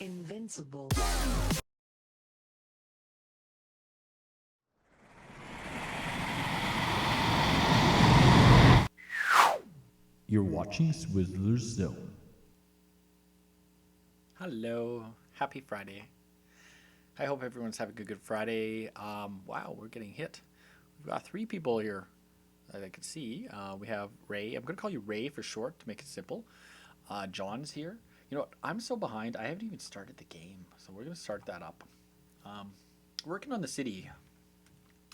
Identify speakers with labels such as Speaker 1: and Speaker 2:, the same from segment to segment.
Speaker 1: Invincible.
Speaker 2: You're watching Swizzler's Zone.
Speaker 3: Hello, happy Friday. I hope everyone's having a good Friday. Wow, we're getting hit. We've got 3 people here that I can see. We have Ray. I'm going to call you Ray for short to make it simple. John's here. You know what? I'm so behind. I haven't even started the game, so we're going to start that up. Working on the city,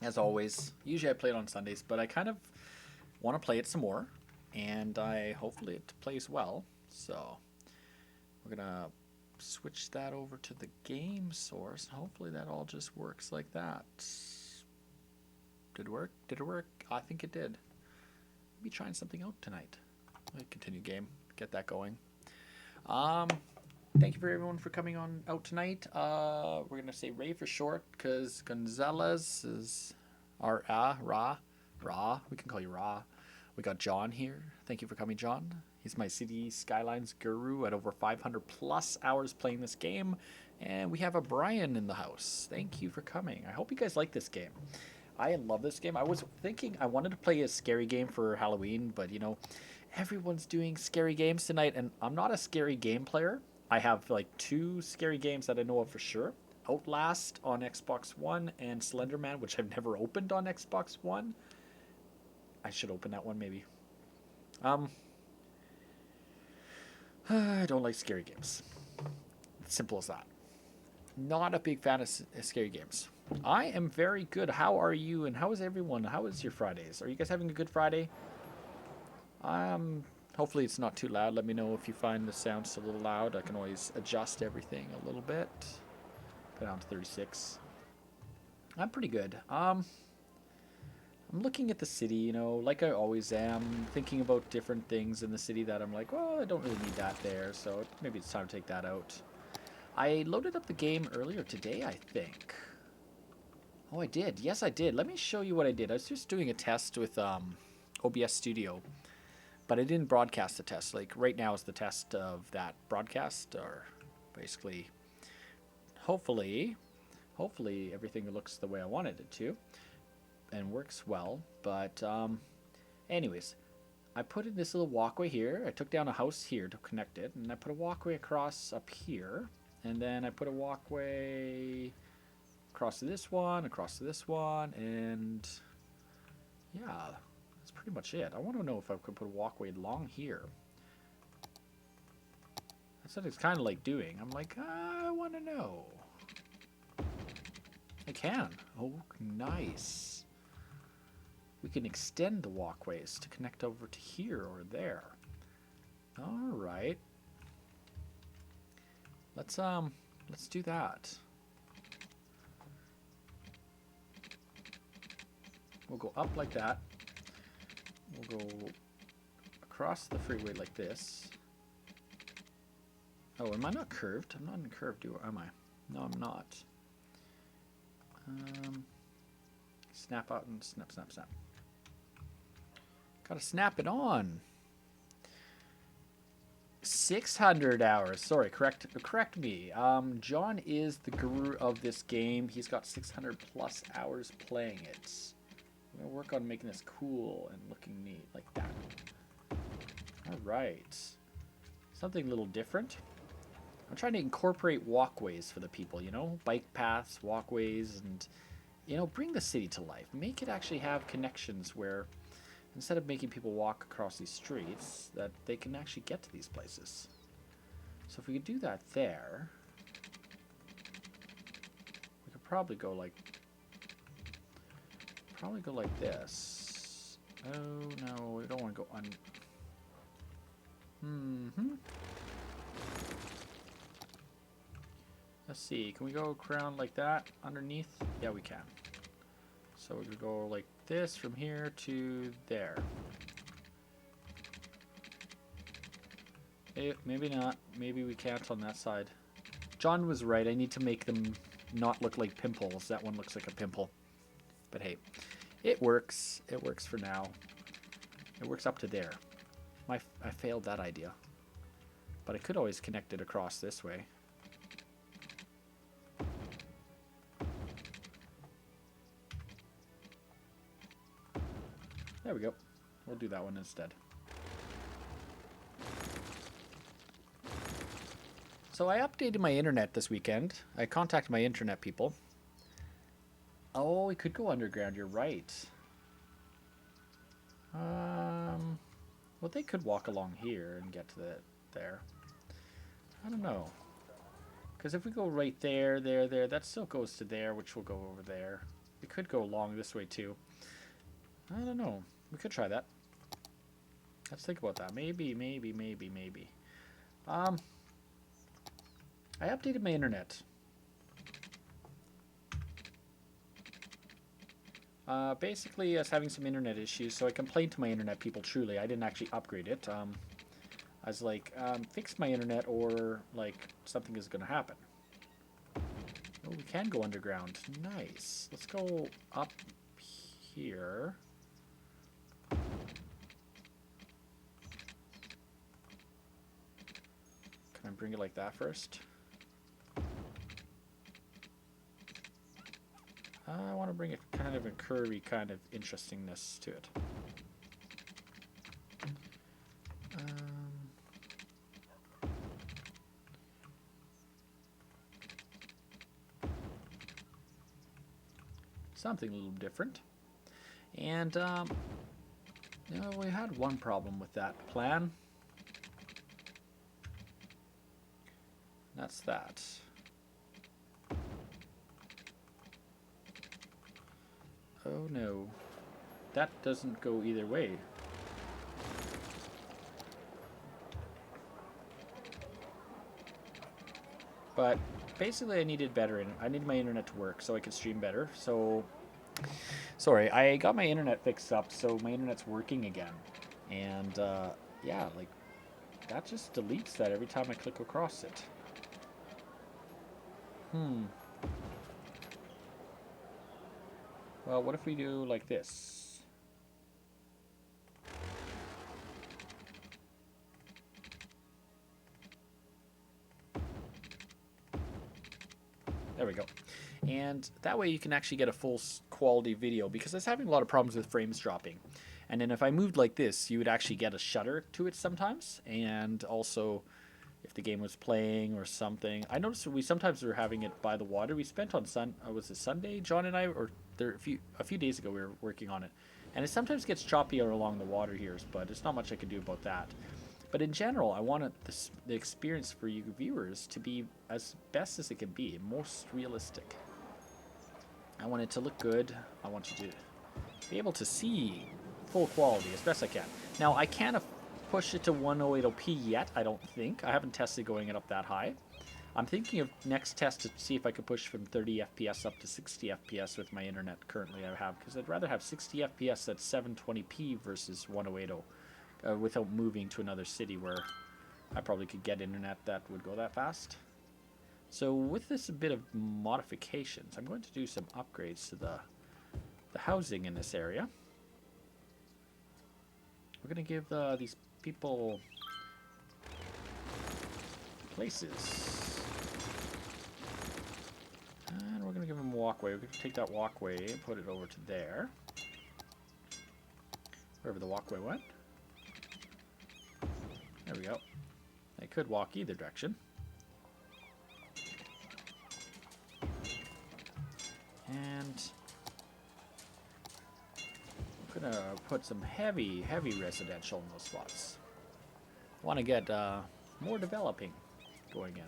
Speaker 3: as always. Usually I play it on Sundays, but I kind of want to play it some more, and hopefully it plays well. So we're going to switch that over to the game source. Hopefully that all just works like that. Did it work? Did it work? I think it did. Maybe trying something out tonight. Continue game. Get that going. Thank you for everyone for coming on out tonight. We're gonna say Ray for short because Gonzalez is our Ra. We can call you Ra. We got John here. Thank you for coming, John. He's my City Skylines guru at over 500 plus hours playing this game. And we have a Brian in the house. Thank you for coming. I hope you guys like this game. I love this game. I was thinking I wanted to play a scary game for Halloween, but you know, everyone's doing scary games tonight, and I'm not a scary game player. I have like 2 scary games that I know of for sure. Outlast on Xbox One and Slenderman, which I've never opened on Xbox One. I should open that one maybe. I don't like scary games. Simple as that. Not a big fan of scary games. I am very good. How are you and how is everyone? How is your Fridays? Are you guys having a good Friday? Hopefully it's not too loud. Let me know if you find the sounds a little loud. I can always adjust everything a little bit. Put it down to 36. I'm pretty good. I'm looking at the city, you know, like I always am, thinking about different things in the city that I'm like, well, I don't really need that there, so maybe it's time to take that out. I loaded up the game earlier today, I think. Oh, I did. Yes, I did. Let me show you what I did. I was just doing a test with OBS Studio, but I didn't broadcast the test. Like, right now is the test of that broadcast, or basically, hopefully everything looks the way I wanted it to and works well. But anyways, I put in this little walkway here. I took down a house here to connect it, and I put a walkway across up here, And then I put a walkway across to this one, and yeah, that's pretty much it. I want to know if I could put a walkway along here. That's what it's kind of like doing. I'm like, I want to know. I can. Oh, nice. We can extend the walkways to connect over to here or there. All right. Let's do that. We'll go up like that. We'll go across the freeway like this. Oh, am I not curved? I'm not in curved, am I? No, I'm not. Snap out and snap, snap, snap. Gotta snap it on. 600 hours. Sorry, correct me. John is the guru of this game. He's got 600 plus hours playing it. I'm gonna work on making this cool and looking neat like that. All right. Something a little different. I'm trying to incorporate walkways for the people, you know, bike paths, walkways, and, you know, bring the city to life. Make it actually have connections where, instead of making people walk across these streets, that they can actually get to these places. So if we could do that there, we could probably go like this. Oh no, we don't want to go on. Let's see, can we go around like that underneath? Yeah, we can. So we could go like this from here to there. Maybe not. Maybe we can't on that side. John was right. I need to make them not look like pimples. That one looks like a pimple. But hey, it works. It works for now. It works up to there. I failed that idea. But I could always connect it across this way. There we go. We'll do that one instead. So I updated my internet this weekend. I contacted my internet people. Oh, we could go underground. You're right. Well, they could walk along here and get to there. I don't know. Because if we go right there, that still goes to there, which will go over there. We could go along this way too. I don't know. We could try that. Let's think about that. Maybe. I updated my internet. Basically, I was having some internet issues, so I complained to my internet people. Truly, I didn't actually upgrade it. I was like, fix my internet, or like something is going to happen. Oh, we can go underground. Nice. Let's go up here. Can I bring it like that first? I want to bring a kind of a curvy kind of interestingness to it. Something a little different. And, you know, we had one problem with that plan. That's that. Oh no, that doesn't go either way. But basically I needed I needed my internet to work so I could stream better. So, sorry, I got my internet fixed up so my internet's working again. And yeah, like that just deletes that every time I click across it. Well, what if we do like this? There we go. And that way you can actually get a full quality video, because I was having a lot of problems with frames dropping. And then if I moved like this, you would actually get a shutter to it sometimes. And also, if the game was playing or something. I noticed we sometimes were having it by the water. We spent on was it Sunday, John and I, or there a few days ago we were working on it, and it sometimes gets choppier along the water here, but it's not much I can do about that. But in general, I want the experience for you viewers to be as best as it can be, most realistic. I want it to look good. I want you to be able to see full quality as best I can. Now, I can't push it to 1080p yet, I don't think. I haven't tested going it up that high. I'm thinking of next test to see if I could push from 30 FPS up to 60 FPS with my internet currently I have, because I'd rather have 60 FPS at 720p versus 1080 without moving to another city where I probably could get internet that would go that fast. So with this bit of modifications, I'm going to do some upgrades to the housing in this area. We're going to give these people places. And we're going to give them a walkway. We're going to take that walkway and put it over to there. Wherever the walkway went. There we go. They could walk either direction. And I'm going to put some heavy residential in those spots. Want to get more developing going in.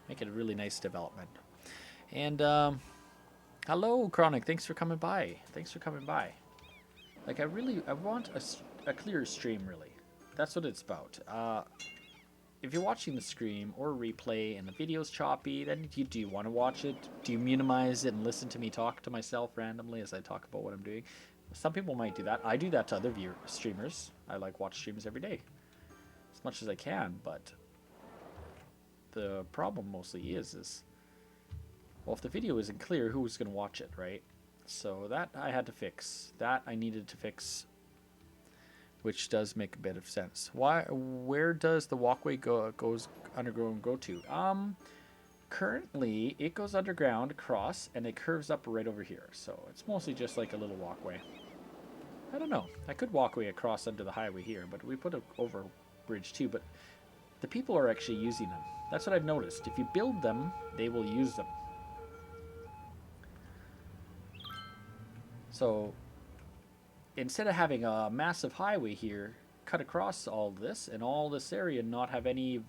Speaker 3: Make it a really nice development. And hello, Chronic. Thanks for coming by. Thanks for coming by. Like, I want a clearer stream, really. That's what it's about. If you're watching the stream or replay and the video's choppy, then do you want to watch it? Do you minimize it and listen to me talk to myself randomly as I talk about what I'm doing? Some people might do that. I do that to other streamers. I like watch streams every day as much as I can, but the problem mostly is well, if the video isn't clear, who's going to watch it, right? So that I had to fix. That I needed to fix, which does make a bit of sense. Where does the walkway goes underground go to? Currently it goes underground across and it curves up right over here. So it's mostly just like a little walkway. I don't know. I could walkway across under the highway here, but we put an over bridge too. But the people are actually using them. That's what I've noticed. If you build them, they will use them. So instead of having a massive highway here cut across all this and all this area and not have any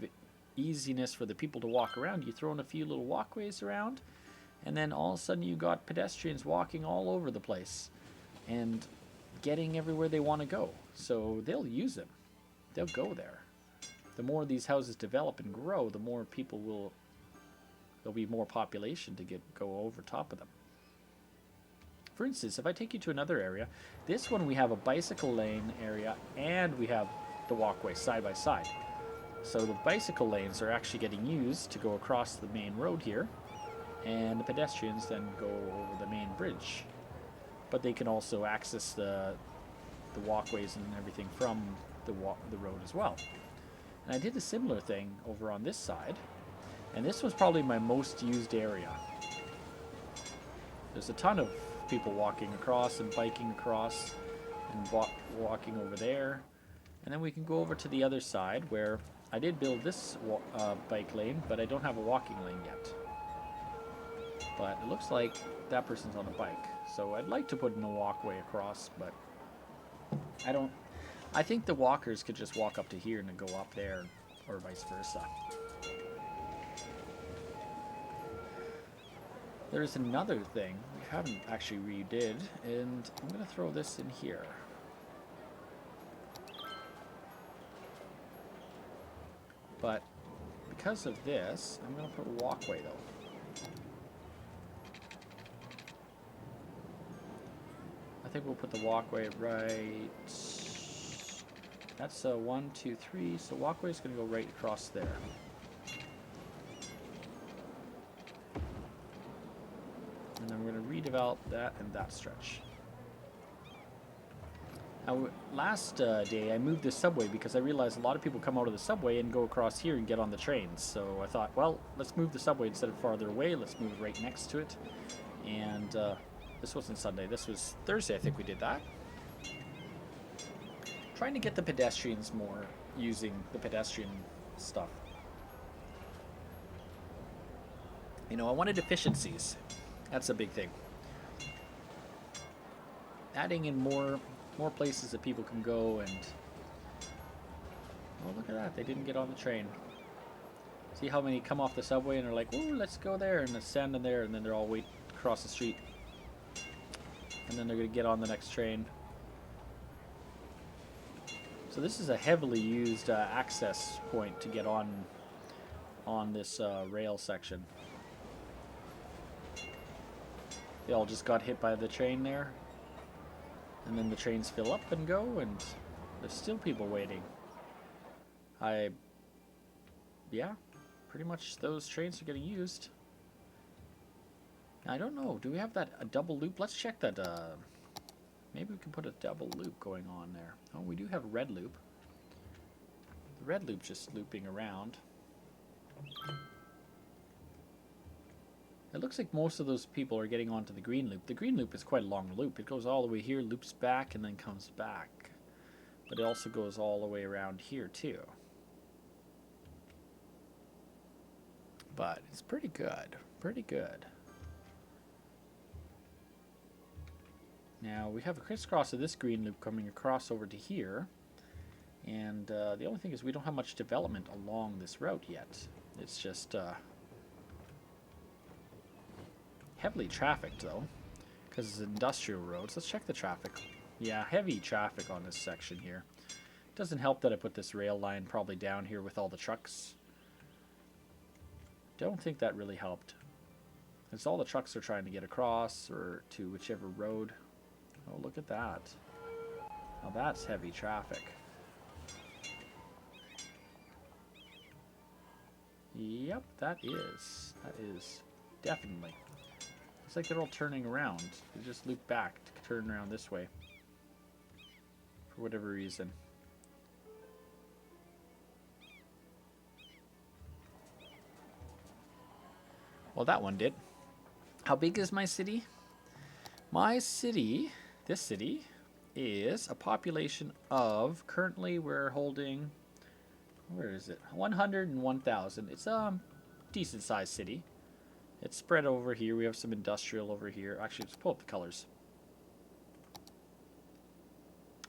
Speaker 3: easiness for the people to walk around, you throw in a few little walkways around, and then all of a sudden you got pedestrians walking all over the place and getting everywhere they want to go. So they'll use them. They'll go there. The more these houses develop and grow, the more people there'll be more population to go over top of them. For instance, if I take you to another area, this one we have a bicycle lane area and we have the walkway side by side. So the bicycle lanes are actually getting used to go across the main road here, and the pedestrians then go over the main bridge. But they can also access the walkways and everything from the road as well. And I did a similar thing over on this side, and this was probably my most used area. There's a ton of people walking across and biking across and walking over there. And then we can go over to the other side where I did build this bike lane, but I don't have a walking lane yet. But it looks like that person's on a bike. So I'd like to put in a walkway across, but I think the walkers could just walk up to here and then go up there, or vice versa. There's another thing we haven't actually redid, and I'm going to throw this in here. But because of this, I'm going to put a walkway though. I think we'll put the walkway right. That's 1, 2, 3. So walkway is going to go right across there. And then we're going to redevelop that and that stretch. Now, last day I moved the subway because I realized a lot of people come out of the subway and go across here and get on the trains. So I thought, well, let's move the subway instead of farther away. Let's move it right next to it. And this wasn't Sunday. This was Thursday, I think we did that. Trying to get the pedestrians more using the pedestrian stuff. You know, I wanted efficiencies. That's a big thing. Adding in more places that people can go and... Oh, look at that. They didn't get on the train. See how many come off the subway and are like, ooh, let's go there, and they're standing there, and then they're all wait across the street. And then they're going to get on the next train. So this is a heavily used access point to get on this rail section. They all just got hit by the train there. And then the trains fill up and go, and there's still people waiting. Yeah, pretty much those trains are getting used. I don't know, do we have a double loop? Let's check that. Maybe we can put a double loop going on there. Oh, we do have a red loop. The red loop's just looping around. It looks like most of those people are getting onto the green loop. The green loop is quite a long loop. It goes all the way here, loops back, and then comes back. But it also goes all the way around here, too. But it's pretty good. Pretty good. Now, we have a crisscross of this green loop coming across over to here. And the only thing is we don't have much development along this route yet. It's just... heavily trafficked, though, because it's industrial roads. Let's check the traffic. Yeah, heavy traffic on this section here. Doesn't help that I put this rail line probably down here with all the trucks. Don't think that really helped. It's all the trucks are trying to get across or to whichever road. Oh, look at that. Now that's heavy traffic. Yep, that is. That is definitely. It's like they're all turning around. They just loop back to turn around this way. For whatever reason. Well, that one did. How big is my city? My city, this city, is a population of, currently we're holding, where is it? 101,000. It's a decent sized city. It's spread over here. We have some industrial over here. Actually, let's pull up the colors.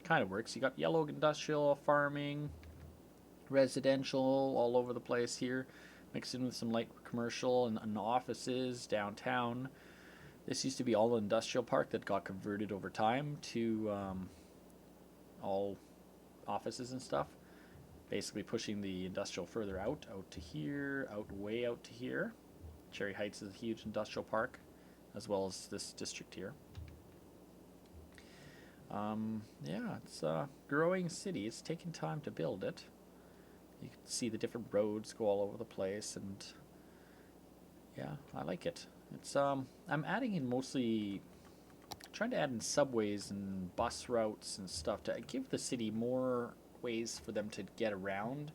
Speaker 3: Kind of works. You got yellow industrial, farming, residential all over the place here. Mixed in with some light commercial and offices downtown. This used to be all industrial park that got converted over time to all offices and stuff. Basically pushing the industrial further out to here, way out to here. Cherry Heights is a huge industrial park, as well as this district here. Yeah, it's a growing city. It's taking time to build it. You can see the different roads go all over the place, and yeah, I like it. It's I'm adding in mostly trying to add in subways and bus routes and stuff to give the city more ways for them to get around,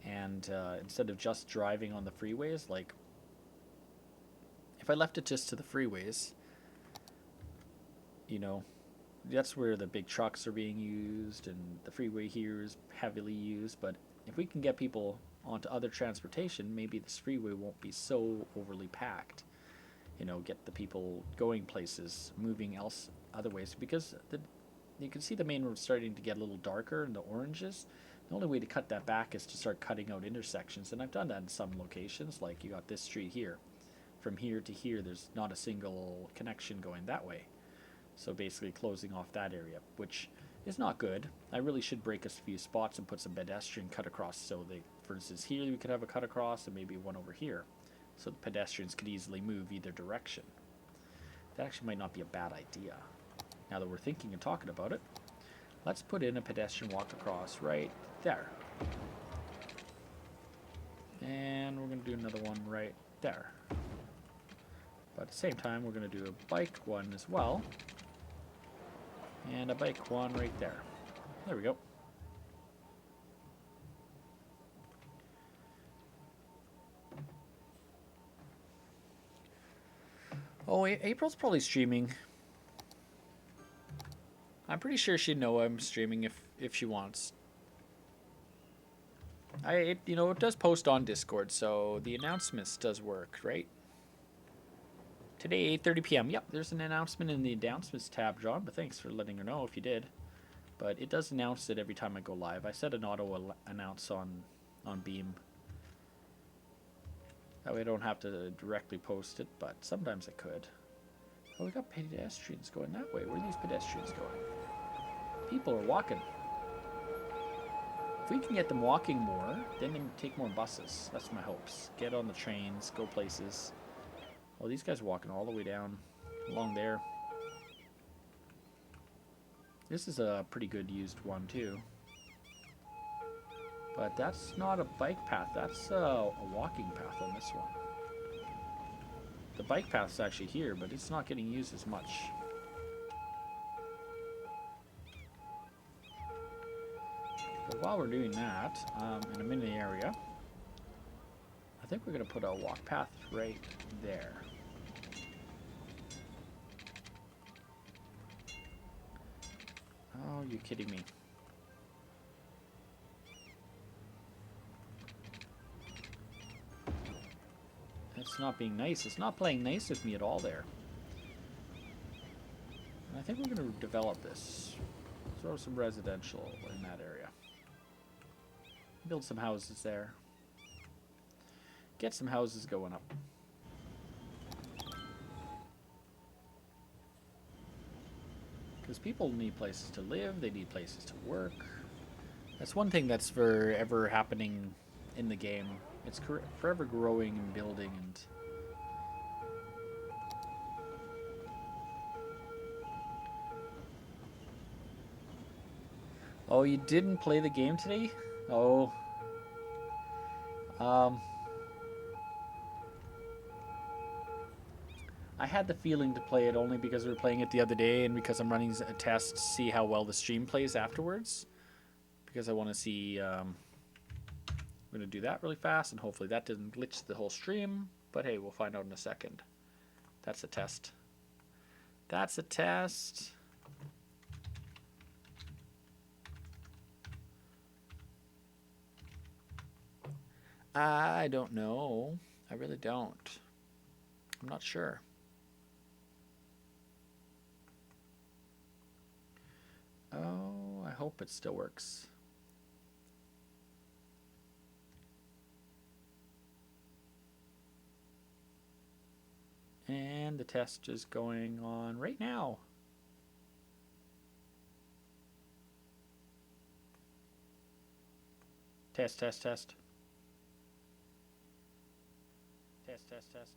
Speaker 3: and instead of just driving on the freeways, like if I left it just to the freeways, you know, that's where the big trucks are being used, and the freeway here is heavily used. But if we can get people onto other transportation, maybe this freeway won't be so overly packed. You know, get the people going places, moving other ways, because you can see the main road starting to get a little darker in the oranges. The only way to cut that back is to start cutting out intersections, and I've done that in some locations. Like you got this street here. From here to here, there's not a single connection going that way. So basically closing off that area, which is not good. I really should break a few spots and put some pedestrian cut across. So for instance, here we could have a cut across and maybe one over here. So the pedestrians could easily move either direction. That actually might not be a bad idea. Now that we're thinking and talking about it, let's put in a pedestrian walk across right there. And we're going to do another one right there. But at the same time, we're going to do a bike one as well. And a bike one right there. There we go. Oh, April's probably streaming. I'm pretty sure she'd know I'm streaming if she wants. It does post on Discord, so the announcements does work, right? Today, 8:30 p.m. Yep, there's an announcement in the announcements tab, John, but thanks for letting her know if you did. But it does announce it every time I go live. I set an auto announce on Beam. That way I don't have to directly post it, but sometimes I could. Oh, we got pedestrians going that way. Where are these pedestrians going? People are walking. If we can get them walking more, then they take more buses. That's my hopes. Get on the trains, go places. Oh, these guys are walking all the way down along there. This is a pretty good used one too. But that's not a bike path. That's a walking path on this one. The bike path's actually here, but it's not getting used as much. But while we're doing that, and I'm in the area, I think we're going to put a walk path right there. Oh, you're kidding me. It's not being nice. It's not playing nice with me at all there. And I think we're going to develop this. Throw some residential in that area. Build some houses there. Get some houses going up. Because people need places to live, they need places to work. That's one thing that's forever happening in the game. It's forever growing and building and... Oh, you didn't play the game today? Oh. I had the feeling to play it only because we were playing it the other day and because I'm running a test to see how well the stream plays afterwards. Because I want to see... I'm going to do that really fast and hopefully that didn't glitch the whole stream. But hey, we'll find out in a second. That's a test. That's a test. I don't know. I really don't. I'm not sure. Oh, I hope it still works. And the test is going on right now. Test, test, test. Test, test, test.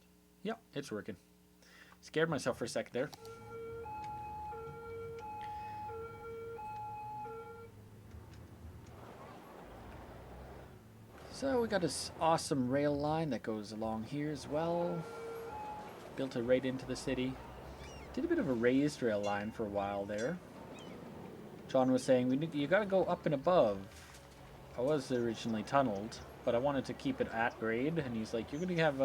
Speaker 3: Yep, it's working. Scared myself for a second there. So we got this awesome rail line that goes along here as well. Built it right into the city. Did a bit of a raised rail line for a while there. John was saying, you gotta go up and above. I was originally tunneled, but I wanted to keep it at grade, and he's like, you're gonna have,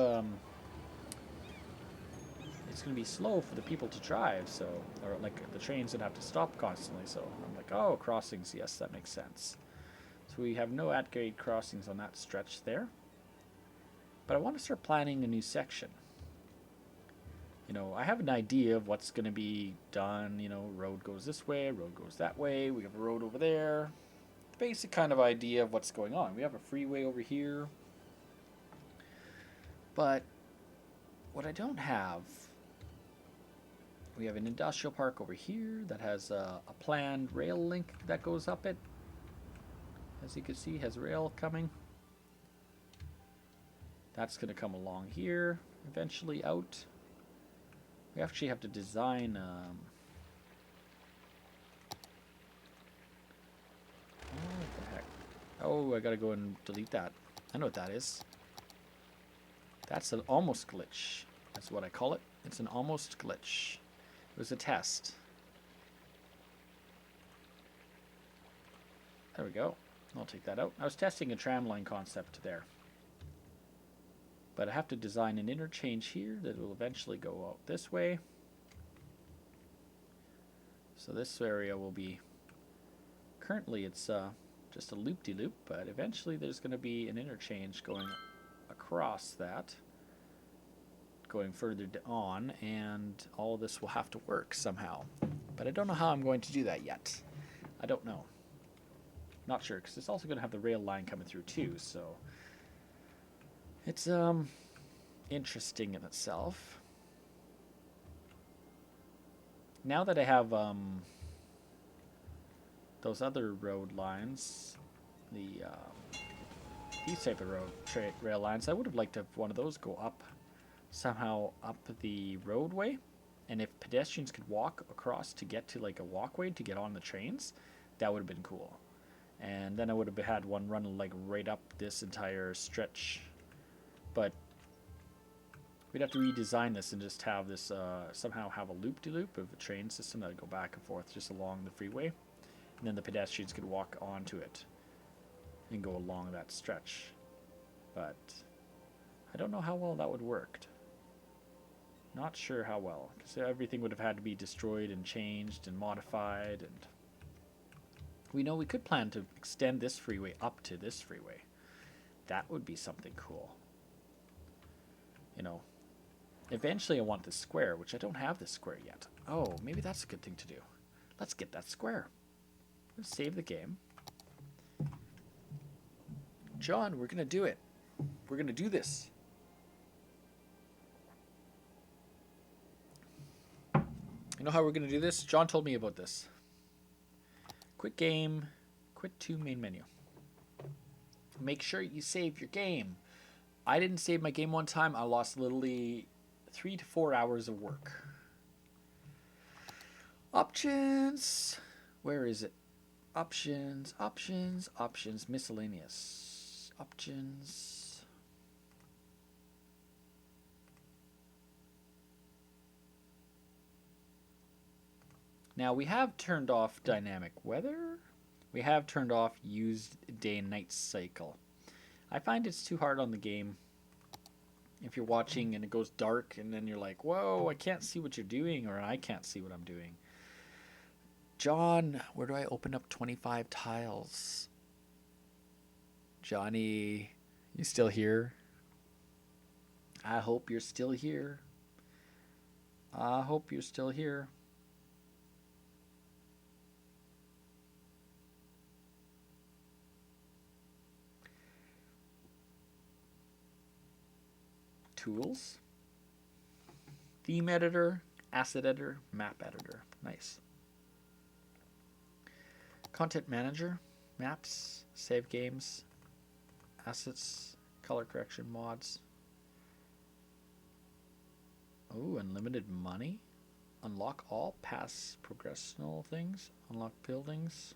Speaker 3: it's gonna be slow for the people to drive, so, or like the trains would have to stop constantly, so I'm like, oh, crossings, yes, that makes sense. So we have no at grade crossings on that stretch there. But I want to start planning a new section. You know, I have an idea of what's going to be done. You know, road goes this way, road goes that way. We have a road over there. The basic kind of idea of what's going on. We have a freeway over here. But what I don't have, we have an industrial park over here that has a planned rail link that goes up it. As you can see, has rail coming. That's going to come along here, eventually out. We actually have to design... what the heck? Oh, I got to go and delete that. I know what that is. That's an almost glitch. That's what I call it. It's an almost glitch. It was a test. There we go. I'll take that out. I was testing a tramline concept there. But I have to design an interchange here that will eventually go out this way. So this area will be... Currently it's just a loop-de-loop, but eventually there's going to be an interchange going across that, going further on, and all this will have to work somehow. But I don't know how I'm going to do that yet. I don't know. Not sure, because it's also going to have the rail line coming through too, so it's interesting in itself. Now that I have those other road lines, these type of rail lines, I would have liked to have one of those go up somehow up the roadway, and if pedestrians could walk across to get to like a walkway to get on the trains, that would have been cool. And then I would have had one run like right up this entire stretch, but we'd have to redesign this and just have this somehow have a loop-de-loop of a train system that would go back and forth just along the freeway, and then the pedestrians could walk onto it and go along that stretch. But I don't know how well that would work. Not sure how well, because everything would have had to be destroyed and changed and modified, and we know we could plan to extend this freeway up to this freeway. That would be something cool. You know, eventually I want this square, which I don't have this square yet. Oh, maybe that's a good thing to do. Let's get that square. Let's save the game. John, we're going to do it. We're going to do this. You know how we're going to do this? John told me about this. Quit game, quit to main menu. Make sure you save your game. I didn't save my game one time. I lost literally 3 to 4 hours of work. Options. Where is it? Options, options, options, miscellaneous. Options. Now we have turned off dynamic weather. We have turned off used day and night cycle. I find it's too hard on the game. If you're watching and it goes dark and then you're like, whoa, I can't see what you're doing, or I can't see what I'm doing. John, where do I open up 25 tiles? Johnny, you still here? I hope you're still here. I hope you're still here. Tools, theme editor, asset editor, map editor. Nice. Content manager, maps, save games, assets, color correction mods. Oh, unlimited money. Unlock all past progressional things. Unlock buildings.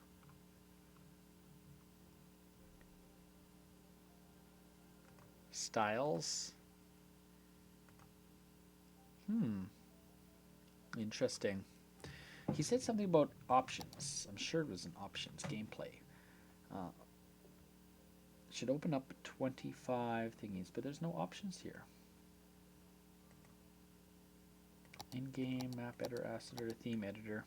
Speaker 3: Styles. Interesting. He said something about options. I'm sure it was an options gameplay. Should open up 25 thingies, but there's no options here. In-game, map editor, asset editor, theme editor.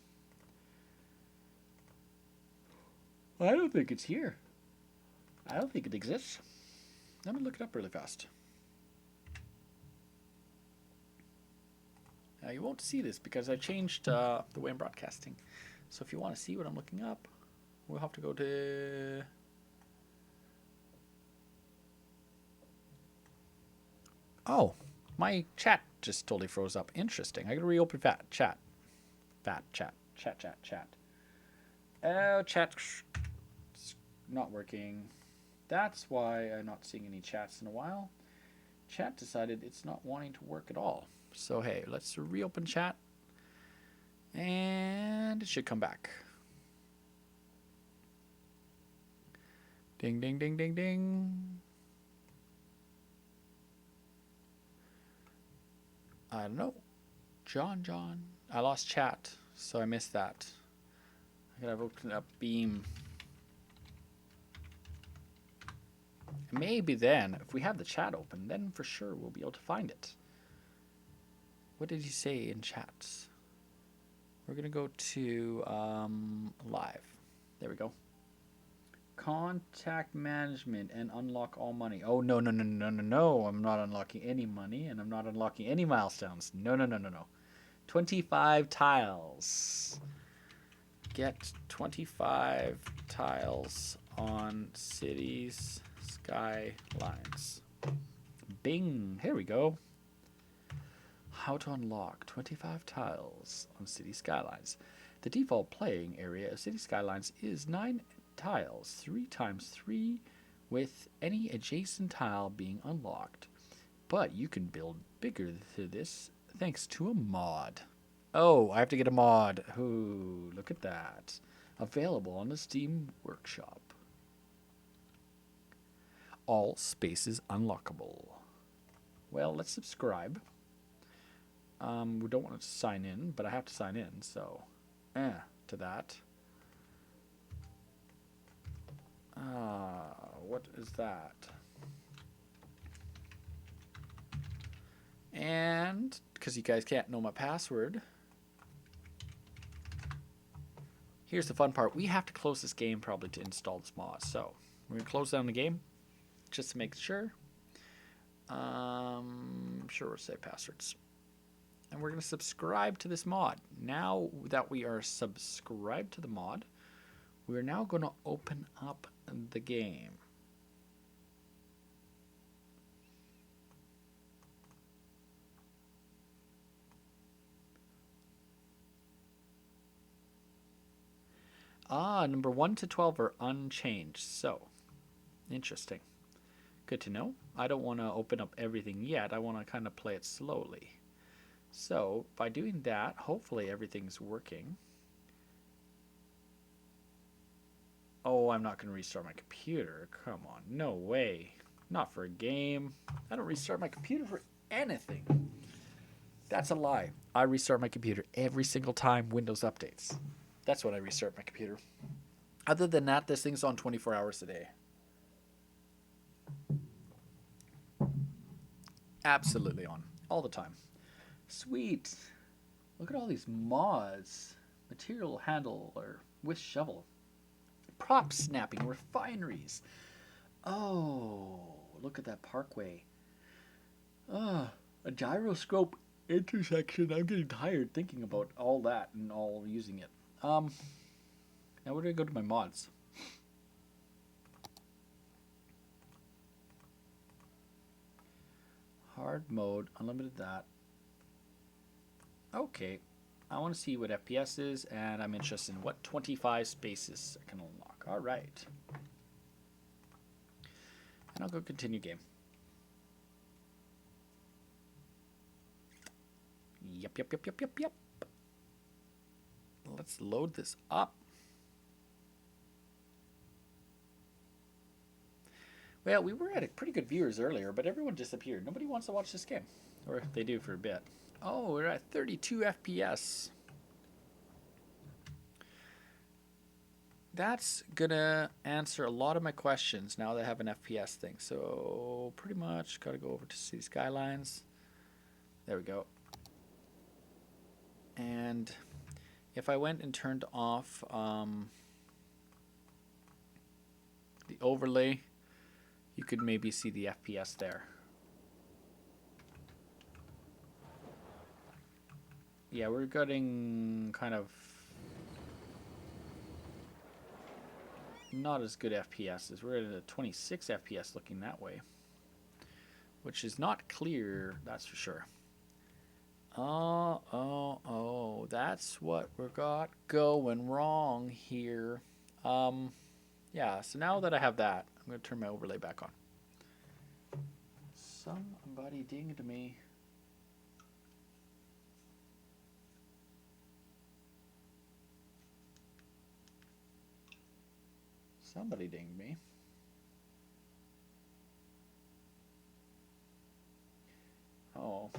Speaker 3: I don't think it's here. I don't think it exists. Let me look it up really fast. Now you won't see this because I changed the way I'm broadcasting. So if you want to see what I'm looking up, we'll have to go to... Oh, my chat just totally froze up. Interesting. I gotta reopen chat. Chat. Oh, chat's not working. That's why I'm not seeing any chats in a while. Chat decided it's not wanting to work at all. So hey, let's reopen chat. And it should come back. Ding, ding, ding, ding, ding. I don't know. John. I lost chat, so I missed that. I gotta open up Beam. Maybe then, if we have the chat open, then for sure we'll be able to find it. What did he say in chats? We're gonna go to live. There we go. Contact management and unlock all money. Oh, no, no, no, no, no, no. I'm not unlocking any money and I'm not unlocking any milestones. No, no, no, no, no. 25 tiles. Get 25 tiles on cities skylines. Bing. Here we go. How to unlock 25 tiles on city skylines. The default playing area of city skylines is 9 tiles, 3 times 3, with any adjacent tile being unlocked. But you can build bigger to this thanks to a mod. Oh, I have to get a mod. Ooh, look at that. Available on the Steam Workshop. All spaces unlockable. Well, let's subscribe. We don't want to sign in, but I have to sign in, so to that. What is that? And because you guys can't know my password, here's the fun part. We have to close this game probably to install this mod. So we're going to close down the game just to make sure. Sure, we'll say passwords. And we're going to subscribe to this mod. Now that we are subscribed to the mod, we're now going to open up the game. Number 1 to 12 are unchanged. So, interesting. Good to know. I don't want to open up everything yet. I want to kind of play it slowly. So, by doing that, hopefully everything's working. Oh, I'm not going to restart my computer. Come on. No way. Not for a game. I don't restart my computer for anything. That's a lie. I restart my computer every single time Windows updates. That's when I restart my computer. Other than that, this thing's on 24 hours a day. Absolutely on. All the time. Sweet. Look at all these mods. Material handler with shovel. Prop snapping refineries. Oh, look at that parkway. A gyroscope intersection. I'm getting tired thinking about all that and all using it. Now where do I go to my mods? Hard mode, unlimited that. Okay, I want to see what FPS is, and I'm interested in what 25 spaces I can unlock. All right. And I'll go continue game. Yep. Let's load this up. Well, we were at a pretty good viewers earlier, but everyone disappeared. Nobody wants to watch this game. Or they do for a bit. Oh, we're at 32 FPS. That's gonna answer a lot of my questions now that I have an FPS thing. So pretty much gotta go over to City Skylines. There we go. And if I went and turned off the overlay, you could maybe see the FPS there. Yeah, we're getting kind of not as good FPS. We're at a 26 FPS looking that way, which is not clear, that's for sure. Oh, that's what we got going wrong here. Yeah, so now that I have that, I'm going to turn my overlay back on. Somebody dinged me. Somebody dinged me. Oh,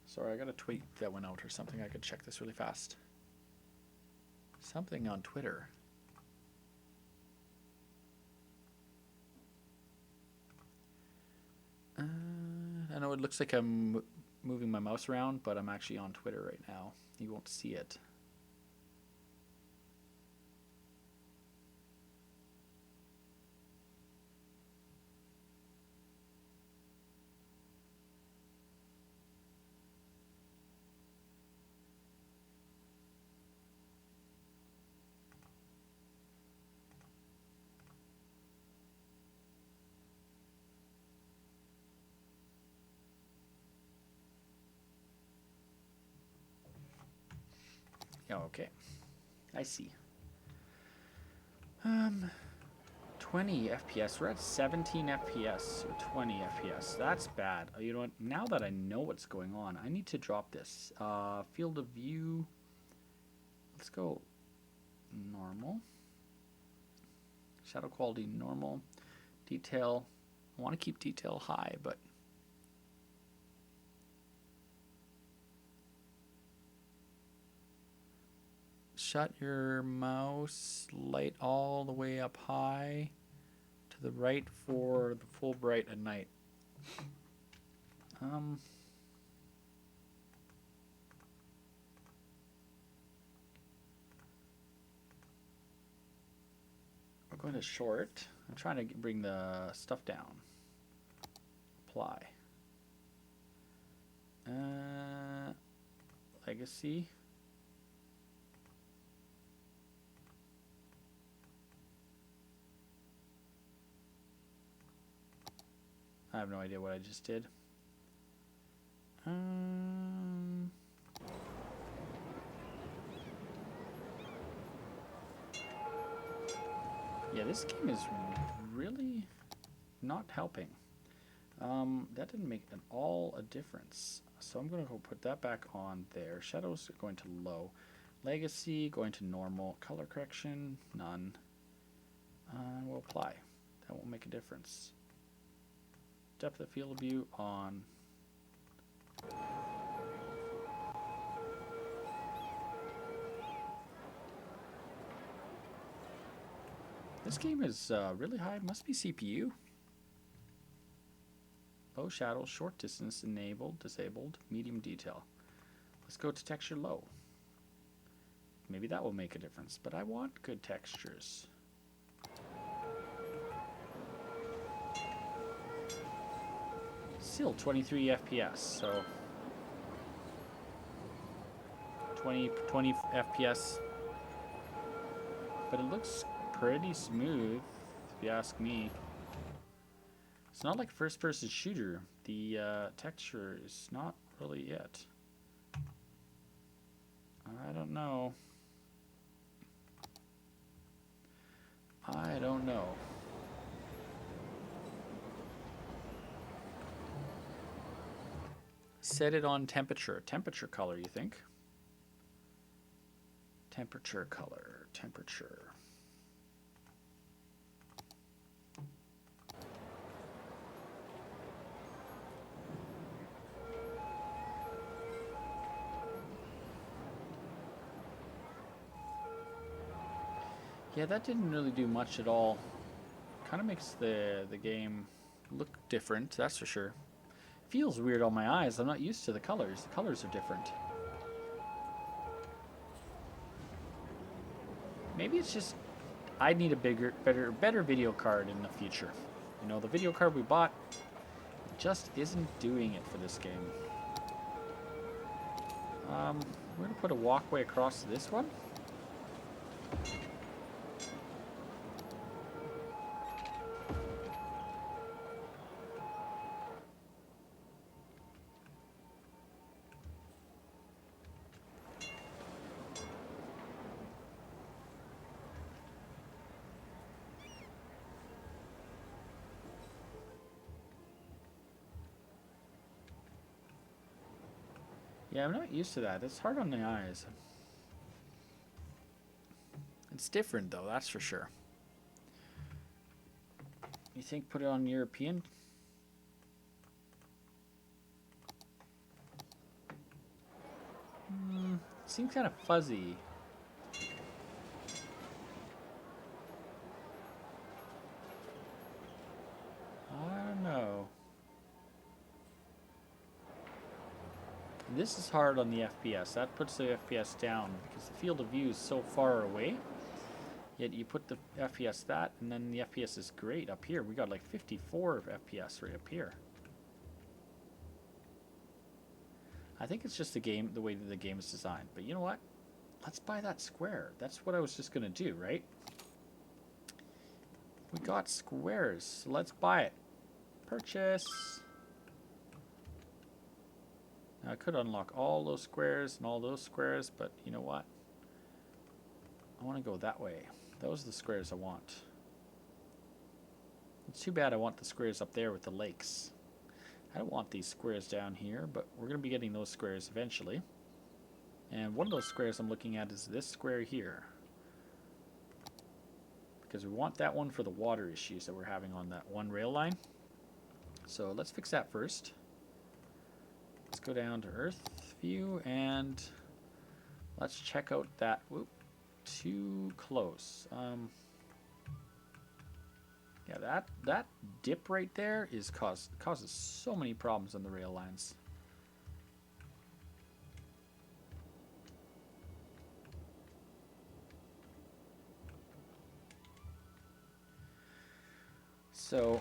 Speaker 3: sorry, I got a tweet that went out or something. I could check this really fast. Something on Twitter. I know it looks like I'm moving my mouse around, but I'm actually on Twitter right now. You won't see it. Okay, I see. 20 FPS. We're at 17 FPS or 20 FPS. That's bad. You know what? Now that I know what's going on, I need to drop this. Field of view. Let's go normal. Shadow quality normal. Detail. I want to keep detail high, but shut your mouse light all the way up high to the right for the full bright at night. We're going to short. I'm trying to bring the stuff down. Apply. Legacy. I have no idea what I just did. Yeah, this game is really not helping. That didn't make at all a difference. So I'm going to go put that back on there. Shadows going to low. Legacy going to normal. Color correction, none. We'll apply. That won't make a difference. Depth of field of view on. This game is really high. Must be CPU. Low shadow, short distance, enabled, disabled, medium detail. Let's go to texture low. Maybe that will make a difference, but I want good textures. Still 23 FPS, so 20 FPS. But it looks pretty smooth, if you ask me. It's not like a first-person shooter. The texture is not really it. I don't know. I don't know. Set it on temperature. Temperature color, you think? Temperature color. Temperature. Yeah, that didn't really do much at all. Kind of makes the game look different, that's for sure. Feels weird on my eyes. I'm not used to the colors. The colors are different. Maybe it's just I need a better video card in the future. You know, the video card we bought just isn't doing it for this game. We're gonna put a walkway across this one. Yeah, I'm not used to that. It's hard on the eyes. It's different though, that's for sure. You think put it on European? Seems kind of fuzzy. I don't know. This is hard on the FPS. That puts the FPS down because the field of view is so far away. Yet you put the FPS that, and then the FPS is great up here. We got like 54 FPS right up here. I think it's just the game, the way that the game is designed. But you know what? Let's buy that square. That's what I was just gonna do, right? We got squares, so let's buy it. Purchase. Now I could unlock all those squares and all those squares, but you know what? I want to go that way. Those are the squares I want. It's too bad I want the squares up there with the lakes. I don't want these squares down here, but we're going to be getting those squares eventually. And one of those squares I'm looking at is this square here. Because we want that one for the water issues that we're having on that one rail line. So let's fix that first. Let's go down to Earth View and let's check out that. Whoop, too close. Yeah, that dip right there is causes so many problems on the rail lines. So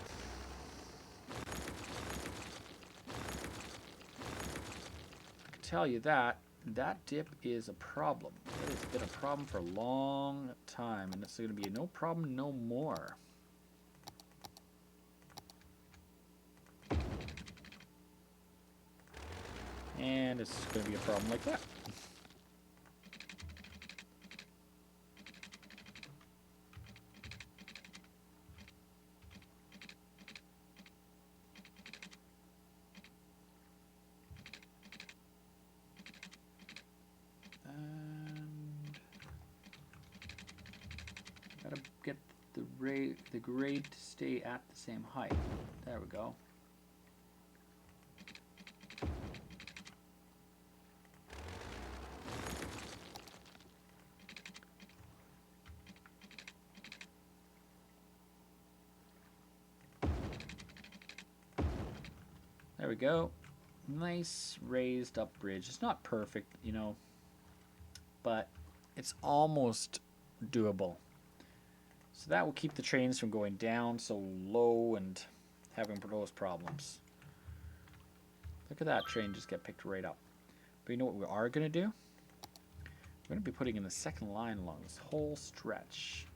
Speaker 3: I can tell you that dip is a problem. It has been a problem for a long time, and it's going to be no problem no more. And it's going to be a problem like that. And gotta get the grade to stay at the same height. There we go. There we go. Nice raised up bridge. It's not perfect, you know, but it's almost doable. So that will keep the trains from going down so low and having those problems. Look at that train just get picked right up. But you know what we are going to do? We're going to be putting in the second line along this whole stretch.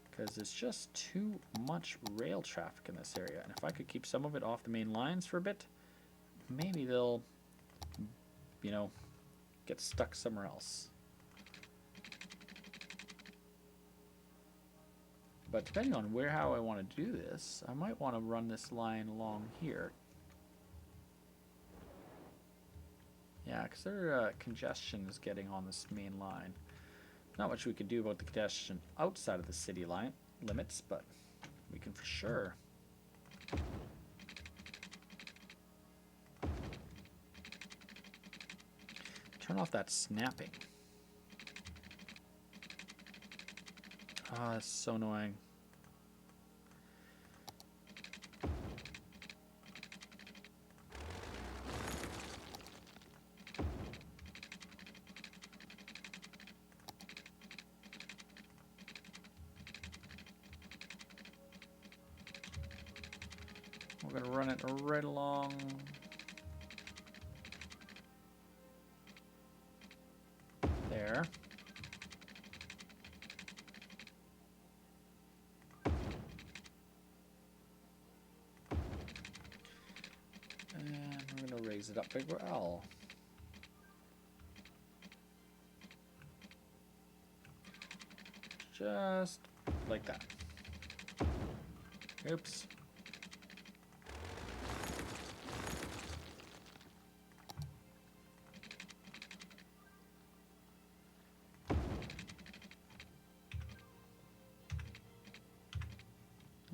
Speaker 3: Because there's just too much rail traffic in this area. And if I could keep some of it off the main lines for a bit, maybe they'll, you know, get stuck somewhere else. But depending on how I want to do this, I might want to run this line along here. Yeah, because their congestion is getting on this main line. Not much we can do about the congestion outside of the city line limits, but we can for sure. Turn off that snapping. Ah, that's so annoying. We're gonna run it right along. There. And we're gonna raise it up big well. Just like that. Oops.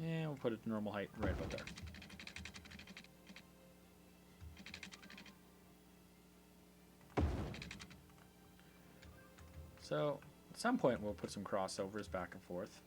Speaker 3: Yeah, we'll put it to normal height right about there. So, at some point we'll put some crossovers back and forth.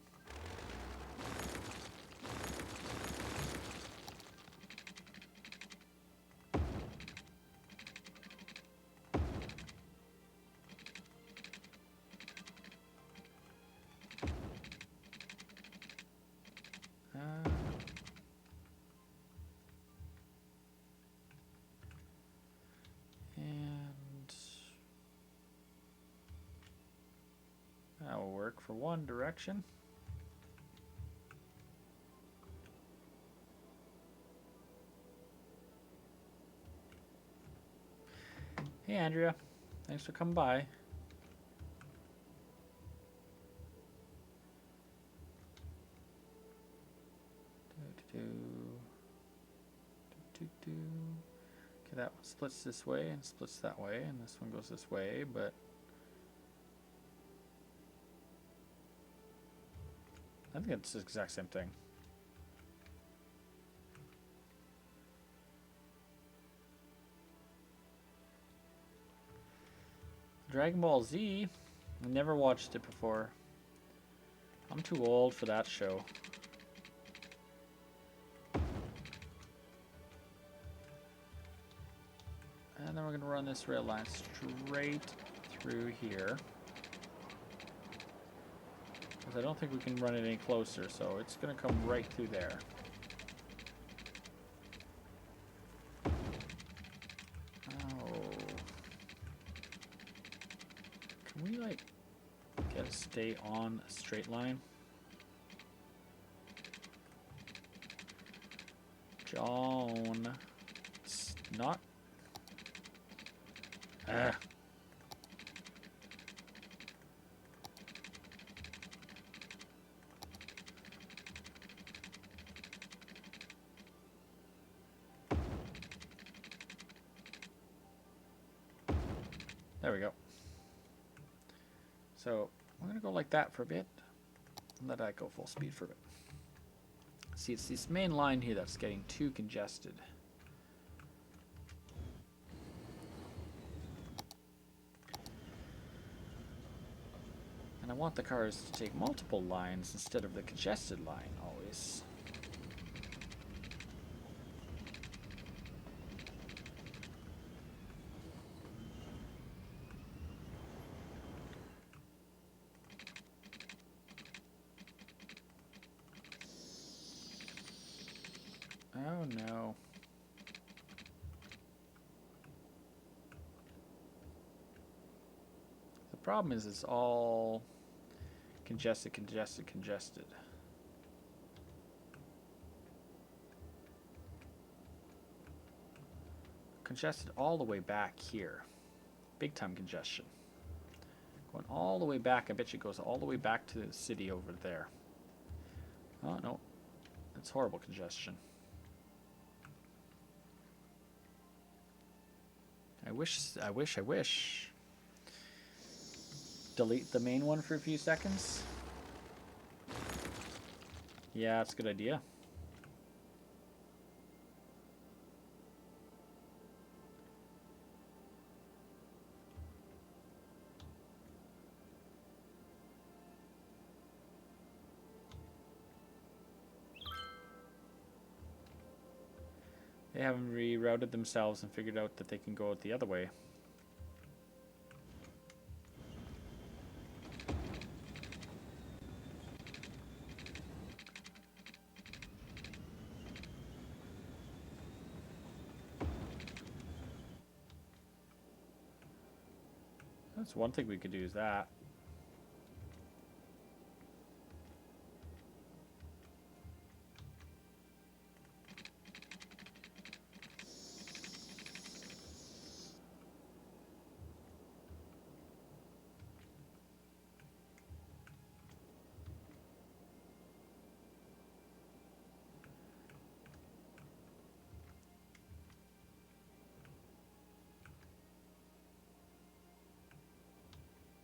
Speaker 3: That will work for one direction. Hey Andrea, thanks for coming by. splits this way and splits that way, and this one goes this way, but I think it's the exact same thing. Dragon Ball Z, I never watched it before. I'm too old for that show. And then we're going to run this rail line straight through here. Because I don't think we can run it any closer, so it's going to come right through there. Oh. Can we, like, get to stay on a straight line? John. It's not. Ah. There we go. So I'm going to go like that for a bit. And let that go full speed for a bit. See, it's this main line here that's getting too congested. And I want the cars to take multiple lines instead of the congested line always. Oh no. The problem is it's all congested, congested, congested. Congested all the way back here. Big time congestion. Going all the way back, I bet you it goes all the way back to the city over there. Oh no. It's horrible congestion. I wish. Delete the main one for a few seconds. Yeah, that's a good idea. They haven't rerouted themselves and figured out that they can go out the other way. That's one thing we could do is that.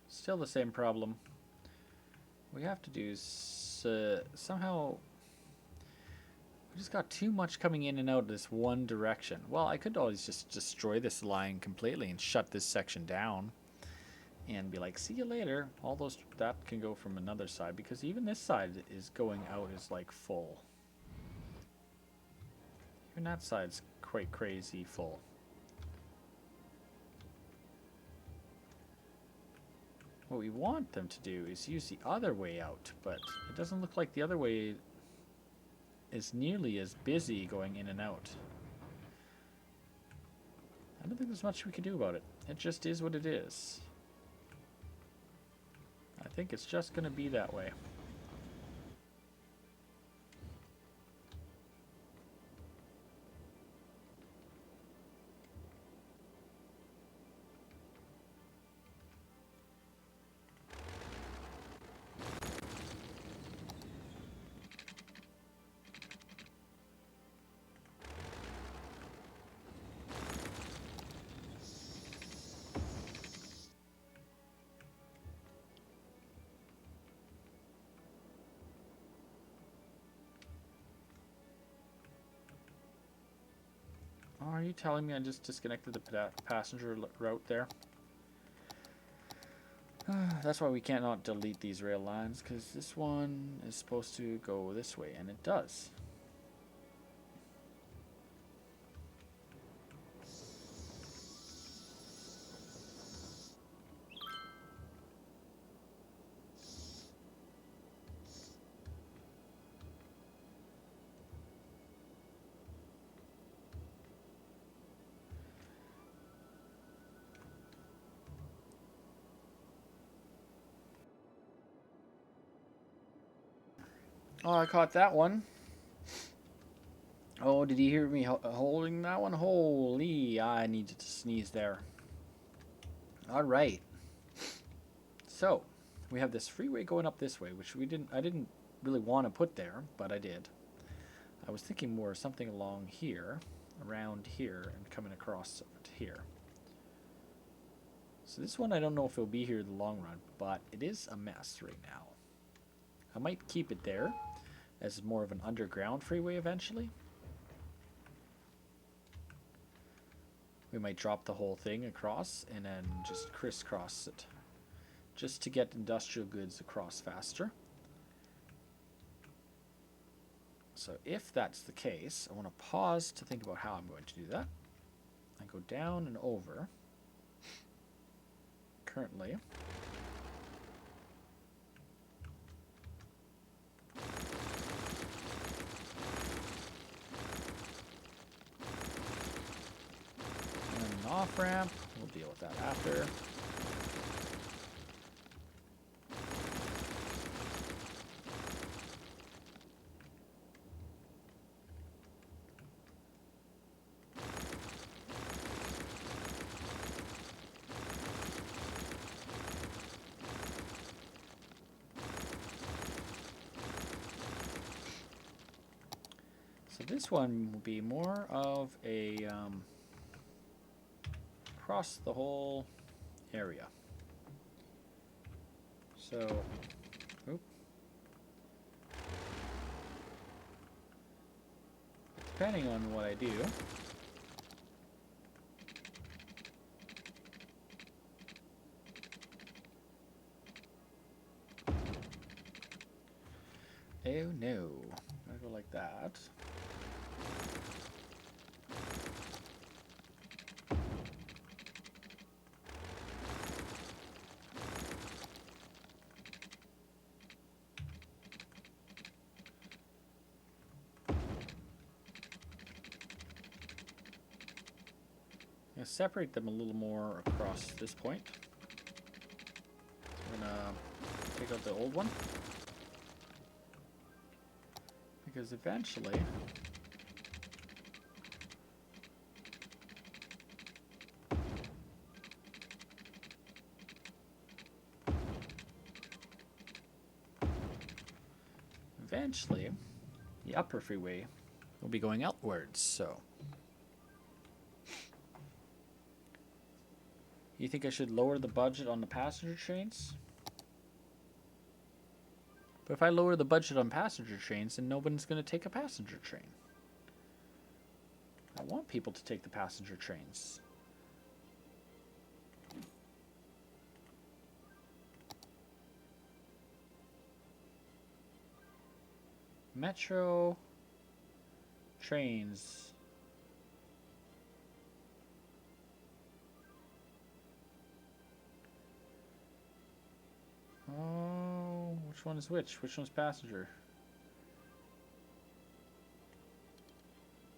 Speaker 3: Still the same problem. We have to do is somehow we just got too much coming in and out of this one direction. Well, I could always just destroy this line completely and shut this section down and be like, see you later. All those, that can go from another side, because even this side is going out is like full. Even that side's quite crazy full. What we want them to do is use the other way out, but it doesn't look like the other way is nearly as busy going in and out. I don't think there's much we can do about it. It just is what it is. I think it's just going to be that way. Are you telling me I just disconnected the passenger route there? That's why we cannot delete these rail lines, because this one is supposed to go this way, and it does. Oh, I caught that one. Oh, did you hear me holding that one? Holy, I needed to sneeze there. All right. So, we have this freeway going up this way, which I didn't really want to put there, but I did. I was thinking more something along here, around here, and coming across to here. So this one, I don't know if it'll be here in the long run, but it is a mess right now. I might keep it there as more of an underground freeway eventually. We might drop the whole thing across and then just crisscross it, just to get industrial goods across faster. So if that's the case, I want to pause to think about how I'm going to do that. I go down and over. Currently, and an off ramp. We'll deal with that after. So this one will be more of a across the whole area. So, oop. Depending on what I do, oh no, gotta go like that. I'm gonna separate them a little more across this point. So I'm gonna take out the old one, because eventually the upper freeway will be going outwards. So you think I should lower the budget on the passenger trains? But if I lower the budget on passenger trains, then nobody's going to take a passenger train. I want people to take the passenger trains. Metro trains. Oh, which one is which? Which one's passenger?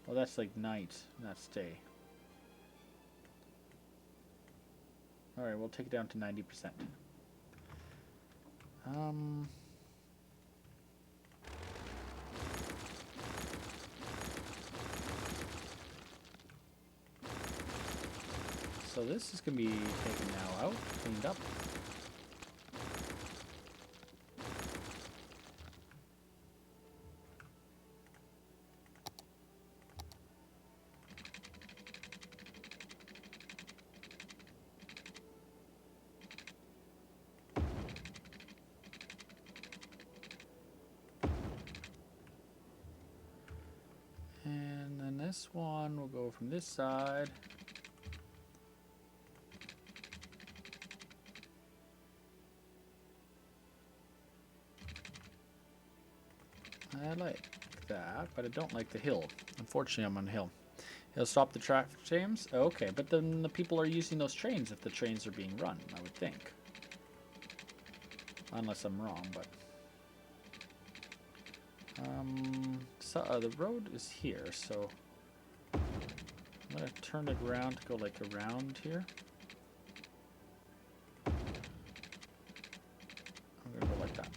Speaker 3: Oh, that's like night, that's day. Alright, we'll take it down to 90%. So this is going to be taken now out, cleaned up. And then this one will go from this side. I like that, but I don't like the hill. Unfortunately, I'm on a hill. It'll stop the traffic jams? Okay, but then the people are using those trains if the trains are being run, I would think. Unless I'm wrong, but... the road is here, so... I'm going to turn it around to go like around here. I'm going to go like that.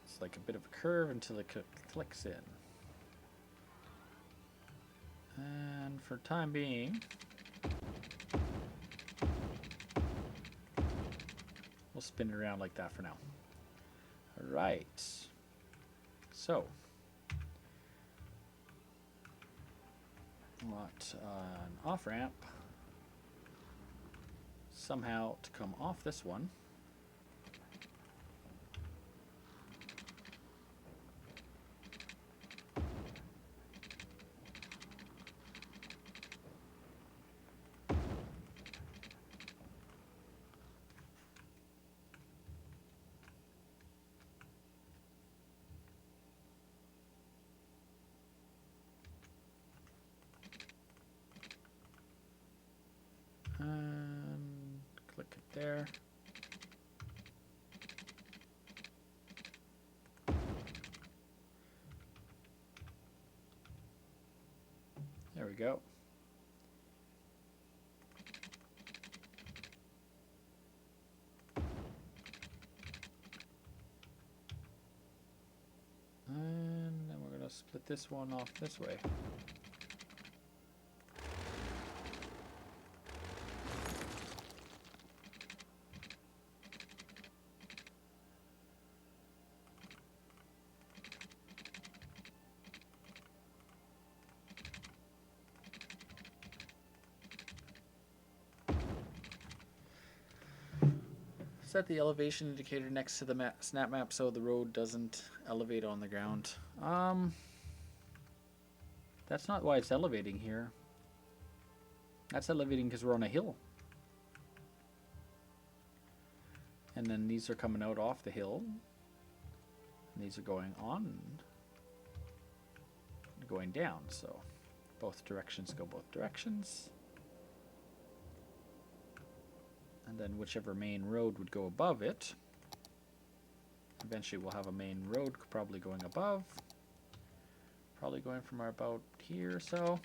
Speaker 3: It's like a bit of a curve until it clicks in. And for time being, we'll spin it around like that for now. All right. So, we want an off-ramp somehow to come off this one. And click it there. There we go. And then we're going to split this one off this way. Set the elevation indicator next to the snap map so the road doesn't elevate on the ground. That's not why it's elevating here. That's elevating because we're on a hill. And then these are coming out off the hill. And these are going on. Going down, so both directions go both directions. And then whichever main road would go above it. Eventually we'll have a main road probably going above. Probably going from about here or so.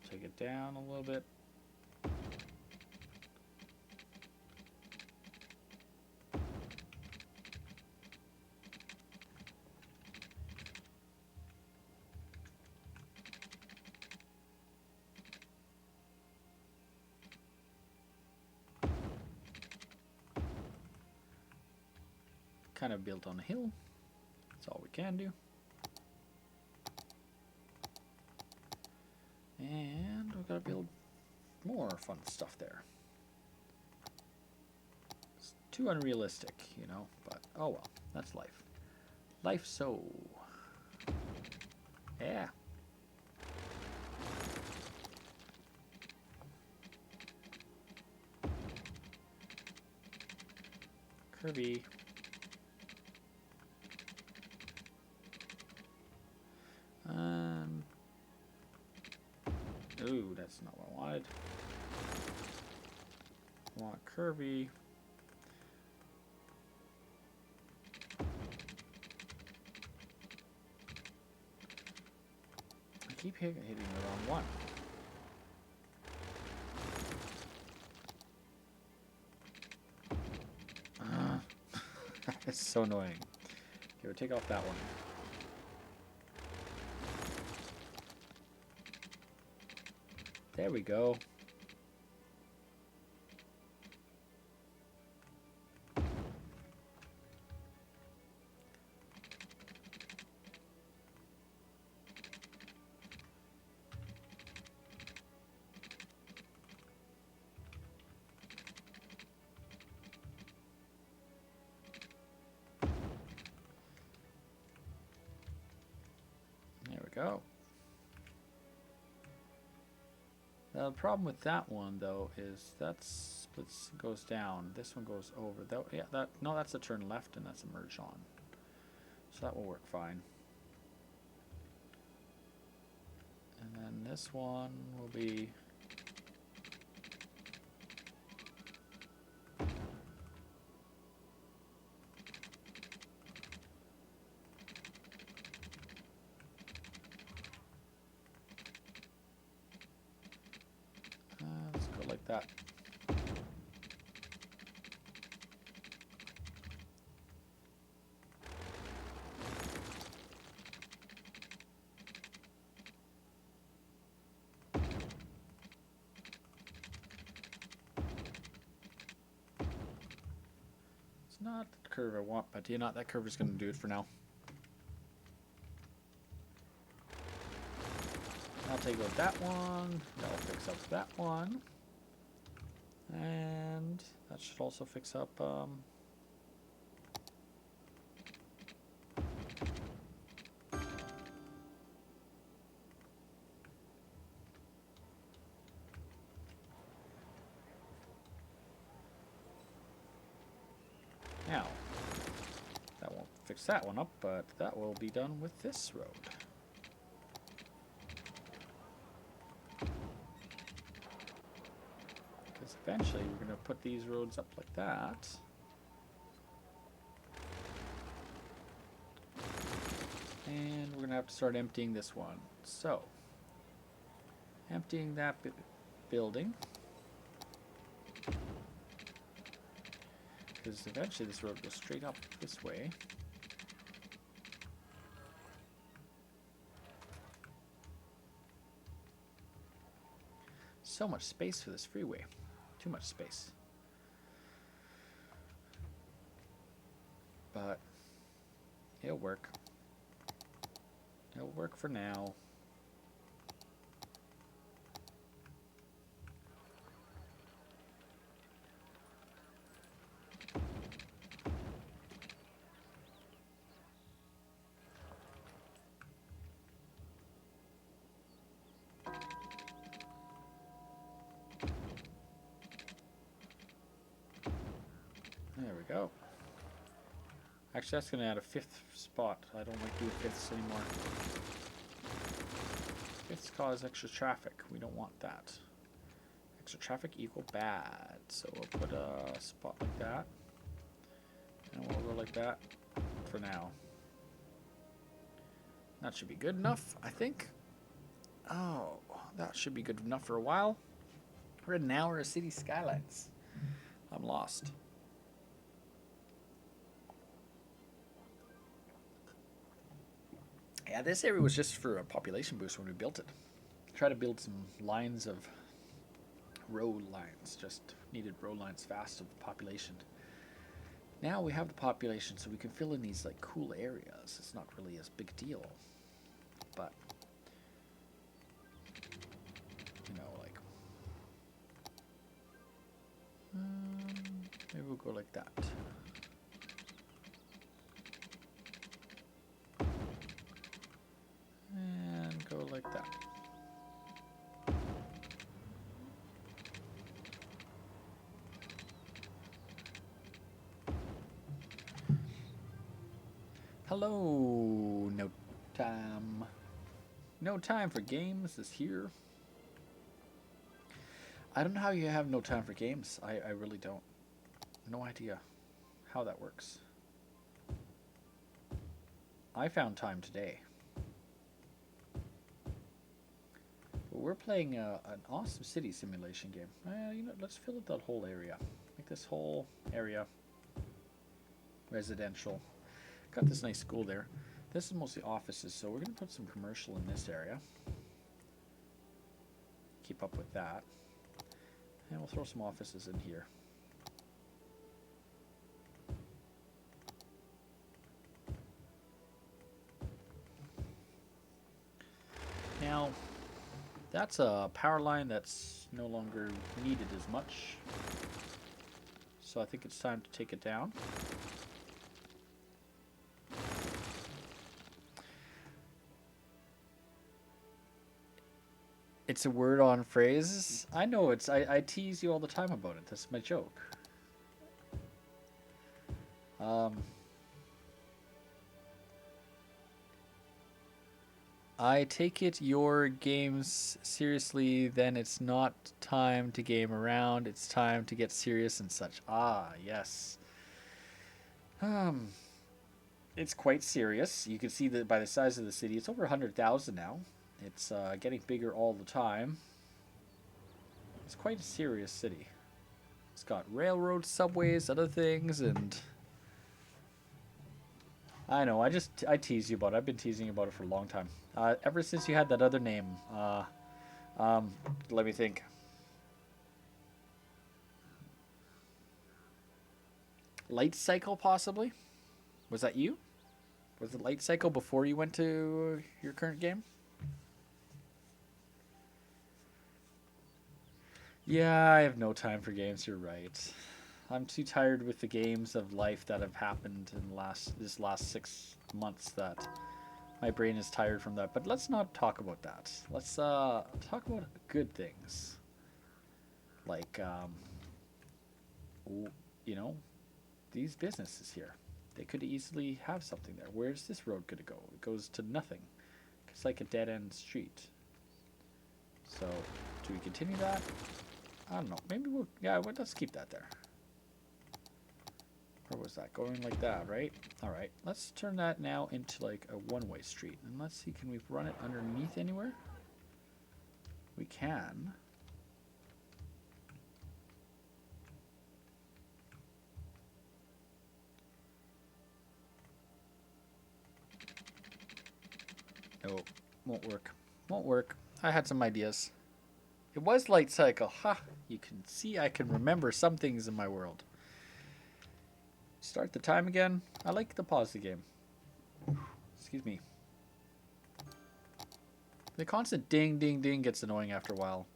Speaker 3: Take it down a little bit. Kind of built on a hill. That's all we can do. And we've got to build more fun stuff there. It's too unrealistic, you know, but oh well, that's life. Life so. Yeah. Kirby. Ooh, that's not what I wanted. I want curvy. I keep hitting the wrong one. It's so annoying. Okay, we'll take off that one. There we go. go. The problem with that one though is that splits goes down. This one goes over. That yeah, that no, that's a turn left and that's a merge on. So that will work fine. And then this one will be let's go like that. It's not the curve I want, but you know that curve is going to do it for now. I'll take out that one. That'll fix up that one. And that should also fix up now. That won't fix that one up, but that will be done with this road. Because eventually we're going to put these roads up like that. And we're going to have to start emptying this one. So, emptying that building. Because eventually this road goes straight up this way. So much space for this freeway. Too much space. But it'll work. It'll work for now. There we go. Actually, that's going to add a fifth spot. I don't like doing fifths anymore. Fifths cause extra traffic. We don't want that. Extra traffic equal bad. So we'll put a spot like that. And we'll go like that for now. That should be good enough, I think. Oh, that should be good enough for a while. We're at an hour of City Skylines. I'm lost. Yeah, this area was just for a population boost when we built it. Try to build some lines of road lines. Just needed road lines fast of the population. Now we have the population, so we can fill in these like cool areas. It's not really as big a deal, but you know, like maybe we'll go like that. And go like that. Hello, no time. No time for games is here. I don't know how you have no time for games. I really don't. No idea how that works. I found time today. But we're playing an awesome city simulation game. You know, let's fill up that whole area. Make this whole area residential. Got this nice school there. This is mostly offices, so we're going to put some commercial in this area. Keep up with that. And we'll throw some offices in here. Now, that's a power line that's no longer needed as much. So I think it's time to take it down. It's a word on phrases. I know it's. I tease you all the time about it. That's my joke. Um, I take it your games seriously, then it's not time to game around. It's time to get serious and such. Ah, yes. Um, it's quite serious. You can see that by the size of the city, it's over 100,000 now. It's getting bigger all the time. It's quite a serious city. It's got railroads, subways, other things, and I know. I tease you about it. I've been teasing you about it for a long time. Ever since you had that other name. Um, Let me think. Light Cycle, possibly. Was that you? Was it Light Cycle before you went to your current game? Yeah, I have no time for games. You're right. I'm too tired with the games of life that have happened in this last 6 months that my brain is tired from that. But let's not talk about that. Let's talk about good things, like you know, these businesses here. They could easily have something there. Where's this road gonna go? It goes to nothing. It's like a dead end street. So, do we continue that? I don't know. Maybe we'll. Yeah, well, let's keep that there. Where was that? Going like that, right? Alright, let's turn that now into like a one-way street. And let's see, can we run it underneath anywhere? We can. No, won't work. Won't work. I had some ideas. It was Light Cycle. Ha! You can see I can remember some things in my world. Start the time again. I like to pause the game. Excuse me. The constant ding, ding, ding gets annoying after a while.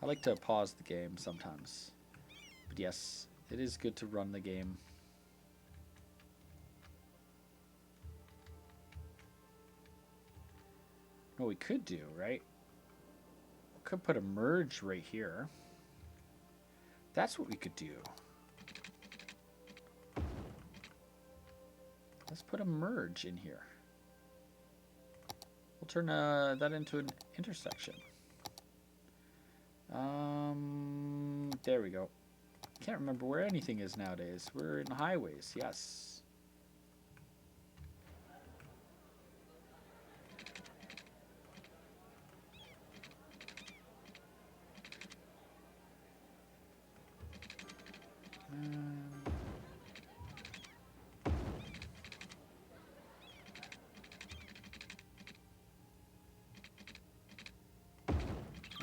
Speaker 3: I like to pause the game sometimes. But yes, it is good to run the game. What we could do, right? We could put a merge right here. That's what we could do. Let's put a merge in here. We'll turn that into an intersection. There we go. Can't remember where anything is nowadays. We're in highways, yes.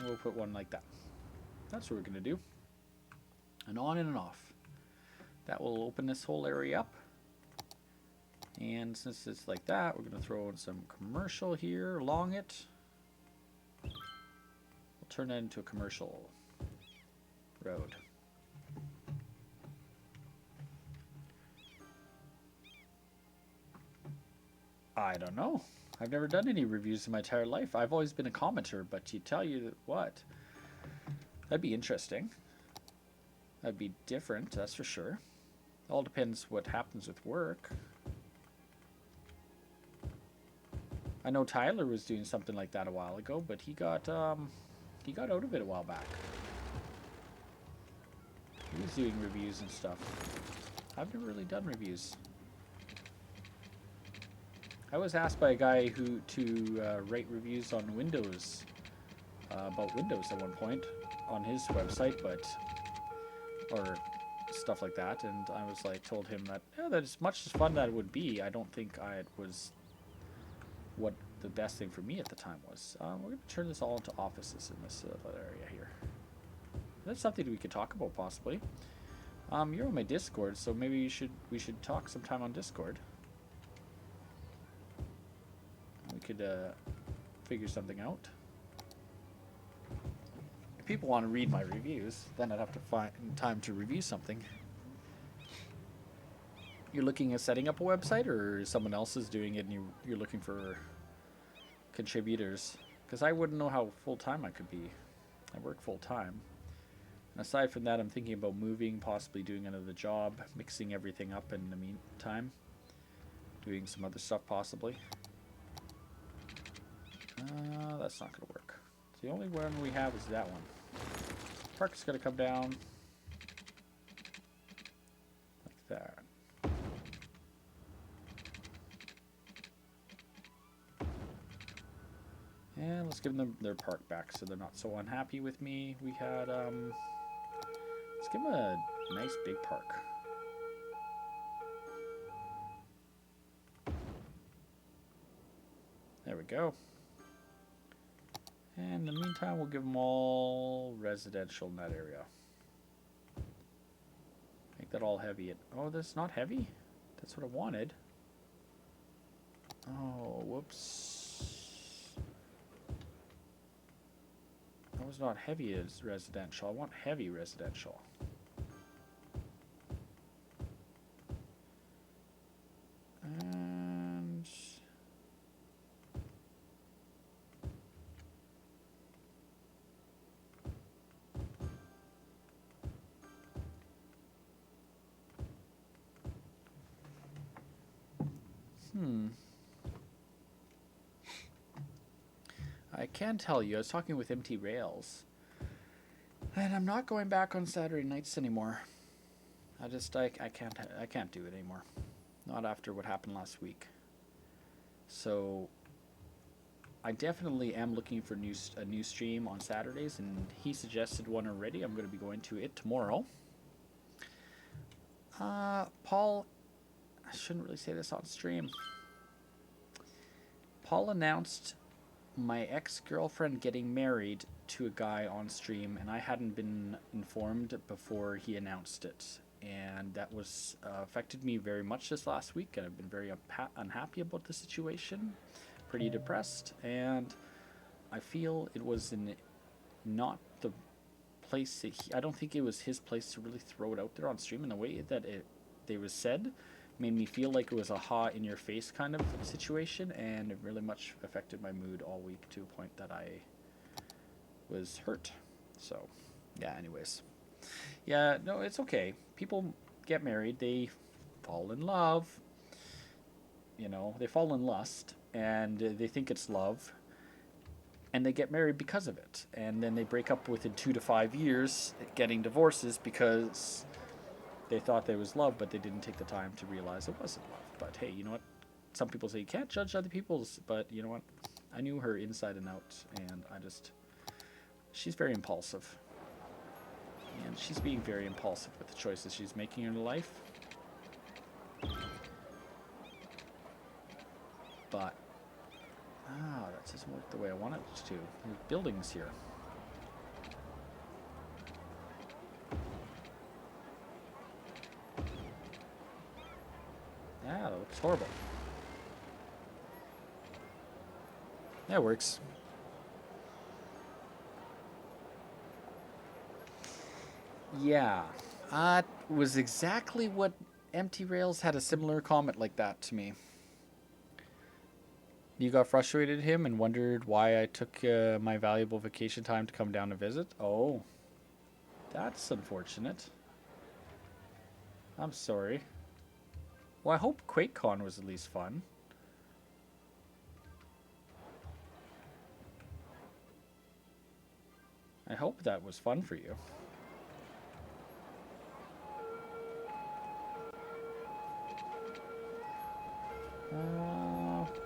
Speaker 3: We'll put one like that. That's what we're going to do. And on and off. That will open this whole area up. And since it's like that, we're going to throw in some commercial here along it. We'll turn that into a commercial road. I don't know. I've never done any reviews in my entire life. I've always been a commenter, but you tell you what? That'd be interesting. That'd be different, that's for sure. All depends what happens with work. I know Tyler was doing something like that a while ago, but he got out of it a while back. He was doing reviews and stuff. I've never really done reviews. I was asked by a guy to write reviews on Windows, about Windows at one point on his website, or stuff like that, and I was like, told him that that as much as fun that it would be, I don't think it was what the best thing for me at the time was. We're going to turn this all into offices in this little area here. That's something we could talk about possibly. You're on my Discord, so maybe we should talk sometime on Discord. We could figure something out. If people want to read my reviews, then I'd have to find time to review something. You're looking at setting up a website, or someone else is doing it and you're looking for contributors? Because I wouldn't know how full-time I could be. I work full-time. And aside from that, I'm thinking about moving, possibly doing another job, mixing everything up in the meantime. Doing some other stuff, possibly. That's not going to work. So the only one we have is that one. Park's going to come down. Like that. And let's give them their park back so they're not so unhappy with me. We had, let's give them a nice big park. There we go. And in the meantime, we'll give them all residential in that area. Make that all heavy. Oh, that's not heavy? That's what I wanted. Oh, whoops. That was not heavy as residential. I want heavy residential. And I can tell you, I was talking with MT Rails, and I'm not going back on Saturday nights anymore. I can't do it anymore. Not after what happened last week. So I definitely am looking for a new stream on Saturdays, and he suggested one already. I'm going to be going to it tomorrow. Paul, I shouldn't really say this on stream. Paul announced my ex-girlfriend getting married to a guy on stream, and I hadn't been informed before he announced it. And that was affected me very much this last week, and I've been very unhappy about the situation, pretty depressed, and I feel it was not the place that I don't think it was his place to really throw it out there on stream in the way that they was said. Made me feel like it was a in-your-face kind of situation, and it really much affected my mood all week to a point that I was hurt. So, yeah, anyways. Yeah, no, it's okay. People get married, they fall in love, they fall in lust, and they think it's love, and they get married because of it. And then they break up within 2 to 5 years, getting divorces because they thought there was love, but they didn't take the time to realize it wasn't love. But hey, you know what? Some people say you can't judge other people's, but you know what? I knew her inside and out, and she's very impulsive. And she's being very impulsive with the choices she's making in her life. But, that doesn't work the way I want it to. There's buildings here. Yeah, that looks horrible. That works. Yeah, was exactly what MT Rails had a similar comment like that to me. You got frustrated at him and wondered why I took my valuable vacation time to come down to visit? Oh, that's unfortunate. I'm sorry. Well, I hope QuakeCon was at least fun. I hope that was fun for you.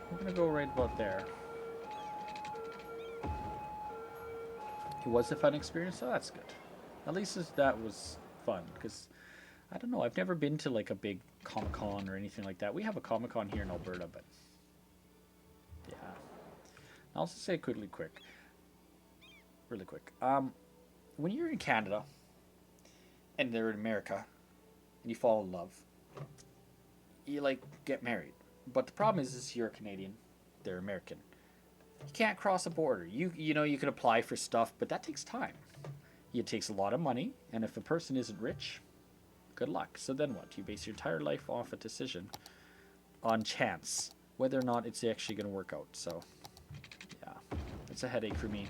Speaker 3: We're gonna go right about there. It was a fun experience, so that's good. At least that was fun, because I don't know, I've never been to like a big Comic-Con or anything like that. We have a Comic-Con here in Alberta, but yeah. I'll also say really quick. When you're in Canada and they're in America and you fall in love, you like get married. But the problem is you're Canadian, they're American. You can't cross a border. You can apply for stuff, but that takes time. It takes a lot of money, and if a person isn't rich, good luck. So then what? You base your entire life off a decision on chance, whether or not it's actually going to work out. So, yeah, it's a headache for me.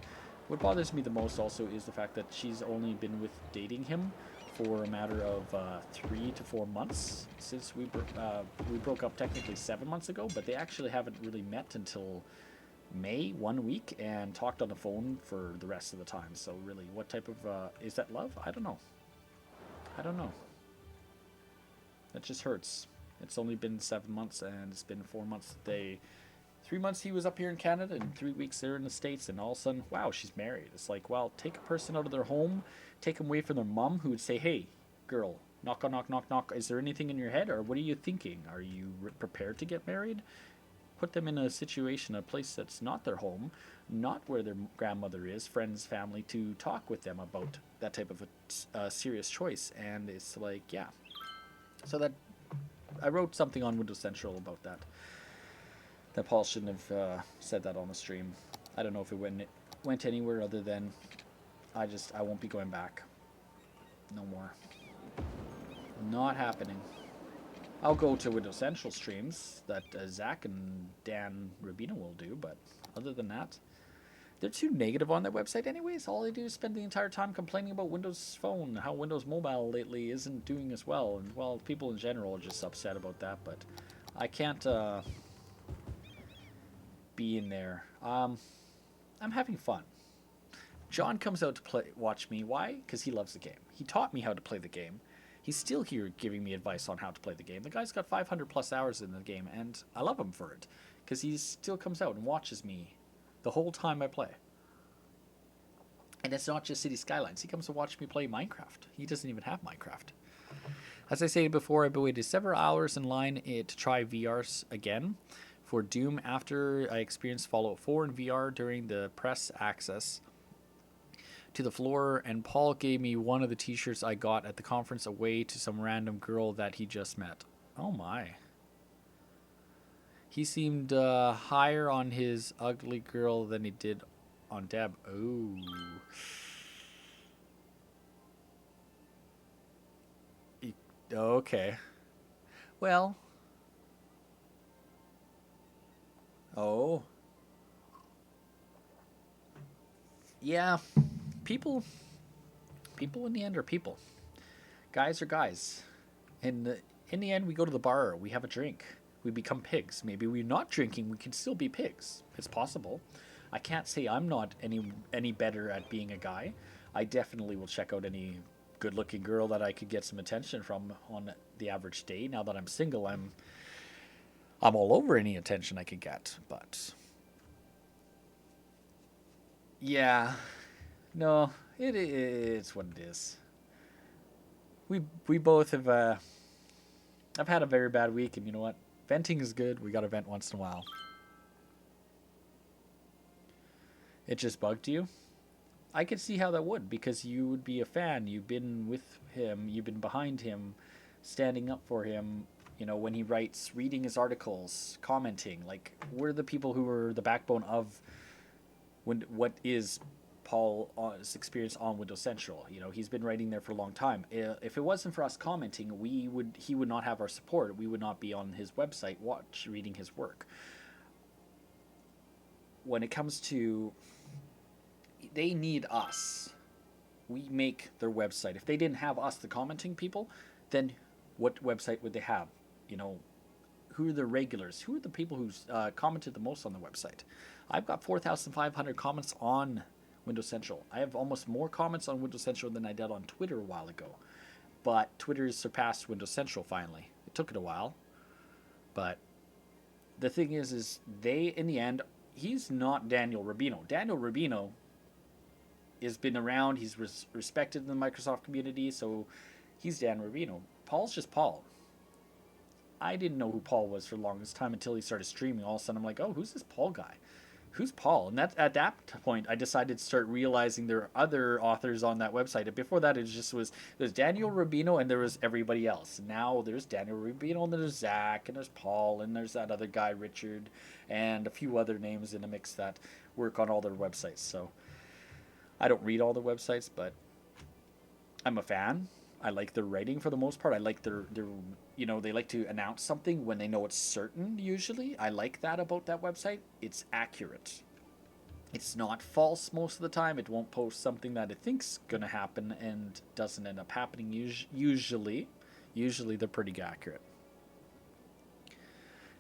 Speaker 3: What bothers me the most also is the fact that she's only been with dating him for a matter of 3 to 4 months since we broke up technically 7 months ago, but they actually haven't really met until May 1 week and talked on the phone for the rest of the time. So really, what type of is that love? I don't know. I don't know. That just hurts. It's only been 7 months, and it's been 4 months that they 3 months he was up here in Canada and 3 weeks there in the States, and all of a sudden, wow, she's married. It's like, well, take a person out of their home, take them away from their mom who would say, hey, girl, knock on knock knock knock. Is there anything in your head, or what are you thinking? Are you prepared to get married? Put them in a situation, a place that's not their home, not where their grandmother is, friends, family, to talk with them about that type of a serious choice. And it's like, yeah. So that I wrote something on Windows Central about that. That Paul shouldn't have said that on the stream. I don't know if it went anywhere other than I won't be going back. No more. Not happening. I'll go to Windows Central streams that Zach and Dan Rubino will do, but other than that, they're too negative on their website anyways. All they do is spend the entire time complaining about Windows Phone, how Windows Mobile lately isn't doing as well. And, well, people in general are just upset about that, but I can't be in there. I'm having fun. John comes out to watch me. Why? Because he loves the game. He taught me how to play the game. He's still here giving me advice on how to play the game. The guy's got 500 plus hours in the game, and I love him for it. Because he still comes out and watches me the whole time I play. And it's not just City Skylines. He comes to watch me play Minecraft. He doesn't even have Minecraft. As I said before, I've waited several hours in line to try VRs again for Doom after I experienced Fallout 4 in VR during the press access to the floor, and Paul gave me one of the t-shirts I got at the conference away to some random girl that he just met. Oh my. He seemed higher on his ugly girl than he did on Deb. Ooh. Okay. Well. Oh. Yeah. People in the end are people. Guys are guys. And in the end, we go to the bar. We have a drink. We become pigs. Maybe we're not drinking. We can still be pigs. It's possible. I can't say I'm not any better at being a guy. I definitely will check out any good-looking girl that I could get some attention from on the average day. Now that I'm single, I'm all over any attention I could get. But yeah, no, it's what it is. We both have. I've had a very bad week, and you know what? Venting is good. We got to vent once in a while. It just bugged you. I could see how that would, because you would be a fan. You've been with him. You've been behind him, standing up for him. You know, when he writes, reading his articles, commenting. Like, we're the people who are the backbone of what is Paul's experience on Windows Central. You know, he's been writing there for a long time. If it wasn't for us commenting, he would not have our support. We would not be on his website reading his work. When it comes to, they need us. We make their website. If they didn't have us, the commenting people, then what website would they have? You know, who are the regulars? Who are the people who commented the most on the website? I've got 4,500 comments on Windows Central. I have almost more comments on Windows Central than I did on Twitter a while ago. But Twitter surpassed Windows Central finally. It took it a while. But the thing is they, in the end, he's not Daniel Rubino. Daniel Rubino has been around. He's respected in the Microsoft community, so he's Dan Rubino. Paul's just Paul. I didn't know who Paul was for the longest time until he started streaming. All of a sudden, I'm like, oh, who's this Paul guy? Who's Paul? And at that point, I decided to start realizing there are other authors on that website. And before that, there's Daniel Rubino and there was everybody else. Now there's Daniel Rubino and there's Zach and there's Paul and there's that other guy, Richard, and a few other names in the mix that work on all their websites. So I don't read all the websites, but I'm a fan. I like their writing for the most part. I like their they like to announce something when they know it's certain, usually. I like that about that website. It's accurate. It's not false most of the time. It won't post something that it thinks going to happen and doesn't end up happening usually. Usually they're pretty accurate.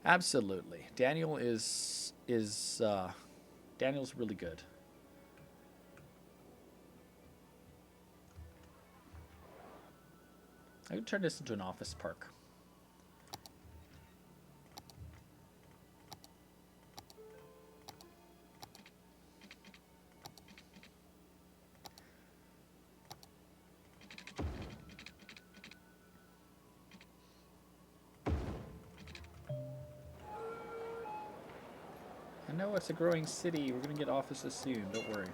Speaker 3: Absolutely. Daniel's really good. I could turn this into an office park. I know it's a growing city. We're going to get offices soon. Don't worry.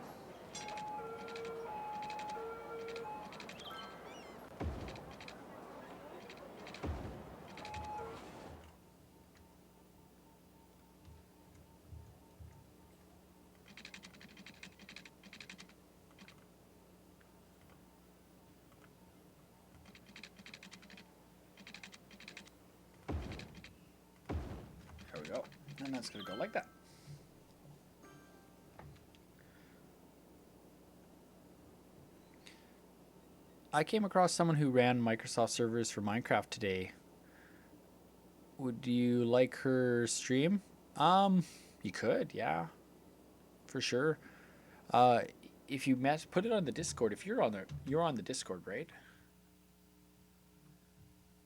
Speaker 3: There we go. And that's going to go like that. I came across someone who ran Microsoft servers for Minecraft today. Would you like her stream? You could, yeah, for sure. Uh, if you put it on the Discord. If you're on the Discord, right?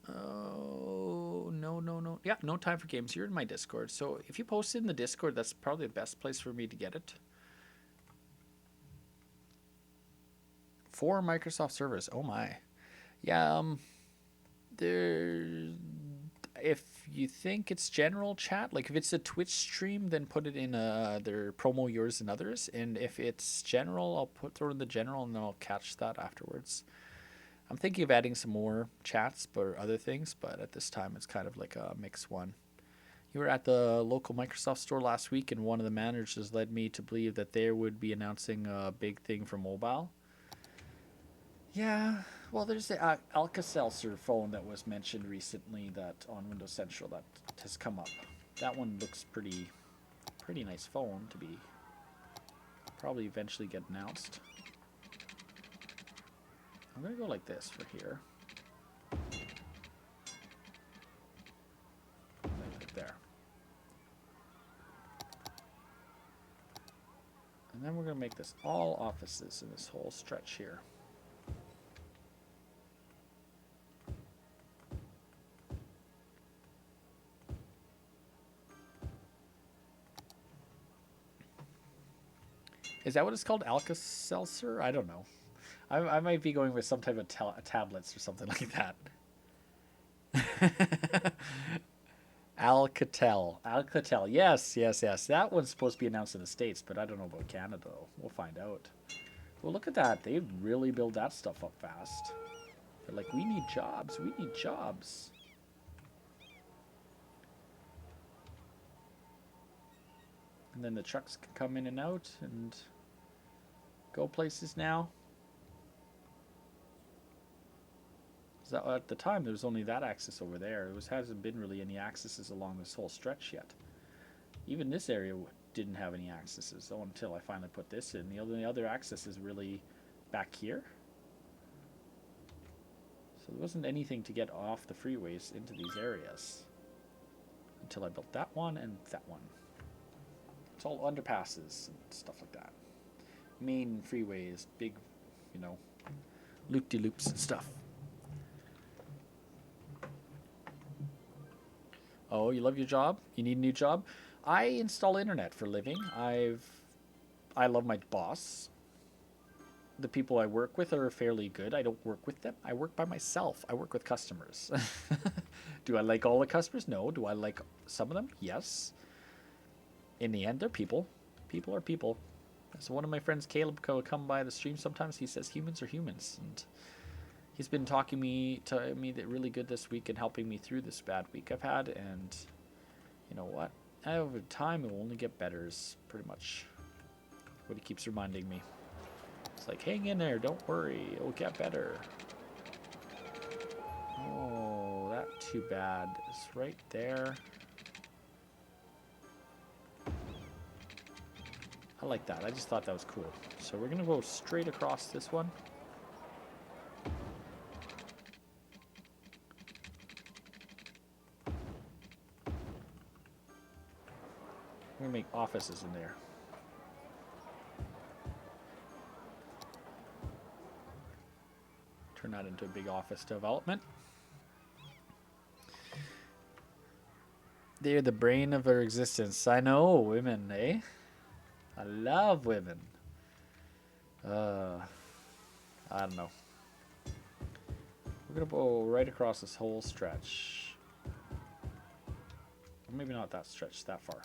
Speaker 3: Oh no, no, no. Yeah, no time for games. You're in my Discord, so if you post it in the Discord, that's probably the best place for me to get it. For Microsoft servers. Oh my. Yeah. There. If you think it's general chat, like if it's a Twitch stream, then put it in their promo yours and others. And if it's general, I'll throw in the general, and then I'll catch that afterwards. I'm thinking of adding some more chats or other things, but at this time it's kind of like a mix one. You were at the local Microsoft store last week, and one of the managers led me to believe that they would be announcing a big thing for mobile. Yeah, well, there's the Alka-Seltzer phone that was mentioned recently that on Windows Central that has come up. That one looks pretty nice phone to be probably eventually get announced. I'm gonna go like this for here. Like there. And then we're gonna make this all offices in this whole stretch here. Is that what it's called? Alka-Seltzer? I don't know. I might be going with some type of tablets or something like that. Alcatel. Yes, yes, yes. That one's supposed to be announced in the States, but I don't know about Canada, though. We'll find out. Well, look at that. They really build that stuff up fast. They're like, we need jobs. We need jobs. And then the trucks can come in and out and go places now. So at the time, there was only that axis over there. Hasn't been really any axes along this whole stretch yet. Even this area didn't have any axes until I finally put this in. The only other axis is really back here. So there wasn't anything to get off the freeways into these areas until I built that one and that one. It's all underpasses and stuff like that. Main freeways, big, loop-de-loops and stuff. Oh, you love your job? You need a new job? I install internet for a living. I love my boss. The people I work with are fairly good. I don't work with them. I work by myself. I work with customers. Do I like all the customers? No. Do I like some of them? Yes. In the end, they're people. People are people. So one of my friends, Caleb, come by the stream sometimes. He says humans are humans, and he's been talking to me that really good this week and helping me through this bad week I've had. And you know what? Over time, it will only get better. Is pretty much what he keeps reminding me. It's like, hang in there. Don't worry. It will get better. Oh, that too bad. It's right there. I like that. I just thought that was cool. So we're going to go straight across this one. We're going to make offices in there. Turn that into a big office development. They're the brain of our existence. I know, women, eh? I love women. I don't know. We're going to go right across this whole stretch. Or maybe not that stretch, that far.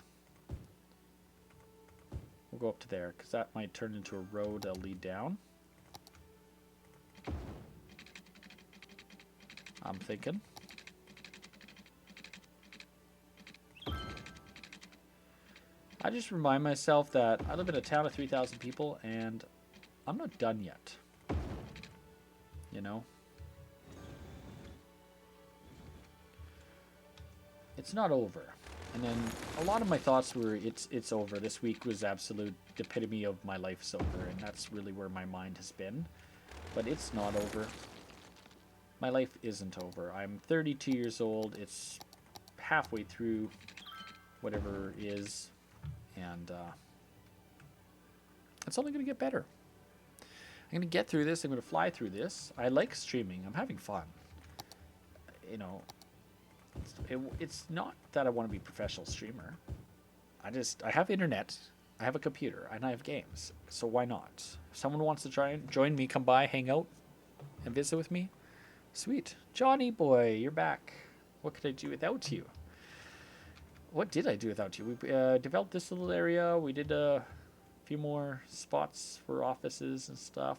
Speaker 3: We'll go up to there, because that might turn into a road that'll lead down. I'm thinking. I just remind myself that I live in a town of 3,000 people, and I'm not done yet. You know? It's not over. And then a lot of my thoughts were, it's over. This week was absolute epitome of my life's over, and that's really where my mind has been. But it's not over. My life isn't over. I'm 32 years old. It's halfway through whatever is, and it's only going to get better. I'm going to get through this. I'm going to fly through this. I like streaming. I'm having fun. You know, it's not that I want to be a professional streamer. I have internet, I have a computer, and I have games. So why not? If someone wants to try and join me, come by, hang out, and visit with me, sweet. Johnny boy, you're back. What could I do without you? What did I do without you? We developed this little area. We did a few more spots for offices and stuff.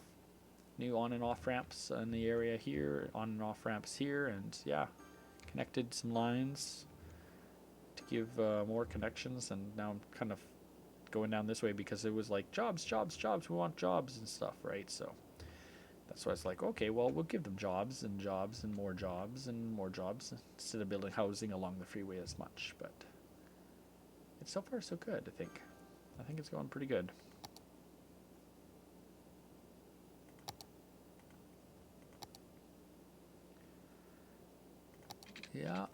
Speaker 3: New on and off ramps in the area here, on and off ramps here, and yeah, connected some lines to give more connections. And now I'm kind of going down this way because it was like jobs, jobs, jobs. We want jobs and stuff, right? So that's why it's like, okay, well, we'll give them jobs and jobs and more jobs and more jobs instead of building housing along the freeway as much. But it's so far so good, I think. I think it's going pretty good. Yeah.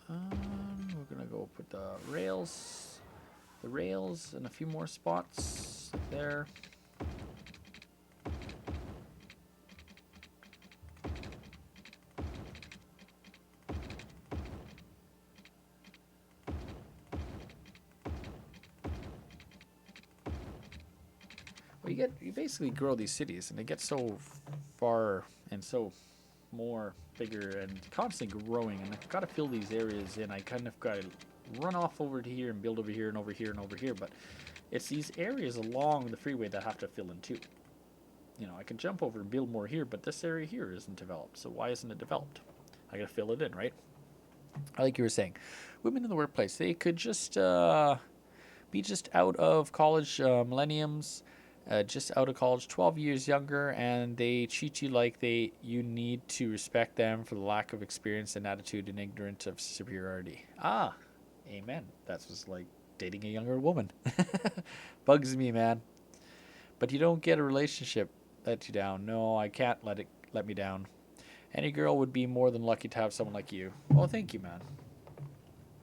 Speaker 3: We're gonna go put the rails in a few more spots like there. Well, you basically grow these cities, and they get so far and so more bigger and constantly growing, and I've got to fill these areas in. I kind of got to run off over to here and build over here and over here and over here, but it's these areas along the freeway that have to fill in too. You know, I can jump over and build more here, but this area here isn't developed, so why isn't it developed? I gotta fill it in, right? Like you were saying, women in the workplace, they could just be just out of college, millenniums, just out of college, 12 years younger, and they treat you like you need to respect them for the lack of experience and attitude and ignorance of superiority. Ah, amen. That's just like dating a younger woman. Bugs me, man. But you don't get a relationship let you down. No, I can't let me down. Any girl would be more than lucky to have someone like you. Well, thank you, man.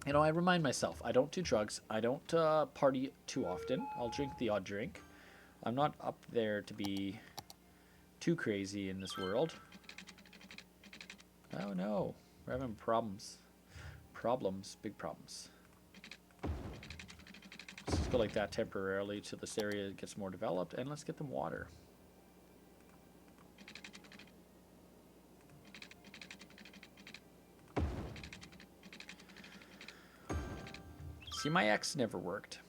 Speaker 3: You know, I remind myself, I don't do drugs. I don't party too often. I'll drink the odd drink. I'm not up there to be too crazy in this world. Oh no, we're having problems. Problems, big problems. Let's just go like that temporarily till this area gets more developed, and let's get them water. See, my ex never worked.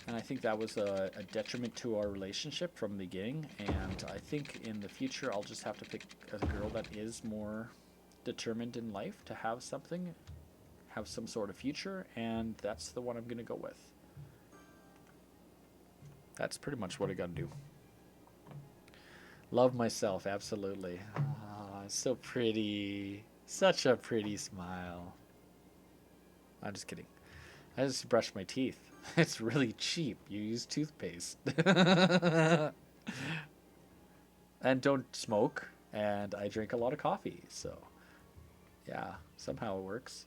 Speaker 3: And I think that was a detriment to our relationship from the beginning. And I think in the future, I'll just have to pick a girl that is more determined in life to have something, have some sort of future. And that's the one I'm going to go with. That's pretty much what I got to do. Love myself, absolutely. Ah, so pretty. Such a pretty smile. I'm just kidding. I just brushed my teeth. It's really cheap. You use toothpaste. And don't smoke. And I drink a lot of coffee. So, yeah, somehow it works.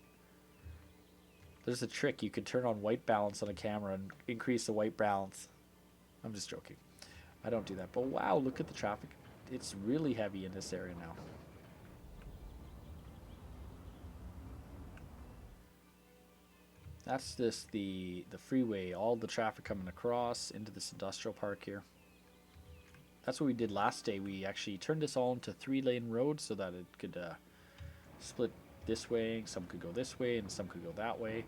Speaker 3: There's a trick. You could turn on white balance on a camera and increase the white balance. I'm just joking. I don't do that. But wow, look at the traffic. It's really heavy in this area now. That's the freeway, all the traffic coming across into this industrial park here. That's what we did last day. We actually turned this all into 3-lane roads so that it could split this way. Some could go this way and some could go that way.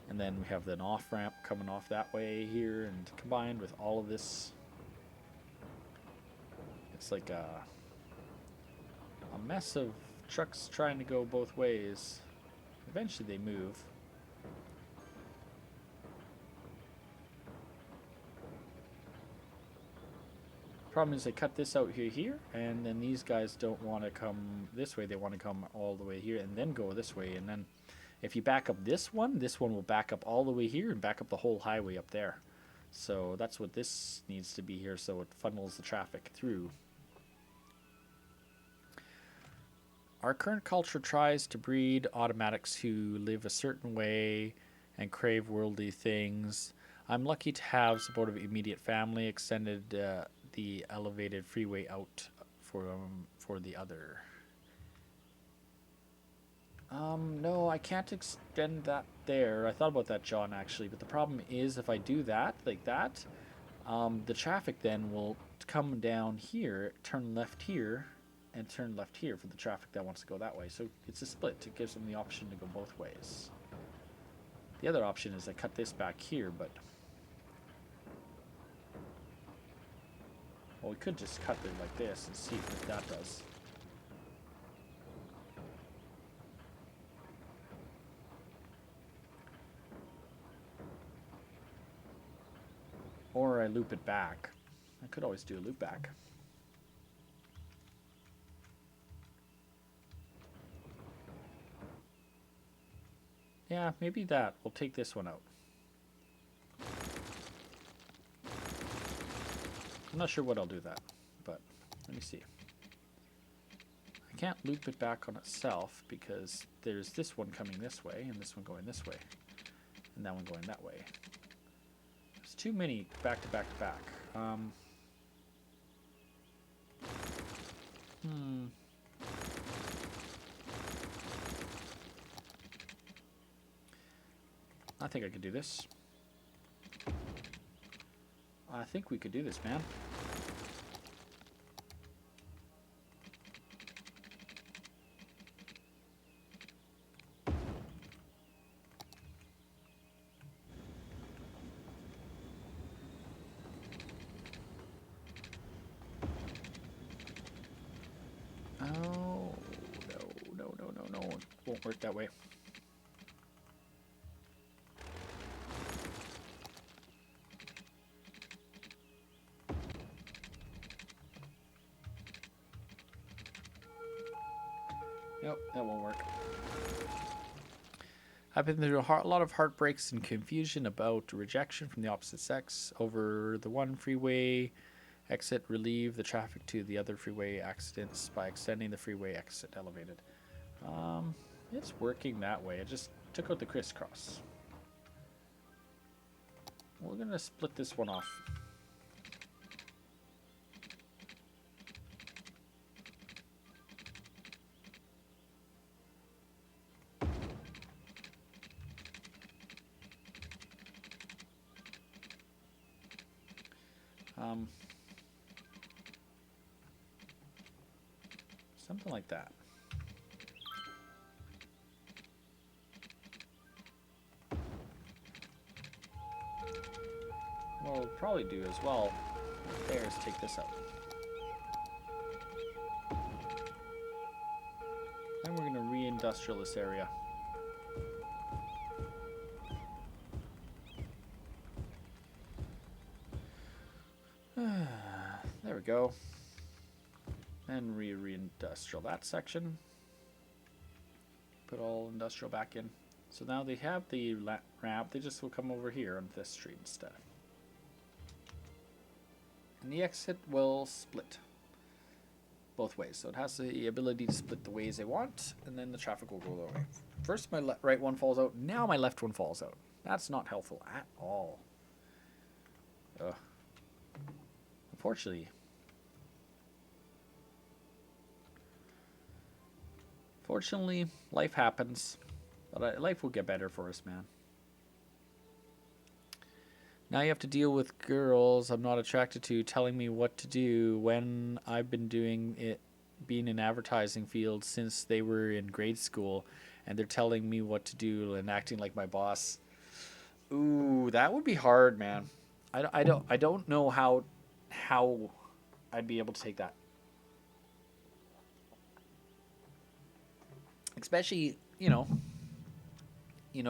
Speaker 3: And then we have an off-ramp coming off that way here, and combined with all of this, it's like a mess of trucks trying to go both ways. Eventually they move. Problem is they cut this out here, and then these guys don't want to come this way. They want to come all the way here and then go this way. And then if you back up this one will back up all the way here and back up the whole highway up there. So that's what this needs to be here, so it funnels the traffic through. Our current culture tries to breed automatics who live a certain way and crave worldly things. I'm lucky to have support of immediate family, extended the elevated freeway out for the other. No, I can't extend that there. I thought about that, John, actually, but the problem is if I do that, like that, the traffic then will come down here, turn left here, and turn left here for the traffic that wants to go that way. So it's a split. It gives them the option to go both ways. The other option is I cut this back here, but... well, we could just cut it like this and see what that does. Or I loop it back. I could always do a loop back. Yeah, maybe that. We'll take this one out. I'm not sure what I'll do that, but let me see. I can't loop it back on itself because there's this one coming this way and this one going this way and that one going that way. There's too many back to back to back. I think I could do this. I think we could do this, man. Oh, no. It won't work that way. Nope, that won't work. I've been through a lot of heartbreaks and confusion about rejection from the opposite sex. Over the one freeway exit, relieve the traffic to the other freeway accidents by extending the freeway exit elevated. It's working that way. I just took out the crisscross. We're gonna split this one off. Something like that. What we'll probably do as well there is take this out. Then we're going to re-industrial this area. There we go. And re-industrial that section. Put all industrial back in. So now they have the ramp. They just will come over here on this street instead. And the exit will split both ways. So it has the ability to split the ways they want, and then the traffic will go that way. First my right one falls out, now my left one falls out. That's not helpful at all. Unfortunately. Fortunately, life happens. But life will get better for us, man. Now you have to deal with girls I'm not attracted to telling me what to do when I've been doing it, being in advertising field since they were in grade school, and they're telling me what to do and acting like my boss. Ooh, that would be hard, man. I don't know how I'd be able to take that. Especially,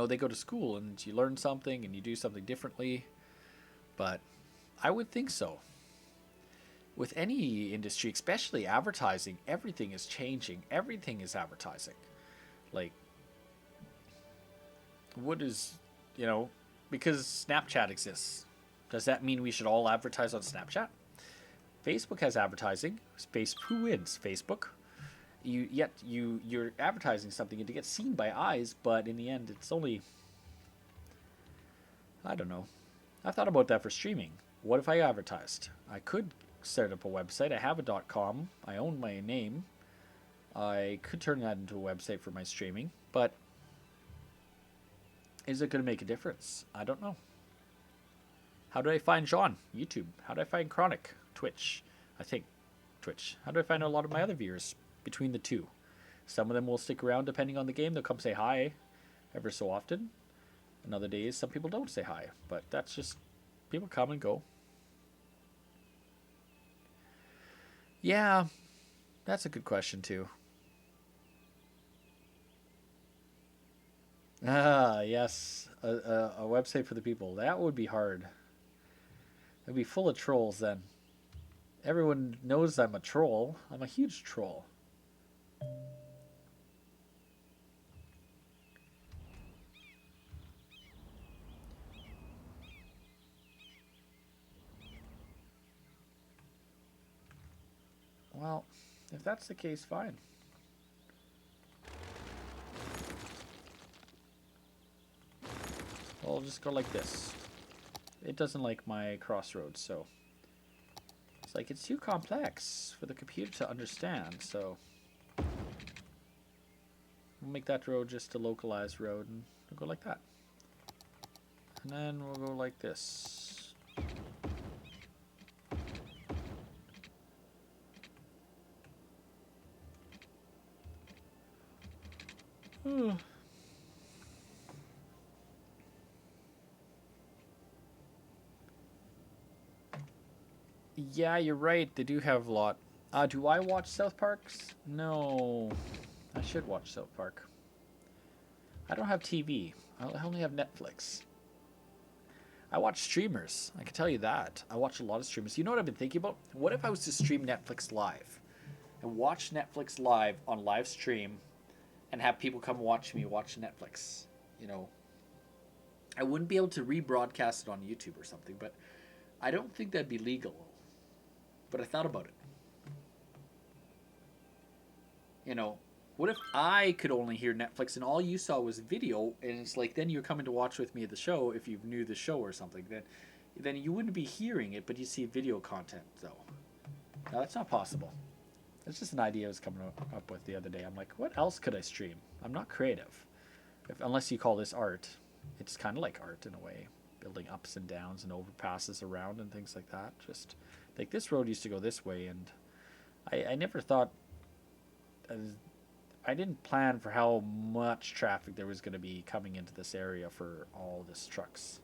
Speaker 3: they go to school and you learn something and you do something differently. But I would think so. With any industry, especially advertising, everything is changing. Everything is advertising. Like, what is, because Snapchat exists. Does that mean we should all advertise on Snapchat? Facebook has advertising. Who wins? Facebook. You're advertising something to get seen by eyes, but in the end, it's only. I don't know. I've thought about that for streaming. What if I advertised? I could set up a website. I have a .com. I own my name. I could turn that into a website for my streaming, but is it going to make a difference? I don't know. How do I find John? YouTube. How do I find Chronic? Twitch. I think Twitch. How do I find a lot of my other viewers between the two? Some of them will stick around depending on the game. They'll come say hi ever so often. And other days, some people don't say hi. But that's just, people come and go. Yeah, that's a good question too. Ah, yes. A website for the people. That would be hard. It'd be full of trolls then. Everyone knows I'm a troll. I'm a huge troll. Well, if that's the case, fine. Well, I'll just go like this. It doesn't like my crossroads, so it's like it's too complex for the computer to understand, so we'll make that road just a localized road, and we'll go like that. And then we'll go like this. Yeah, you're right. They do have a lot. Do I watch South Parks? No. I should watch South Park. I don't have TV. I only have Netflix. I watch streamers. I can tell you that. I watch a lot of streamers. You know what I've been thinking about? What if I was to stream Netflix live? And watch Netflix live on live stream and have people come watch me watch Netflix? I wouldn't be able to rebroadcast it on YouTube or something, but I don't think that'd be legal. But I thought about it. What if I could only hear Netflix and all you saw was video, and it's like then you're coming to watch with me at the show if you knew the show or something, then you wouldn't be hearing it, but you see video content though. No, that's not possible. It's just an idea I was coming up with the other day. I'm like, what else could I stream? I'm not creative. Unless you call this art. It's kind of like art in a way. Building ups and downs and overpasses around and things like that. Just like this road used to go this way, and I never thought, I didn't plan for how much traffic there was going to be coming into this area for all this trucks.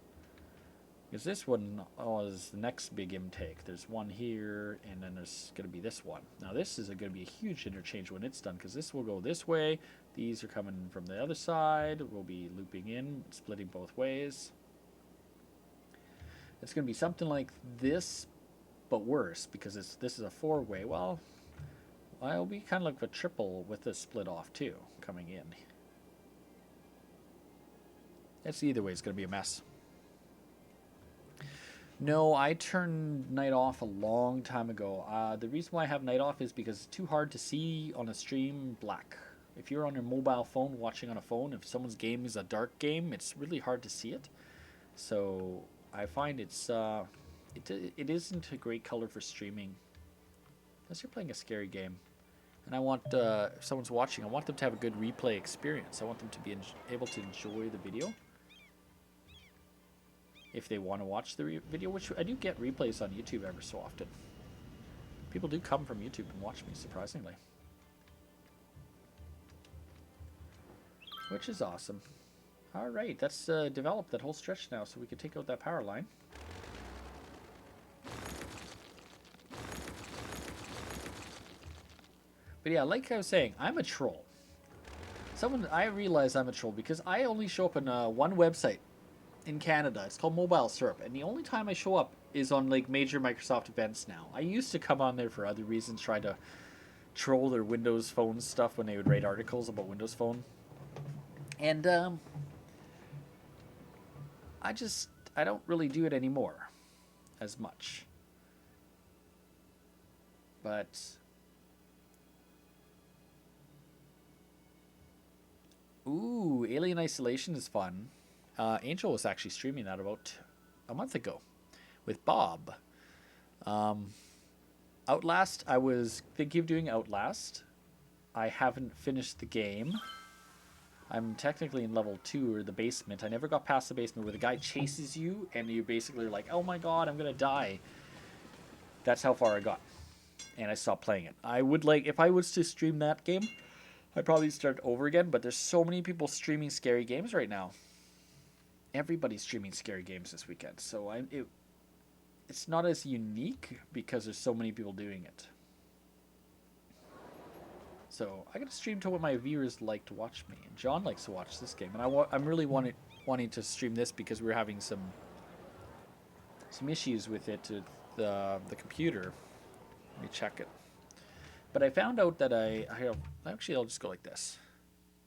Speaker 3: Because this one is the next big intake. There's one here, and then there's going to be this one. Now this is going to be a huge interchange when it's done, because this will go this way. These are coming from the other side. We'll be looping in, splitting both ways. It's going to be something like this, but worse, because this is a four-way. Well, it'll be kind of like a triple with the split off too, coming in. It's either way, it's going to be a mess. No, I turned night off a long time ago. The reason why I have night off is because it's too hard to see on a stream black. If you're on your mobile phone watching on a phone, if someone's game is a dark game, it's really hard to see it. So I find it isn't a great color for streaming unless you're playing a scary game. And I want if someone's watching, I want them to have a good replay experience. I want them to be able to enjoy the video. If they want to watch the video, which I do get replays on YouTube ever so often. People do come from YouTube and watch me, surprisingly. Which is awesome. Alright, that's developed that whole stretch now, so we can take out that power line. But yeah, like I was saying, I'm a troll. I realize I'm a troll because I only show up on one website in Canada. It's called Mobile Syrup, and the only time I show up is on like major Microsoft events now. I used to come on there for other reasons, try to troll their Windows Phone stuff when they would write articles about Windows Phone. And I don't really do it anymore as much. But ooh, Alien Isolation is fun. Angel was actually streaming that about a month ago with Bob. Outlast, I was thinking of doing Outlast. I haven't finished the game. I'm technically in level 2 or the basement. I never got past the basement where the guy chases you and you basically are like, oh my god, I'm going to die. That's how far I got. And I stopped playing it. I would like, if I was to stream that game, I'd probably start over again, but there's so many people streaming scary games right now. Everybody's streaming scary games this weekend, so it's not as unique because there's so many people doing it. So I gotta stream to what my viewers like to watch me, and John likes to watch this game, and I'm really wanting to stream this because we're having some issues with it, the computer. Let me check it. But I found out that I'll just go like this.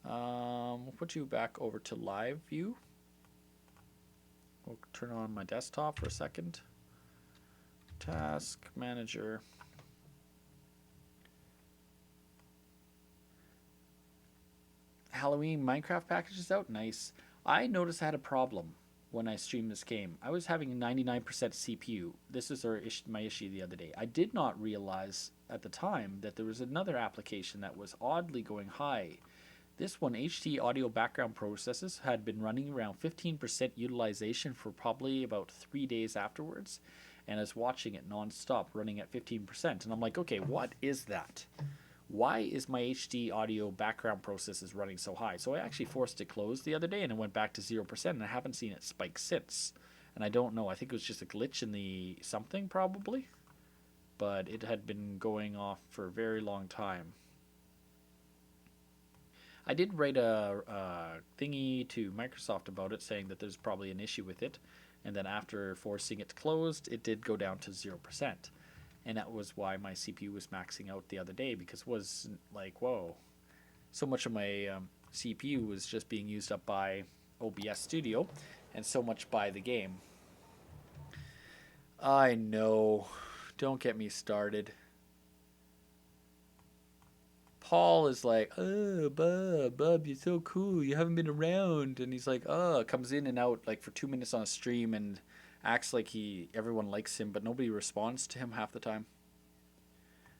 Speaker 3: We'll put you back over to live view. We'll turn on my desktop for a second. Task manager. Halloween Minecraft package is out. Nice. I noticed I had a problem when I streamed this game. I was having 99% CPU. This is my issue the other day. I did not realize at the time that there was another application that was oddly going high. This one, HD audio background processes, had been running around 15% utilization for probably about 3 days afterwards, and I was watching it non-stop running at 15%, and I'm like, okay, what is that? Why is my HD audio background processes running so high? So I actually forced it closed the other day, and it went back to 0%, and I haven't seen it spike since. And I don't know, I think it was just a glitch in the something probably, but it had been going off for a very long time. I did write a thingy to Microsoft about it, saying that there's probably an issue with it, and then after forcing it closed, it did go down to 0%. And that was why my CPU was maxing out the other day, because it was like, whoa, so much of my CPU was just being used up by OBS Studio, and so much by the game. I know, don't get me started. Paul is like, oh, Bub, you're so cool. You haven't been around. And he's like, comes in and out like for 2 minutes on a stream and acts like everyone likes him, but nobody responds to him half the time.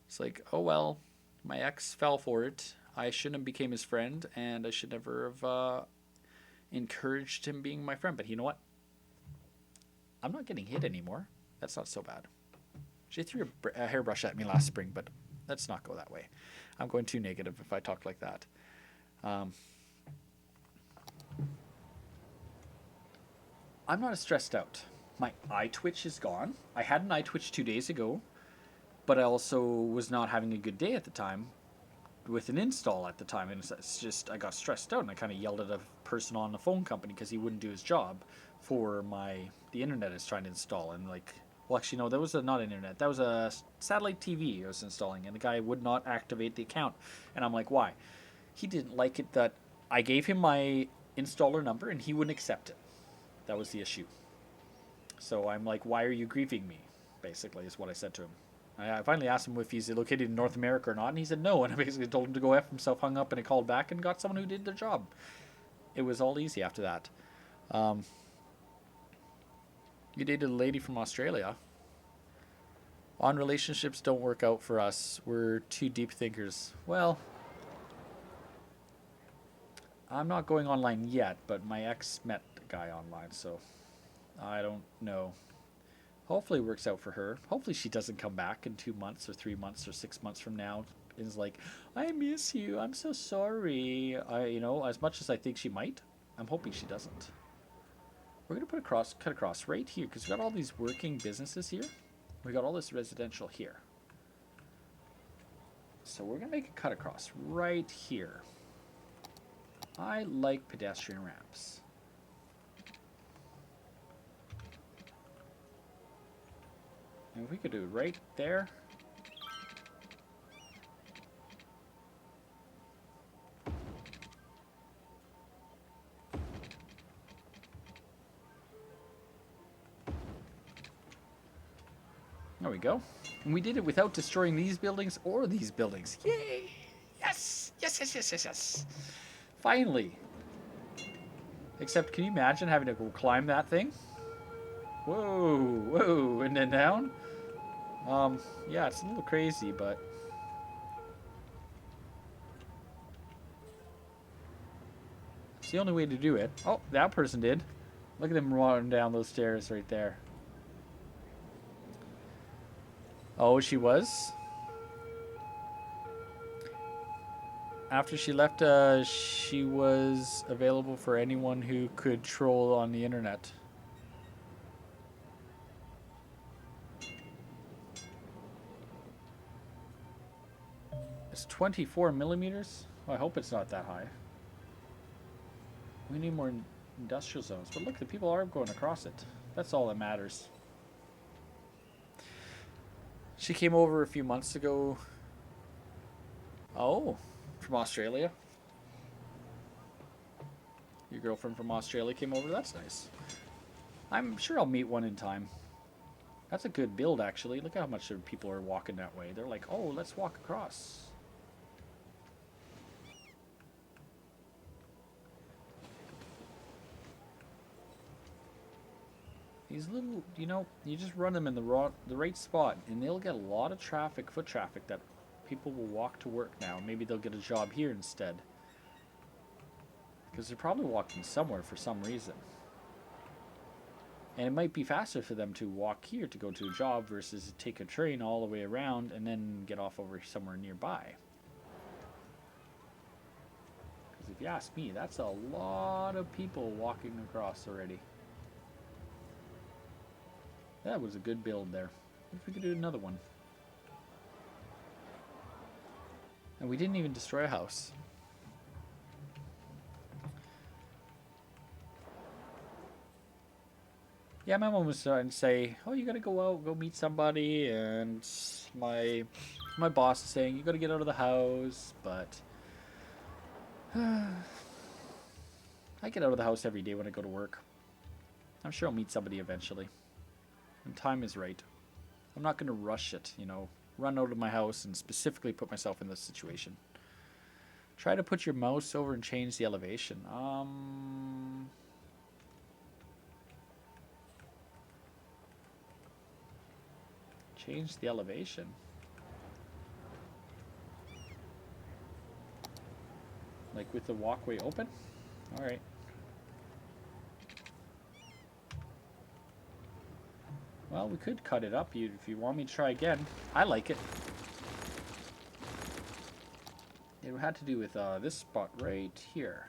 Speaker 3: It's like, oh, well, my ex fell for it. I shouldn't have became his friend, and I should never have encouraged him being my friend. But you know what? I'm not getting hit anymore. That's not so bad. She threw a hairbrush at me last spring, but let's not go that way. I'm going too negative if I talk like that. I'm not as stressed out. My eye twitch is gone. I had an eye twitch 2 days ago, but I also was not having a good day at the time with an install at the time. And it's just, I got stressed out and I kind of yelled at a person on the phone company because he wouldn't do his job for the internet I was trying to install. And like, well, actually, no, that was not internet. That was a satellite TV I was installing, and the guy would not activate the account. And I'm like, why? He didn't like it that I gave him my installer number, and he wouldn't accept it. That was the issue. So I'm like, why are you grieving me? Basically, is what I said to him. I finally asked him if he's located in North America or not, and he said no. And I basically told him to go F himself, hung up, and I called back and got someone who did their job. It was all easy after that. You dated a lady from Australia. On relationships don't work out for us. We're too deep thinkers. Well, I'm not going online yet, but my ex met the guy online, so I don't know. Hopefully it works out for her. Hopefully she doesn't come back in 2 months or 3 months or 6 months from now and is like, I miss you. I'm so sorry. As much as I think she might, I'm hoping she doesn't. We're going to cut across right here because we've got all these working businesses here. We got all this residential here. So we're going to make a cut across right here. I like pedestrian ramps. And if we could do it right there. There we go. And we did it without destroying these buildings or these buildings. Yay! Yes! Yes, yes, yes, yes, yes. Finally. Except, can you imagine having to go climb that thing? Whoa, whoa, and then down? Yeah, it's a little crazy, but... it's the only way to do it. Oh, that person did. Look at them running down those stairs right there. Oh, she was? After she left, she was available for anyone who could troll on the internet. It's 24 millimeters? Oh, I hope it's not that high. We need more industrial zones. But look, the people are going across it. That's all that matters. She came over a few months ago. Oh, from Australia? Your girlfriend from Australia came over? That's nice. I'm sure I'll meet one in time. That's a good build, actually. Look how much people are walking that way. They're like, oh, let's walk across. These little, you just run them in the right spot, and they'll get a lot of traffic, foot traffic, that people will walk to work now. Maybe they'll get a job here instead. Because they're probably walking somewhere for some reason. And it might be faster for them to walk here to go to a job versus take a train all the way around and then get off over somewhere nearby. Because if you ask me, that's a lot of people walking across already. That was a good build there. What if we could do another one? And we didn't even destroy a house. Yeah, my mom was starting to say, oh, you gotta go out, go meet somebody, and my boss is saying, you gotta get out of the house, but I get out of the house every day when I go to work. I'm sure I'll meet somebody eventually. When time is right. I'm not gonna rush it, run out of my house and specifically put myself in this situation. Try to put your mouse over and change the elevation. Change the elevation. Like with the walkway open? Alright. Well, we could cut it up if you want me to try again. I like it. It had to do with this spot right here.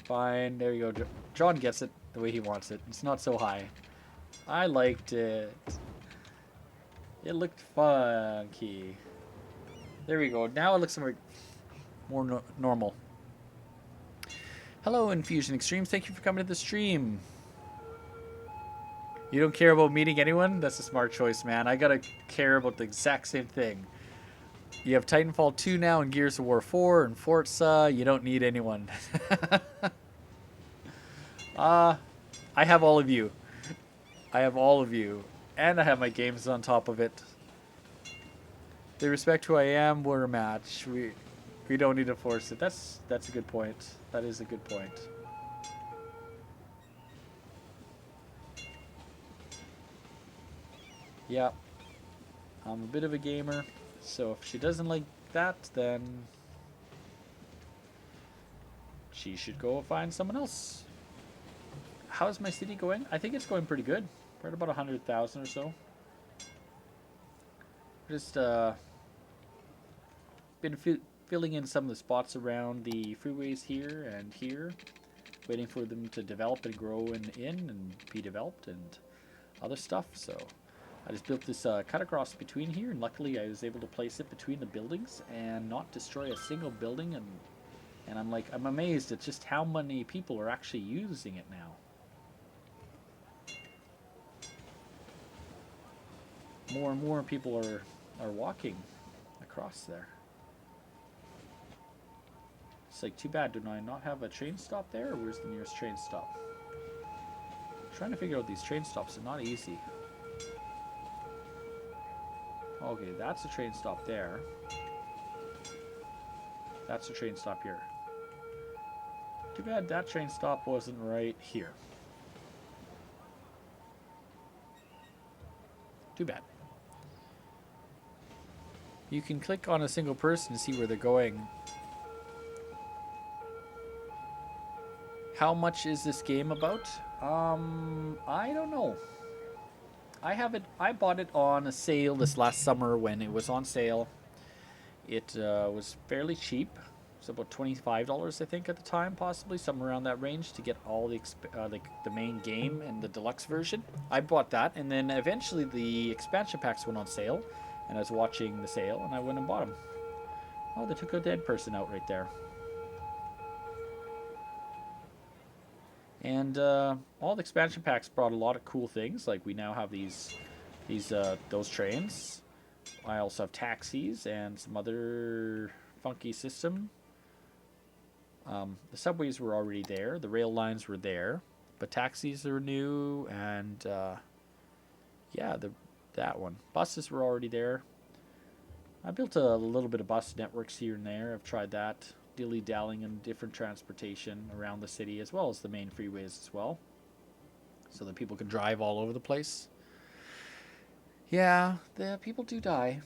Speaker 3: Fine, there you go. John gets it the way he wants it. It's not so high. I liked it. It looked funky. There we go. Now it looks more normal. Hello, Infusion Extremes. Thank you for coming to the stream. You don't care about meeting anyone? That's a smart choice, man. I gotta care about the exact same thing. You have Titanfall 2 now and Gears of War 4 and Forza. You don't need anyone. I have all of you. I have all of you. And I have my games on top of it. They respect who I am. We're a match. We don't need to force it. That's a good point. That is a good point. Yeah. I'm a bit of a gamer. So if she doesn't like that, then she should go find someone else. How's my city going? I think it's going pretty good. We're at about 100,000 or so. Just been filling in some of the spots around the freeways here and here, waiting for them to develop and grow and be developed and other stuff. So I just built this cut across between here, and luckily I was able to place it between the buildings and not destroy a single building. And I'm amazed at just how many people are actually using it now. More and more people are walking across there. It's like, too bad, do I not have a train stop there? Or where's the nearest train stop? I'm trying to figure out these train stops are not easy. Okay, that's a train stop there. That's a train stop here. Too bad that train stop wasn't right here. Too bad. You can click on a single person to see where they're going. How much is this game about? I don't know. I bought it on a sale this last summer when it was on sale. It was fairly cheap. It was about $25, I think, at the time, possibly somewhere around that range to get all the main game and the deluxe version. I bought that, and then eventually the expansion packs went on sale, and I was watching the sale, and I went and bought them. Oh, they took a dead person out right there. And all the expansion packs brought a lot of cool things. Like we now have those trains. I also have taxis and some other funky system. The subways were already there. The rail lines were there, but taxis are new, and yeah, that one. Buses were already there. I built a little bit of bus networks here and there. I've tried that, dilly-dallying in different transportation around the city, as well as the main freeways as well, so that people can drive all over the place. Yeah, the people do die.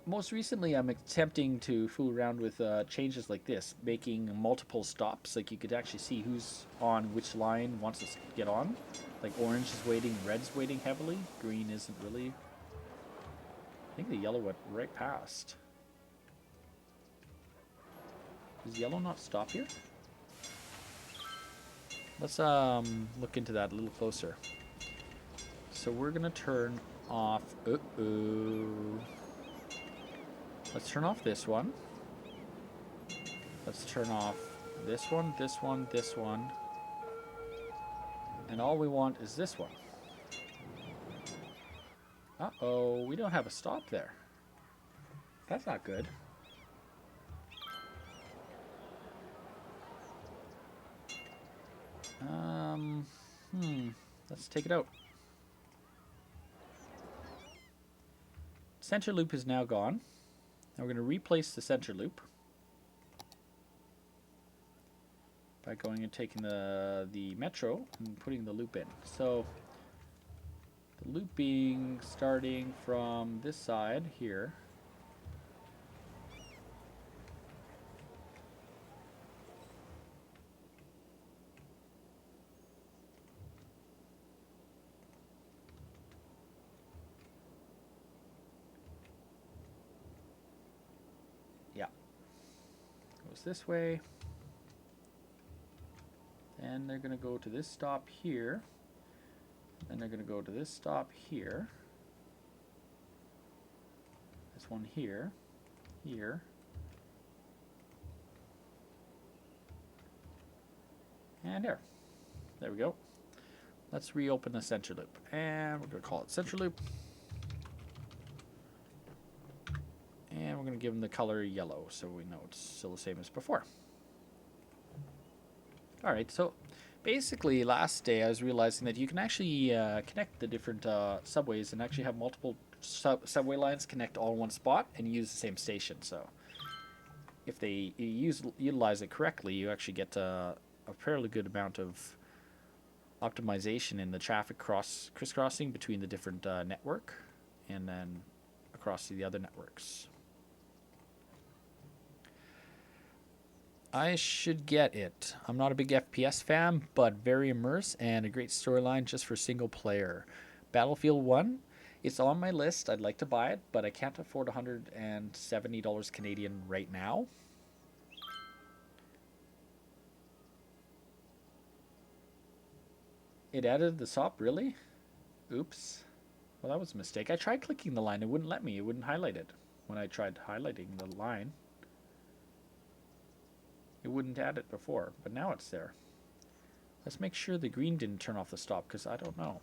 Speaker 3: Most recently, I'm attempting to fool around with changes like this, making multiple stops. Like you could actually see who's on which line wants to get on. Like orange is waiting, red's waiting heavily, green isn't really. I think the yellow went right past. Does yellow not stop here? Let's look into that a little closer. So we're gonna turn off. Let's turn off this one. Let's turn off this one, this one, this one. And all we want is this one. Uh-oh, we don't have a stop there. That's not good. Let's take it out. Center loop is now gone. Now we're going to replace the center loop by going and taking the metro and putting the loop in. So the loop being starting from this side here. Yeah. Goes this way. And they're going to go to this stop here. And they're going to go to this stop here. This one here. Here. And there. There we go. Let's reopen the center loop. And we're going to call it center loop. we're going to give them the color yellow so we know it's still the same as before. Alright, so basically last day I was realizing that you can actually connect the different subways and actually have multiple subway lines connect all in one spot and use the same station. So if they utilize it correctly, you actually get a fairly good amount of optimization in the traffic crisscrossing between the different network and then across to the other networks. I should get it. I'm not a big FPS fan, but very immersive and a great storyline just for single player. Battlefield 1, it's on my list. I'd like to buy it, but I can't afford $170 Canadian right now. It added the SOP, really? Oops. Well, that was a mistake. I tried clicking the line. It wouldn't let me. It wouldn't highlight it when I tried highlighting the line. It wouldn't add it before, but now it's there. Let's make sure the green didn't turn off the stop, because I don't know.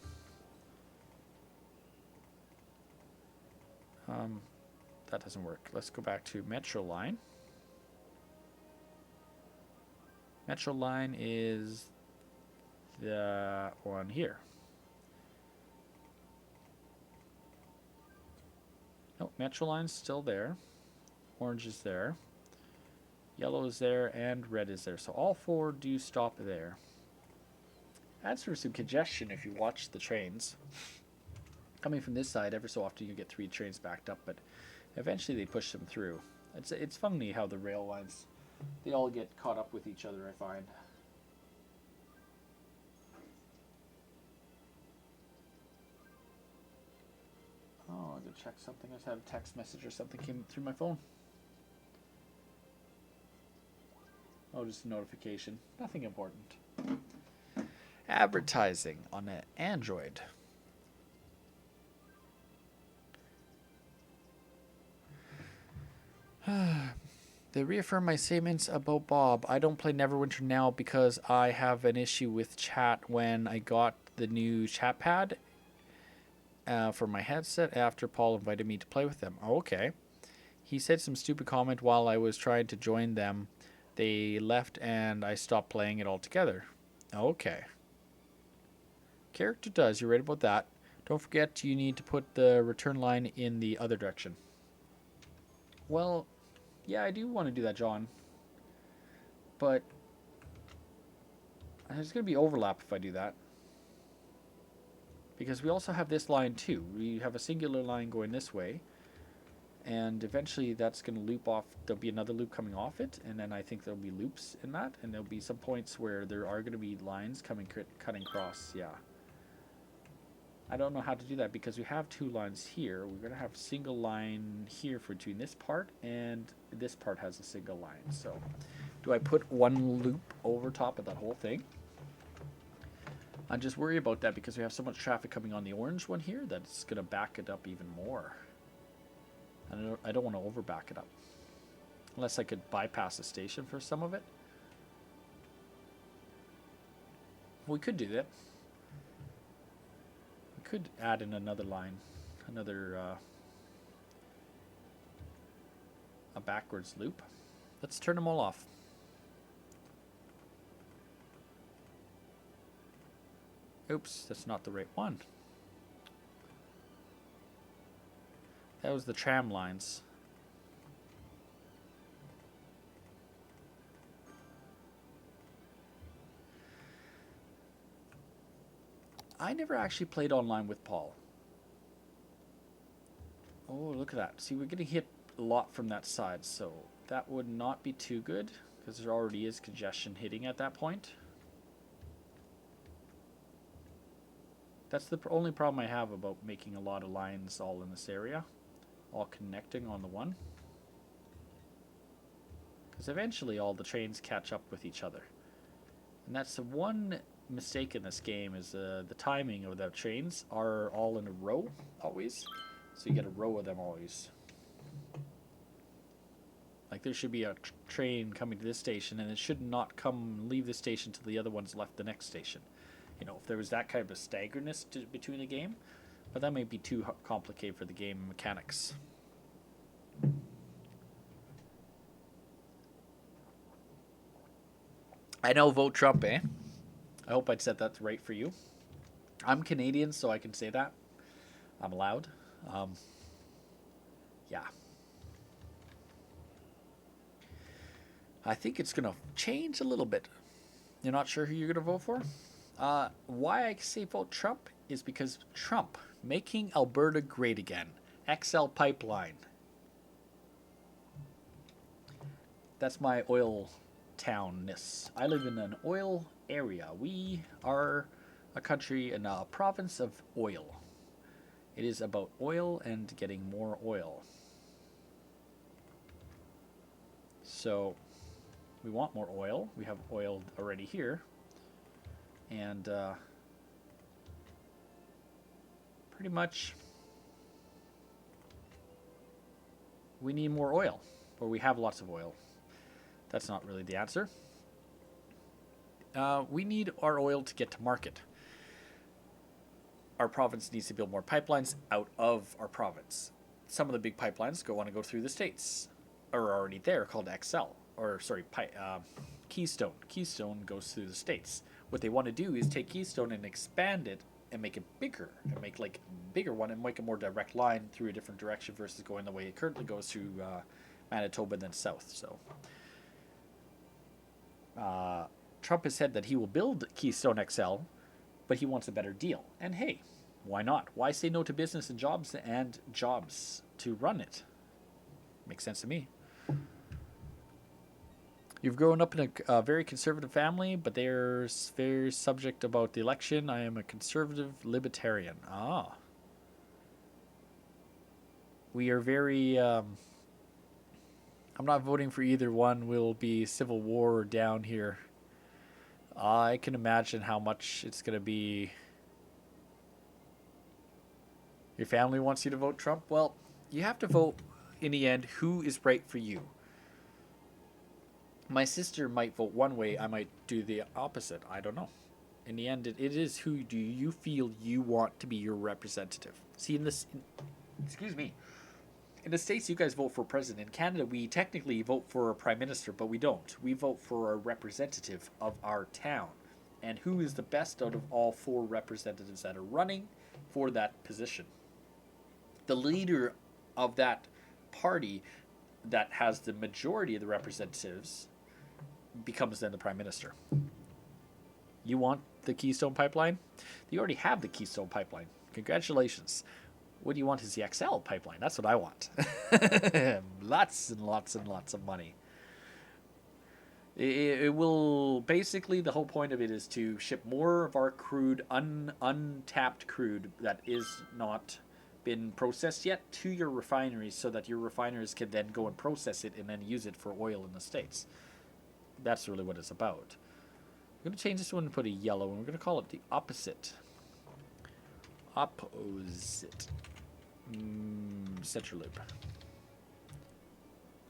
Speaker 3: That doesn't work. Let's go back to Metro line. Metro line is the one here. Nope, Metro line's still there. Orange is there. Yellow is there, and red is there. So all four do stop there. Adds for some congestion if you watch the trains. Coming from this side, ever so often you get 3 trains backed up, but eventually they push them through. It's funny how the rail lines, they all get caught up with each other, I find. Oh, I gotta check something. I just had a text message or something came through my phone. Oh, just a notification. Nothing important. Advertising on an Android. They reaffirm my statements about Bob. I don't play Neverwinter now because I have an issue with chat when I got the new chat pad for my headset after Paul invited me to play with them. Oh, okay. He said some stupid comment while I was trying to join them. They left and I stopped playing it altogether. Okay. Character does. You're right about that. Don't forget you need to put the return line in the other direction. Well, yeah, I do want to do that, John. But there's going to be overlap if I do that. Because we also have this line too. We have a singular line going this way. And eventually that's going to loop off. There'll be another loop coming off it. And then I think there'll be loops in that. And there'll be some points where there are going to be lines cutting across. Yeah. I don't know how to do that because we have 2 lines here. We're going to have a single line here for between this part, and this part has a single line. So do I put one loop over top of that whole thing? I just worry about that because we have so much traffic coming on the orange one here that it's going to back it up even more. And I don't want to over back it up. Unless I could bypass the station for some of it. We could do that. Could add in another line, another a backwards loop. Let's turn them all off. Oops, that's not the right one. That was the tram lines. I never actually played online with Paul. Oh, look at that. See, we're getting hit a lot from that side, so that would not be too good because there already is congestion hitting at that point. That's the only problem I have about making a lot of lines all in this area, all connecting on the one. Because eventually all the trains catch up with each other. And that's the one mistake in this game is the timing of the trains are all in a row always, so you get a row of them always. Like there should be a train coming to this station and it should not leave the station till the other one's left the next station. You know, if there was that kind of a staggerness between the game, but that might be too complicated for the game mechanics. I know, vote Trump, eh? I hope I'd said that right for you. I'm Canadian, so I can say that. I'm allowed. Um, yeah. I think it's going to change a little bit. You're not sure who you're going to vote for? Why I say vote Trump is because Trump, making Alberta great again. XL pipeline. That's my oil townness. I live in an oil area. We are a country and a province of oil. It is about oil and getting more oil. So we want more oil. We have oil already here. And pretty much we need more oil. Or we have lots of oil. That's not really the answer. We need our oil to get to market. Our province needs to build more pipelines out of our province. Some of the big pipelines want to go through the states, are already there, called XL, or sorry, Keystone. Keystone goes through the states. What they want to do is take Keystone and expand it and make it bigger, and make like a bigger one and make a more direct line through a different direction versus going the way it currently goes through Manitoba and then south. So Trump has said that he will build Keystone XL, but he wants a better deal. And hey, why not? Why say no to business and jobs to run it? Makes sense to me. You've grown up in a very conservative family, but there's very subject about the election. I am a conservative libertarian. Ah. We are very. I'm not voting for either one. Will be civil war down here. I can imagine how much it's going to be. Your family wants you to vote Trump? Well, you have to vote in the end who is right for you. My sister might vote one way, I might do the opposite. I don't know. In the end, it is who do you feel you want to be your representative. See, excuse me. In the States, you guys vote for president. In Canada, we technically vote for a prime minister, but we don't. We vote for a representative of our town. And who is the best out of all four representatives that are running for that position? The leader of that party that has the majority of the representatives becomes then the prime minister. You want the Keystone Pipeline? You already have the Keystone Pipeline. Congratulations. What do you want is the XL pipeline. That's what I want. Lots and lots and lots of money. It will basically, the whole point of it is to ship more of our crude, untapped crude that is not been processed yet to your refineries, so that your refiners can then go and process it and then use it for oil in the States. That's really what it's about. I'm going to change this one and put a yellow, and we're going to call it the opposite. Opposite. Center loop.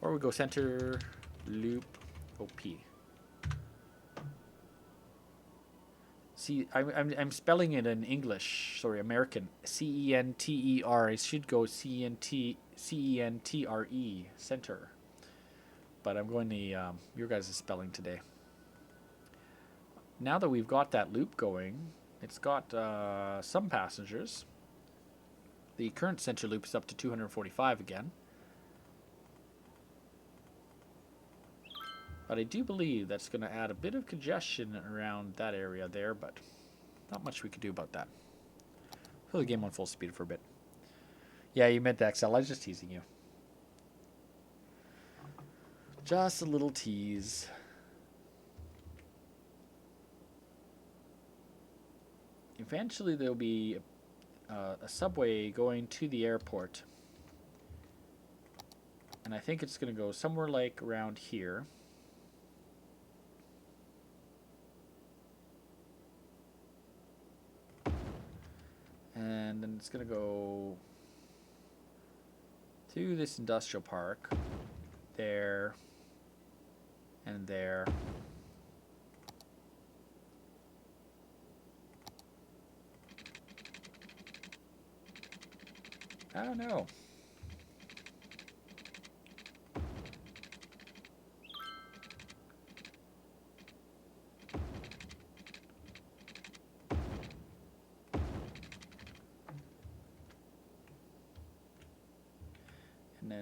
Speaker 3: Or we go center loop OP. See, I'm spelling it in English. Sorry, American. CENTER. It should go CENTRE. Center. But I'm going to your guys' spelling today. Now that we've got that loop going, it's got some passengers. The current center loop is up to 245 again. But I do believe that's going to add a bit of congestion around that area there, but not much we could do about that. Put the game on full speed for a bit. Yeah, you meant the XL. I was just teasing you. Just a little tease. Eventually there'll be a subway going to the airport. And I think it's going to go somewhere like around here. And then it's going to go to this industrial park. There. And there. I don't know.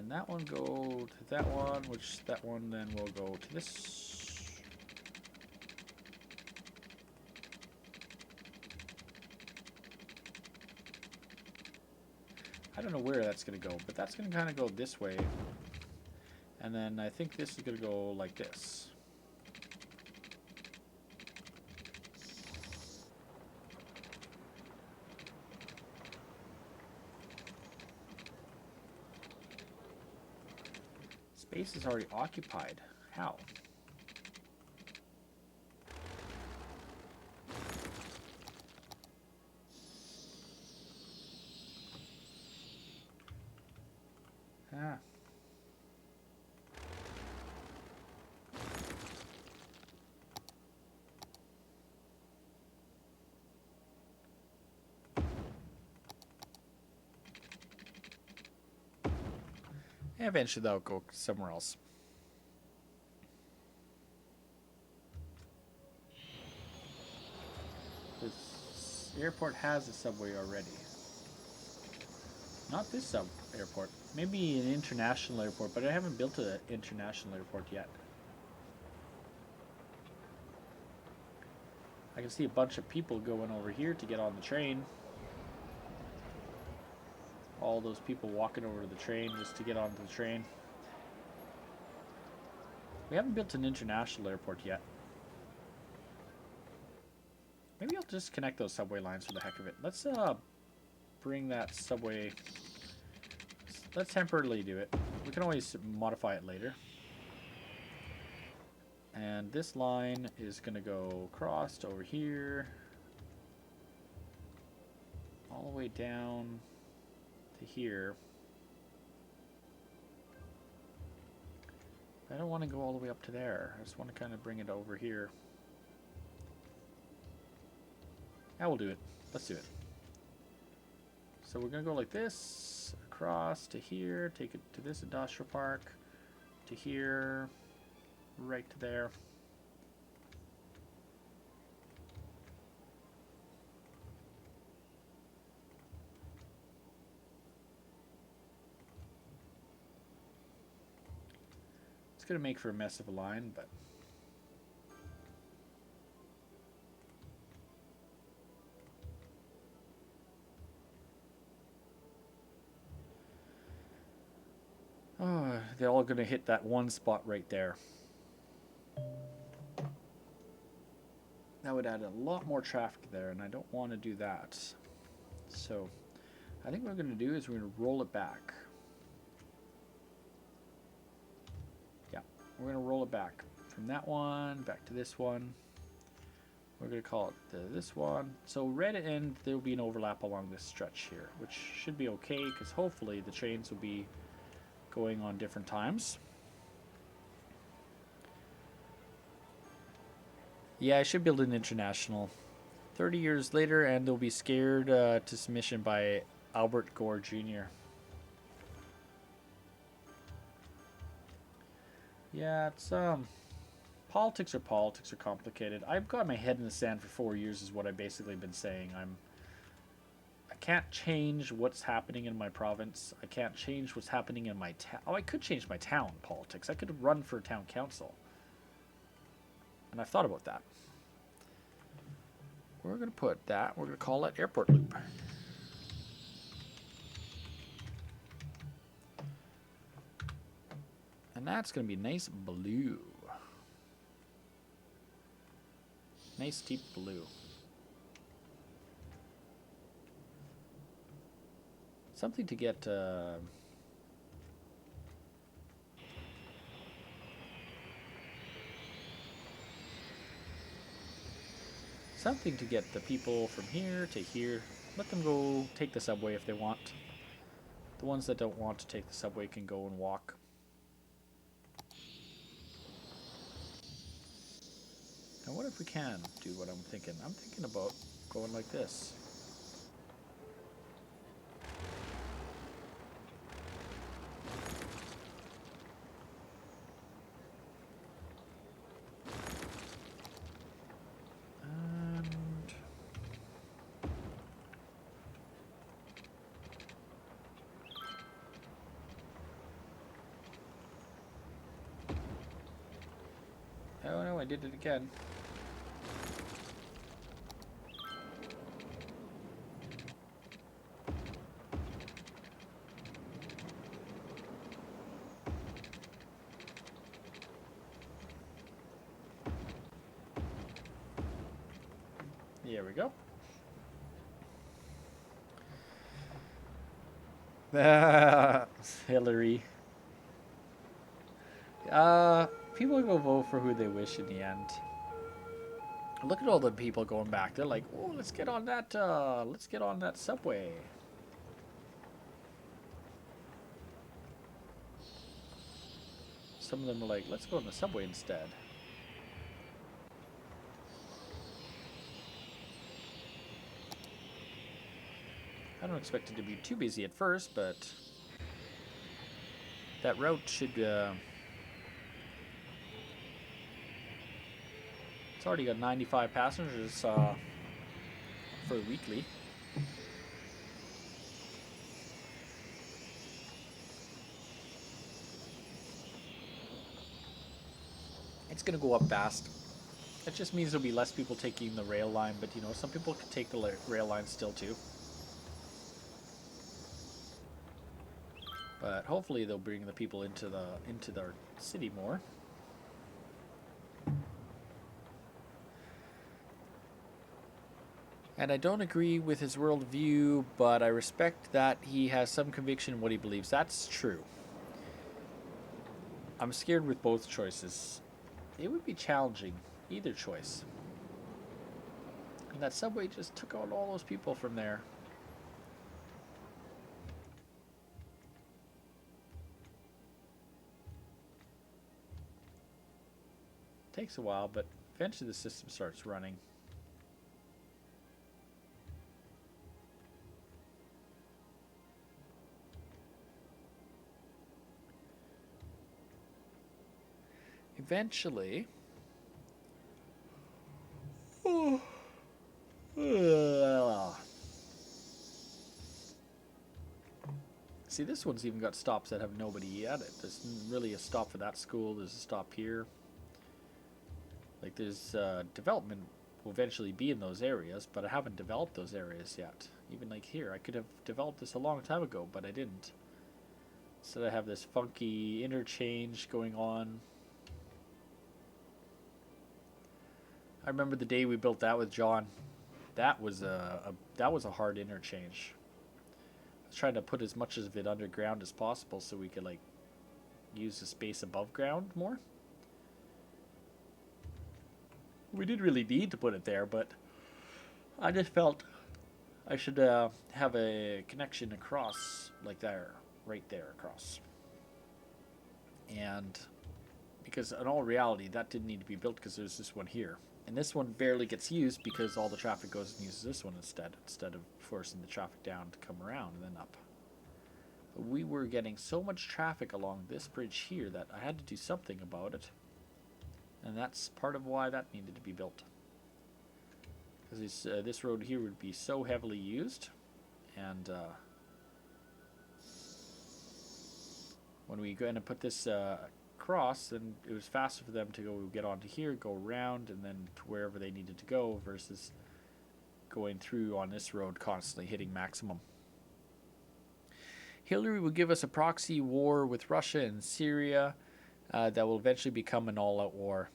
Speaker 3: And that one go to that one, which that one then will go to this. I don't know where that's going to go, but that's going to kind of go this way. And then I think this is going to go like this. Space is already occupied. How? Ah. Eventually that'll go somewhere else. This airport has a subway already. Not this airport. Maybe an international airport, but I haven't built an international airport yet. I can see a bunch of people going over here to get on the train. All those people walking over to the train just to get onto the train. We haven't built an international airport yet. Maybe I'll just connect those subway lines for the heck of it. Let's bring that subway. Let's temporarily do it. We can always modify it later. And this line is going to go across to over here. All the way down to here. I don't want to go all the way up to there. I just want to kind of bring it over here. Yeah, we'll do it. Let's do it. So we're going to go like this, across to here, take it to this industrial park, to here, right to there. It's going to make for a mess of a line, but oh, they're all going to hit that one spot right there. That would add a lot more traffic there, and I don't want to do that. So I think what we're going to do is we're going to roll it back. Yeah, we're going to roll it back from that one back to this one. We're going to call it this one. So red end, there will be an overlap along this stretch here, which should be okay because hopefully the trains will be going on different times. Yeah, I should build an international. 30 years later, and they'll be scared to submission by Albert Gore Jr. Yeah, it's politics are complicated. I've got my head in the sand for 4 years, is what I've basically been saying. I can't change what's happening in my province. I can't change what's happening in my town. Oh, I could change my town politics. I could run for town council. And I've thought about that. We're going to put that. We're going to call it Airport Loop. And that's going to be nice blue. Nice deep blue. Something to get... something to get the people from here to here. Let them go take the subway if they want. The ones that don't want to take the subway can go and walk. Now what if we can do what I'm thinking? I'm thinking about going like this. Oh no, I did it again. There we go. Hillary. People go vote for who they wish in the end. Look at all the people going back. They're like, "Oh, let's get on that subway." Some of them are like, "Let's go on the subway instead." I don't expect it to be too busy at first, but that route should. It's already got 95 passengers for weekly. It's gonna go up fast. It just means there'll be less people taking the rail line, but you know, some people can take the rail line still too. But hopefully they'll bring the people into their city more. And I don't agree with his worldview, but I respect that he has some conviction in what he believes. That's true. I'm scared with both choices. It would be challenging, either choice. And that subway just took out all those people from there. Takes a while, but eventually the system starts running. Eventually. See, this one's even got stops that have nobody at it. There's really a stop for that school. There's a stop here. Like, there's development will eventually be in those areas, but I haven't developed those areas yet. Even like here, I could have developed this a long time ago, but I didn't. So I have this funky interchange going on. I remember the day we built that with John. That was a hard interchange. I was trying to put as much of it underground as possible so we could like use the space above ground more. We didn't really need to put it there, but I just felt I should have a connection across like there, right there across. And because in all reality, that didn't need to be built because there's this one here. And this one barely gets used because all the traffic goes and uses this one instead of forcing the traffic down to come around and then up. But we were getting so much traffic along this bridge here that I had to do something about it. And that's part of why that needed to be built. Because this road here would be so heavily used. And when we go in and put this across, then it was faster for them to go get onto here, go around, and then to wherever they needed to go versus going through on this road constantly hitting maximum. Hillary will give us a proxy war with Russia and Syria that will eventually become an all-out war.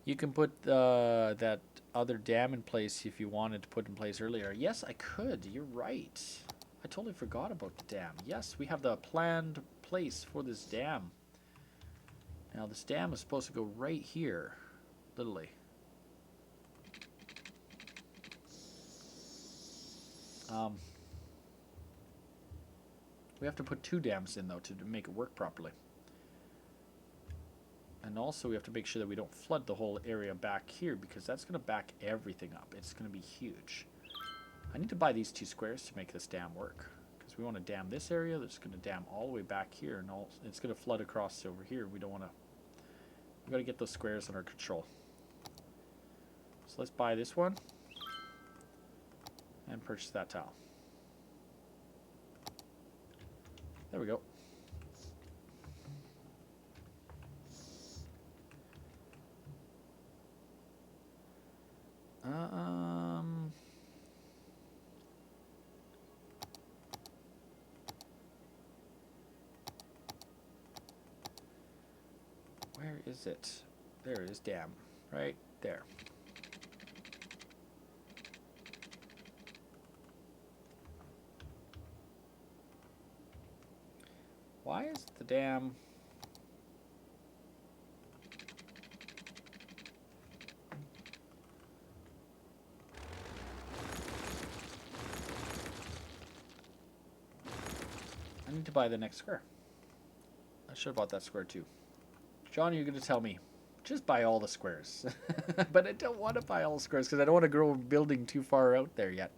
Speaker 3: You can put that other dam in place if you wanted to put in place earlier. Yes, I could. You're right. I totally forgot about the dam. Yes, we have the planned place for this dam. Now, this dam is supposed to go right here, literally. We have to put 2 dams in, though, to make it work properly. And also, we have to make sure that we don't flood the whole area back here, because that's going to back everything up. It's going to be huge. I need to buy these 2 squares to make this dam work. Because we want to dam this area, that's going to dam all the way back here, and it's going to flood across over here. We don't want to... We've got to get those squares under control. So let's buy this one. And purchase that tile. There we go. is it? There it is, dam. Right there. Why is the dam... I need to buy the next square. I should have bought that square too. John, you're going to tell me, just buy all the squares. But I don't want to buy all the squares because I don't want to grow a building too far out there yet.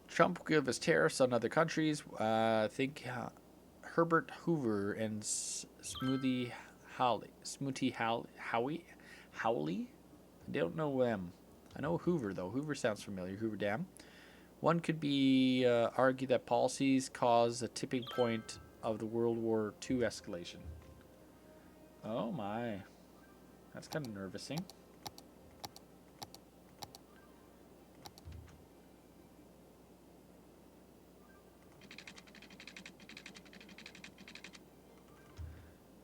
Speaker 3: Trump will give us tariffs on other countries. I think Herbert Hoover and Smoothie Howley. Howley? I don't know them. I know Hoover, though. Hoover sounds familiar. Hoover Dam. One could be argue that policies cause a tipping point of the World War II escalation. Oh my. That's kind of nervousing.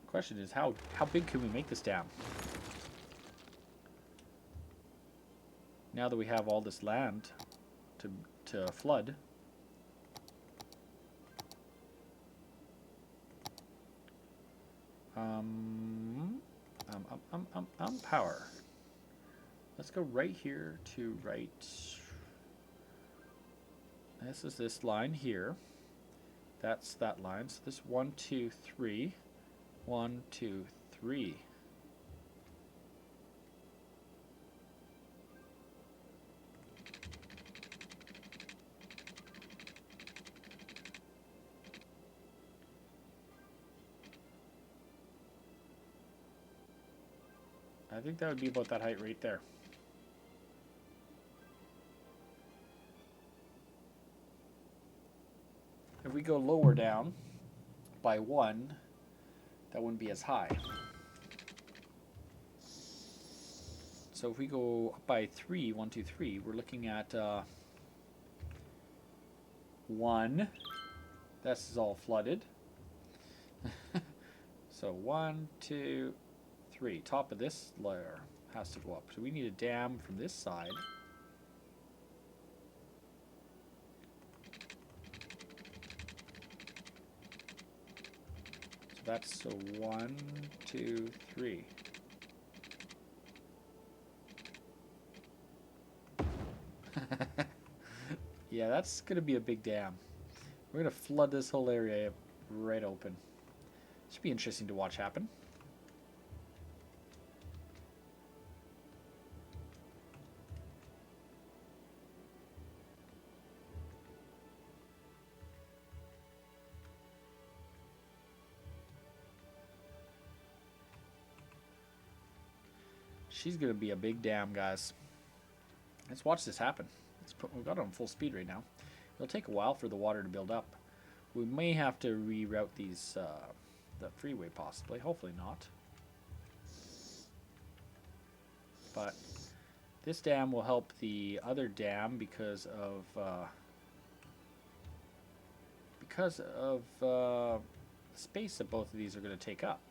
Speaker 3: The question is, how big can we make this dam? Now that we have all this land to flood. Power. Let's go right here to right. This is this line here. That's that line. So this 1, 2, 3. 1, 2, 3. I think that would be about that height right there. If we go lower down by 1, that wouldn't be as high. So if we go up by 3, 1, 2, 3, we're looking at 1. This is all flooded. So 1, 2, 3. Top of this layer has to go up. So we need a dam from this side. So that's so 1, 2, 3. Yeah, that's going to be a big dam. We're going to flood this whole area right open. Should be interesting to watch happen. She's going to be a big dam, guys. Let's watch this happen. We've got it on full speed right now. It'll take a while for the water to build up. We may have to reroute these, the freeway possibly. Hopefully not. But this dam will help the other dam because of the space that both of these are going to take up.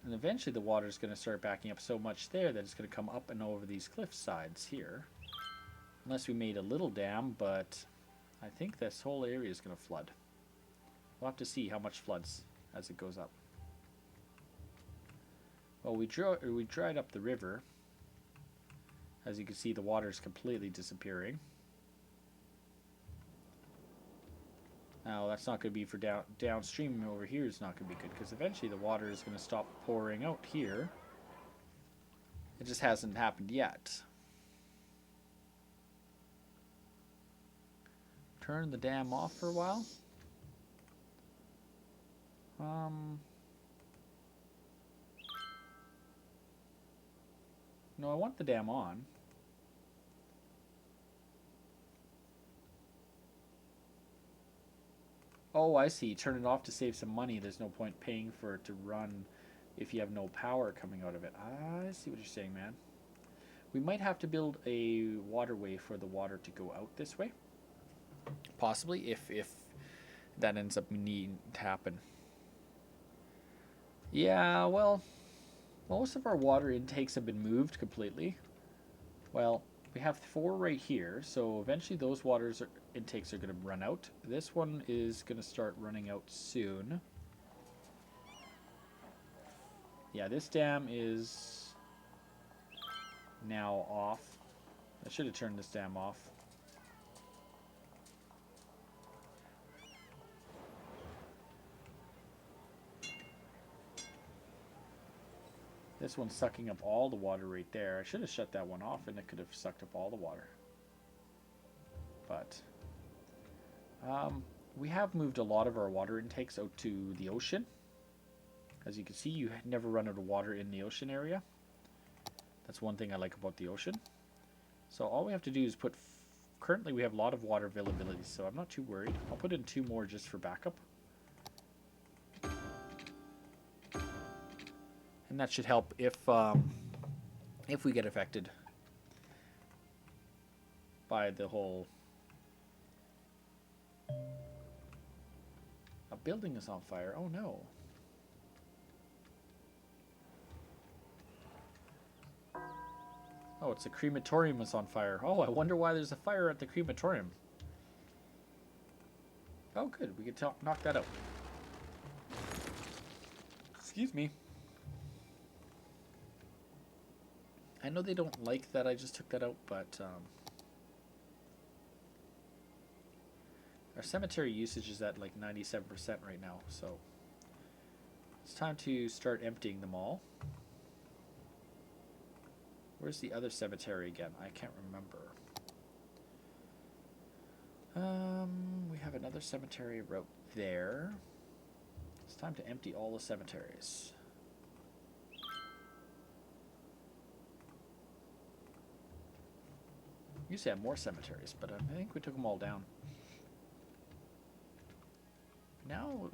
Speaker 3: And eventually the water is going to start backing up so much there that it's going to come up and over these cliff sides here. Unless we made a little dam, but I think this whole area is going to flood. We'll have to see how much floods as it goes up. Well, we dried up the river. As you can see, the water is completely disappearing. Now, that's not going to be for downstream over here. It's not going to be good because eventually the water is going to stop pouring out here. It just hasn't happened yet. Turn the dam off for a while. No, I want the dam on. Oh, I see. Turn it off to save some money. There's no point paying for it to run if you have no power coming out of it. I see what you're saying, man. We might have to build a waterway for the water to go out this way. Possibly, if that ends up needing to happen. Yeah, well, most of our water intakes have been moved completely. Well, we have 4 right here, so eventually those intakes are going to run out. This one is going to start running out soon. Yeah, this dam is now off. I should have turned this dam off. This one's sucking up all the water right there. I should have shut that one off and it could have sucked up all the water. But we have moved a lot of our water intakes out to the ocean. As you can see, you never run out of water in the ocean area. That's one thing I like about the ocean. So all we have to do is put... Currently we have a lot of water availability, so I'm not too worried. I'll put in 2 more just for backup. And that should help if we get affected by the whole... A building is on fire. Oh no. Oh, it's a crematorium is on fire. Oh, I wonder why there's a fire at the crematorium. Oh, good. We can knock that out. Excuse me. I know they don't like that I just took that out, but our cemetery usage is at like 97% right now, so it's time to start emptying them all. Where's the other cemetery again? I can't remember. We have another cemetery right there. It's time to empty all the cemeteries. We used to have more cemeteries, but I think we took them all down. Now,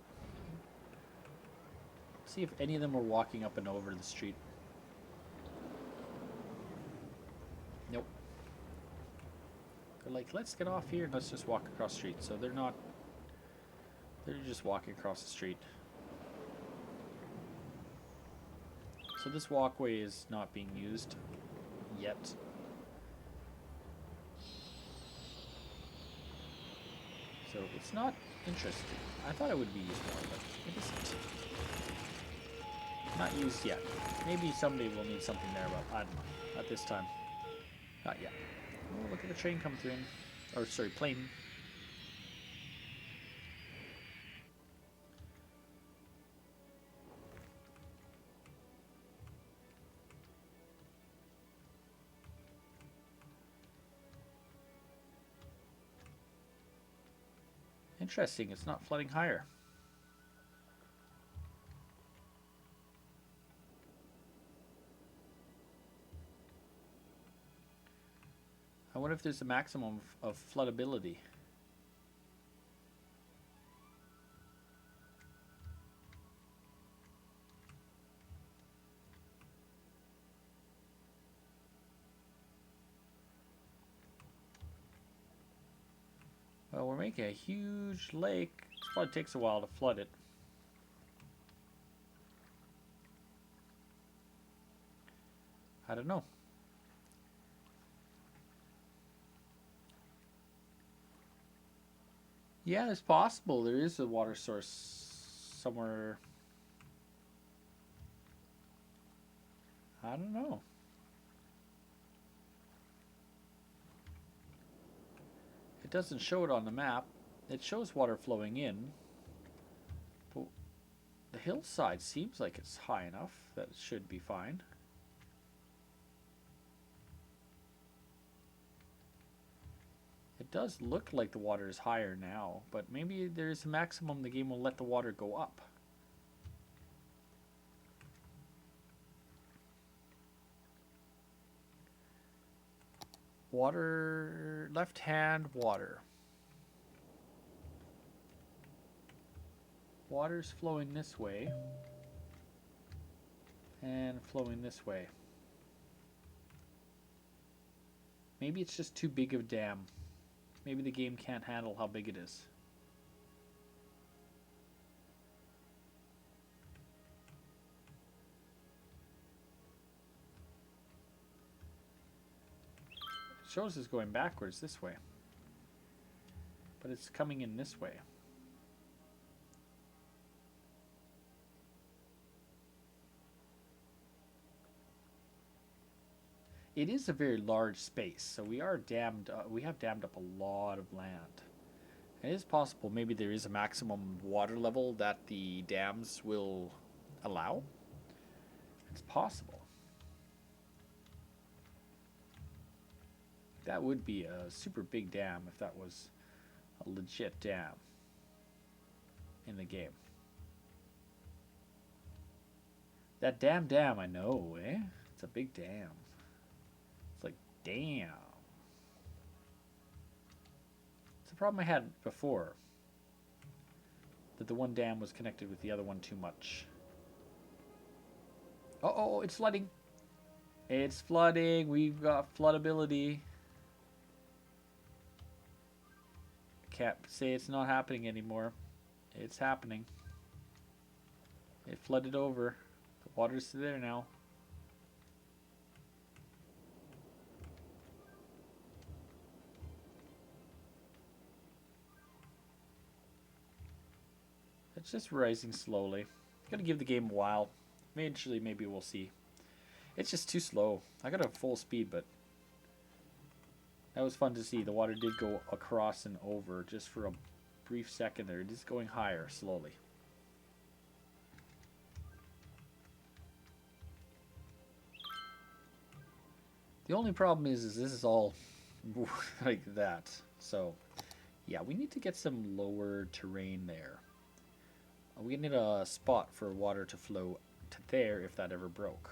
Speaker 3: see if any of them were walking up and over the street. Nope. They're like, let's get off here and let's just walk across the street. So they're not, they're just walking across the street. So this walkway is not being used yet. So it's not interesting. I thought it would be used more, but it isn't. Not used yet. Maybe someday we'll need something there, but I don't know. At this time. Not yet. Oh, look at the train coming through. Or, sorry, plane. Interesting, it's not flooding higher. I wonder if there's a maximum of floodability. Well, we're making a huge lake. It probably takes a while to flood it. I don't know. Yeah, it's possible. There is a water source somewhere. I don't know. It doesn't show it on the map. It shows water flowing in. But the hillside seems like it's high enough that it should be fine. It does look like the water is higher now, but maybe there's a maximum the game will let the water go up. Water, left hand, water. Water's flowing this way and flowing this way. Maybe it's just too big of a dam. Maybe the game can't handle how big it is. It shows it's going backwards this way. But it's coming in this way. It is a very large space, so we are dammed. We have dammed up a lot of land. It is possible maybe there is a maximum water level that the dams will allow. It's possible. That would be a super big dam if that was a legit dam in the game. That dam, I know, eh? It's a big dam. It's like, damn. It's the problem I had before. That the one dam was connected with the other one too much. Uh-oh, it's flooding. It's flooding. We've got floodability. Can't say it's not happening anymore. It's happening. It flooded over. The water's there now. It's just rising slowly. Gotta give the game a while. Eventually, maybe we'll see. It's just too slow. I got a full speed, but that was fun to see. The water did go across and over just for a brief second there. It is going higher slowly. The only problem is this is all like that. So, yeah, we need to get some lower terrain there. We need a spot for water to flow to there if that ever broke.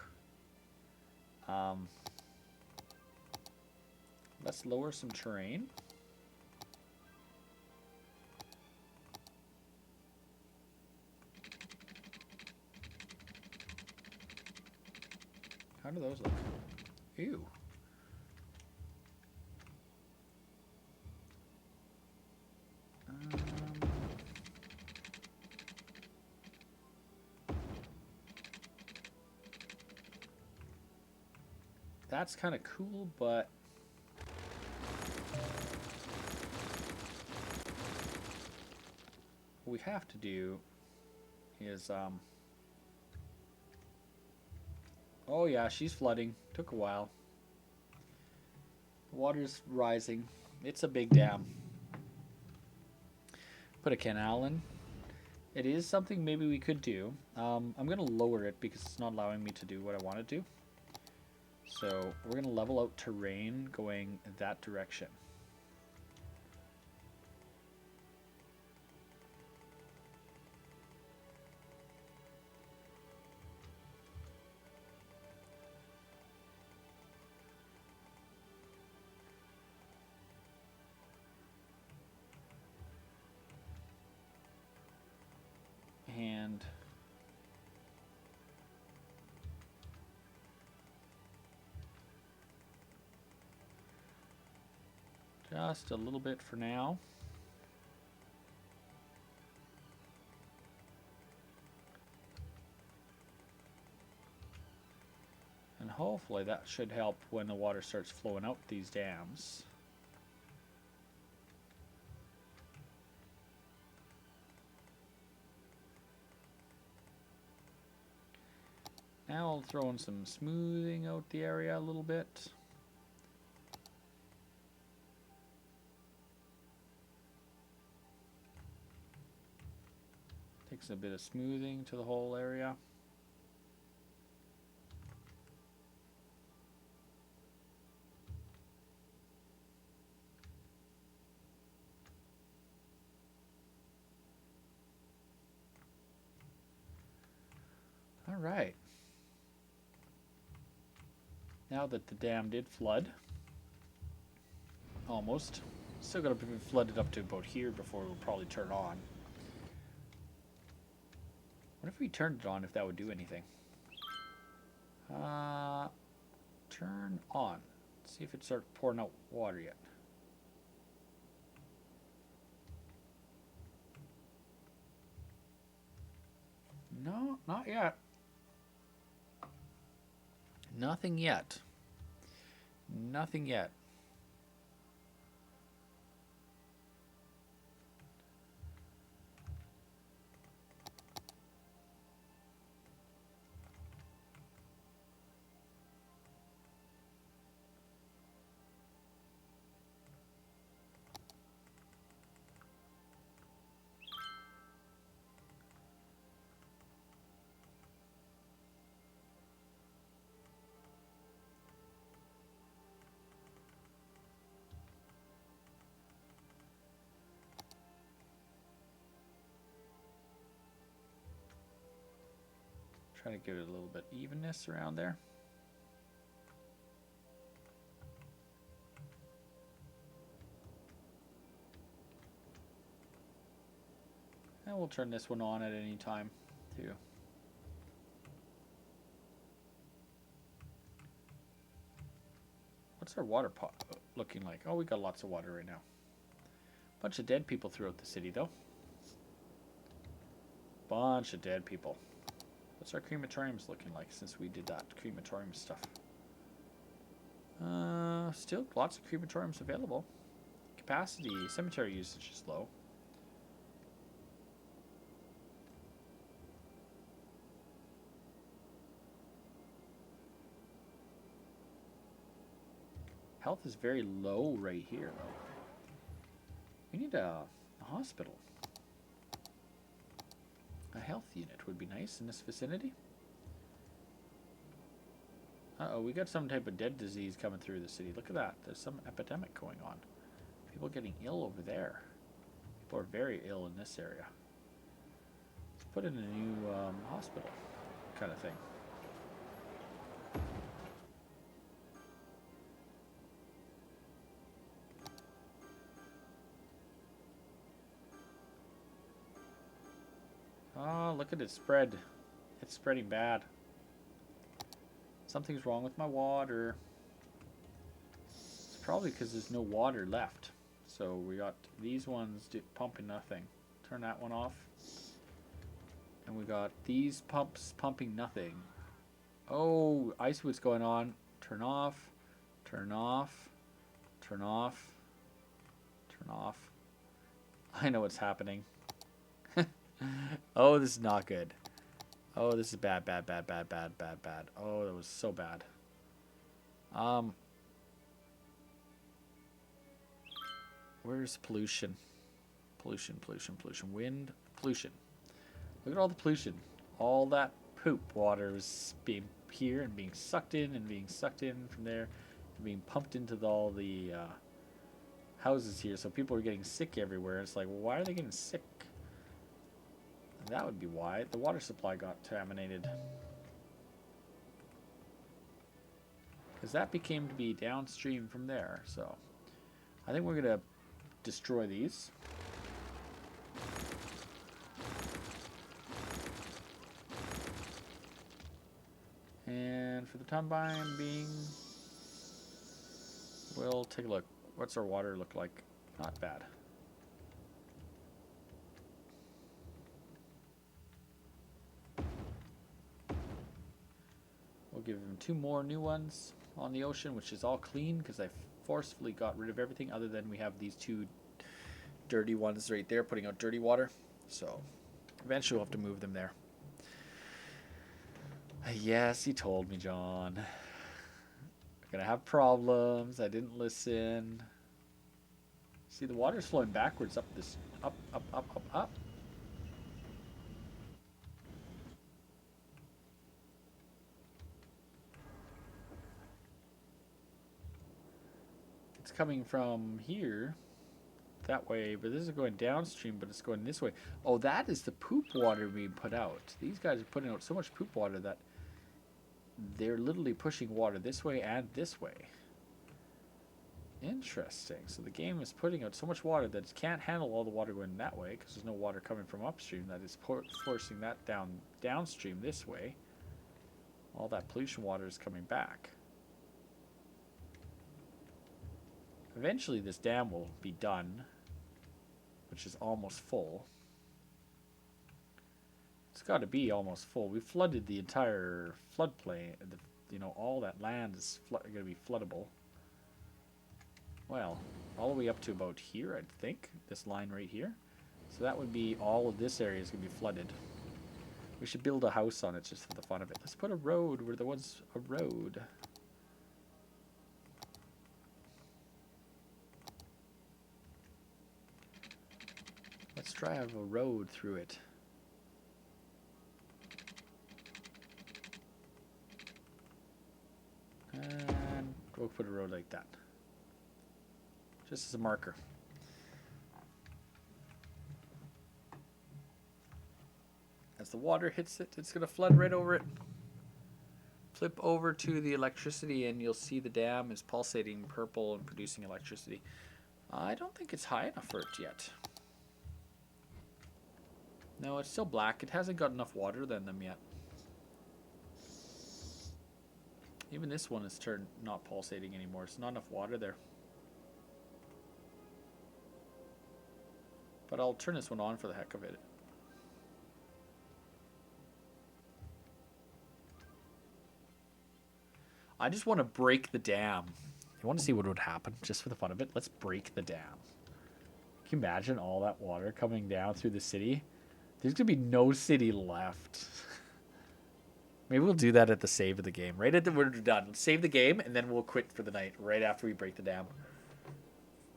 Speaker 3: Let's lower some terrain. How do those look? Ew. That's kind of cool, but what we have to do is oh yeah, she's flooding. Took a while. The water's rising. It's a big dam. Put a canal in. It is something maybe we could do. I'm gonna lower it because it's not allowing me to do what I want to do. So we're gonna level out terrain going that direction. And just a little bit for now. And hopefully that should help when the water starts flowing out these dams. Now I'll throw in some smoothing out the area a little bit. Takes a bit of smoothing to the whole area. All right. Now that the dam did flood, almost, still got to be flooded up to about here before it will probably turn on. What if we turned it on, if that would do anything? Turn on. See if it starts pouring out water yet. Not yet. Nothing yet. Nothing yet. Trying to give it a little bit evenness around there. And we'll turn this one on at any time too. What's our water pot looking like? Oh, we got lots of water right now. Bunch of dead people throughout the city though. Bunch of dead people. What's our crematoriums looking like since we did that crematorium stuff? Still lots of crematoriums available. Capacity, cemetery usage is low. Health is very low right here though. We need a hospital. A health unit would be nice in this vicinity. Uh-oh, we got some type of dead disease coming through the city. Look at that. There's some epidemic going on. People getting ill over there. People are very ill in this area. Let's put in a new hospital kind of thing. Oh, look at it spread. It's spreading bad. Something's wrong with my water. It's probably because there's no water left. So we got these ones pumping nothing. Turn that one off. And we got these pumps pumping nothing. Oh, ice what's going on. Turn off. Turn off. Turn off. Turn off. I know what's happening. Oh, this is not good. Oh, this is bad, bad, bad, bad, bad, bad, bad. Oh, that was so bad. Where's pollution? Pollution, pollution, pollution. Wind, pollution. Look at all the pollution. All that poop water is being here and being sucked in and being sucked in from there and being pumped into all the houses here. So people are getting sick everywhere. It's like, well, why are they getting sick? That would be why. The water supply got contaminated. Because that became to be downstream from there. So I think we're going to destroy these. And for the time being, we'll take a look. What's our water look like? Not bad. We'll give them 2 more new ones on the ocean, which is all clean because I forcefully got rid of everything other than we have these 2 dirty ones right there putting out dirty water. So eventually we'll have to move them there. Yes, you told me, John. I'm gonna have problems. I didn't listen. See, the water's flowing backwards up this up. It's coming from here that way, but this is going downstream, but it's going this way. Oh, that is the poop water being put out. These guys are putting out so much poop water that they're literally pushing water this way and this way. Interesting. So the game is putting out so much water that it can't handle all the water going that way because there's no water coming from upstream. That is forcing that downstream this way. All that pollution water is coming back. Eventually this dam will be done, which is almost full. It's got to be almost full. We flooded the entire floodplain. You know, all that land is going to be floodable. Well, all the way up to about here, I think. This line right here. So that would be all of this area is going to be flooded. We should build a house on it just for the fun of it. Let's put a road where there was a road. Let's drive a road through it. And we'll put a road like that. Just as a marker. As the water hits it, it's going to flood right over it. Flip over to the electricity and you'll see the dam is pulsating purple and producing electricity. I don't think it's high enough for it yet. No, it's still black. It hasn't got enough water in them yet. Even this one is turned not pulsating anymore. It's not enough water there. But I'll turn this one on for the heck of it. I just want to break the dam. You want to see what would happen just for the fun of it? Let's break the dam. Can you imagine all that water coming down through the city? There's going to be no city left. Maybe we'll do that at the save of the game. Right at the we're done. Save the game, and then we'll quit for the night right after we break the dam.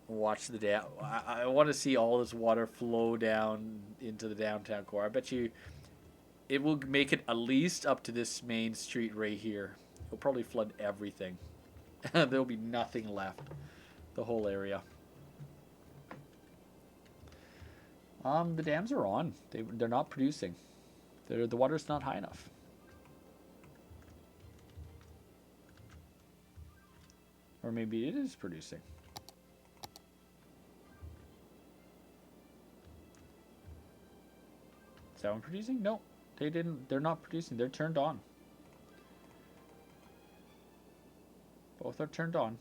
Speaker 3: Watch the dam. I want to see all this water flow down into the downtown core. I bet you it will make it at least up to this main street right here. It'll probably flood everything. There'll be nothing left. The whole area. The dams are on. They're not producing. The water's not high enough. Or maybe it is producing. Is that one producing? No, they didn't. They're not producing. They're turned on. Both are turned on.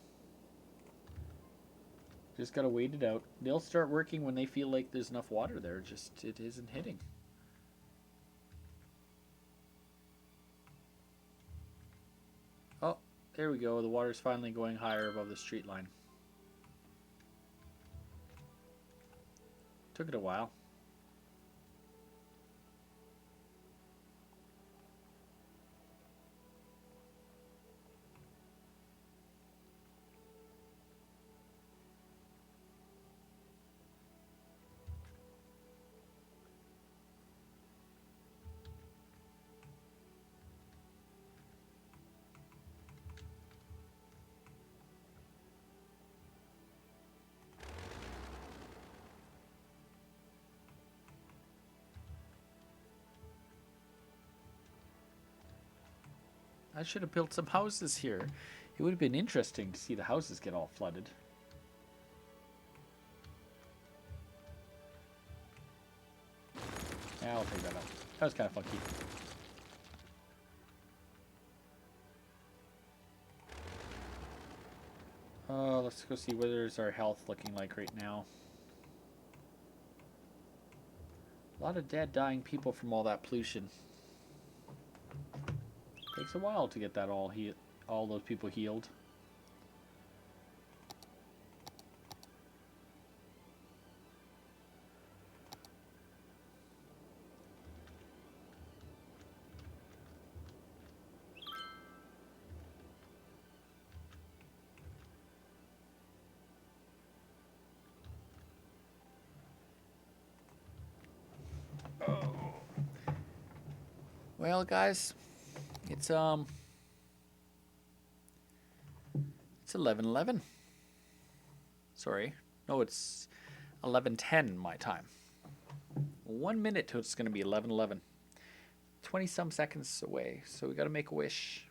Speaker 3: Just gotta wait it out. They'll start working when they feel like there's enough water there. Just it isn't hitting. Oh, there we go. The water's finally going higher above the street line. Took it a while. I should have built some houses here. It would have been interesting to see the houses get all flooded. Yeah, I'll take that up. That was kind of funky. Let's go see where's our health looking like right now. A lot of dead, dying people from all that pollution. Takes a while to get that all those people healed. Well, guys, it's 11:11. Sorry. No, it's 11:10 my time. 1 minute till it's going to be 11:11. 20 some seconds away. So we got to make a wish.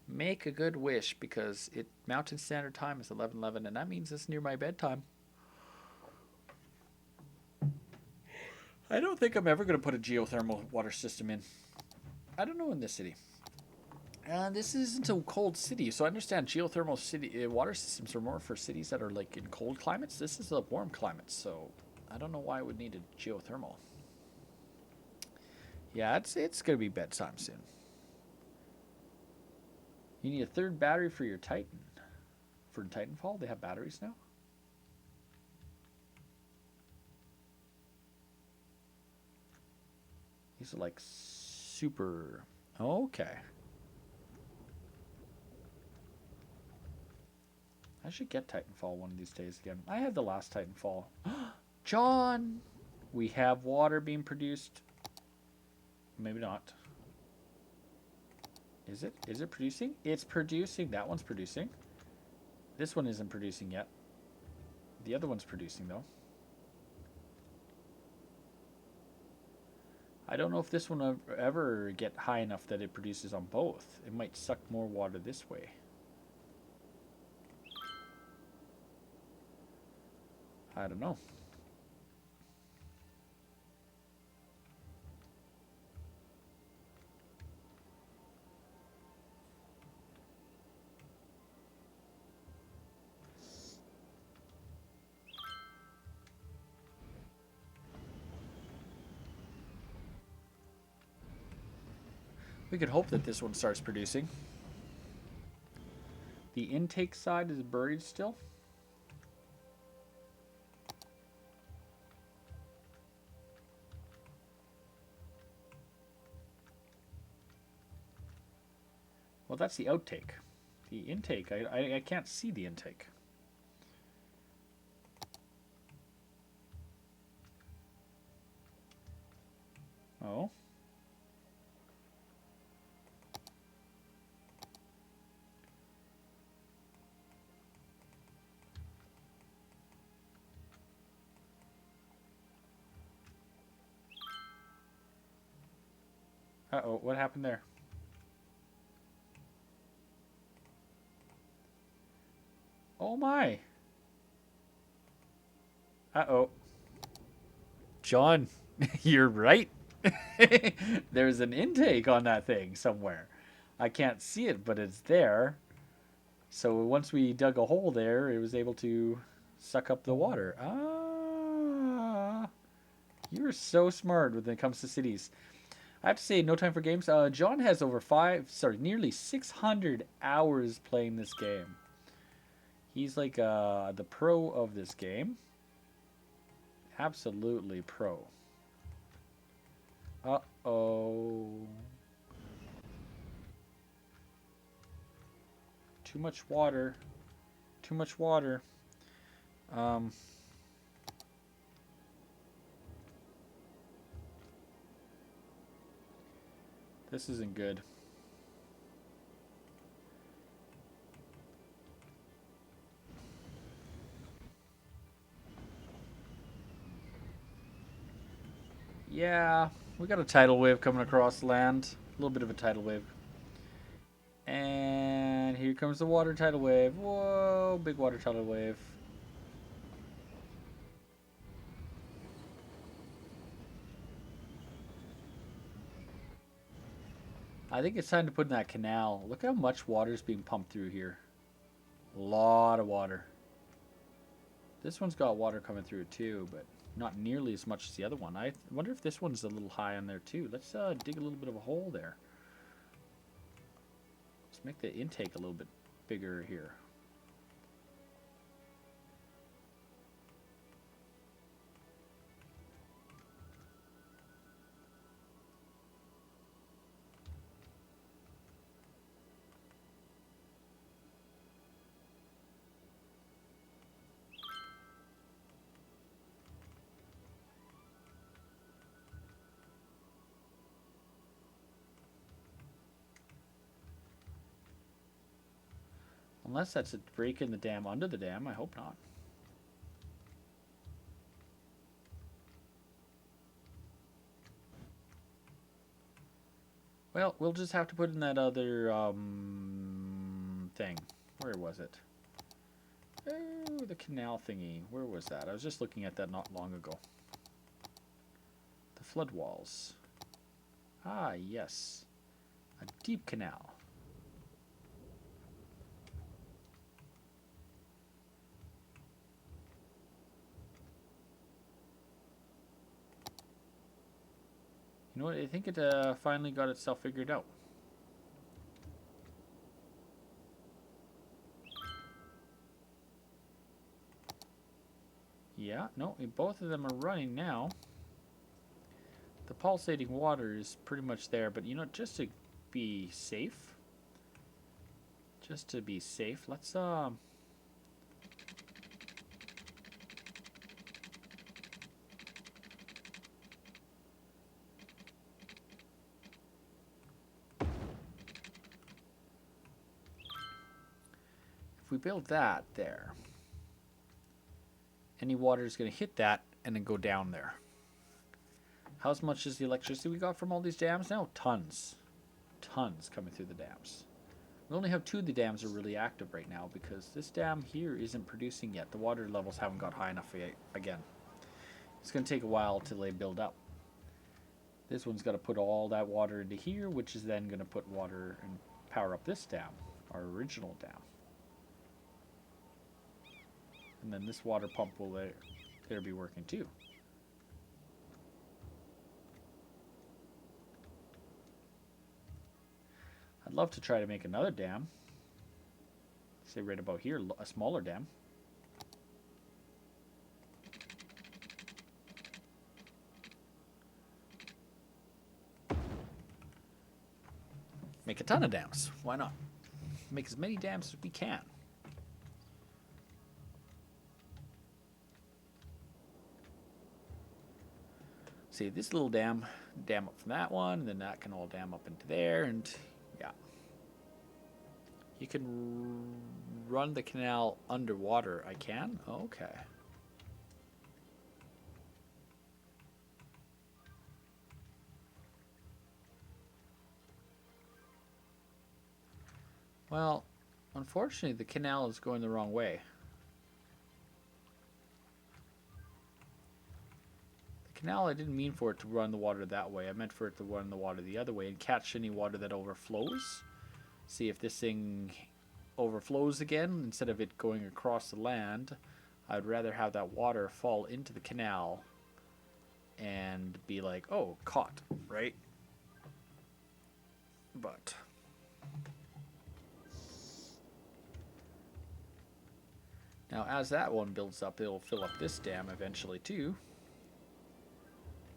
Speaker 3: Make a good wish because Mountain Standard Time is 11:11 and that means it's near my bedtime. I don't think I'm ever going to put a geothermal water system in. I don't know in this city. This isn't a cold city, so I understand geothermal city water systems are more for cities that are like in cold climates. This is a warm climate, so I don't know why I would need a geothermal. Yeah, it's gonna be bedtime soon. You need a third battery for your Titan. For Titanfall, they have batteries now. These are like super. Okay. I should get Titanfall one of these days again. I had the last Titanfall. John! We have water being produced. Maybe not. Is it? Is it producing? It's producing. That one's producing. This one isn't producing yet. The other one's producing, though. I don't know if this one will ever get high enough that it produces on both. It might suck more water this way. I don't know. We could hope that this one starts producing. The intake side is buried still. Well, that's the outtake. The intake, I can't see the intake. Oh. Uh-oh, what happened there? Oh my. Uh-oh. John, you're right. There's an intake on that thing somewhere. I can't see it, but it's there. So once we dug a hole there, it was able to suck up the water. Ah, you're so smart when it comes to cities. I have to say, no time for games. John has nearly 600 hours playing this game. He's like the pro of this game. Absolutely pro. Uh-oh. Too much water. Too much water. This isn't good. Yeah, we got a tidal wave coming across land. A little bit of a tidal wave. And here comes the water tidal wave. Whoa, big water tidal wave. I think it's time to put in that canal. Look how much water is being pumped through here. A lot of water. This one's got water coming through it too, but not nearly as much as the other one. I wonder if this one's a little high on there too. Let's dig a little bit of a hole there. Let's make the intake a little bit bigger here. Unless that's a break in the dam under the dam. I hope not. Well, we'll just have to put in that other thing. Where was it? Oh, the canal thingy. Where was that? I was just looking at that not long ago. The flood walls. Ah, yes. A deep canal. You know what? I think it finally got itself figured out. Yeah, no, both of them are running now. The pulsating water is pretty much there, but you know, just to be safe, let's if we build that there, any water is going to hit that and then go down there. How much is the electricity we got from all these dams now? Tons. Tons coming through the dams. We only have 2 of the dams are really active right now because this dam here isn't producing yet. The water levels haven't got high enough yet. Again, it's going to take a while till they build up. This one's got to put all that water into here, which is then going to put water and power up this dam, our original dam. And then this water pump will there be working too. I'd love to try to make another dam. Say right about here, a smaller dam. Make a ton of dams. Why not? Make as many dams as we can. See, this little dam up from that one, and then that can all dam up into there, and yeah. You can run the canal underwater. I can? Okay. Well, unfortunately, the canal is going the wrong way. The canal, I didn't mean for it to run the water that way. I meant for it to run the water the other way and catch any water that overflows. See if this thing overflows again instead of it going across the land. I'd rather have that water fall into the canal and be like, oh, caught, right? But now as that one builds up, it'll fill up this dam eventually too.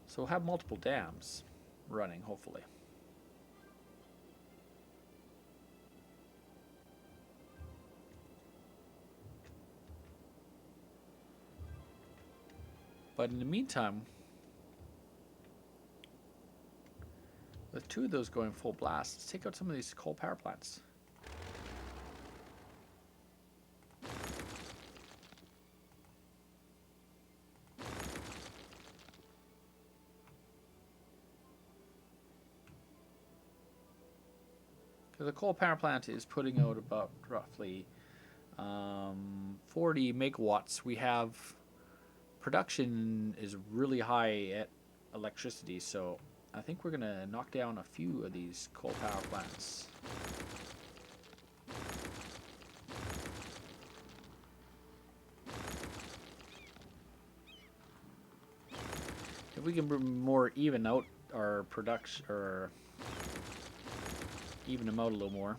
Speaker 3: So we'll have multiple dams running, hopefully. But in the meantime, with 2 of those going full blast, let's take out some of these coal power plants. Because the coal power plant is putting out about roughly 40 megawatts. We have production is really high at electricity, so I think we're gonna knock down a few of these coal power plants. If we can more even out our production, or even them out a little more.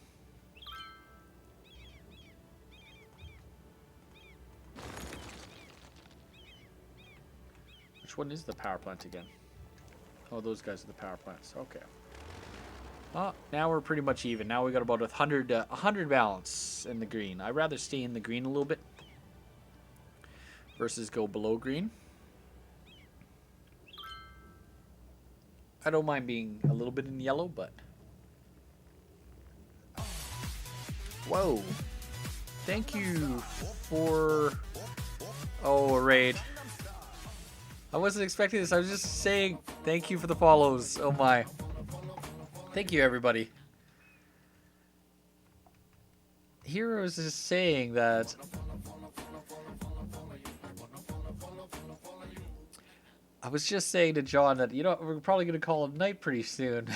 Speaker 3: Which one is the power plant again? Oh, those guys are the power plants. Okay. Well, now we're pretty much even. Now we got about 100 balance in the green. I'd rather stay in the green a little bit versus go below green. I don't mind being a little bit in yellow, but whoa! Thank you for a raid. I wasn't expecting this. I was just saying thank you for the follows. Oh my. Thank you, everybody. Hero was just saying that I was just saying to John that, you know, we're probably going to call it night pretty soon.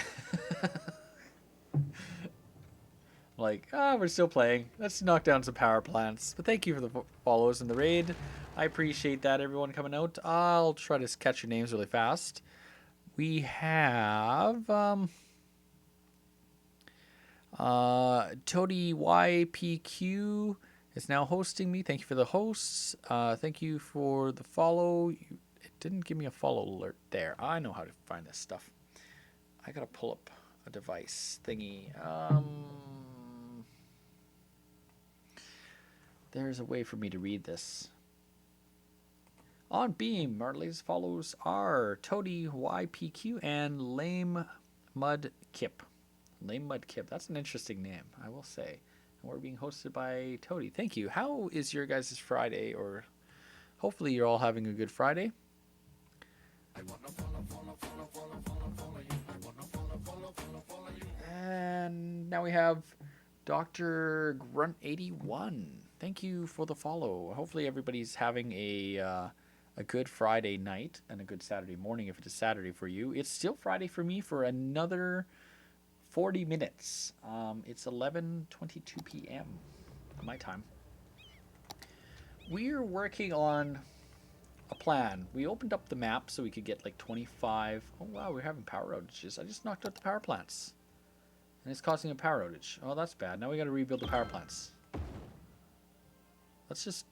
Speaker 3: Like, we're still playing. Let's knock down some power plants. But thank you for the follows and the raid. I appreciate that, everyone coming out. I'll try to catch your names really fast. We have Toady YPQ is now hosting me. Thank you for the hosts. Thank you for the follow. It didn't give me a follow alert there. I know how to find this stuff. I gotta pull up a device thingy. There's a way for me to read this. On Beam, our latest follows are Toady YPQ and Lame Mud Kip. Lame Mud Kip. That's an interesting name, I will say. And we're being hosted by Toady. Thank you. How is your guys' Friday? Or hopefully you're all having a good Friday. And now we have Dr. Grunt81. Thank you for the follow. Hopefully everybody's having a good Friday night and a good Saturday morning if it is Saturday for you. It's still Friday for me for another 40 minutes. It's 11:22 p.m. my time. We're working on a plan. We opened up the map so we could get like 25. Oh wow, we're having power outages. I just knocked out the power plants. And it's causing a power outage. Oh, that's bad. Now we got to rebuild the power plants. Let's just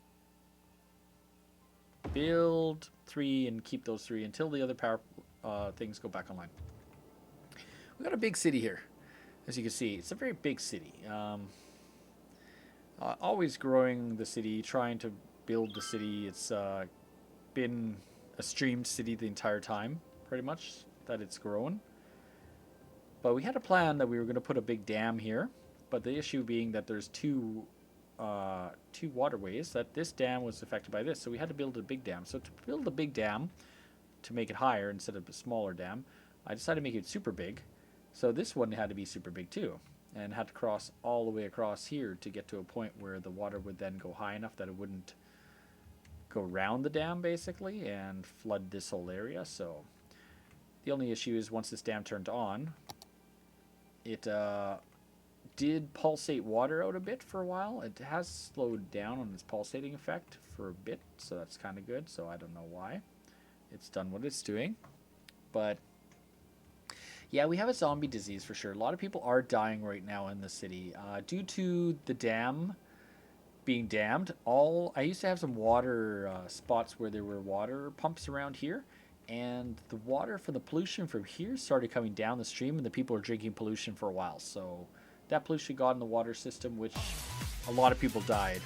Speaker 3: build 3 and keep those 3 until the other power things go back online. We got a big city here. As you can see, it's a very big city. Always growing the city, trying to build the city. It's been a streamed city the entire time, pretty much, that it's grown. But we had a plan that we were going to put a big dam here. But the issue being that there's two waterways, that this dam was affected by this. So we had to build a big dam. So to build a big dam, to make it higher instead of a smaller dam, I decided to make it super big. So this one had to be super big too. And had to cross all the way across here to get to a point where the water would then go high enough that it wouldn't go around the dam basically and flood this whole area. So the only issue is once this dam turned on, it did pulsate water out a bit for a while. It has slowed down on its pulsating effect for a bit, so that's kind of good. So I don't know why. It's done what it's doing. But yeah, we have a zombie disease for sure. A lot of people are dying right now in the city due to the dam being dammed. I used to have some water spots where there were water pumps around here, and the water for the pollution from here started coming down the stream, and the people are drinking pollution for a while. So that pollution got in the water system, which a lot of people died.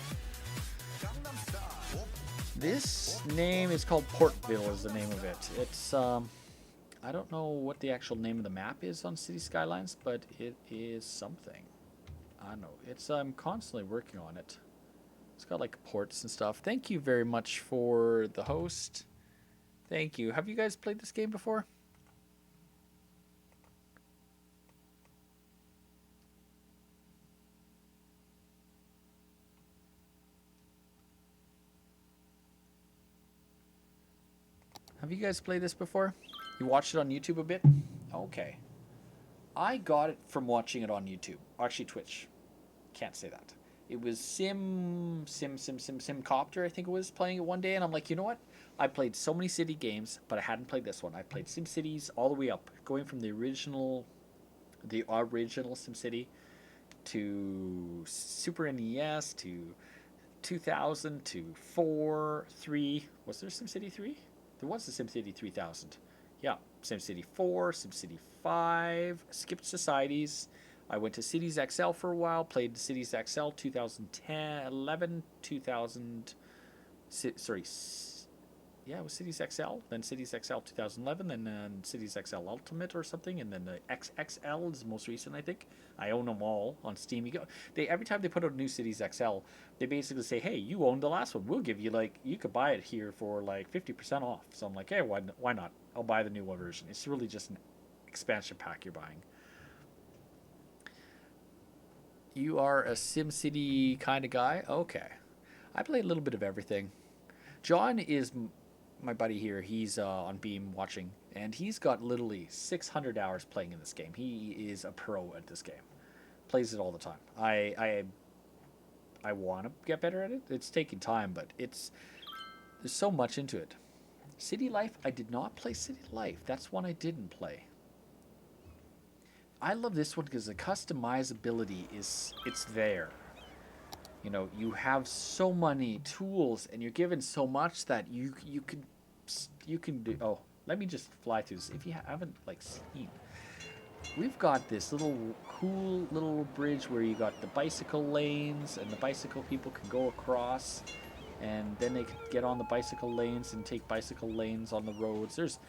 Speaker 3: This name is called Portville, is the name of it. It's I don't know what the actual name of the map is on City Skylines, but it is something. I don't know. I'm constantly working on it. It's got like ports and stuff. Thank you very much for the host. Thank you. Have you guys played this game before? Have you guys played this before? You watched it on YouTube a bit? Okay. I got it from watching it on YouTube. Actually, Twitch. Can't say that. It was Simcopter, I think it was, playing it one day, and I'm like, you know what? I played so many city games, but I hadn't played this one. I played SimCities all the way up, going from the original SimCity to Super NES to 2000 to 4, 3. Was there SimCity 3? There was the SimCity 3000. Yeah, SimCity 4, SimCity 5, skipped Societies. I went to Cities XL for a while, played Cities XL 2010, 11, 2000, sorry, yeah, it was Cities XL, then Cities XL 2011, then Cities XL Ultimate or something, and then the XXL is the most recent, I think. I own them all on Steam. Every time they put out a new Cities XL, they basically say, hey, you owned the last one. We'll give you, you could buy it here for 50% off. So I'm like, hey, why not? I'll buy the new one version. It's really just an expansion pack you're buying. You are a SimCity kind of guy? Okay. I play a little bit of everything. John is my buddy here. He's on Beam watching, and he's got literally 600 hours playing in this game. He is a pro at this game. Plays it all the time. I want to get better at it. It's taking time, but there's so much into it. City Life, I did not play City Life. That's one I didn't play. I love this one because the customizability it's there. You know, you have so many tools and you're given so much that you can do. Oh, let me just fly through this. If you haven't like seen, we've got this little cool little bridge where you got the bicycle lanes and the bicycle people can go across, and then they can get on the bicycle lanes and take bicycle lanes on the roads. There's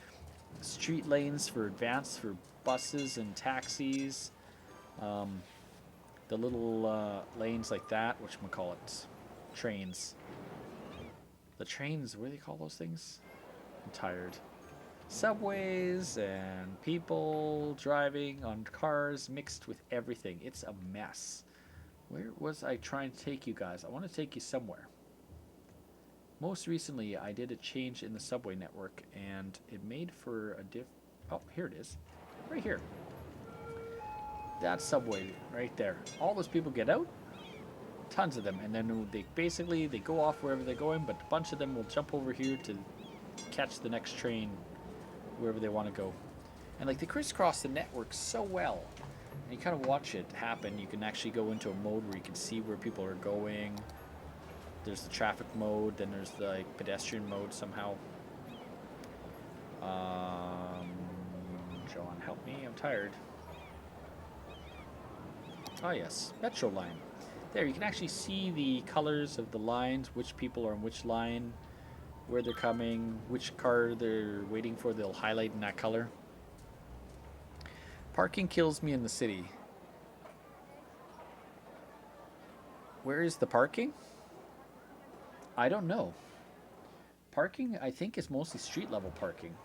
Speaker 3: street lanes for advance for buses and taxis. Um, the little lanes like that, whatchamacallit, trains. The trains, what do they call those things? I'm tired. Subways and people driving on cars mixed with everything. It's a mess. Where was I trying to take you guys? I want to take you somewhere. Most recently, I did a change in the subway network, and it made for a Oh, here it is. Right here. That subway right there. All those people get out, tons of them, and then they go off wherever they're going, but a bunch of them will jump over here to catch the next train wherever they want to go. And like they crisscross the network so well. And you kind of watch it happen. You can actually go into a mode where you can see where people are going. There's the traffic mode, then there's the like, pedestrian mode somehow. John, help me, I'm tired. Oh yes, Metro line. There, you can actually see the colors of the lines, which people are on which line, where they're coming, which car they're waiting for, they'll highlight in that color. Parking kills me in the city. Where is the parking? I don't know. Parking, I think, is mostly street level parking.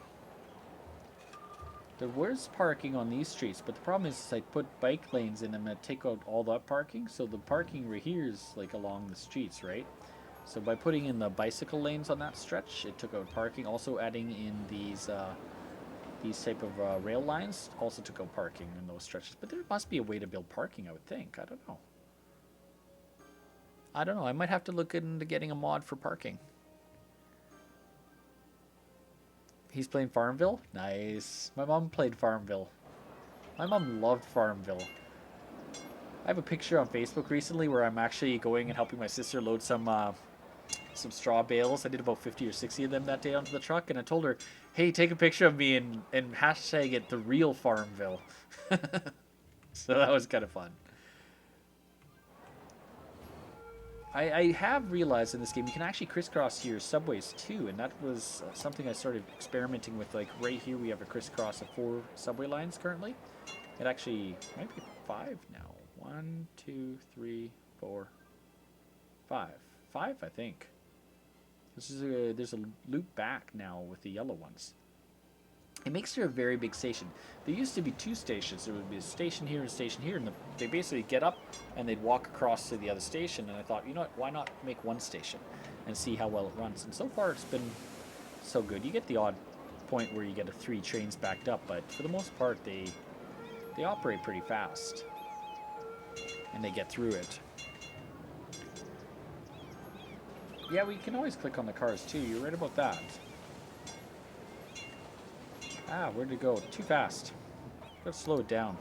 Speaker 3: There was parking on these streets, but the problem is I put bike lanes in them and take out all that parking, so the parking right here is like along the streets, right? So by putting in the bicycle lanes on that stretch, it took out parking. Also adding in these type of rail lines also took out parking in those stretches. But there must be a way to build parking, I would think. I don't know. I might have to look into getting a mod for parking. He's playing Farmville? Nice. My mom played Farmville. My mom loved Farmville. I have a picture on Facebook recently where I'm actually going and helping my sister load some straw bales. I did about 50 or 60 of them that day onto the truck, and I told her, hey, take a picture of me and hashtag it the real Farmville. So that was kind of fun. I have realized in this game you can actually crisscross your subways too, and that was something I started experimenting with. Like right here we have a crisscross of 4 subway lines currently. It actually might be 5 now. 1, 2, 3, 4, 5. 5, I think. There's a loop back now with the yellow ones. It makes it a very big station. There used to be 2 stations. There would be a station here and a station here, and they basically get up and they'd walk across to the other station. And I thought, you know what, why not make 1 station and see how well it runs? And so far, it's been so good. You get the odd point where you get 3 trains backed up, but for the most part, they operate pretty fast, and they get through it. Yeah, we can always click on the cars too. You're right about that. Ah, where'd it go? Too fast. Let's slow it down.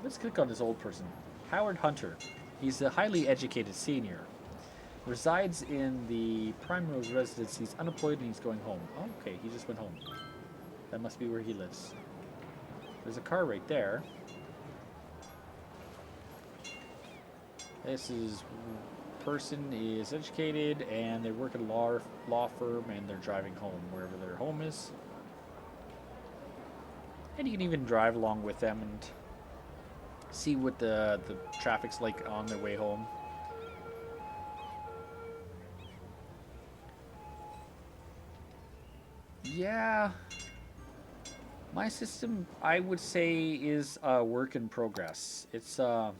Speaker 3: Let's click on this old person. Howard Hunter. He's a highly educated senior. Resides in the Primrose residence. He's unemployed and he's going home. Oh, okay, he just went home. That must be where he lives. There's a car right there. This person is educated and they work at a law firm and they're driving home wherever their home is. And you can even drive along with them and see what the traffic's like on their way home. Yeah. My system, I would say, is a work in progress. It's a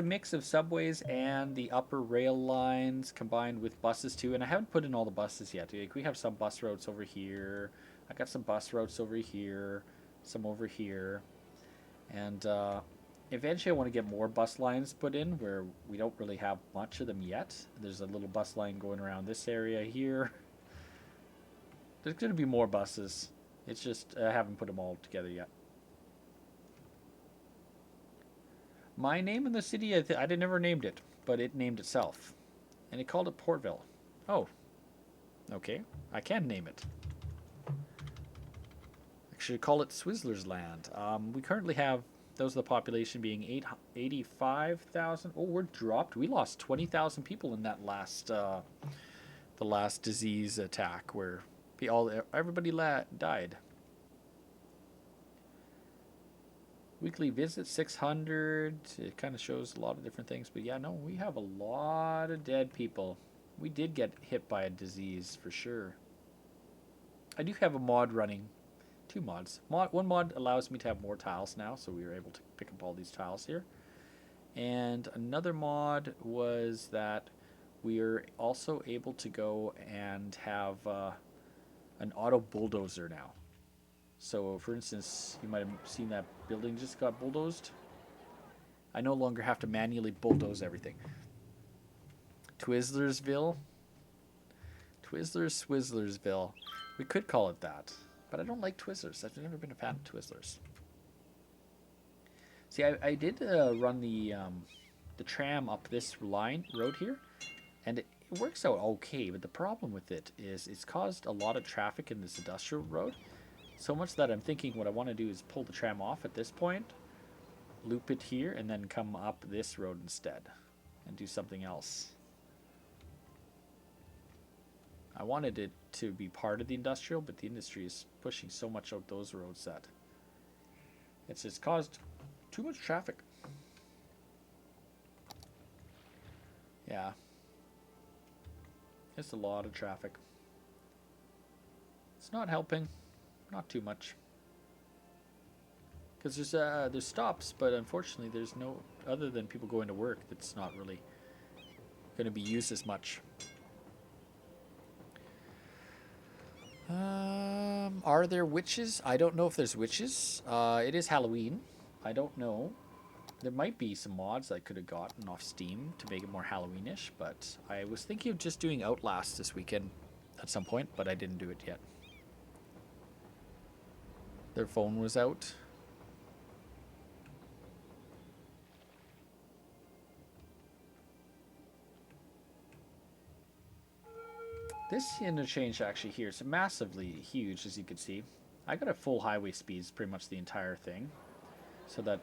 Speaker 3: mix of subways and the upper rail lines combined with buses too. And I haven't put in all the buses yet. Like, we have some bus routes over here. I got some bus routes over here, some over here. And eventually I want to get more bus lines put in where we don't really have much of them yet. There's a little bus line going around this area here. There's going to be more buses. It's just I haven't put them all together yet. My name in the city, I never named it, but it named itself. And it called it Portville. Oh, okay. I can name it. I should call it Swizzler's Land. We currently have, those of the population being 85,000. Oh, we're dropped. We lost 20,000 people in that last, the last disease attack where everybody died. Weekly visits 600. It kind of shows a lot of different things, but yeah, no, we have a lot of dead people. We did get hit by a disease for sure. I do have a mod running, 2 mods. One mod allows me to have more tiles now, so we were able to pick up all these tiles here. And another mod was that we are also able to go and have an auto bulldozer now. So, for instance, you might have seen that building just got bulldozed. I no longer have to manually bulldoze everything. Twizzlersville. Swizzlersville. We could call it that, but I don't like Twizzlers. I've never been a fan of Twizzlers. See, I did run the tram up this road here, and it works out okay, but the problem with it is it's caused a lot of traffic in this industrial road. So much that I'm thinking what I want to do is pull the tram off at this point, loop it here, and then come up this road instead and do something else. I wanted it to be part of the industrial, but the industry is pushing so much out those roads that it's just caused too much traffic. Yeah. It's a lot of traffic. It's not helping. Not too much. Because there's stops, but unfortunately there's no, other than people going to work, that's not really going to be used as much. Are there witches? I don't know if there's witches. It is Halloween. I don't know. There might be some mods I could have gotten off Steam to make it more Halloweenish, but I was thinking of just doing Outlast this weekend at some point, but I didn't do it yet. Their phone was out. This interchange actually here is massively huge, as you can see. I got a full highway speeds pretty much the entire thing, so that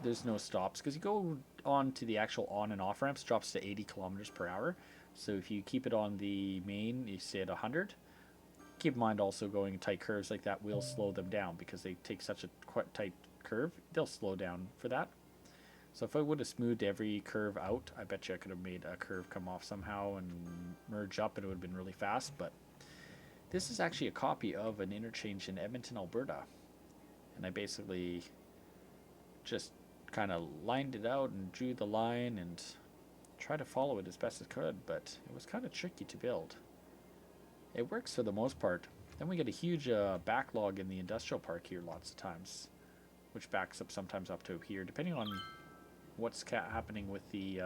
Speaker 3: there's no stops. Because you go on to the actual on and off ramps, drops to 80 kilometers per hour. So if you keep it on the main, you stay at 100. Keep in mind also going tight curves like that will slow them down because they take such a quite tight curve. They'll slow down for that. So if I would have smoothed every curve out, I bet you I could have made a curve come off somehow and merge up, and it would have been really fast. But this is actually a copy of an interchange in Edmonton, Alberta. And I basically just kind of lined it out and drew the line and tried to follow it as best as I could, but it was kind of tricky to build. It works for the most part. Then we get a huge backlog in the industrial park here lots of times, which backs up sometimes up to here, depending on what's happening with the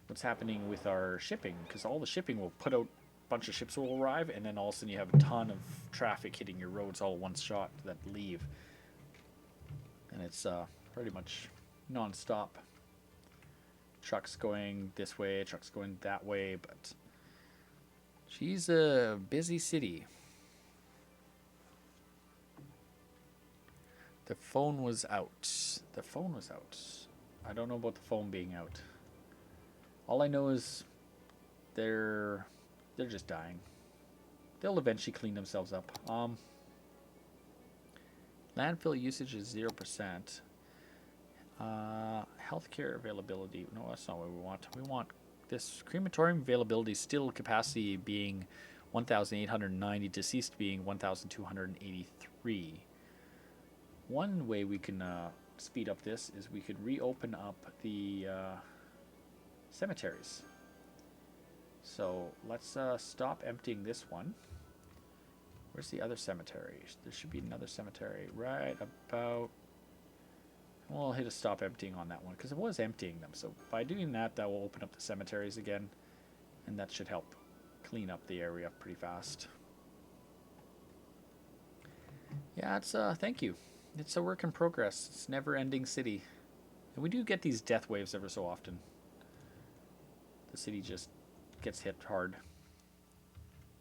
Speaker 3: what's happening with our shipping, because all the shipping will put out, a bunch of ships will arrive, and then all of a sudden you have a ton of traffic hitting your roads all at one shot that leave, and it's pretty much non-stop. Trucks going this way, trucks going that way, but she's a busy city. The phone was out. The phone was out. I don't know about the phone being out. All I know is they're just dying. They'll eventually clean themselves up. Landfill usage is 0%. Healthcare availability. No, that's not what we want. We want this crematorium availability, still capacity being 1,890, deceased being 1,283. One way we can speed up this is we could reopen up the cemeteries. So let's stop emptying this one. Where's the other cemetery? There should be another cemetery right about... We'll hit a stop emptying on that one because it was emptying them. So by doing that, that will open up the cemeteries again, and that should help clean up the area pretty fast. Yeah, it's thank you. It's a work in progress. It's never-ending city. And we do get these death waves ever so often. The city just gets hit hard.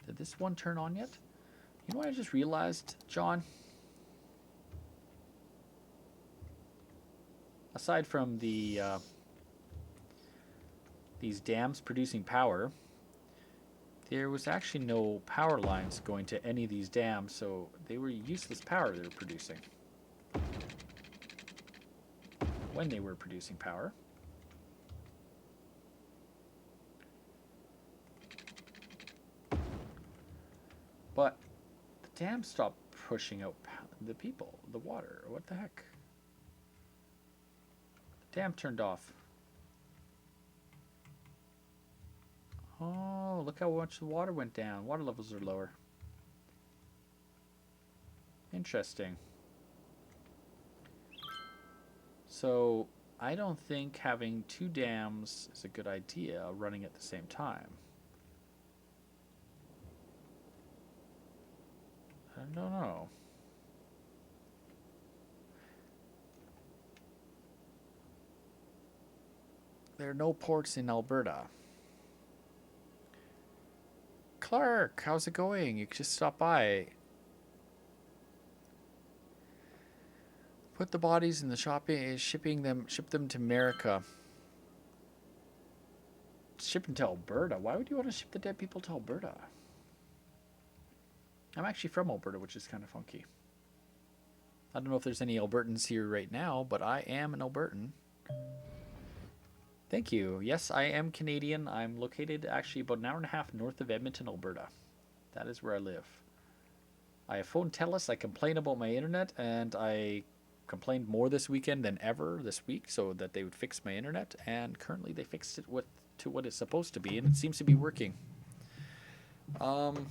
Speaker 3: Did this one turn on yet? You know what I just realized, John? Aside from the these dams producing power, there was actually no power lines going to any of these dams, so they were useless power they were producing. When they were producing power. But the dam stopped pushing out the people, the water. What the heck? The dam turned off. Oh, look how much the water went down. Water levels are lower. Interesting. So, I don't think having two dams is a good idea running at the same time. I don't know. There are no ports in Alberta. Clark, how's it going? You just stop by. Put the bodies in the ship them to America. Ship them to Alberta? Why would you want to ship the dead people to Alberta? I'm actually from Alberta, which is kind of funky. I don't know if there's any Albertans here right now, but I am an Albertan. Thank you. Yes, I am Canadian. I'm located actually about an hour and a half north of Edmonton, Alberta. That is where I live. I have phone TELUS. I complain about my internet, and I complained more this weekend than ever this week, so that they would fix my internet. And currently, they fixed it to what it's supposed to be, and it seems to be working. Can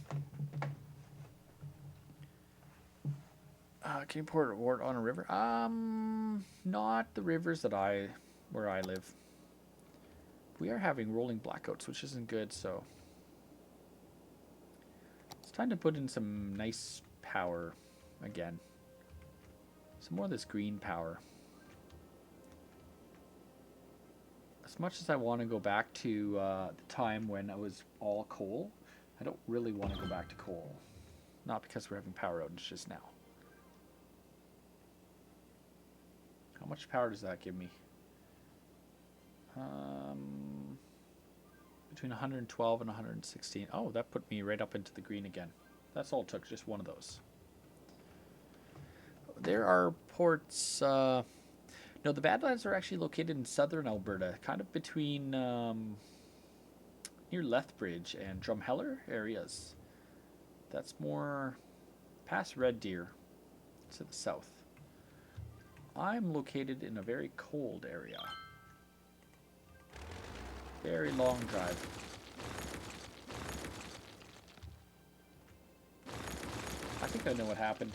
Speaker 3: you pour a wart on a river? Not the rivers where I live. We are having rolling blackouts, which isn't good, so it's time to put in some nice power again. Some more of this green power. As much as I want to go back to the time when it was all coal, I don't really want to go back to coal. Not because we're having power outages now. How much power does that give me? Between 112 and 116. Oh, that put me right up into the green again. That's all it took, just one of those. There are ports. No, the Badlands are actually located in southern Alberta, kind of between near Lethbridge and Drumheller areas. That's more past Red Deer to the south. I'm located in a very cold area. Very long drive. I think I know what happened.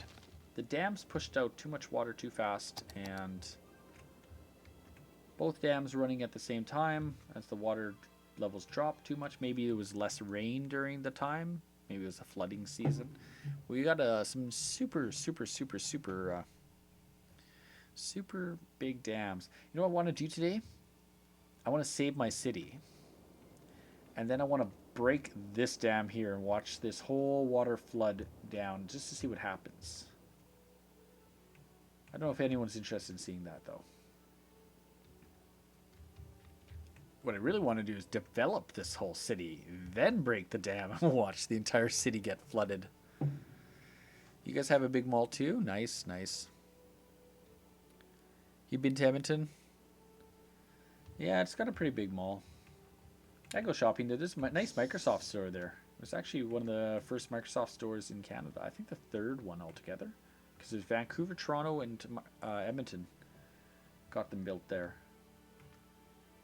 Speaker 3: The dams pushed out too much water too fast, and both dams running at the same time as the water levels dropped too much. Maybe it was less rain during the time. Maybe it was a flooding season. We got some super big dams. You know what I want to do today? I want to save my city. And then I want to break this dam here and watch this whole water flood down just to see what happens. I don't know if anyone's interested in seeing that, though. What I really want to do is develop this whole city, then break the dam and watch the entire city get flooded. You guys have a big mall too? Nice, nice. You been to Edmonton? Yeah, it's got a pretty big mall. I go shopping to this nice Microsoft store there. It was actually one of the first Microsoft stores in Canada. I think the third one altogether. Because there's Vancouver, Toronto, and Edmonton. Got them built there.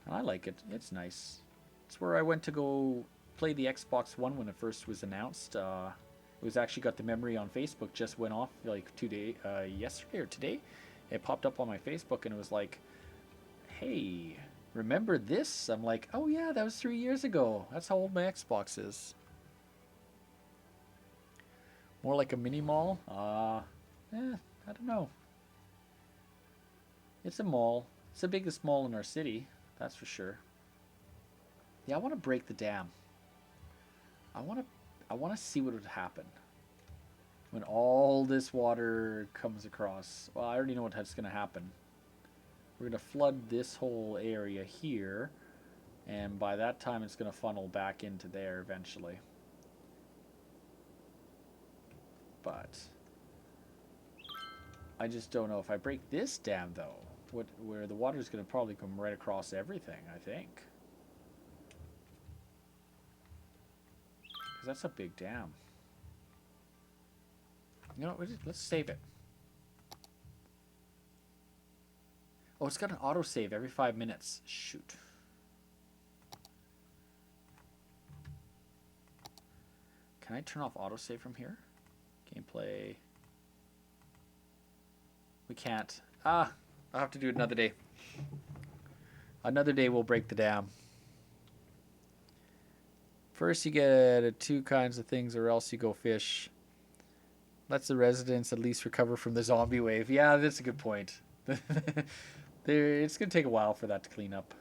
Speaker 3: And I like it. It's nice. It's where I went to go play the Xbox One when it first was announced. It was actually got the memory on Facebook just went off like yesterday or today. It popped up on my Facebook and it was like, hey, remember this? I'm like, oh yeah, that was 3 years ago. That's how old my Xbox is. More like a mini mall? I don't know. It's a mall. It's the biggest mall in our city, that's for sure. Yeah, I want to break the dam. I want to see what would happen when all this water comes across. Well, I already know what's going to happen. We're going to flood this whole area here, and by that time it's going to funnel back into there eventually. But I just don't know if I break this dam though, where the water is going to probably come right across everything, I think. Because that's a big dam. You know, let's save it. Oh, it's got an autosave every 5 minutes. Shoot. Can I turn off autosave from here? Gameplay. We can't. I'll have to do it another day. Another day we'll break the dam. First you get 2 kinds of things or else you go fish. Lets the residents at least recover from the zombie wave. Yeah, that's a good point. It's going to take a while for that to clean up.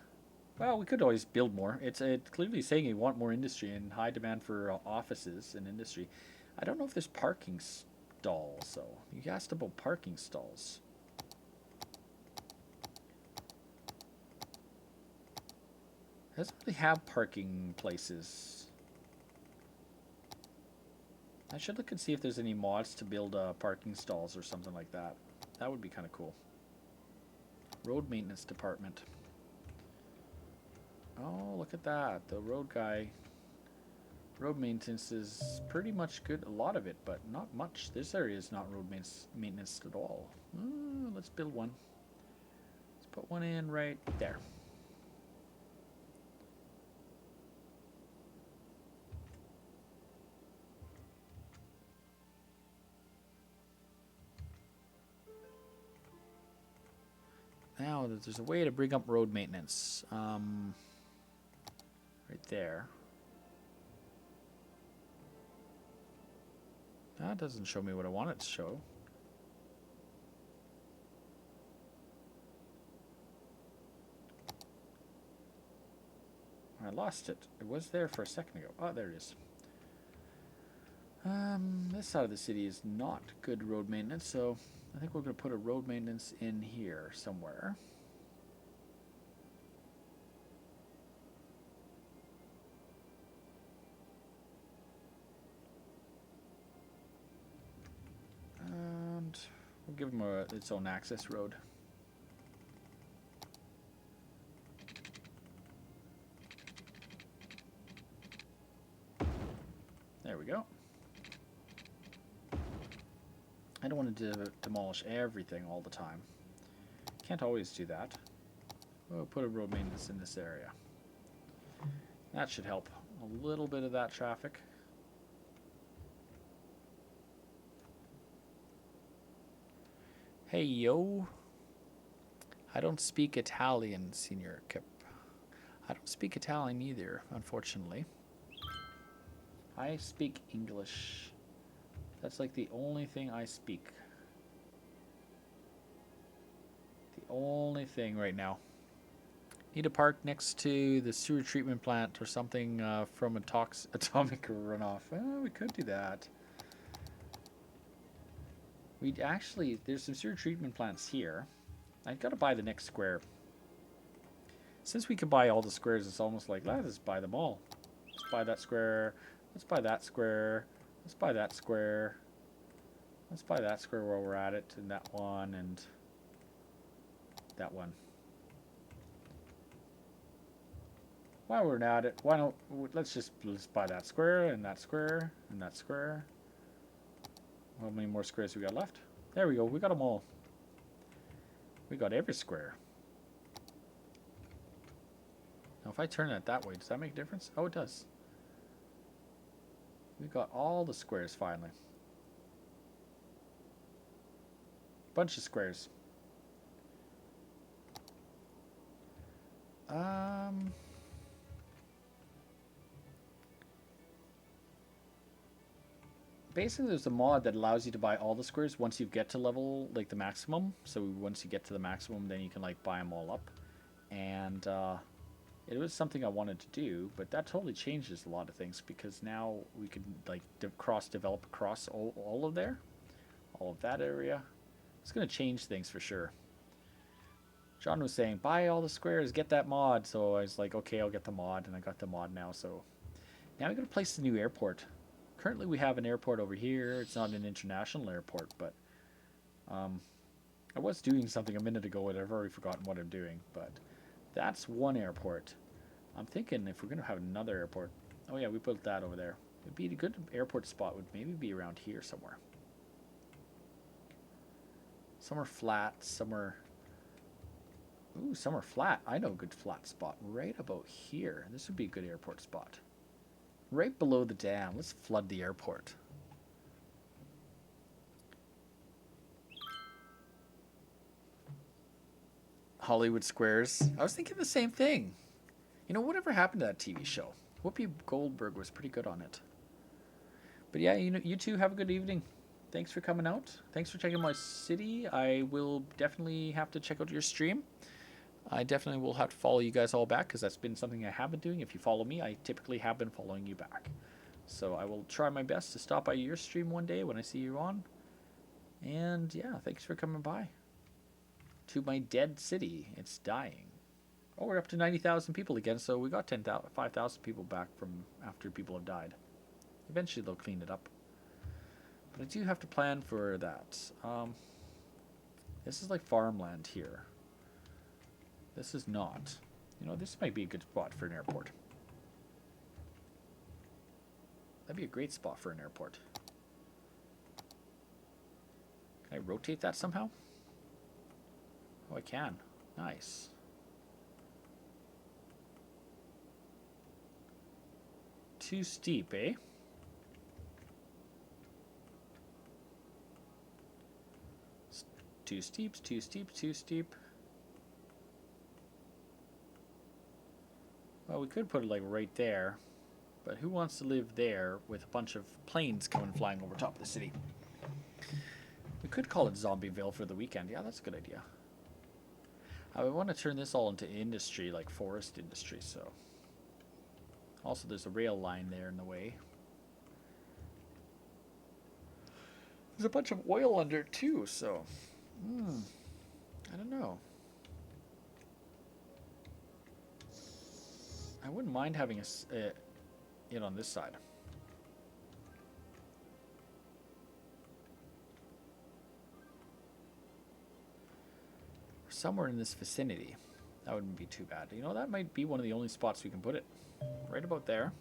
Speaker 3: Well, we could always build more. It's clearly saying you want more industry and high demand for offices and industry. I don't know if there's parking stalls, though. You asked about parking stalls. It doesn't really have parking places. I should look and see if there's any mods to build parking stalls or something like that. That would be kind of cool. Road maintenance department. Oh, look at that. The road guy. Road maintenance is pretty much good. A lot of it, but not much. This area is not road maintenance at all. Let's build one. Let's put one in right there. Now, there's a way to bring up road maintenance. Right there. That doesn't show me what I want it to show. I lost it. It was there for a second ago. Oh, there it is. This side of the city is not good road maintenance, so I think we're going to put a road maintenance in here somewhere. And we'll give them its own access road. There we go. I don't want to demolish everything all the time. Can't always do that. We'll put a road maintenance in this area. That should help a little bit of that traffic. Hey, yo. I don't speak Italian, Senior Kip. I don't speak Italian either, unfortunately. I speak English. That's like the only thing I speak. The only thing right now. Need to park next to the sewer treatment plant or something from atomic runoff. We could do that. We'd actually, there's some sewer treatment plants here. I've got to buy the next square. Since we can buy all the squares, it's almost like, let's buy them all. Let's buy that square. Let's buy that square. Let's buy that square. Let's buy that square while we're at it, and that one, and that one. While we're at it, why don't let's buy that square and that square and that square. How many more squares we got left? There we go. We got them all. We got every square. Now, if I turn it that way, does that make a difference? Oh, it does. We got all the squares finally. Bunch of squares. basically there's a mod that allows you to buy all the squares once you get to level like the maximum. So once you get to the maximum, then you can like buy them all up. And it was something I wanted to do, but that totally changes a lot of things because now we can like cross develop across all of there, all of that area. It's gonna change things for sure. John was saying, buy all the squares, get that mod. So I was like, okay, I'll get the mod, and I got the mod now. So now we gotta place the new airport. Currently, we have an airport over here. It's not an international airport, but I was doing something a minute ago, and I've already forgotten what I'm doing. But that's one airport. I'm thinking if we're gonna have another airport. Oh yeah, we built that over there. It'd be a good airport spot. Would maybe be around here somewhere. Somewhere flat. Somewhere. Ooh, somewhere flat. I know a good flat spot right about here. This would be a good airport spot. Right below the dam. Let's flood the airport. Hollywood Squares. I was thinking the same thing. You know, whatever happened to that TV show? Whoopi Goldberg was pretty good on it. But yeah, you know, you two have a good evening. Thanks for coming out. Thanks for checking my city. I will definitely have to check out your stream. I definitely will have to follow you guys all back because that's been something I have been doing. If you follow me, I typically have been following you back. So I will try my best to stop by your stream one day when I see you on. And yeah, thanks for coming by to my dead city. It's dying. Oh, we're up to 90,000 people again, so we got 5,000 people back from after people have died. Eventually they'll clean it up. But I do have to plan for that. This is like farmland here. This is not. You know, this might be a good spot for an airport. That'd be a great spot for an airport. Can I rotate that somehow? Oh, I can. Nice. Too steep, eh? Too steep, too steep, too steep. Well, we could put it like right there, but who wants to live there with a bunch of planes coming flying over top of the city? We could call it Zombieville for the weekend. Yeah, that's a good idea. I want to turn this all into industry, like forest industry, so. Also, there's a rail line there in the way. There's a bunch of oil under it too, so. I don't know. I wouldn't mind having it on this side. Somewhere in this vicinity. That wouldn't be too bad. You know, that might be one of the only spots we can put it. Right about there.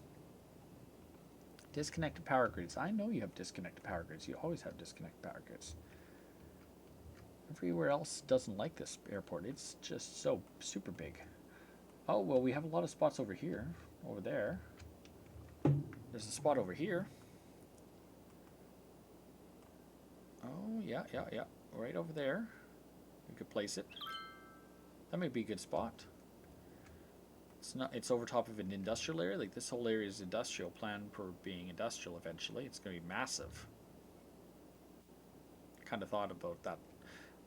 Speaker 3: Disconnected power grids. I know you have disconnected power grids. You always have disconnected power grids. Everywhere else doesn't like this airport. It's just so super big. Oh, well, we have a lot of spots over here. Over there. There's a spot over here. Oh, yeah. Right over there. We could place it. That might be a good spot. It's not. It's over top of an industrial area. Like this whole area is industrial, planned for being industrial eventually. It's going to be massive. Kind of thought about that.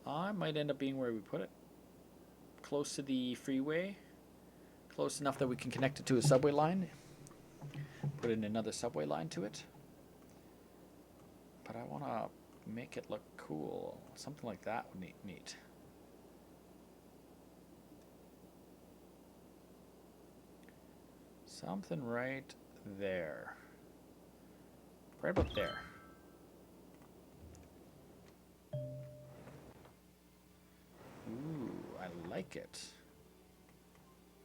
Speaker 3: I might end up being where we put it. Close to the freeway. Close enough that we can connect it to a subway line. Put in another subway line to it. But I want to make it look cool. Something like that would be neat. Something right there. Right about there. Ooh, I like it.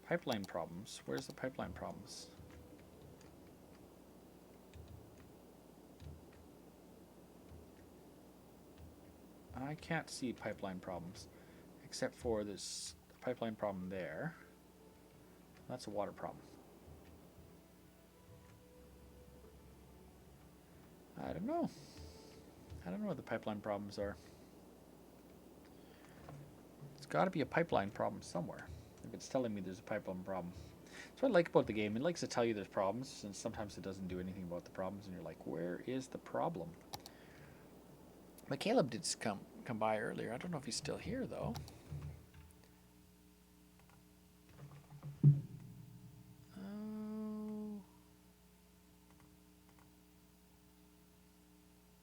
Speaker 3: Pipeline problems. Where's the pipeline problems? I can't see pipeline problems. Except for this pipeline problem there. That's a water problem. I don't know. I don't know what the pipeline problems are. It's got to be a pipeline problem somewhere. If it's telling me there's a pipeline problem. That's what I like about the game. It likes to tell you there's problems, and sometimes it doesn't do anything about the problems, and you're like, where is the problem? But Caleb did come by earlier. I don't know if he's still here, though. Oh.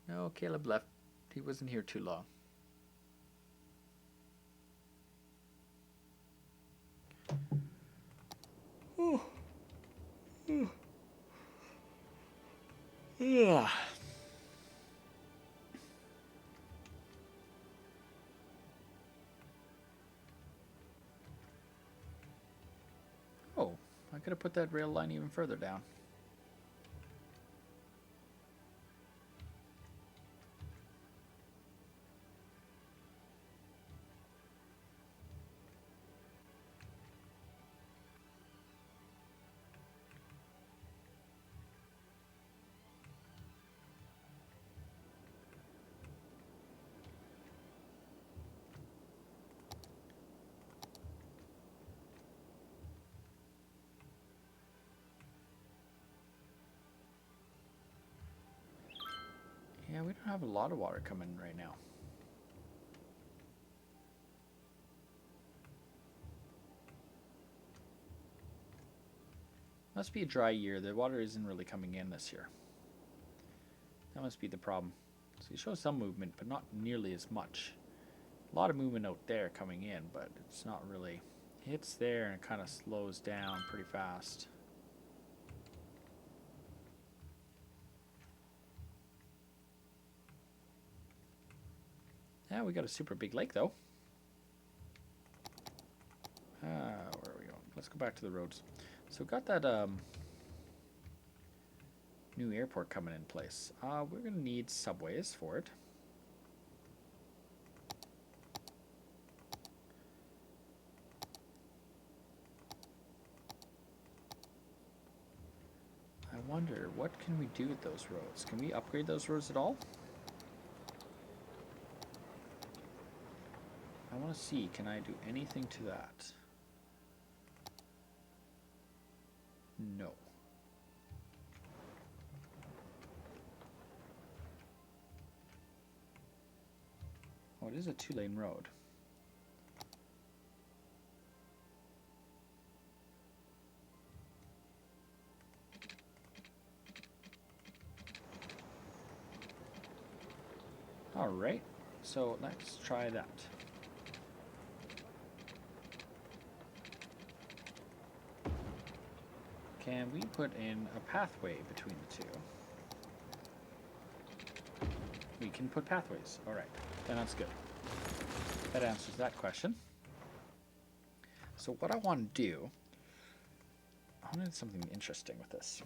Speaker 3: No, Caleb left. He wasn't here too long. Oh. Yeah. Oh, I could have put that rail line even further down. Yeah, we don't have a lot of water coming right now. Must be a dry year. The water isn't really coming in this year. That must be the problem. So you show some movement, but not nearly as much. A lot of movement out there coming in, but it's not really. It's there and it kind of slows down pretty fast. Yeah, we got a super big lake though. Where are we going? Let's go back to the roads. So we got that new airport coming in place. We're gonna need subways for it. I wonder, what can we do with those roads? Can we upgrade those roads at all? I want to see, can I do anything to that? No. Oh, it is a 2-lane road. Alright, so let's try that. Can we put in a pathway between the two? We can put pathways. Alright, then that's good. That answers that question. So what I want to do, I want to do something interesting with this.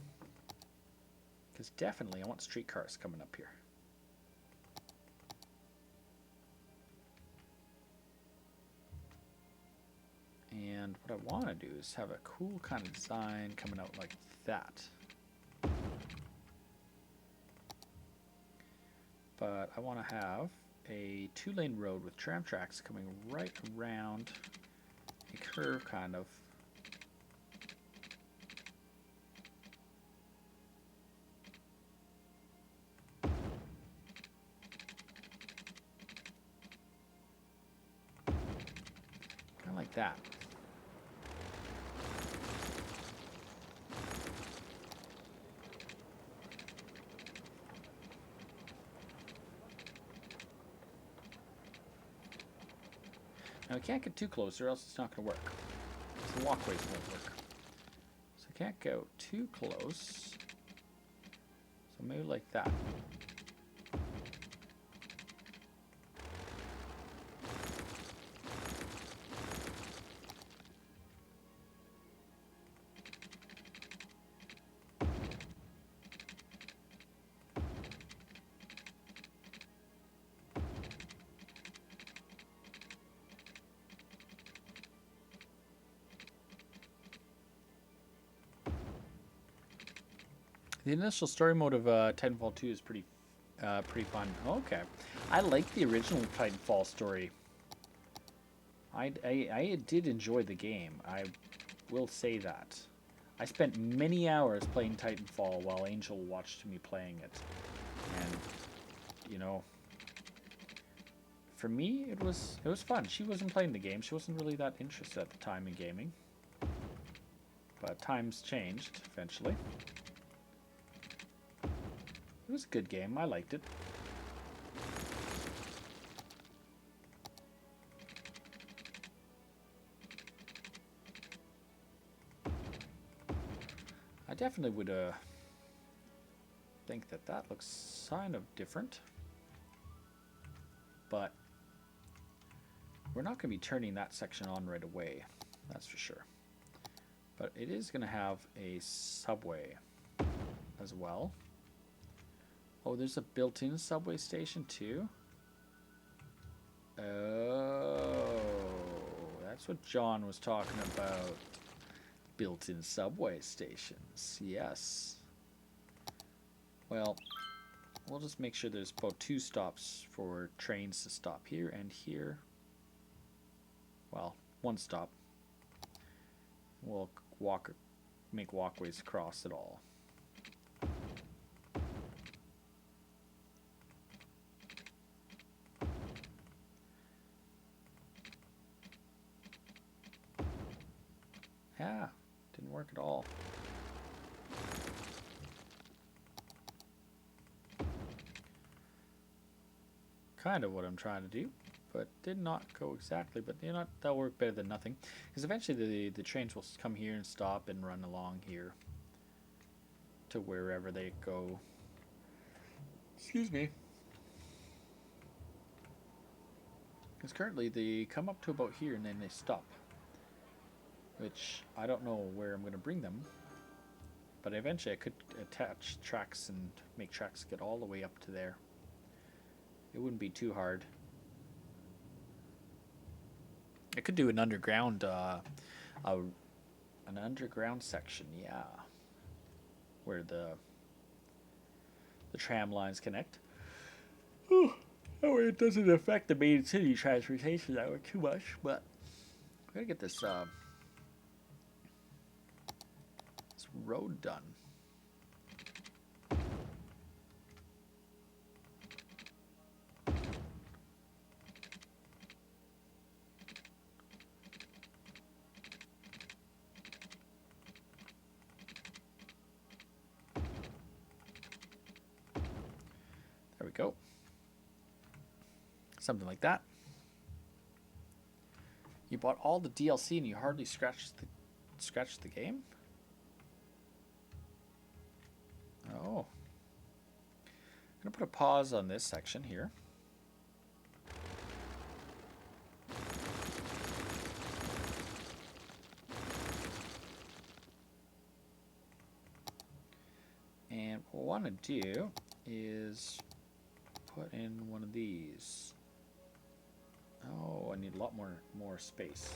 Speaker 3: Because definitely I want streetcars coming up here. And what I want to do is have a cool kind of design coming out like that. But I want to have a 2-lane road with tram tracks coming right around a curve kind of. Kind of like that. Now we can't get too close or else it's not going to work. So the walkways won't work. So I can't go too close. So maybe like that. The initial story mode of Titanfall 2 is pretty fun. Okay. I like the original Titanfall story. I did enjoy the game. I will say that. I spent many hours playing Titanfall while Angel watched me playing it. And, you know, for me, it was fun. She wasn't playing the game. She wasn't really that interested at the time in gaming. But times changed eventually. It was a good game. I liked it. I definitely would think that that looks kind of different. But we're not going to be turning that section on right away. That's for sure. But it is going to have a subway as well. Oh, there's a built-in subway station too? Oh, that's what John was talking about. Built-in subway stations, yes. Well, we'll just make sure there's about 2 stops for trains to stop here and here. Well, 1 stop. We'll make walkways across it all. Yeah, didn't work at all. Kind of what I'm trying to do, but did not go exactly. But you know, that'll work better than nothing, because eventually the trains will come here and stop and run along here to wherever they go. Excuse me. Because currently they come up to about here and then they stop, which I don't know where I'm going to bring them. But eventually I could attach tracks and make tracks get all the way up to there. It wouldn't be too hard. I could do an underground, an underground section, yeah, where the tram lines connect. That way it doesn't affect the main city transportation network too much. But we gotta get this road done. There we go. Something like that. You bought all the DLC and you hardly scratched the game? Oh. I'm going to put a pause on this section here. And what I want to do is put in one of these. Oh, I need a lot more space.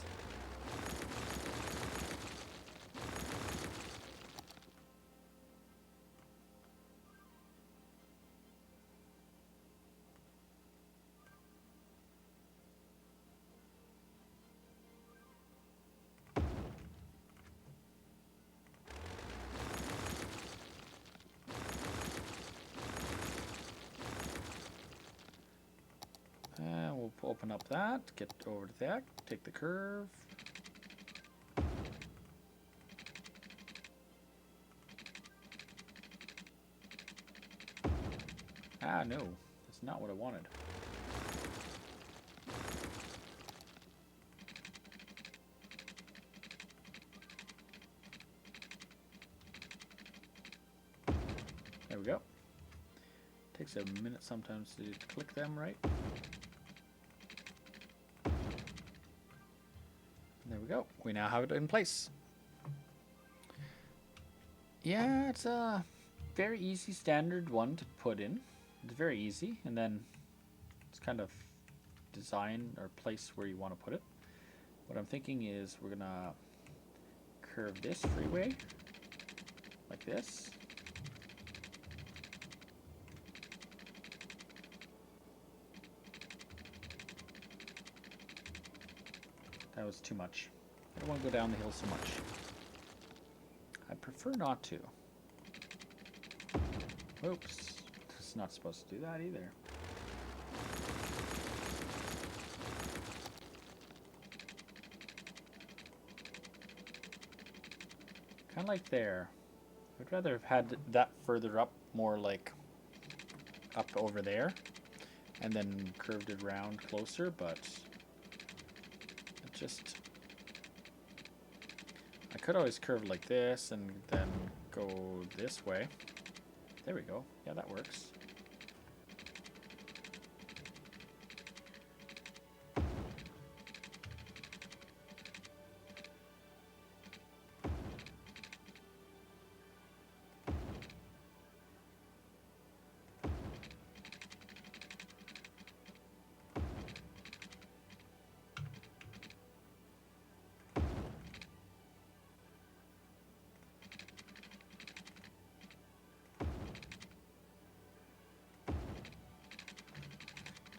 Speaker 3: We'll open up that, get over to that, take the curve. Ah, no, that's not what I wanted. There we go. Takes a minute sometimes to click them right. There we go. We now have it in place. Yeah, it's a very easy standard one to put in. It's very easy, and then it's kind of design or place where you want to put it. What I'm thinking is we're gonna curve this freeway like this. That was too much. I don't want to go down the hill so much. I prefer not to. Oops. It's not supposed to do that either. Kind of like there. I'd rather have had that further up, more like up over there, and then curved it around closer, but it just... I could always curve like this and then go this way. There we go. Yeah, that works.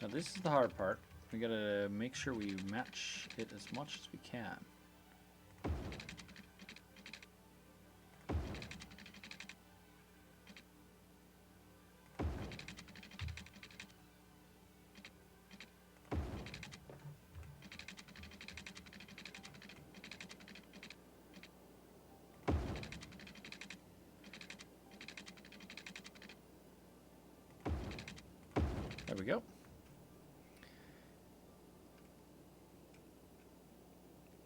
Speaker 3: Now this is the hard part. We gotta make sure we match it as much as we can. There we go.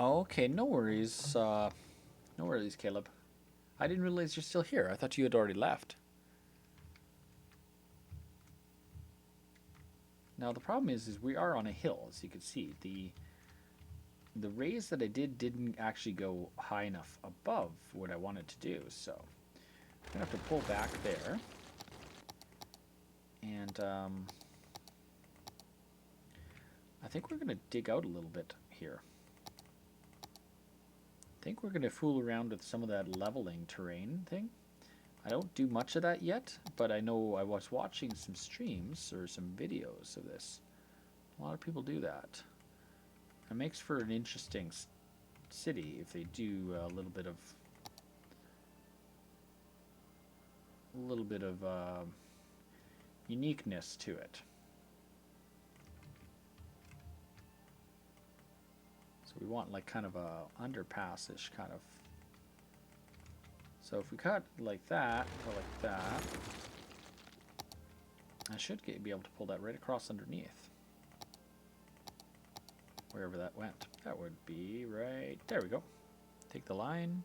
Speaker 3: Okay, no worries. No worries, Caleb. I didn't realize you're still here. I thought you had already left. Now the problem is we are on a hill, as you can see. The raise that I did didn't actually go high enough above what I wanted to do, so I'm gonna have to pull back there. And I think we're gonna dig out a little bit here. I think we're going to fool around with some of that leveling terrain thing. I don't do much of that yet, but I know I was watching some streams or some videos of this. A lot of people do that. It makes for an interesting city if they do a little bit of uniqueness to it. So we want like kind of a underpass-ish kind of. So if we cut like that, or like that, I should be able to pull that right across underneath. Wherever that went. That would be right, there we go. Take the line.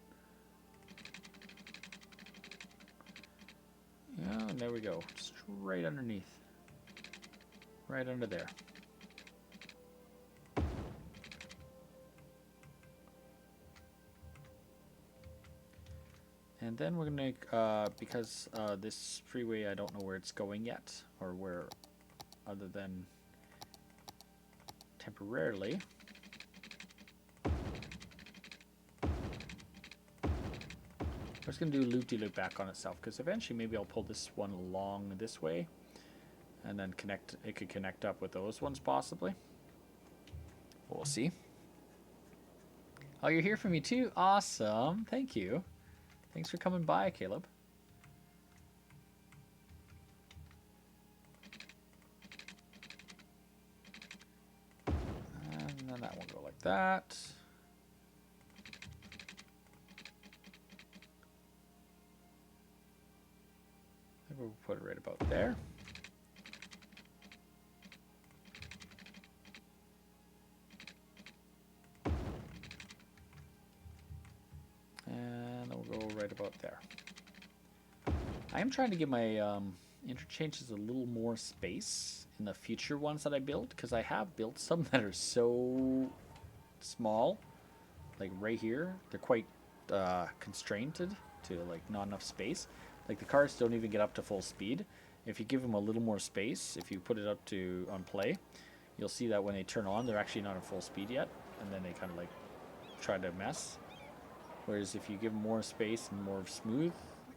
Speaker 3: Yeah, and there we go. Straight underneath. Right under there. And then we're going to, because this freeway, I don't know where it's going yet, or where, other than temporarily. We're just going to do a loop-de-loop back on itself, because eventually maybe I'll pull this one along this way, and then it could connect up with those ones possibly. We'll see. Oh, you're here for me too? Awesome. Thank you. Thanks for coming by, Caleb. And then that one go like that. Maybe we'll put it right about there. And we'll go right about there. I am trying to give my interchanges a little more space in the future ones that I build, because I have built some that are so small, like right here. They're quite constrained to like not enough space. Like the cars don't even get up to full speed. If you give them a little more space, if you put it up to on play, you'll see that when they turn on, they're actually not at full speed yet, and then they kind of like try to mess. Whereas if you give them more space and more smooth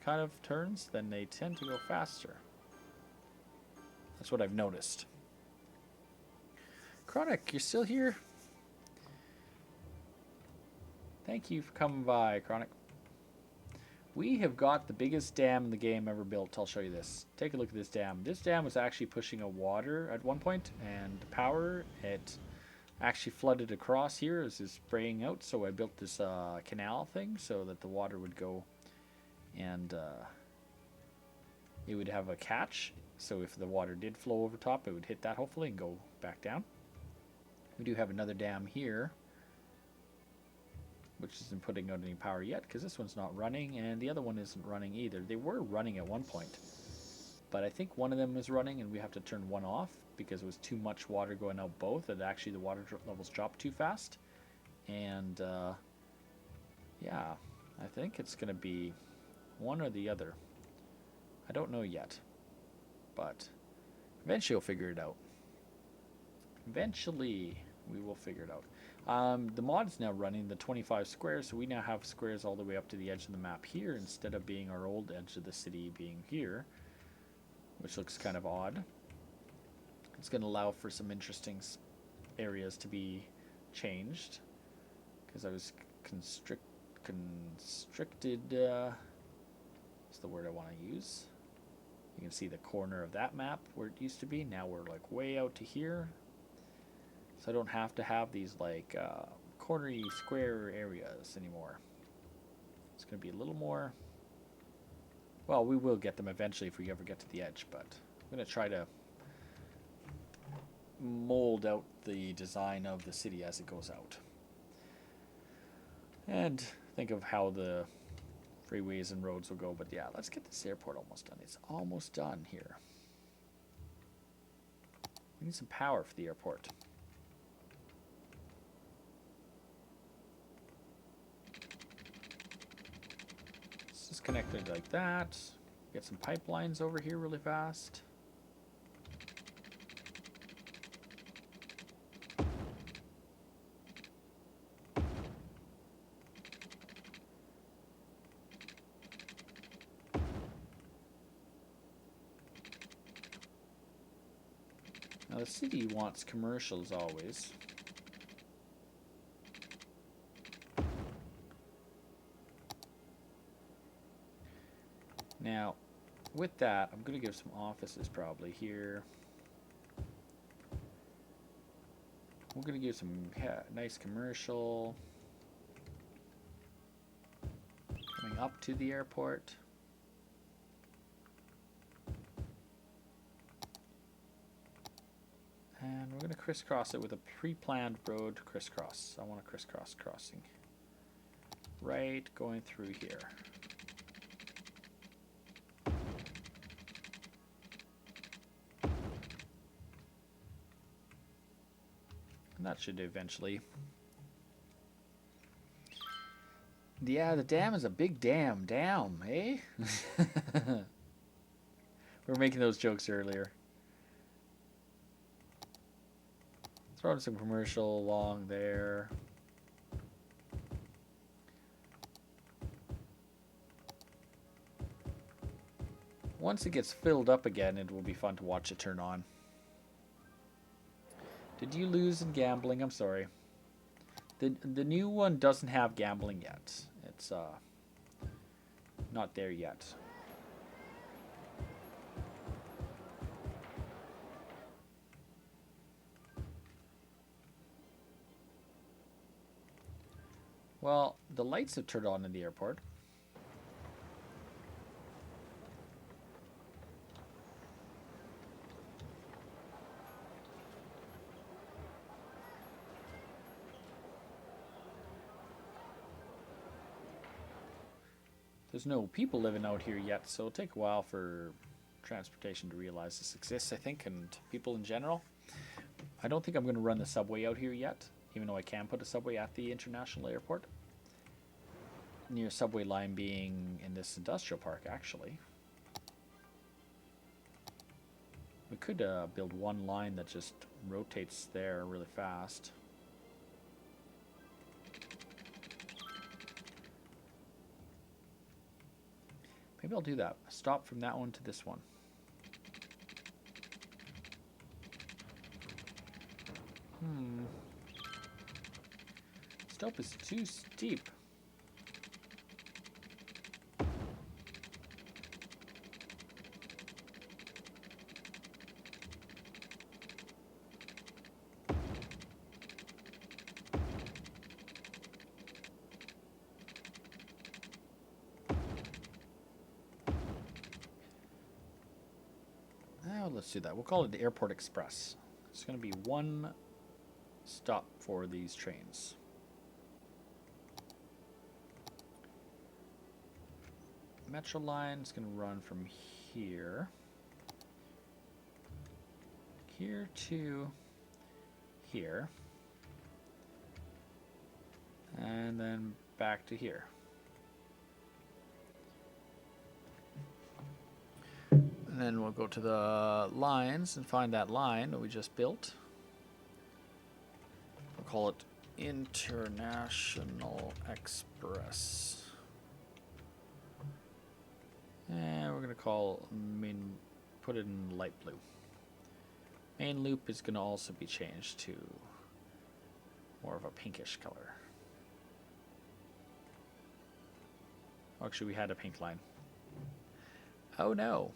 Speaker 3: kind of turns, then they tend to go faster. That's what I've noticed. Chronic, you're still here? Thank you for coming by, Chronic. We have got the biggest dam in the game ever built. I'll show you this. Take a look at this dam. This dam was actually pushing a water at one point, and power. It actually flooded across here as it's spraying out, so I built this canal thing so that the water would go and it would have a catch. So if the water did flow over top, it would hit that hopefully and go back down. We do have another dam here, which isn't putting out any power yet because this one's not running, and the other one isn't running either. They were running at one point, but I think one of them is running and we have to turn one off because it was too much water going out both, and actually the water levels dropped too fast. And yeah, I think it's going to be one or the other. I don't know yet, but eventually we'll figure it out. Eventually we will figure it out. The mod is now running the 25 squares, so we now have squares all the way up to the edge of the map here instead of being our old edge of the city being here, which looks kind of odd. It's going to allow for some interesting areas to be changed because I was constricted is the word I want to use. You can see the corner of that map where it used to be. Now we're like way out to here, so I don't have to have these like cornery square areas anymore. It's going to be a little more, well, we will get them eventually if we ever get to the edge, but I'm going to try to mold out the design of the city as it goes out and think of how the freeways and roads will go. But yeah, let's get this airport almost done. It's almost done here. We need some power for the airport. Let's just connect it like that. Get some pipelines over here really fast. Now the city wants commercials always. Now, with that, I'm going to give some offices probably here. We're going to give some nice commercial coming up to the airport. And we're going to crisscross it with a pre-planned road crisscross. I want a crisscross crossing. Right going through here. And that should eventually. Yeah, the dam is a big dam. Damn, eh? We were making those jokes earlier. Throw in some commercial along there. Once it gets filled up again, it will be fun to watch it turn on. Did you lose in gambling? I'm sorry. The new one doesn't have gambling yet. It's not there yet. Well, the lights have turned on in the airport. There's no people living out here yet, so it'll take a while for transportation to realize this exists, I think, and people in general. I don't think I'm going to run the subway out here yet, even though I can put a subway at the international airport. Near subway line being in this industrial park, actually. We could build one line that just rotates there really fast. Maybe I'll do that. Stop from that one to this one. Slope is too steep. let's do that. We'll call it the Airport Express. It's going to be one stop for these trains. Metro line is going to run from here to here, and then back to here. And then we'll go to the lines and find that line that we just built. We'll call it International Express. And we're going to call put it in light blue. Main loop is going to also be changed to more of a pinkish color. Actually, we had a pink line. Oh no.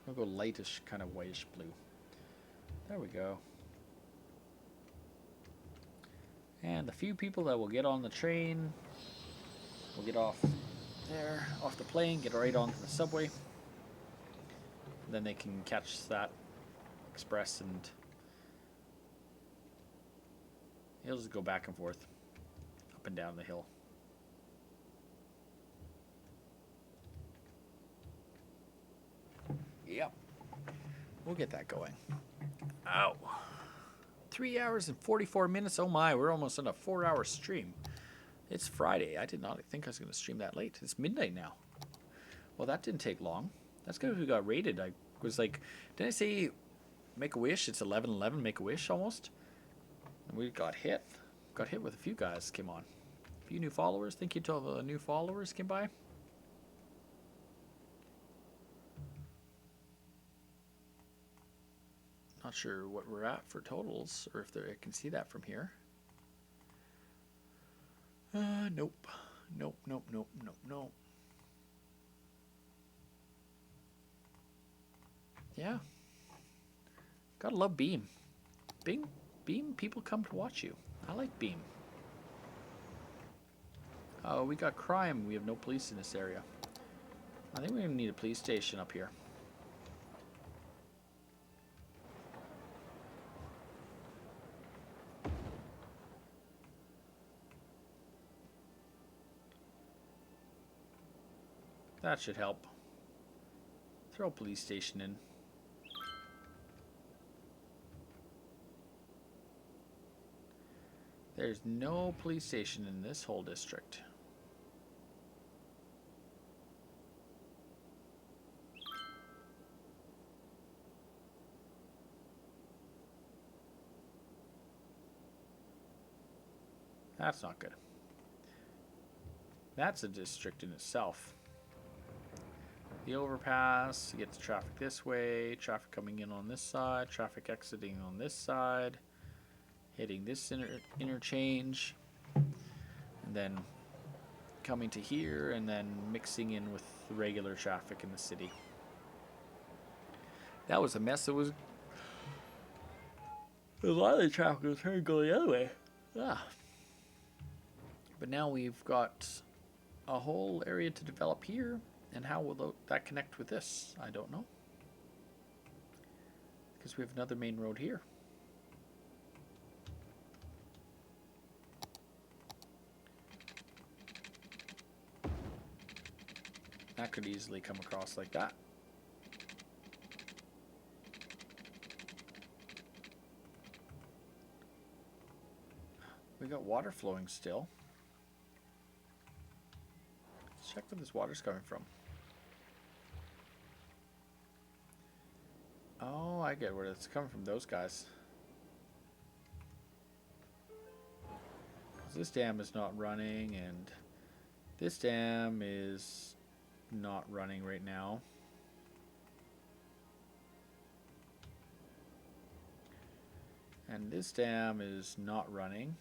Speaker 3: We'll go lightish, kind of whitish blue. There we go. And the few people that will get on the train will get off there, off the plane, get right onto the subway. Then they can catch that express and it'll just go back and forth, up and down the hill. Yep. We'll get that going. Ow. 3 hours and 44 minutes. Oh my, we're almost on a 4-hour stream. It's Friday. I did not think I was going to stream that late. It's midnight now. Well, that didn't take long. That's good if we got raided. I was like, didn't I say make a wish? It's 11:11, make a wish almost. And we got hit. Got hit with a few guys came on. A few new followers. Think you told the new followers came by? Not sure what we're at for totals, or if I can see that from here. Nope. Nope, nope, nope, nope, nope. Yeah. Gotta love Beam. Beam, people come to watch you. I like Beam. Oh, we got crime. We have no police in this area. I think we're gonna need a police station up here. That should help. Throw a police station in. There's no police station in this whole district. That's not good. That's a district in itself. The overpass, you get the traffic this way, traffic coming in on this side, traffic exiting on this side, hitting this interchange, and then coming to here, and then mixing in with the regular traffic in the city. That was a mess. It was a lot of the traffic was trying to go the other way. Ah. But now we've got a whole area to develop here. And how will that connect with this? I don't know. Because we have another main road here. That could easily come across like that. We got water flowing still. Let's check where this water's coming from. Oh, I get where it's coming from, those guys. This dam is not running, and this dam is not running right now. And this dam is not running.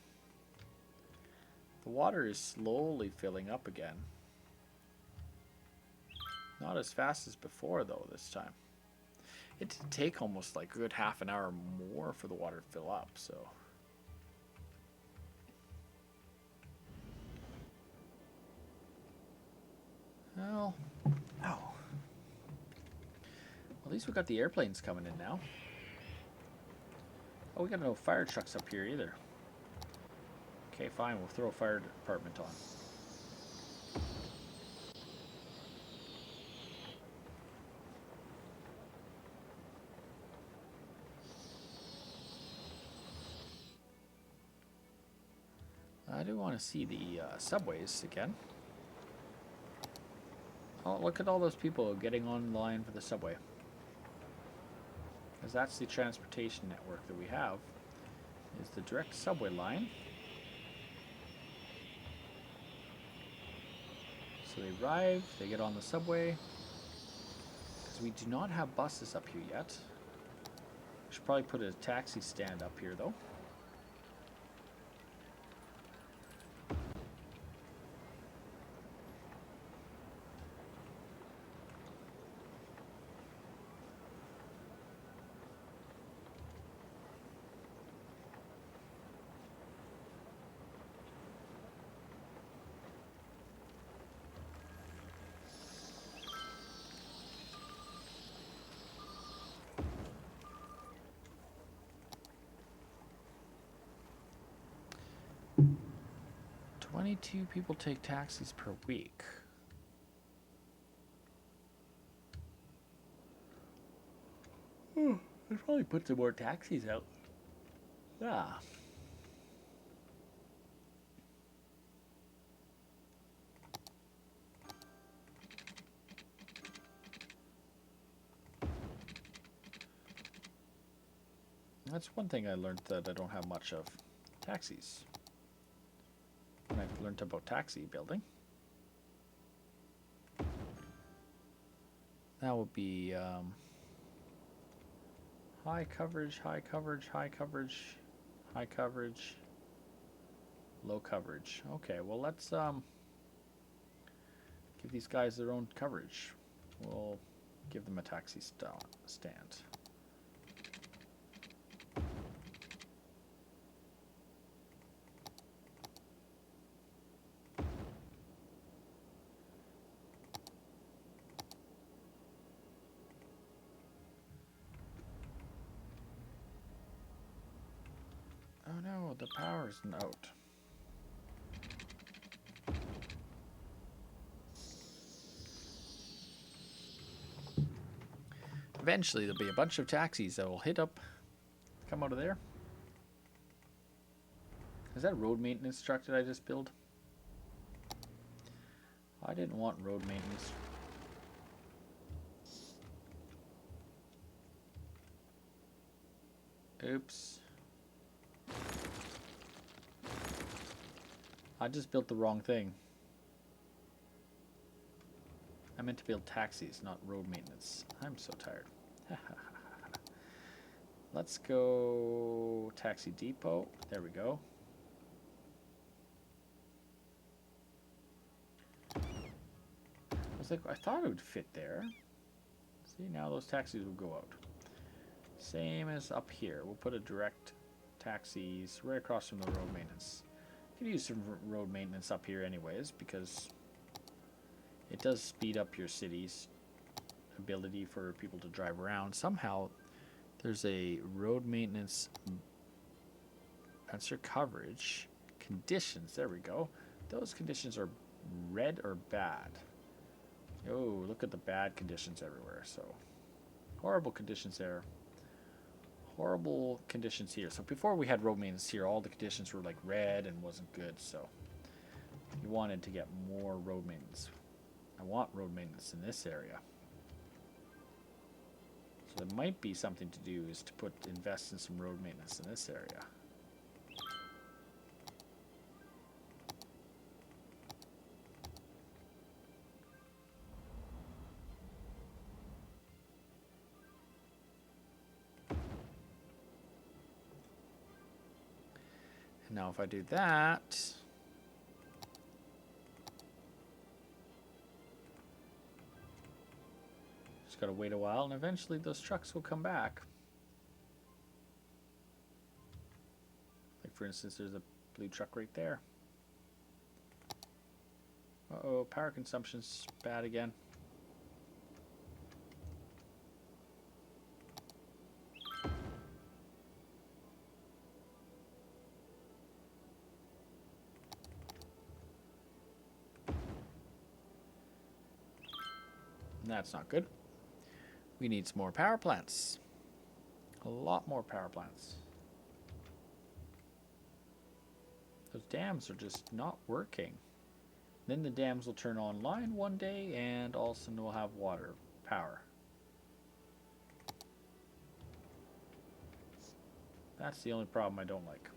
Speaker 3: The water is slowly filling up again. Not as fast as before, though, this time. It did take almost like a good half an hour more for the water to fill up, so. well. Oh. Well, at least we got the airplanes coming in now. Oh, we got no fire trucks up here either. Okay, fine. We'll throw a fire department on. I do want to see the subways again. Oh, look at all those people getting online for the subway. Because that's the transportation network that we have. Is the direct subway line. So they arrive, they get on the subway. Because we do not have buses up here yet. We should probably put a taxi stand up here though. "22 people take taxis per week." Oh, I probably put some more taxis out. Yeah. That's one thing I learned that I don't have much of. Taxis. And I've learned about taxi building. That would be high coverage, high coverage, high coverage, high coverage, low coverage. Okay, well let's give these guys their own coverage. We'll give them a taxi stand. Oh no, the power's out. Eventually there'll be a bunch of taxis that will come out of there. Is that road maintenance truck that I just built? I didn't want road maintenance. Oops. I just built the wrong thing. I meant to build taxis, not road maintenance. I'm so tired. Let's go taxi depot. There we go. I thought it would fit there. See, now those taxis will go out. Same as up here. We'll put a direct taxis right across from the road maintenance. You could use some road maintenance up here anyways, because it does speed up your city's ability for people to drive around. Somehow there's a road maintenance, that's your coverage conditions. There we go. Those conditions are red or bad. Oh, look at the bad conditions everywhere. So horrible conditions there, horrible conditions here. So before we had road maintenance here, all the conditions were like red and wasn't good. So you wanted to get more road maintenance. I want road maintenance in this area. So there might be something to do is to invest in some road maintenance in this area. And now if I do that, just gotta wait a while and eventually those trucks will come back. Like for instance, there's a blue truck right there. Uh-oh, power consumption's bad again. That's not good. We need some more power plants. A lot more power plants. Those dams are just not working. Then the dams will turn online one day and all of a sudden we'll have water power. That's the only problem I don't like.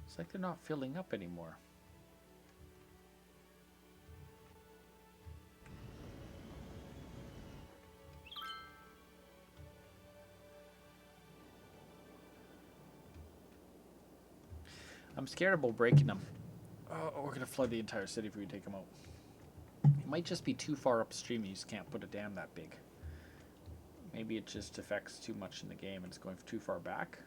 Speaker 3: It's like they're not filling up anymore. I'm scared about breaking them. Oh, we're going to flood the entire city if we take them out. It might just be too far upstream. You just can't put a dam that big. Maybe it just affects too much in the game and it's going too far back.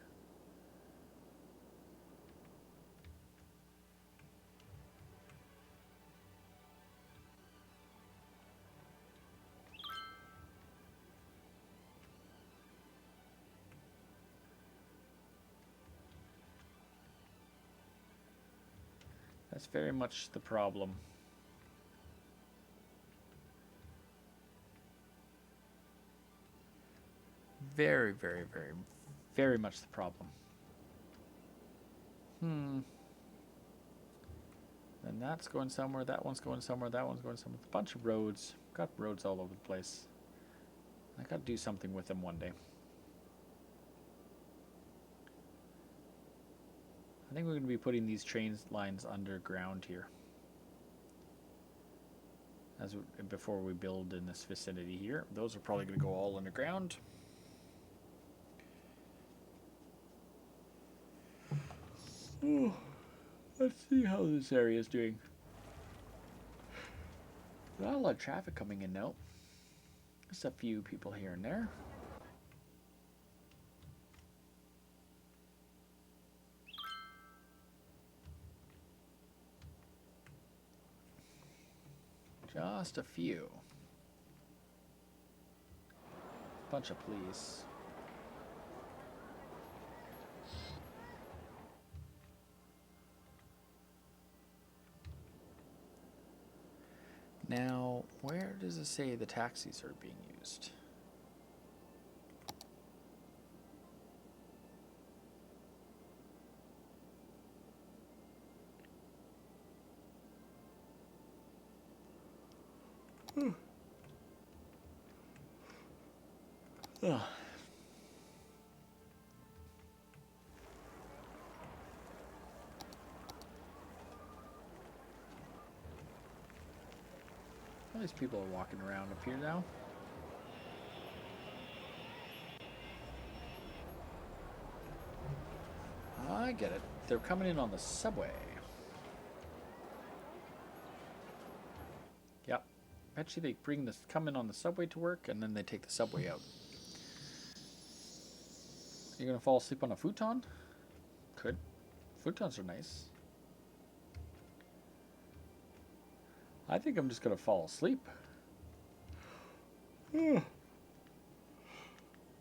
Speaker 3: That's very much the problem. Very, very, very, very much the problem. And that's going somewhere, that one's going somewhere, that one's going somewhere. A bunch of roads. Got roads all over the place. I gotta do something with them one day. I think we're going to be putting these train lines underground here. Before we build in this vicinity here. Those are probably going to go all underground. Oh, let's see how this area is doing. Not a lot of traffic coming in now. Just a few people here and there. Just a few. Bunch of police. Now, where does it say the taxis are being used? Ugh. All these people are walking around up here now. I get it. They're coming in on the subway. Yep. Bet you they come in on the subway to work and then they take the subway out. You're gonna fall asleep on a futon? Could. Futons are nice. I think I'm just gonna fall asleep. It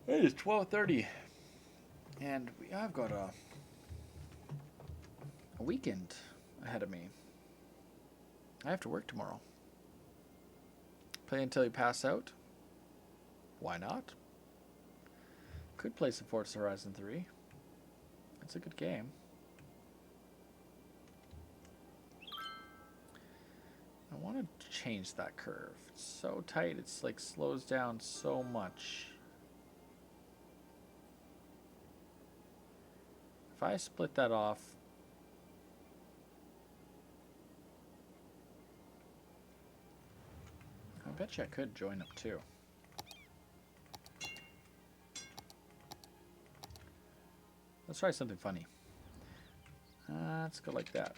Speaker 3: is 12:30, and I've got a weekend ahead of me. I have to work tomorrow. Play until you pass out? Why not? Could play some Forza Horizon 3. It's a good game. I want to change that curve. It's so tight, it's like slows down so much. If I split that off, I bet you I could join up too. Let's try something funny. Let's go like that.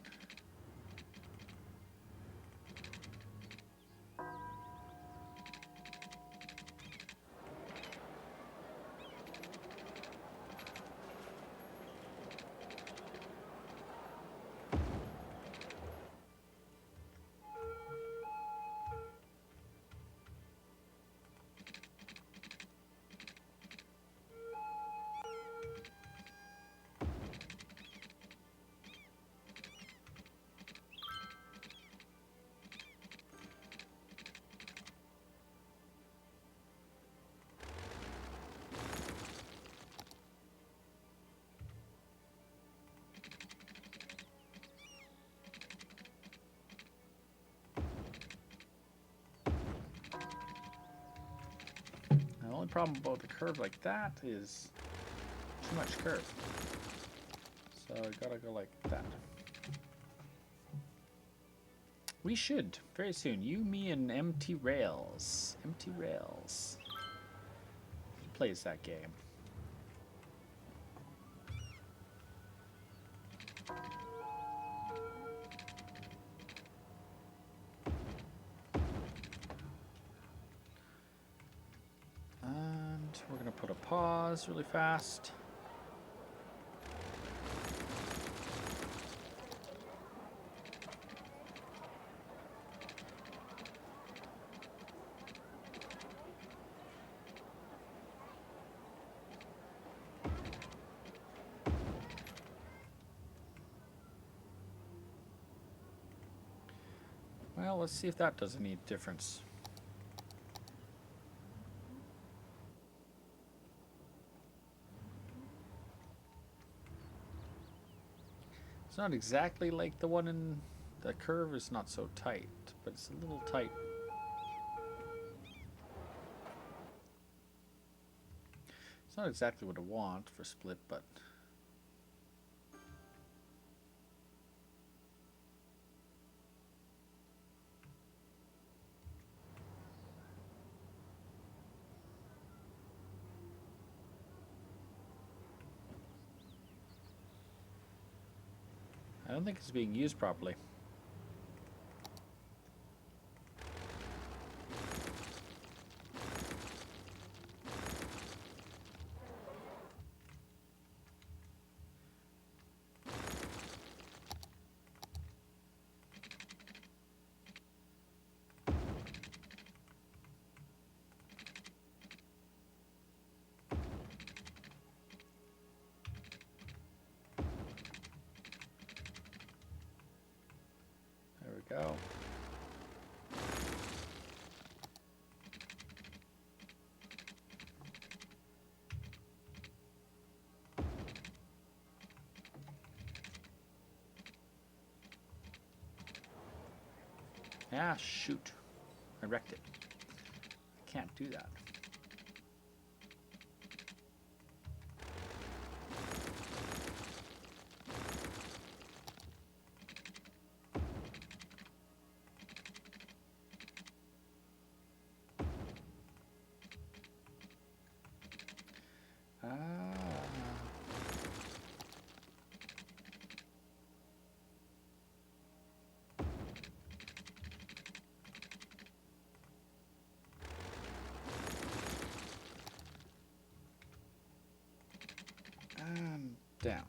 Speaker 3: only problem about the curve like that is too much curve. So I gotta go like that. We should, very soon. You, me, and Empty Rails. Empty Rails. Who plays that game? And we're gonna put a pause really fast. Well, let's see if that does any difference. It's not exactly like the one in the curve is not so tight, but it's a little tight. It's not exactly what I want for split, but I don't think it's being used properly. There we go. Ah, shoot. I wrecked it. I can't do that. Ah. And down.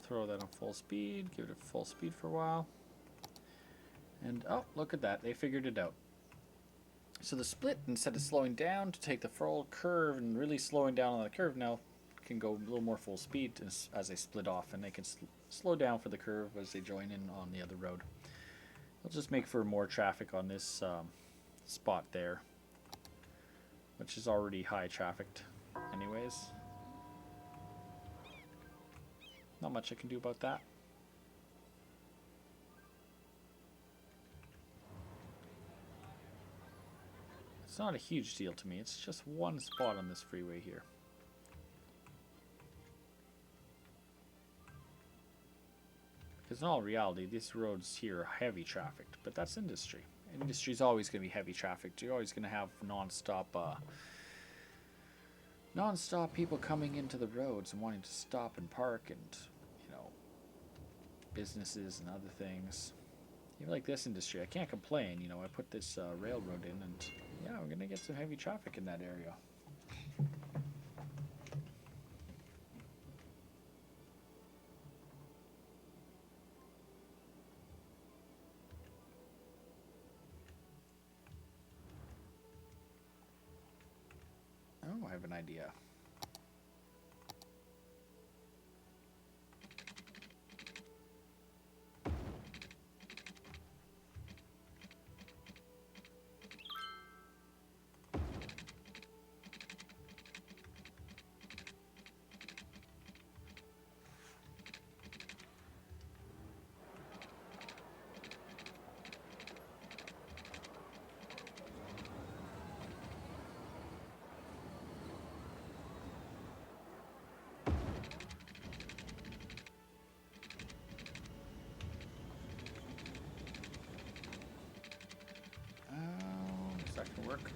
Speaker 3: Throw that on full speed, give it full speed for a while. And oh, look at that, they figured it out. So the split, instead of slowing down to take the full curve and really slowing down on the curve, now can go a little more full speed as they split off, and they can slow down for the curve as they join in on the other road. It'll just make for more traffic on this spot there, which is already high trafficked anyways. Not much I can do about that. It's not a huge deal to me. It's just one spot on this freeway here. Because in all reality, these roads here are heavy trafficked, but that's industry. Industry's always going to be heavy trafficked. You're always going to have non-stop people coming into the roads and wanting to stop and park, and businesses and other things. Even like this industry, I can't complain. I put this railroad in, and yeah, we're gonna get some heavy traffic in that area. Oh, I have an idea. that gonna work?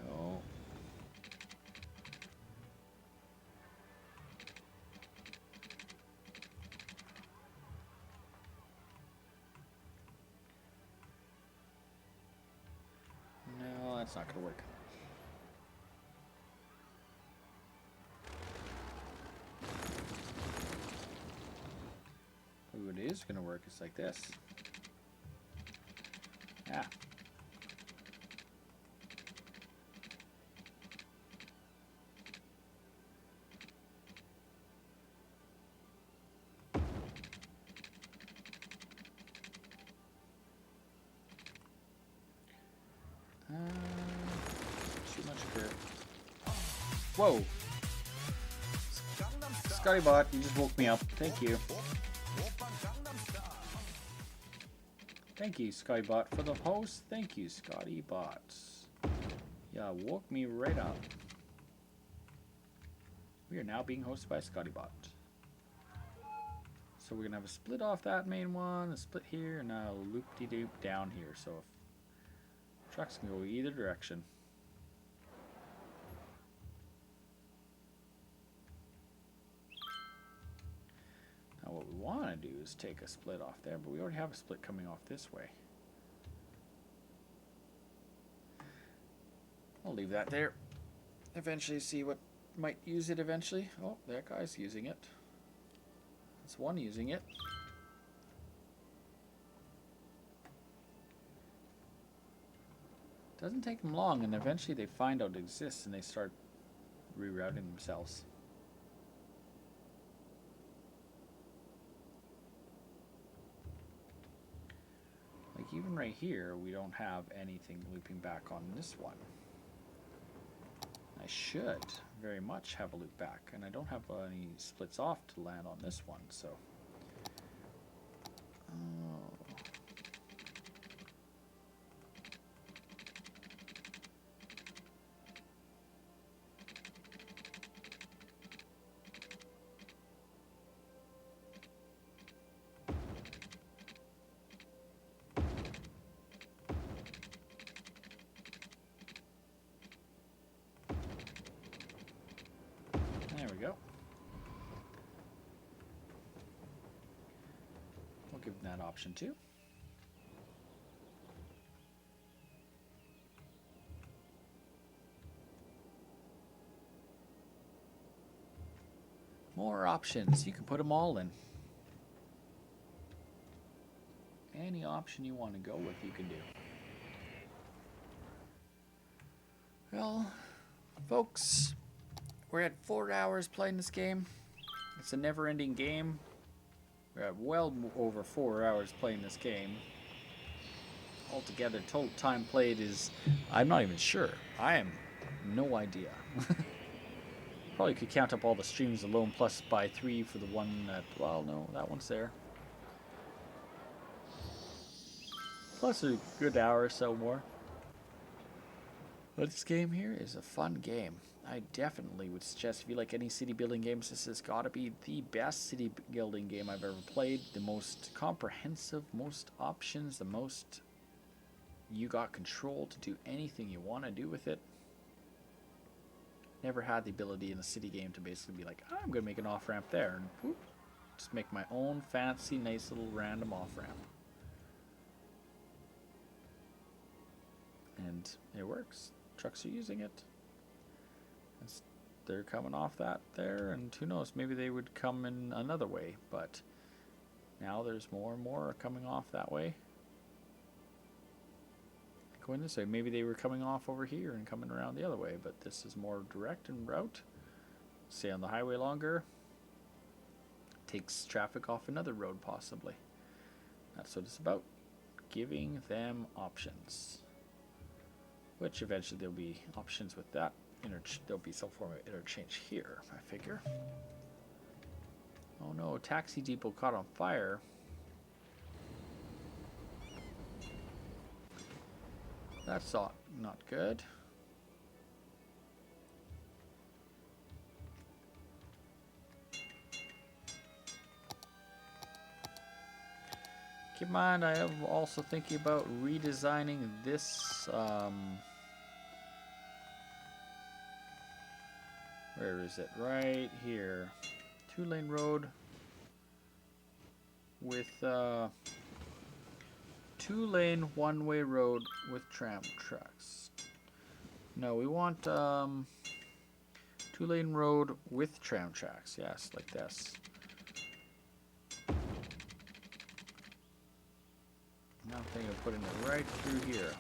Speaker 3: No. No, that's not gonna work. Ooh, it is gonna work. It's like this. Yeah. Too much curve. Whoa! Skybot, you just woke me up. Thank you. Thank you, Skybot, for the host. Thank you, Scotty Bots. Yeah, woke me right up. We are now being hosted by Scotty Bot. So we're gonna have a split off that main one, a split here, and a loop-de-doop down here. So if trucks can go either direction. Now what we want to do is take a split off there, but we already have a split coming off this way. I'll leave that there. Eventually see what might use it eventually. Oh, that guy's using it. That's one using it. Doesn't take them long, and eventually they find out it exists and they start rerouting themselves. Like even right here, we don't have anything looping back on this one. I should very much have a loop back, and I don't have any splits off to land on this one, so. Oh. There we go. We'll give them that option too. More options. You can put them all in. Any option you want to go with, you can do. Well, folks, we're at 4 hours playing this game. It's a never-ending game. We're at well over 4 hours playing this game. Altogether, total time played is, I'm not even sure. I am no idea. Probably could count up all the streams alone plus by 3 for the one that, well, no, that one's there. Plus a good hour or so more. But this game here is a fun game. I definitely would suggest if you like any city building games, this has got to be the best city building game I've ever played. The most comprehensive, most options, the most you got control to do anything you want to do with it. Never had the ability in a city game to basically be like, oh, I'm going to make an off-ramp there, and whoop, just make my own fancy, nice little random off-ramp. And it works. Trucks are using it. They're coming off that there, and who knows, maybe they would come in another way, but now there's more and more coming off that way. Going this way, maybe they were coming off over here and coming around the other way, but this is more direct en route. Stay on the highway longer. Takes traffic off another road possibly. That's what it's about. Giving them options. Which eventually there'll be options with that. There'll be some form of interchange here, I figure. Oh no, taxi depot caught on fire. That's not good. Keep in mind, I am also thinking about redesigning this. Where is it? Right here. 2-lane road with 2-lane one-way road with tram tracks. No, we want 2-lane road with tram tracks. Yes, like this. Now I'm thinking of putting it right through here.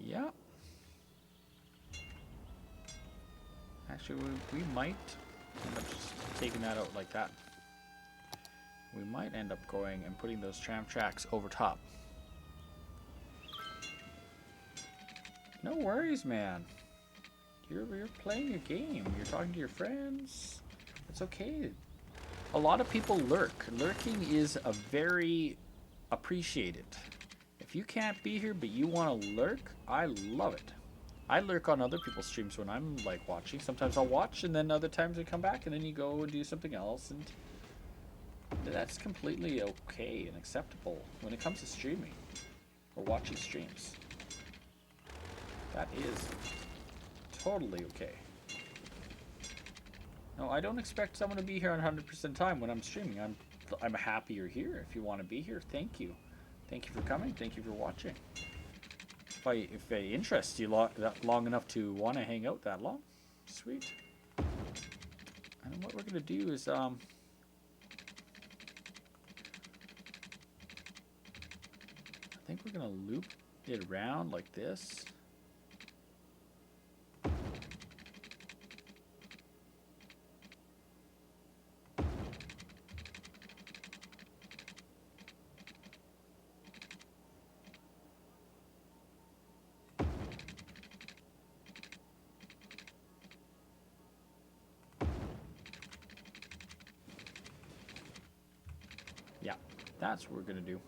Speaker 3: Yep. Actually, we might end up just taking that out like that. We might end up going and putting those tram tracks over top. No worries, man. You're playing your game. You're talking to your friends. It's okay. A lot of people lurk. Lurking is a very appreciated. If you can't be here but you want to lurk, I love it. I lurk on other people's streams when I'm like watching. Sometimes I'll watch and then other times I come back and then you go and do something else, and that's completely okay and acceptable when it comes to streaming or watching streams. That is totally okay. No, I don't expect someone to be here on 100% time when I'm streaming. I'm happy you're here. If you want to be here, thank you. Thank you for coming. Thank you for watching. If it interests you long enough to want to hang out that long, sweet. And what we're gonna do is I think we're gonna loop it around like this. Yeah, that's what we're gonna do.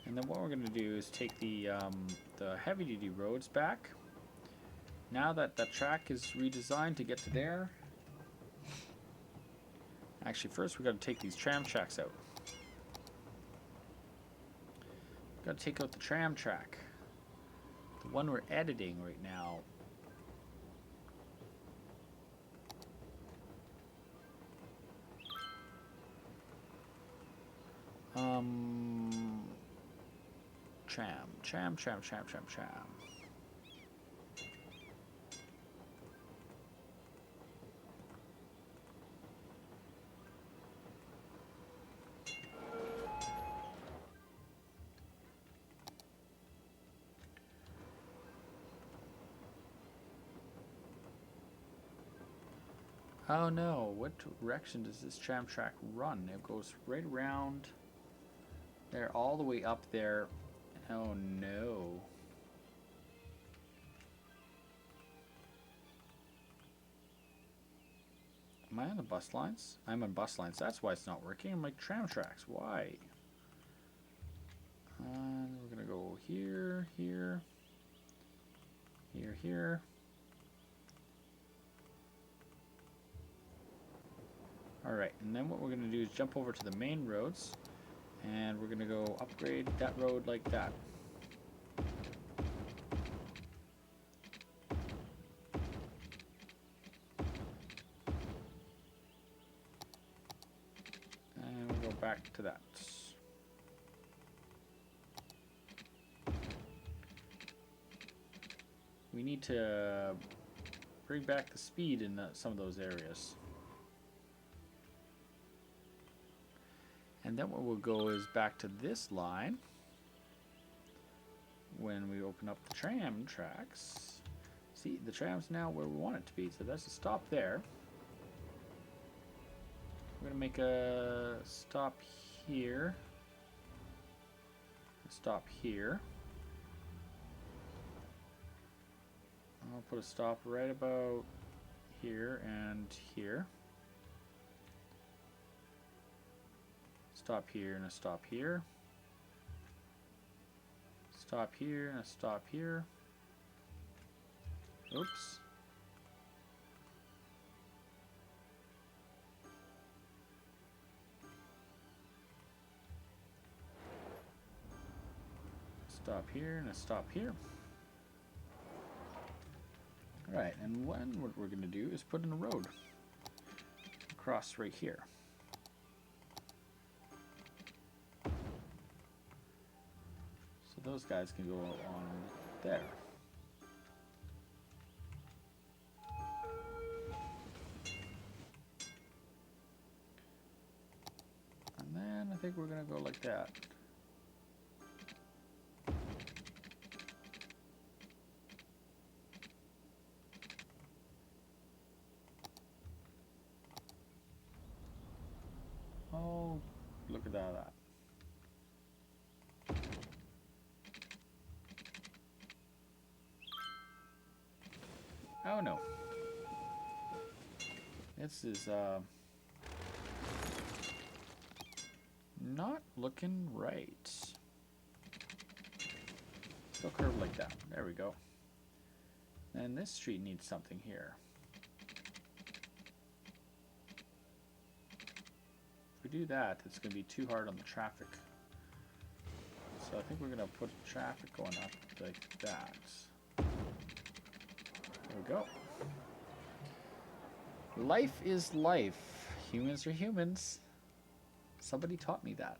Speaker 3: And then what we're gonna do is take the heavy-duty roads back. Now that the track is redesigned to get to there. Actually, first we got to take these tram tracks out. Got to take out the tram track, the one we're editing right now. Tram. Oh no, what direction does this tram track run? It goes right around there, all the way up there. Oh no. Am I on the bus lines? I'm on bus lines. That's why it's not working. I'm like, tram tracks. Why? We're going to go here, here, here, here. Alright, and then what we're going to do is jump over to the main roads. And we're going to go upgrade that road like that. And we'll go back to that. We need to bring back the speed in some of those areas. And then what we'll go is back to this line when we open up the tram tracks. See, the tram's now where we want it to be, so that's a stop there. We're gonna make a stop here. A stop here. I'll put a stop right about here and here. Stop here and a stop here. Stop here and a stop here. Oops. Stop here and a stop here. Alright, and what we're going to do is put in a road across right here. So those guys can go on there. And then I think we're going to go like that. Oh, look at that. Oh no. This is not looking right. Still curved like that. There we go. And this street needs something here. If we do that, it's going to be too hard on the traffic. So I think we're going to put traffic going up like that. There we go. Life is life. Humans are humans. Somebody taught me that.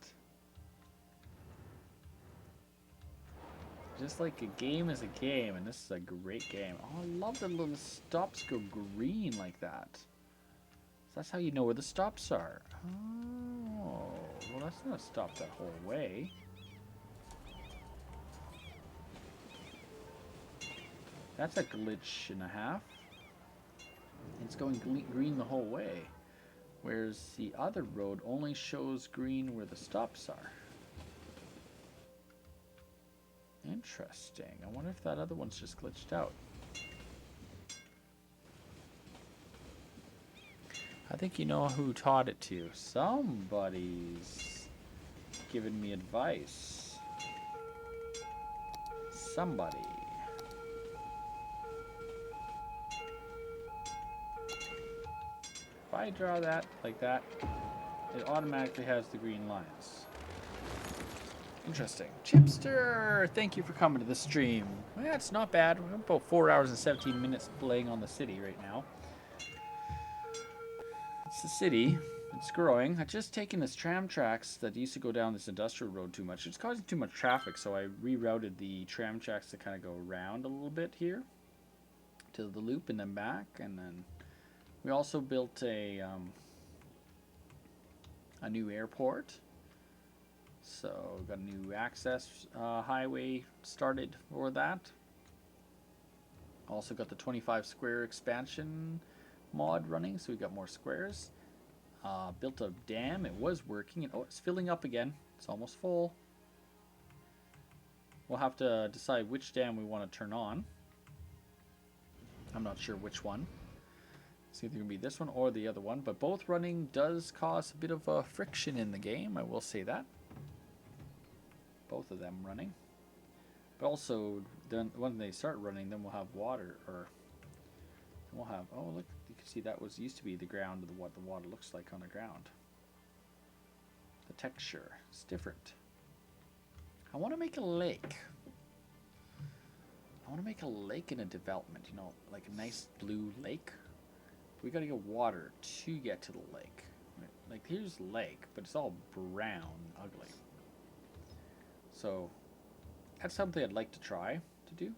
Speaker 3: Just like a game is a game, and this is a great game. Oh, I love that little stops go green like that. So that's how you know where the stops are. Oh, well that's not a stop that whole way. That's a glitch and a half. It's going green the whole way. Whereas the other road only shows green where the stops are. Interesting. I wonder if that other one's just glitched out. I think you know who taught it to you. Somebody's giving me advice. Somebody. If I draw that like that, it automatically has the green lines. Interesting. Chipster, thank you for coming to the stream. Yeah, it's not bad. We're about 4 hours and 17 minutes playing on the city right now. It's the city. It's growing. I've just taken this tram tracks that used to go down this industrial road too much. It's causing too much traffic, so I rerouted the tram tracks to kind of go around a little bit here to the loop and then back, and then we also built a new airport. So got a new access highway started for that. Also got the 25 square expansion mod running, so we got more squares. Built a dam. It was working, and oh, it's filling up again. It's almost full. We'll have to decide which dam we want to turn on. I'm not sure which one. It's either going to be this one or the other one, but both running does cause a bit of friction in the game, I will say that. Both of them running. But also, then when they start running, then we'll have water, or we'll have, oh look, you can see that was used to be the ground of what the water looks like on the ground. The texture is different. I want to make a lake. I want to make a lake in a development, you know, like a nice blue lake. We got to get water to get to the lake. Like here's the lake, but it's all brown, ugly. So that's something I'd like to try to do.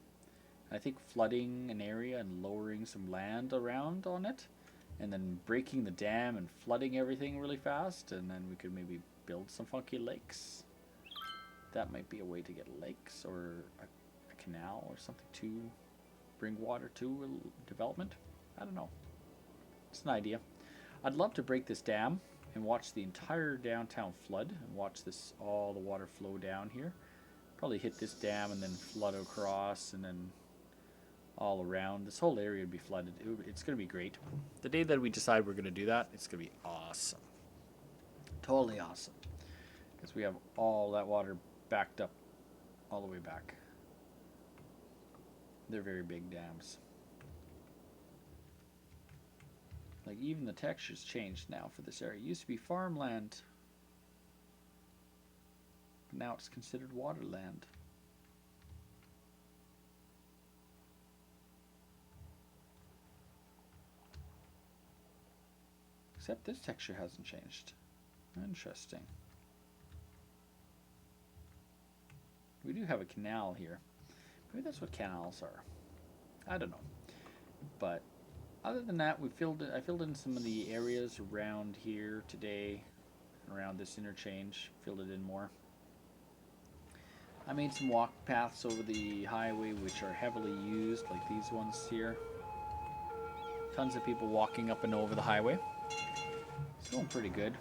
Speaker 3: I think flooding an area and lowering some land around on it, and then breaking the dam and flooding everything really fast, and then we could maybe build some funky lakes. That might be a way to get lakes, or a canal or something too. bring water to development. I don't know. It's an idea. I'd love to break this dam and watch the entire downtown flood and watch this all the water flow down here. Probably hit this dam and then flood across and then all around. This whole area would be flooded. It's going to be great. The day that we decide we're going to do that, it's going to be awesome. Totally awesome. Because we have all that water backed up all the way back. They're very big dams. Like even the texture's changed now for this area. It used to be farmland. But now it's considered waterland. Except this texture hasn't changed. Interesting. We do have a canal here. Maybe that's what canals are. I don't know. But other than that, I filled in some of the areas around here today, around this interchange. Filled it in more. I made some walk paths over the highway which are heavily used, like these ones here. Tons of people walking up and over the highway. It's going pretty good.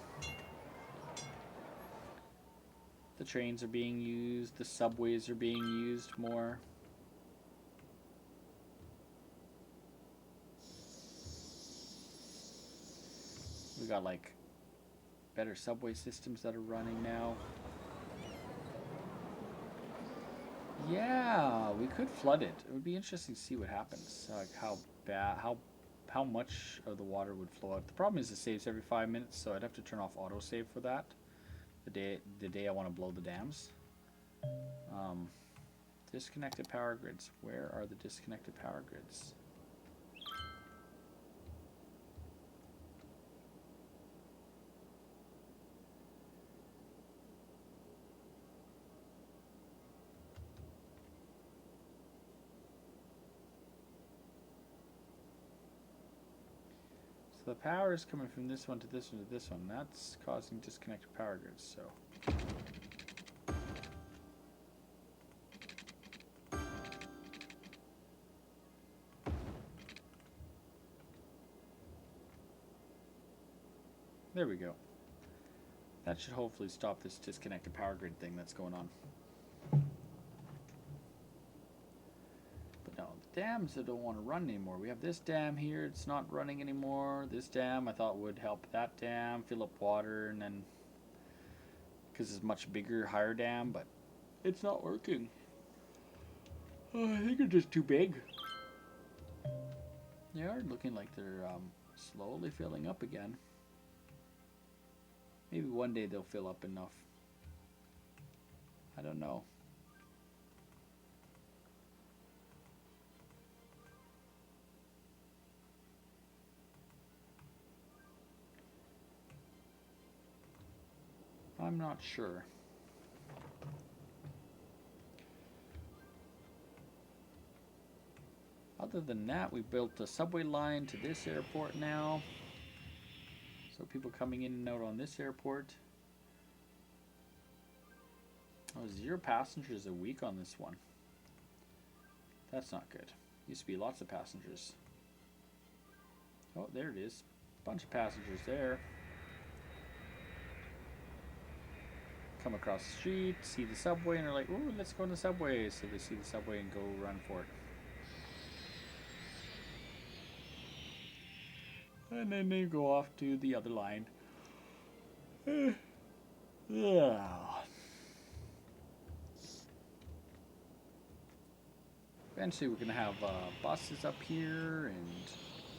Speaker 3: The trains are being used, the subways are being used more. We got like better subway systems that are running now. Yeah, we could flood it. It would be interesting to see what happens. Like how bad, how much of the water would flow out. The problem is it saves every 5 minutes, so I'd have to turn off autosave for that. The day I want to blow the dams. Disconnected power grids. Where are the disconnected power grids? So the power is coming from this one to this one to this one. That's causing disconnected power grids, so. There we go. That should hopefully stop this disconnected power grid thing that's going on. But no, the dams that don't want to run anymore. We have this dam here, it's not running anymore. This dam I thought would help that dam fill up water, and then because it's a much bigger, higher dam, but it's not working. I think they're just too big. They are looking like they're slowly filling up again. Maybe one day they'll fill up enough. I don't know. I'm not sure. Other than that, we built a subway line to this airport now. So people coming in and out on this airport. Oh, 0 passengers a week on this one. That's not good. Used to be lots of passengers. Oh, there it is. Bunch of passengers there. Come across the street, see the subway, and they're like, ooh, let's go on the subway. So they see the subway and go run for it. And then they go off to the other line. Yeah. Eventually we're going to have buses up here and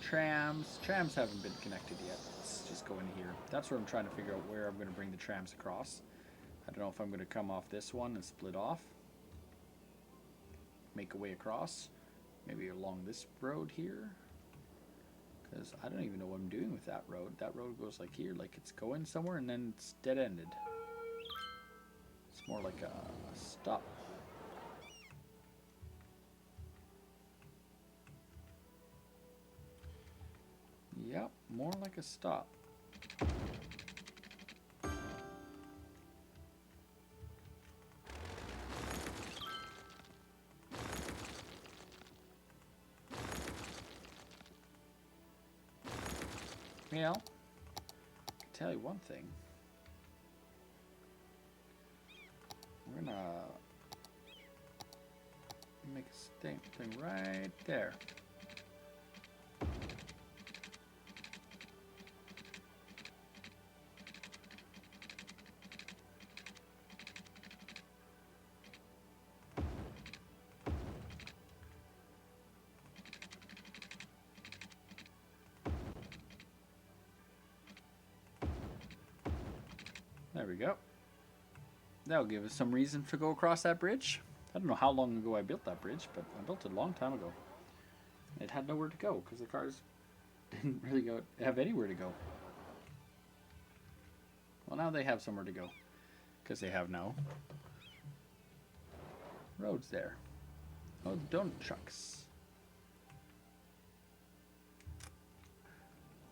Speaker 3: trams. Trams haven't been connected yet. Let's just go in here. That's where I'm trying to figure out where I'm going to bring the trams across. I don't know if I'm going to come off this one and split off. Make a way across. Maybe along this road here. Because I don't even know what I'm doing with that road. That road goes like here, like it's going somewhere, and then it's dead-ended. It's more like a stop. Yep, more like a stop. Well, tell you one thing. We're gonna make a thing right there. There we go. That'll give us some reason to go across that bridge. I don't know how long ago I built that bridge, but I built it a long time ago. It had nowhere to go because the cars didn't really have anywhere to go. Well, now they have somewhere to go because they have now roads there. Oh, donut trucks.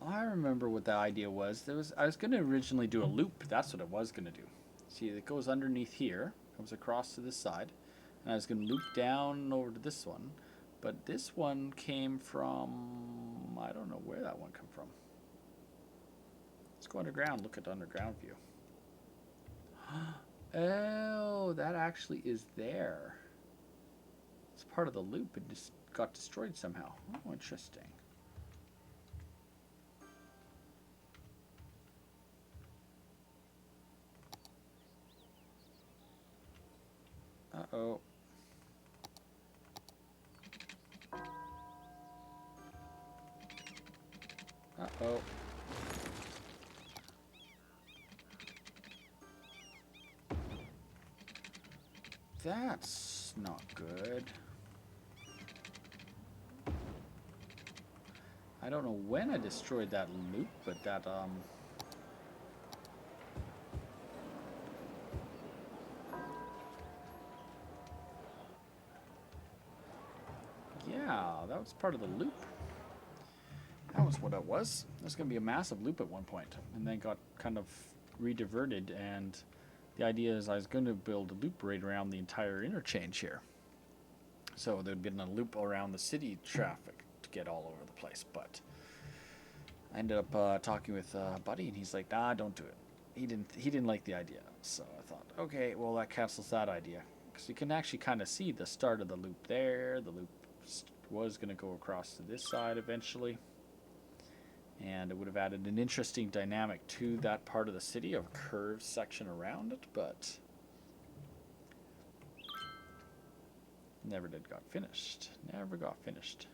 Speaker 3: I remember what the idea was. I was going to originally do a loop. That's what I was going to do. See, it goes underneath here, comes across to this side, and I was going to loop down over to this one. But this one came from, I don't know where that one came from. Let's go underground, look at the underground view. Oh, that actually is there. It's part of the loop. It just got destroyed somehow. Oh, interesting. Uh-oh. Uh-oh. That's not good. I don't know when I destroyed that loop, but that, yeah, that was part of the loop. That was what it was. There's going to be a massive loop at one point, and then got kind of re-diverted, and the idea is I was going to build a loop right around the entire interchange here. So there'd been a loop around the city traffic to get all over the place, but I ended up talking with Buddy, and he's like, nah, don't do it. He didn't like the idea, so I thought, okay, well, that cancels that idea, because you can actually kind of see the start of the loop there. The loop was going to go across to this side eventually, and it would have added an interesting dynamic to that part of the city, of a curved section around it, but never got finished. Never got finished.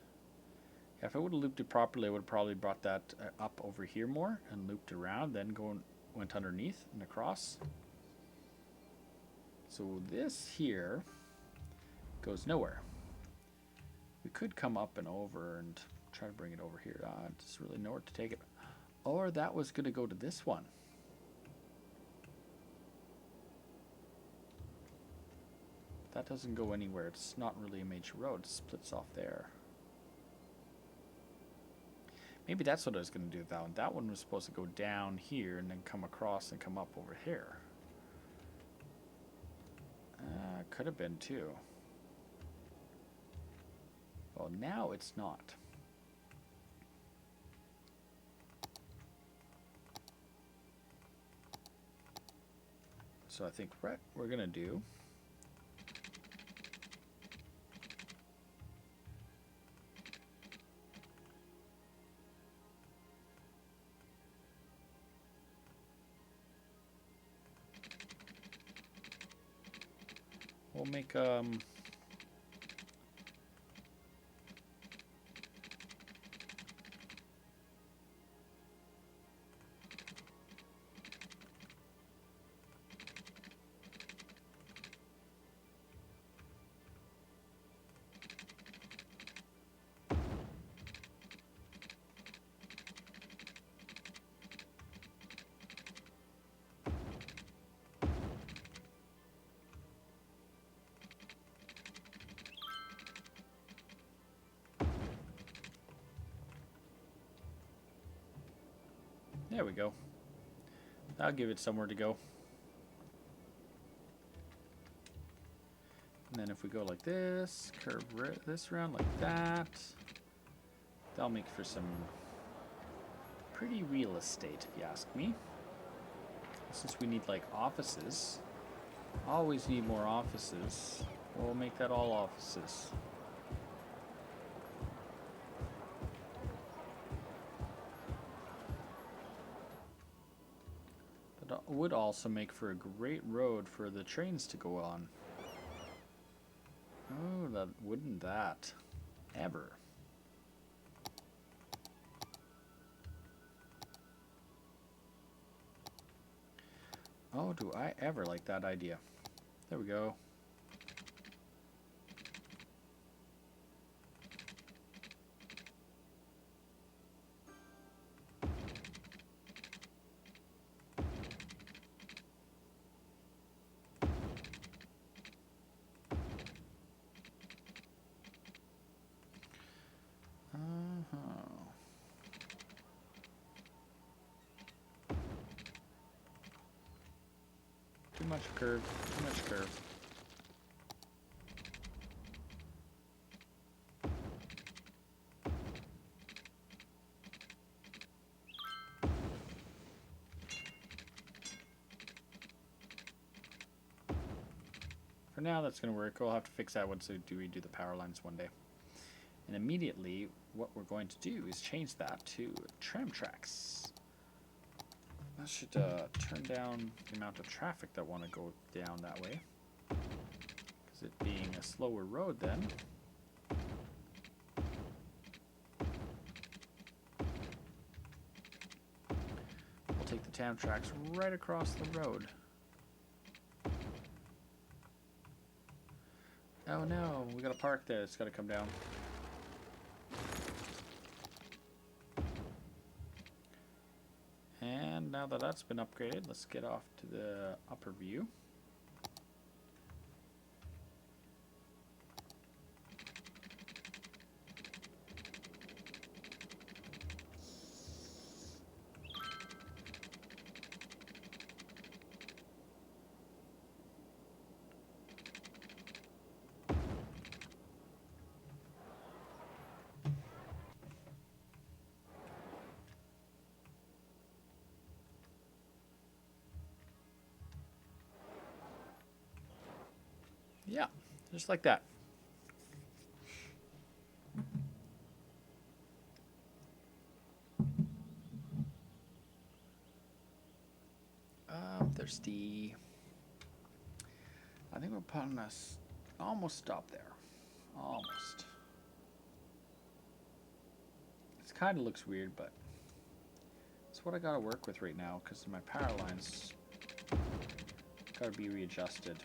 Speaker 3: Yeah, if I would have looped it properly, I would have probably brought that up over here more and looped around, then went underneath and across. So this here goes nowhere. We could come up and over and try to bring it over here. Just really nowhere to take it. Or that was going to go to this one. That doesn't go anywhere. It's not really a major road. It splits off there. Maybe that's what I was going to do with that one. That one was supposed to go down here and then come across and come up over here. Could have been too. Well, now it's not. So I think what we're going to do we'll make there we go. I'll give it somewhere to go. And then if we go like this, curve this around like that, that'll make for some pretty real estate, if you ask me. Since we need like offices, always need more offices. We'll make that all offices. That would also make for a great road for the trains to go on. Oh, that wouldn't that ever. Oh, do I ever like that idea. There we go. Too much curve, too much curve. For now, that's going to work. We'll have to fix that once we redo the power lines one day. And immediately, what we're going to do is change that to tram tracks. That should turn down the amount of traffic that want to go down that way. Because it being a slower road then. We'll take the tram tracks right across the road. Oh no, we got a park there. It's got to come down. And now that that's been upgraded, let's get off to the upper view. Yeah, just like that. I'm thirsty. I think we're putting us almost stop there. Almost. It kind of looks weird, but it's what I gotta work with right now because my power lines gotta be readjusted.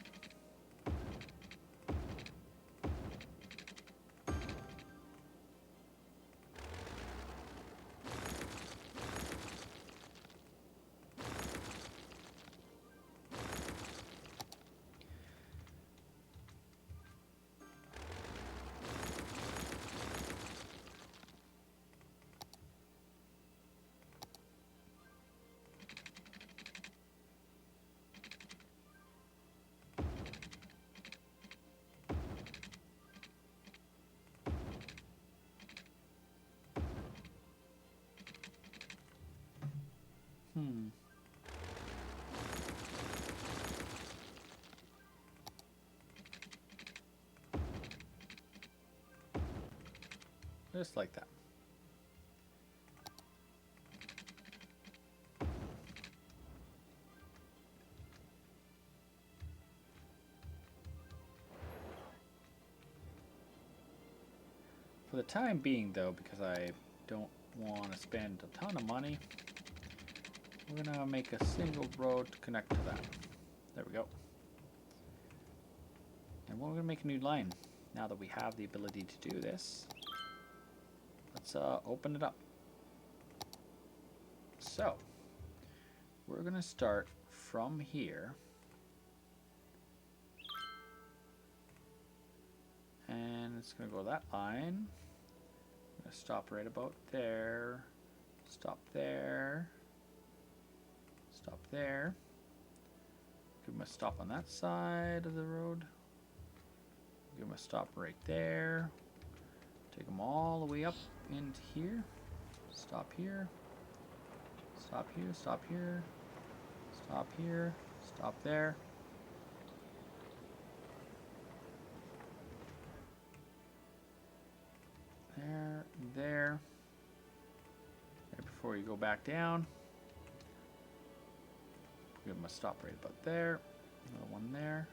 Speaker 3: Just like that. For the time being, though, because I don't want to spend a ton of money, we're going to make a single road to connect to that. There we go. And we're going to make a new line. Now that we have the ability to do this, let's open it up. So, we're going to start from here. And it's going to go that line. I'm going to stop right about there. Stop there. Stop there. Give them a stop on that side of the road. Give them a stop right there. Take them all the way up into here. Stop here. Stop here, stop here, stop here, stop there. There, there. Right before you go back down. Give them a stop right about there. Another one there.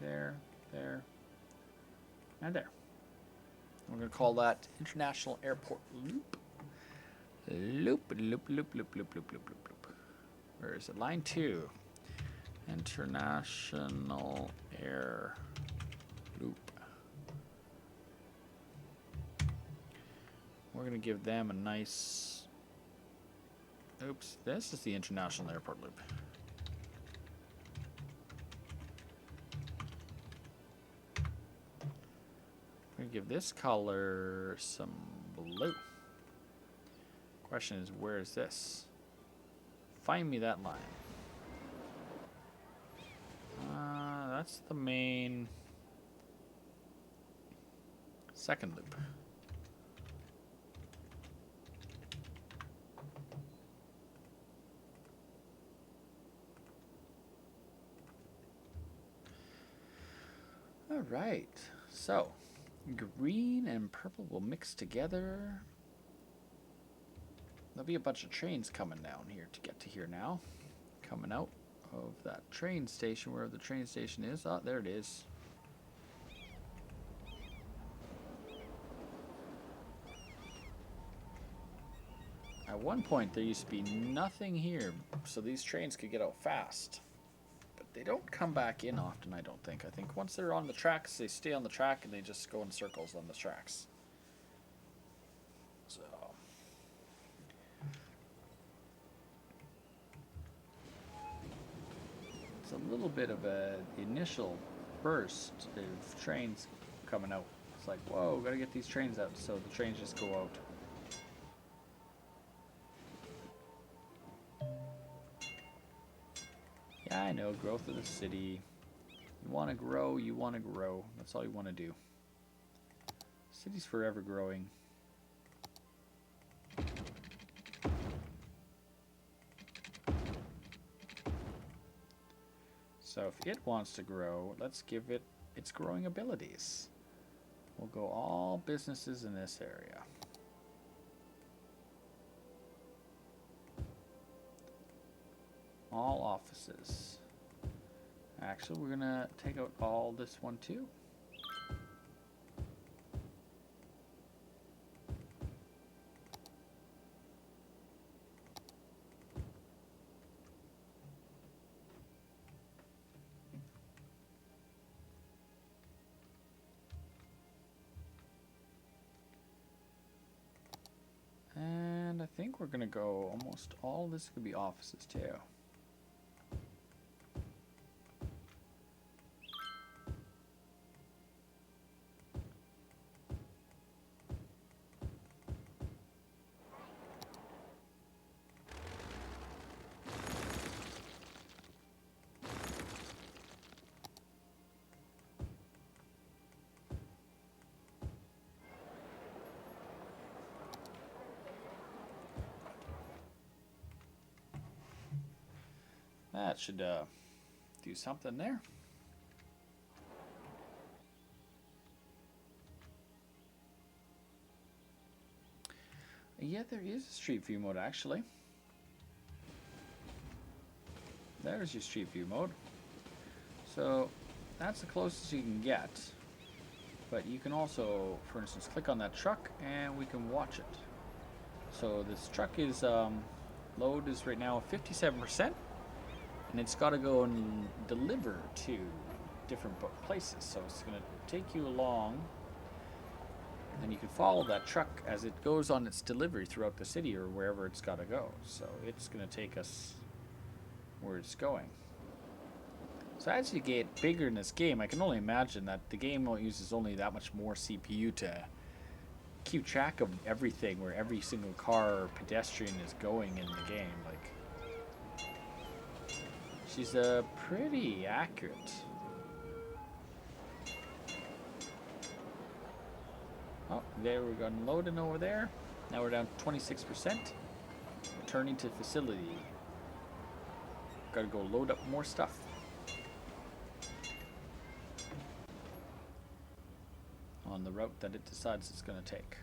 Speaker 3: There, and there. We're going to call that International Airport Loop. Loop. Where is it? Line 2. International Air Loop. We're going to give them a nice... Oops, this is the International Airport Loop. I'm going to give this color some blue. Question is, where is this? Find me that line. That's the main second loop. All right, so green and purple will mix together. There'll be a bunch of trains coming down here to get to here now. Coming out of that train station, wherever the train station is. Oh, there it is. At one point, there used to be nothing here, so these trains could get out fast. But they don't come back in often, I don't think. I think once they're on the tracks, they stay on the track and they just go in circles on the tracks. So... it's a little bit of an initial burst of trains coming out. It's like, whoa, gotta get these trains out. So the trains just go out. Yeah, I know, growth of the city. You want to grow, you want to grow. That's all you want to do. City's forever growing. So if it wants to grow, let's give it its growing abilities. We'll go all businesses in this area. All offices. Actually, we're gonna take out all this one too. And I think we're gonna go almost all this could be offices too. That should do something there. Yeah, there is a street view mode actually. There's your street view mode. So that's the closest you can get. But you can also, for instance, click on that truck and we can watch it. So this truck is, load is right now 57%. And it's got to go and deliver to different places. So it's going to take you along. And you can follow that truck as it goes on its delivery throughout the city or wherever it's got to go. So it's going to take us where it's going. So as you get bigger in this game, I can only imagine that the game uses only that much more CPU to keep track of everything, where every single car or pedestrian is going in the game. Like, she's pretty accurate. Oh, there we're going loading over there. Now we're down 26%. Returning to facility. Gotta go load up more stuff. On the route that it decides it's gonna take.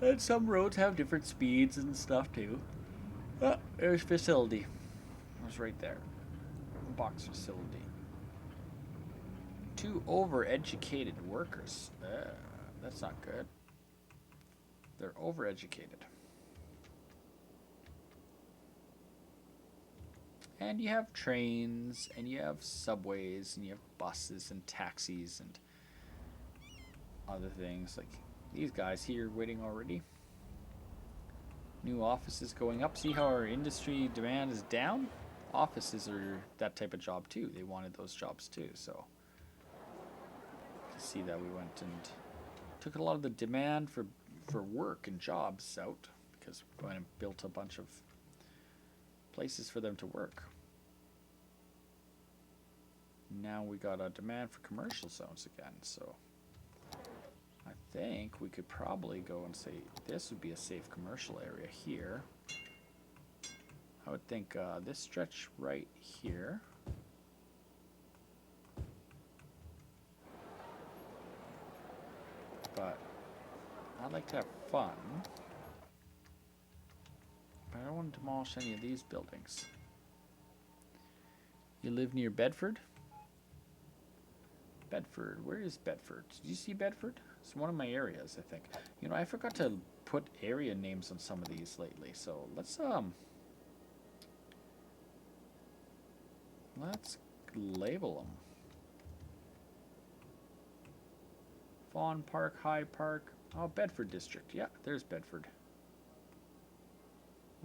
Speaker 3: And some roads have different speeds and stuff too. Ah, there's facility. It was right there. Box facility. 2 overeducated workers. That's not good. They're overeducated. And you have trains, and you have subways, and you have buses and taxis and other things. Like these guys here waiting already. New offices going up. See how our industry demand is down? Offices are that type of job too. They wanted those jobs too, so see that we went and took a lot of the demand for work and jobs out because we went and built a bunch of places for them to work. Now we got a demand for commercial zones again, so I think we could probably go and say this would be a safe commercial area here. I would think this stretch right here. But I'd like to have fun. But I don't want to demolish any of these buildings. You live near Bedford? Bedford, where is Bedford? Did you see Bedford? It's one of my areas, I think. You know, I forgot to put area names on some of these lately, so let's label them. Fawn Park, High Park. Oh, Bedford District. Yeah, there's Bedford.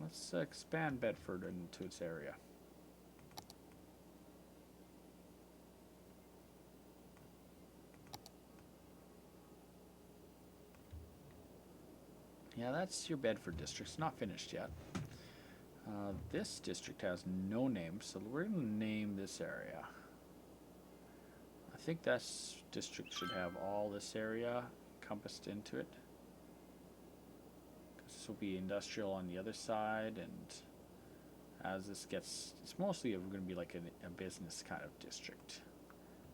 Speaker 3: Let's expand Bedford into its area. Yeah, that's your Bedford district. It's not finished yet. This district has no name, so we're going to name this area. I think this district should have all this area encompassed into it. This will be industrial on the other side, and as this gets, it's mostly going to be like a business kind of district.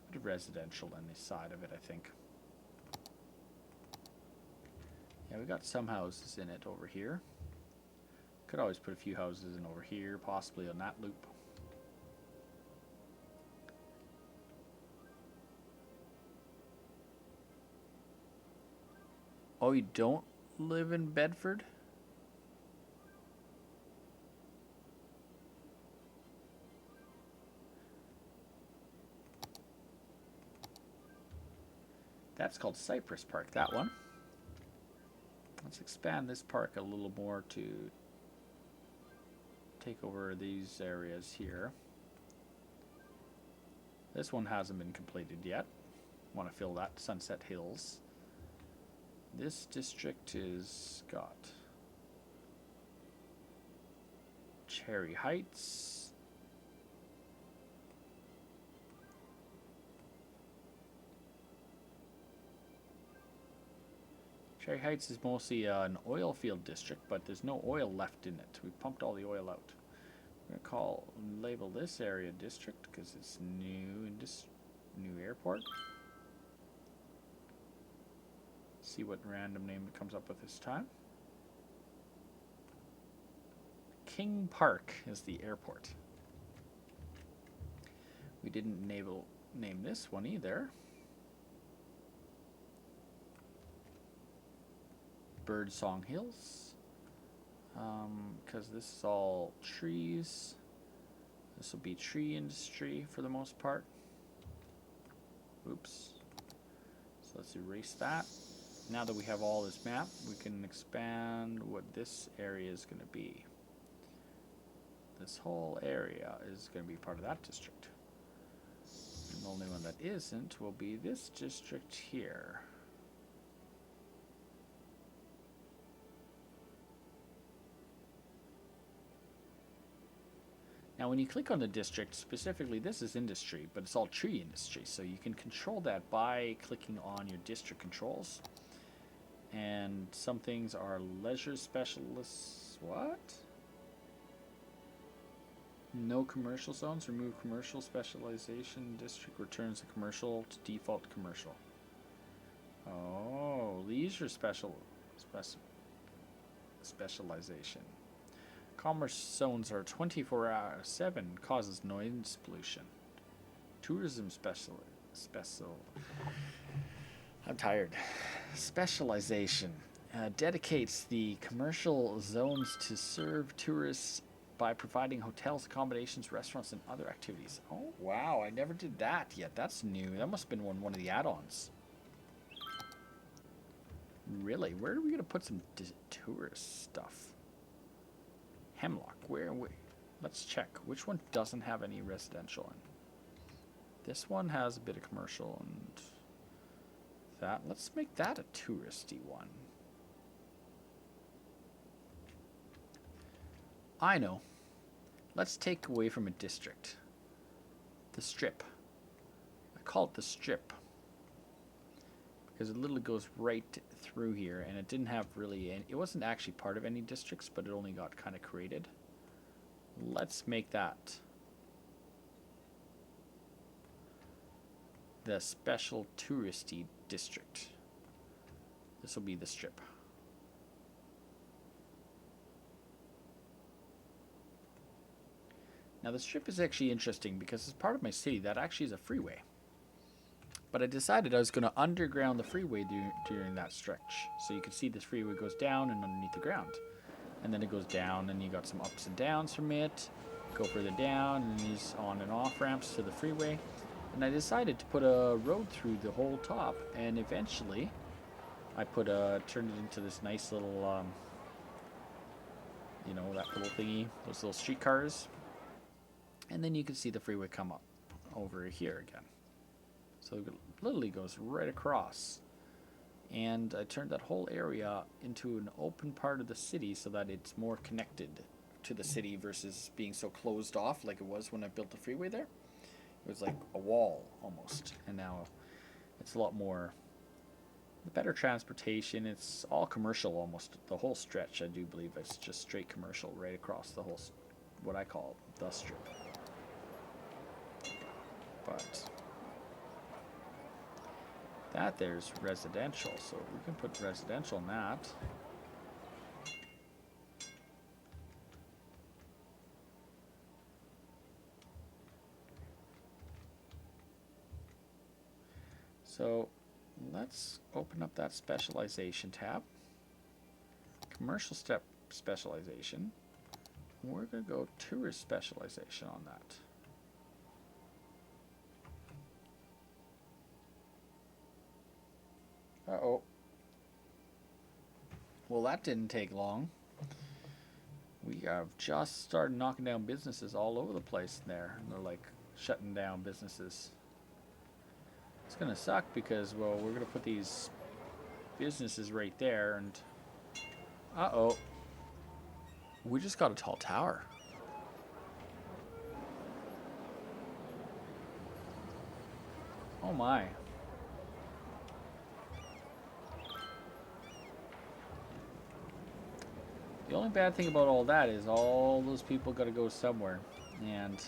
Speaker 3: A bit of residential on the side of it, I think. Yeah, we got some houses in it over here. Could always put a few houses in over here, possibly on that loop. Oh, you don't live in Bedford? That's called Cypress Park, that one. Let's expand this park a little more to take over these areas here. This one hasn't been completed yet. Want to fill that. Sunset Hills. This district is got Cherry Heights. Cherry Heights is mostly an oil field district, but there's no oil left in it. We pumped all the oil out. We're gonna label this area district because it's new in this new airport. See what random name it comes up with this time. King Park is the airport. We didn't name this one either. Birdsong Hills, because this is all trees. This will be tree industry for the most part. Oops. So let's erase that. Now that we have all this map, we can expand what this area is going to be. This whole area is going to be part of that district. The only one that isn't will be this district here. Now when you click on the district, specifically this is industry, but it's all tree industry, so you can control that by clicking on your district controls. And some things are leisure specialists. What? No commercial zones. Remove commercial specialization. District returns the commercial to default commercial. Oh, leisure specialization. Commerce zones are 24/7. Causes noise pollution. Tourism I'm tired. Specialization dedicates the commercial zones to serve tourists by providing hotels, accommodations, restaurants, and other activities. Oh, wow. I never did that yet. That's new. That must have been one of the add-ons. Really? Where are we going to put some tourist stuff? Hemlock. Where? Let's check. Which one doesn't have any residential in? This one has a bit of commercial and that. Let's make that a touristy one. I know. Let's take away from a district. The strip. I call it the strip because it literally goes right through here, and it didn't have really any, it wasn't actually part of any districts, but it only got kind of created. Let's make that the special touristy district. This will be the strip. Now the strip is actually interesting because it's part of my city that actually is a freeway. But I decided I was going to underground the freeway during that stretch. So you can see this freeway goes down and underneath the ground. And then it goes down and you got some ups and downs from it. Go further down and these on and off ramps to the freeway. And I decided to put a road through the whole top. And eventually I turned it into this nice little, you know, that little thingy, those little streetcars. And then you can see the freeway come up over here again. So it literally goes right across. And I turned that whole area into an open part of the city so that it's more connected to the city versus being so closed off like it was when I built the freeway there. It was like a wall almost. And now it's a lot more better transportation. It's all commercial almost. The whole stretch, I do believe it's just straight commercial right across the whole, what I call the strip. But that there's residential, so we can put residential in that. So let's open up that specialization tab. Commercial step specialization. We're going to go tourist specialization on that. Uh-oh. Well, that didn't take long. We have just started knocking down businesses all over the place there. And they're like shutting down businesses. It's going to suck because, well, we're going to put these businesses right there and... Uh-oh. We just got a tall tower. Oh my. The only bad thing about all that is all those people got to go somewhere, and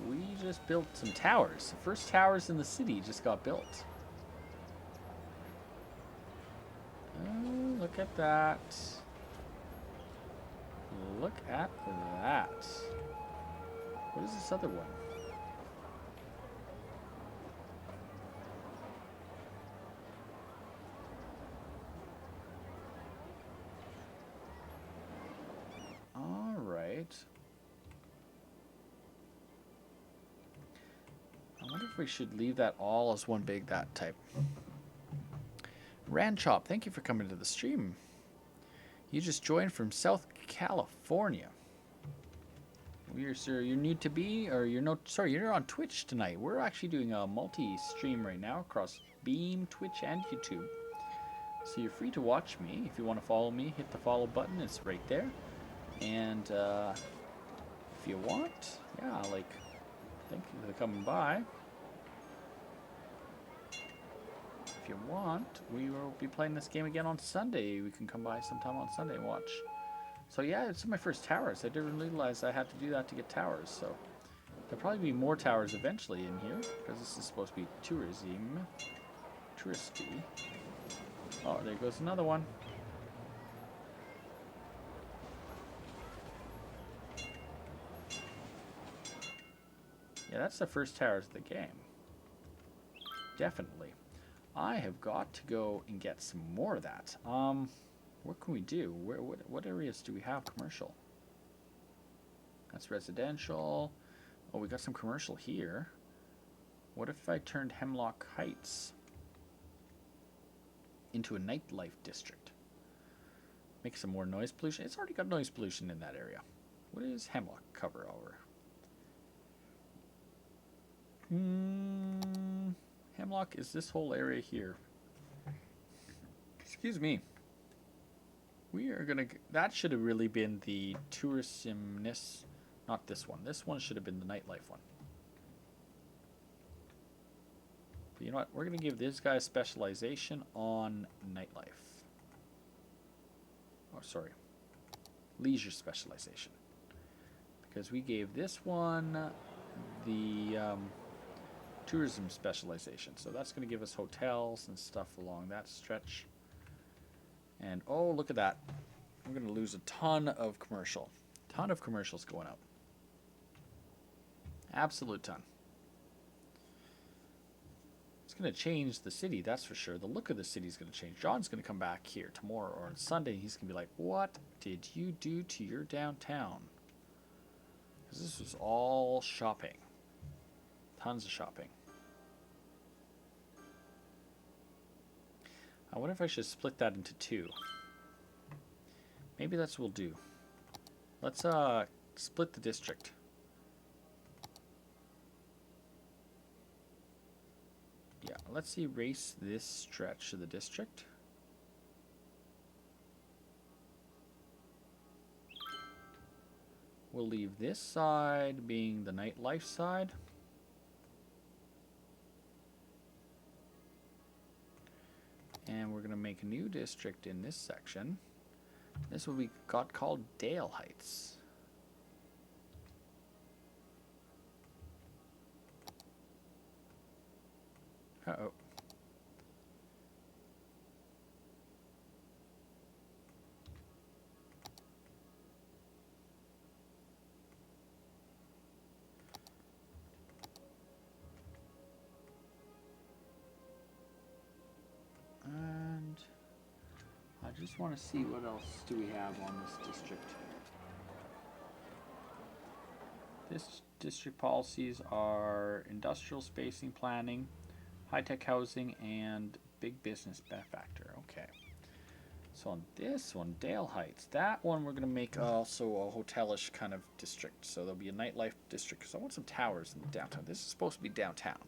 Speaker 3: we just built some towers. The first towers in the city just got built. Oh, look at that. Look at that. What is this other one? I wonder if we should leave that all as one big that type. Ranchop, thank you for coming to the stream. You just joined from South California. You're new to be, or you're no, sorry, you're on Twitch tonight. We're actually doing a multi-stream right now across Beam, Twitch, and YouTube. So you're free to watch me. If you want to follow me, hit the follow button. It's right there. And if you want, yeah, like, thank you for coming by. If you want, we will be playing this game again on Sunday. We can come by sometime on Sunday and watch. So yeah, it's my first towers. I didn't realize I had to do that to get towers. So there'll probably be more towers eventually in here, because this is supposed to be touristy. Oh, there goes another one. Yeah, that's the first towers of the game. Definitely. I have got to go and get some more of that. What can we do? What areas do we have commercial? That's residential. Oh, we got some commercial here. What if I turned Hemlock Heights into a nightlife district? Make some more noise pollution. It's already got noise pollution in that area. What does Hemlock cover over? Hemlock is this whole area here. Excuse me. We are gonna. That should have really been the tourismness, not this one. This one should have been the nightlife one. But you know what? We're gonna give this guy a specialization on nightlife. Oh, sorry, leisure specialization. Because we gave this one the tourism specialization. So that's gonna give us hotels and stuff along that stretch. And oh, look at that. We're going to lose a ton of commercial. Ton of commercials going out. Absolute ton. It's going to change the city, that's for sure. The look of the city is going to change. John's going to come back here tomorrow or on Sunday. He's going to be like, what did you do to your downtown? Because this was all shopping. Tons of shopping. I wonder if I should split that into two. Maybe that's what we'll do. Let's split the district. Yeah, let's erase this stretch of the district. We'll leave this side being the nightlife side. And we're going to make a new district in this section. This will be called Dale Heights. Uh-oh. And I just want to see what else do we have on this district. This district policies are industrial spacing planning, high-tech housing, and big business factor. Okay. So on this one, Dale Heights, that one we're going to make also a hotelish kind of district. So there'll be a nightlife district because I want some towers in the downtown. This is supposed to be downtown.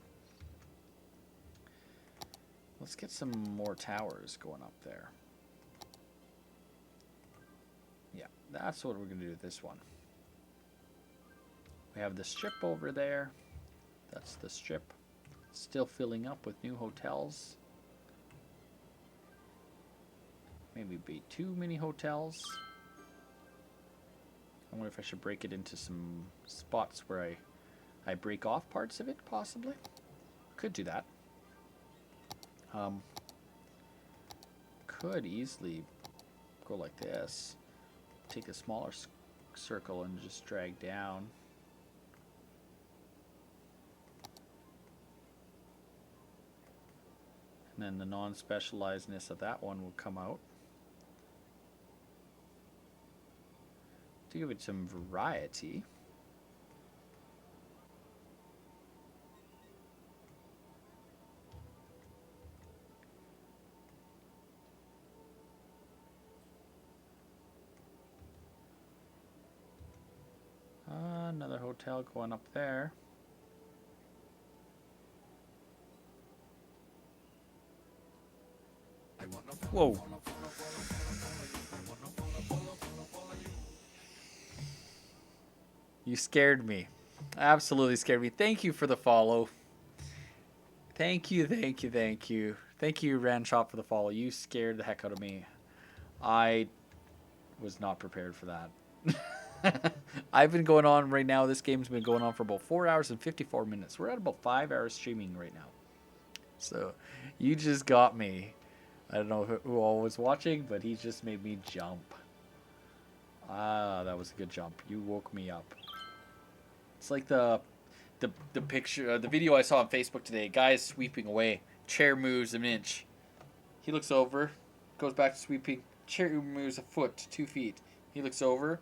Speaker 3: Let's get some more towers going up there. Yeah, that's what we're going to do with this one. We have the strip over there. That's the strip. Still filling up with new hotels. Maybe be too many hotels. I wonder if I should break it into some spots where I break off parts of it, possibly. Could do that. Could easily go like this. Take a smaller circle and just drag down. And then the non-specializedness of that one will come out. To give it some variety. hotel going up there. Whoa. You scared me. Absolutely scared me. Thank you for the follow. Thank you, thank you, thank you. Thank you, Ranshop, for the follow. You scared the heck out of me. I was not prepared for that. I've been going on right now. This game's been going on for about 4 hours and 54 minutes. We're at about 5 hours streaming right now. So you just got me. I don't know who all was watching, but he just made me jump. Ah, that was a good jump. You woke me up. It's like the picture, the video I saw on Facebook today. Guy is sweeping away. Chair moves an inch. He looks over, goes back to sweeping. Chair moves a foot, 2 feet. He looks over,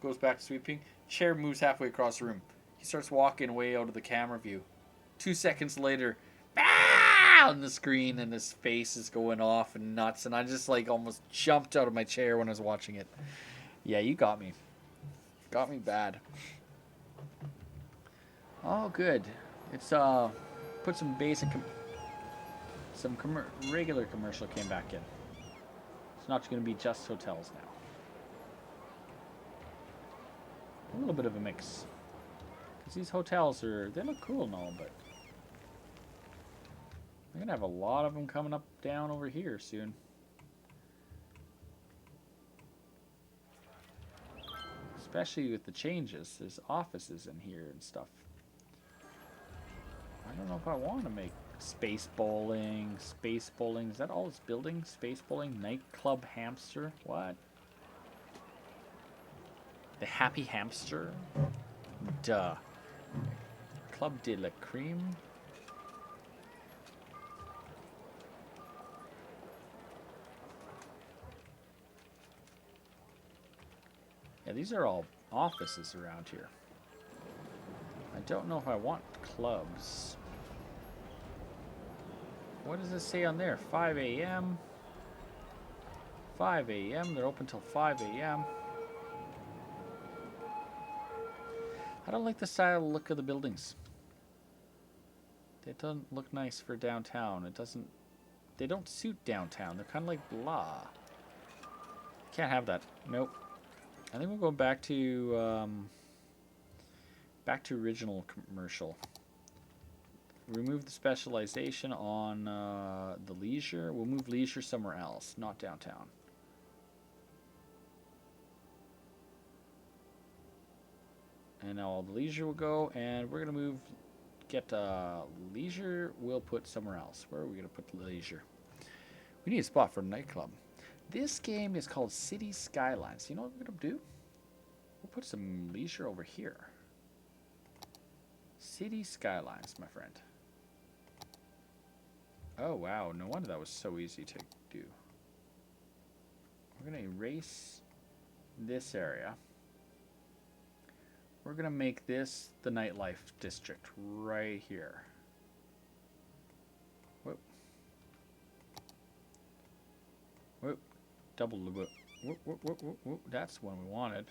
Speaker 3: goes back to sweeping. Chair moves halfway across the room. He starts walking away out of the camera view. 2 seconds later, on the screen, and his face is going off and nuts. And I just like almost jumped out of my chair when I was watching it. Yeah, you got me. Got me bad. Oh, good. It's put some basic, regular commercial came back in. It's not going to be just hotels now. A little bit of a mix. Because these hotels they look cool and all, but we're going to have a lot of them coming up down over here soon. Especially with the changes. There's offices in here and stuff. I don't know if I want to make space bowling. Space bowling. Is that all it's building? Space bowling? Nightclub hamster? What? The Happy Hamster? Duh. Club de la Creme? Yeah, these are all offices around here. I don't know if I want clubs. What does it say on there? 5 a.m. 5 a.m. They're open till 5 a.m. I don't like the style look of the buildings. They don't look nice for downtown. They don't suit downtown. They're kind of like blah. Can't have that. Nope. I think we'll go back to original commercial. Remove the specialization on the leisure. We'll move leisure somewhere else, not downtown. And now all the leisure will go, and we're gonna get leisure. We'll put somewhere else. Where are we gonna put leisure? We need a spot for a nightclub. This game is called City Skylines. You know what we're gonna do? We'll put some leisure over here. City Skylines, my friend. Oh, wow. No wonder that was so easy to do. We're going to erase this area. We're going to make this the nightlife district right here. Whoop. Whoop. Double the whoop. Whoop, whoop, whoop, whoop, whoop. That's the one we wanted.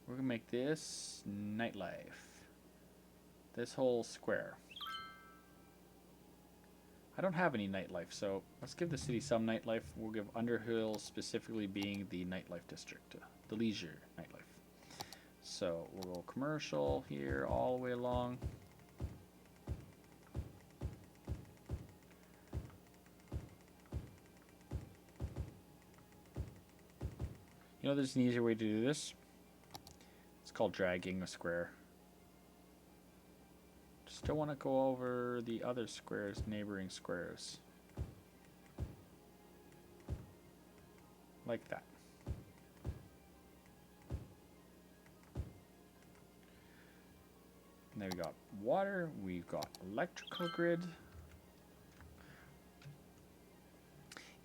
Speaker 3: We're going to make this nightlife. This whole square. I don't have any nightlife, so let's give the city some nightlife. We'll give Underhill specifically being the nightlife district, the leisure nightlife. So we'll go commercial here all the way along. You know, there's an easier way to do this. It's called dragging a square. Still want to go over the other squares, neighboring squares. Like that. And then we got water, we've got electrical grid.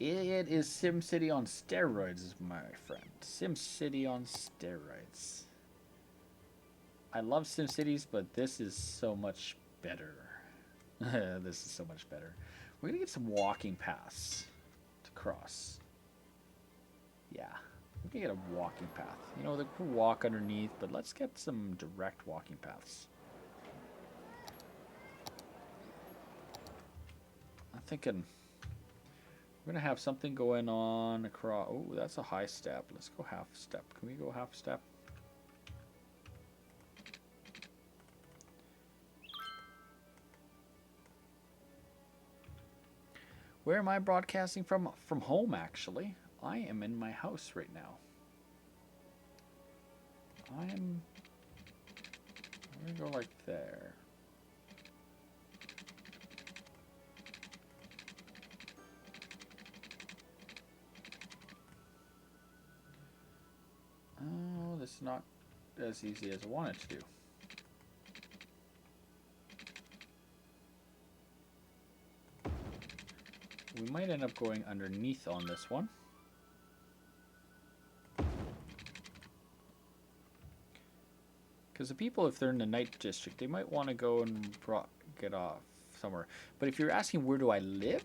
Speaker 3: It is SimCity on steroids, my friend. SimCity on steroids. I love SimCities, but this is so much better. This is so much better. We're gonna get some walking paths to cross. Yeah, We can get a walking path. You know, they could walk underneath, but let's get some direct walking paths. I'm thinking we're gonna have something going on across. Oh, that's a high step. Let's go half step. Can we go half step? Where am I broadcasting from? From home, actually. I am in my house right now. I'm gonna go like there. Oh, this is not as easy as I wanted to do. We might end up going underneath on this one. Because the people, if they're in the night district, they might want to go and get off somewhere. But if you're asking where do I live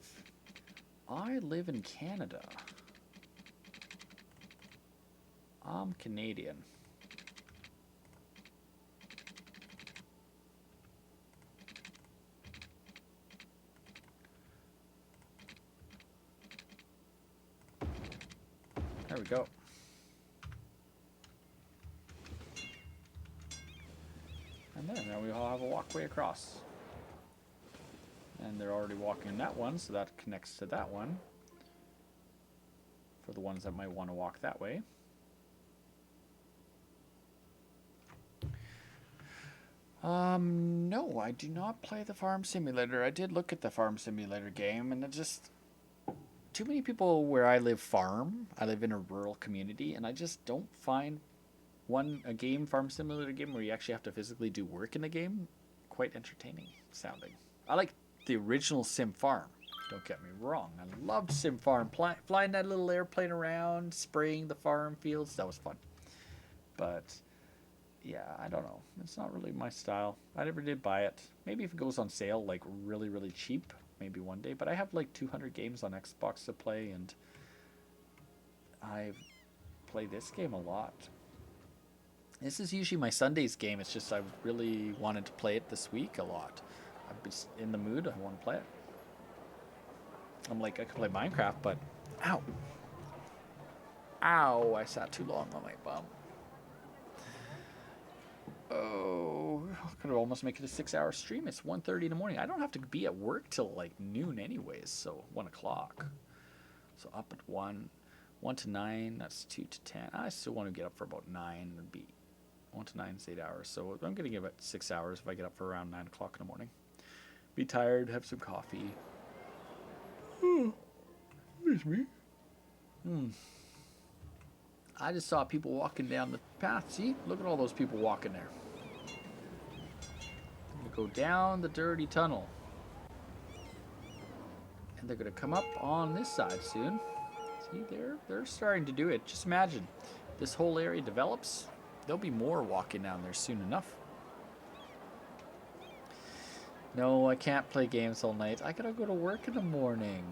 Speaker 3: in Canada. I'm Canadian. There we go. And then now we all have a walkway across. And they're already walking that one, so that connects to that one. For the ones that might want to walk that way. No, I do not play the Farm Simulator. I did look at the Farm Simulator game, and it just... Too many people where I live farm. I live in a rural community, and I just don't find a Farm Simulator game, where you actually have to physically do work in the game, quite entertaining sounding. I like the original Sim Farm. Don't get me wrong. I loved Sim Farm. Flying that little airplane around, spraying the farm fields. That was fun. But... yeah, I don't know. It's not really my style. I never did buy it. Maybe if it goes on sale, like really, really cheap, maybe one day. But I have like 200 games on Xbox to play, and I've played this game a lot. This is usually my Sundays game. It's just I really wanted to play it this week a lot. I've been in the mood. I want to play it. I'm like, I could play Minecraft, but... ow! Ow! I sat too long on my bum. Oh, I could almost make it a 6-hour stream. It's 1:30 in the morning. I don't have to be at work till like noon anyways, so 1 o'clock. So up at 1 to 9, that's 2 to 10. I still want to get up for about 9. It'd be 1 to 9 is 8 hours. So I'm going to give it 6 hours if I get up for around 9 o'clock in the morning. Be tired, have some coffee. Excuse me. I just saw people walking down the path. See? Look at all those people walking there. Go down the dirty tunnel. And they're going to come up on this side soon. See, they're starting to do it. Just imagine, this whole area develops. There'll be more walking down there soon enough. No, I can't play games all night. I gotta go to work in the morning.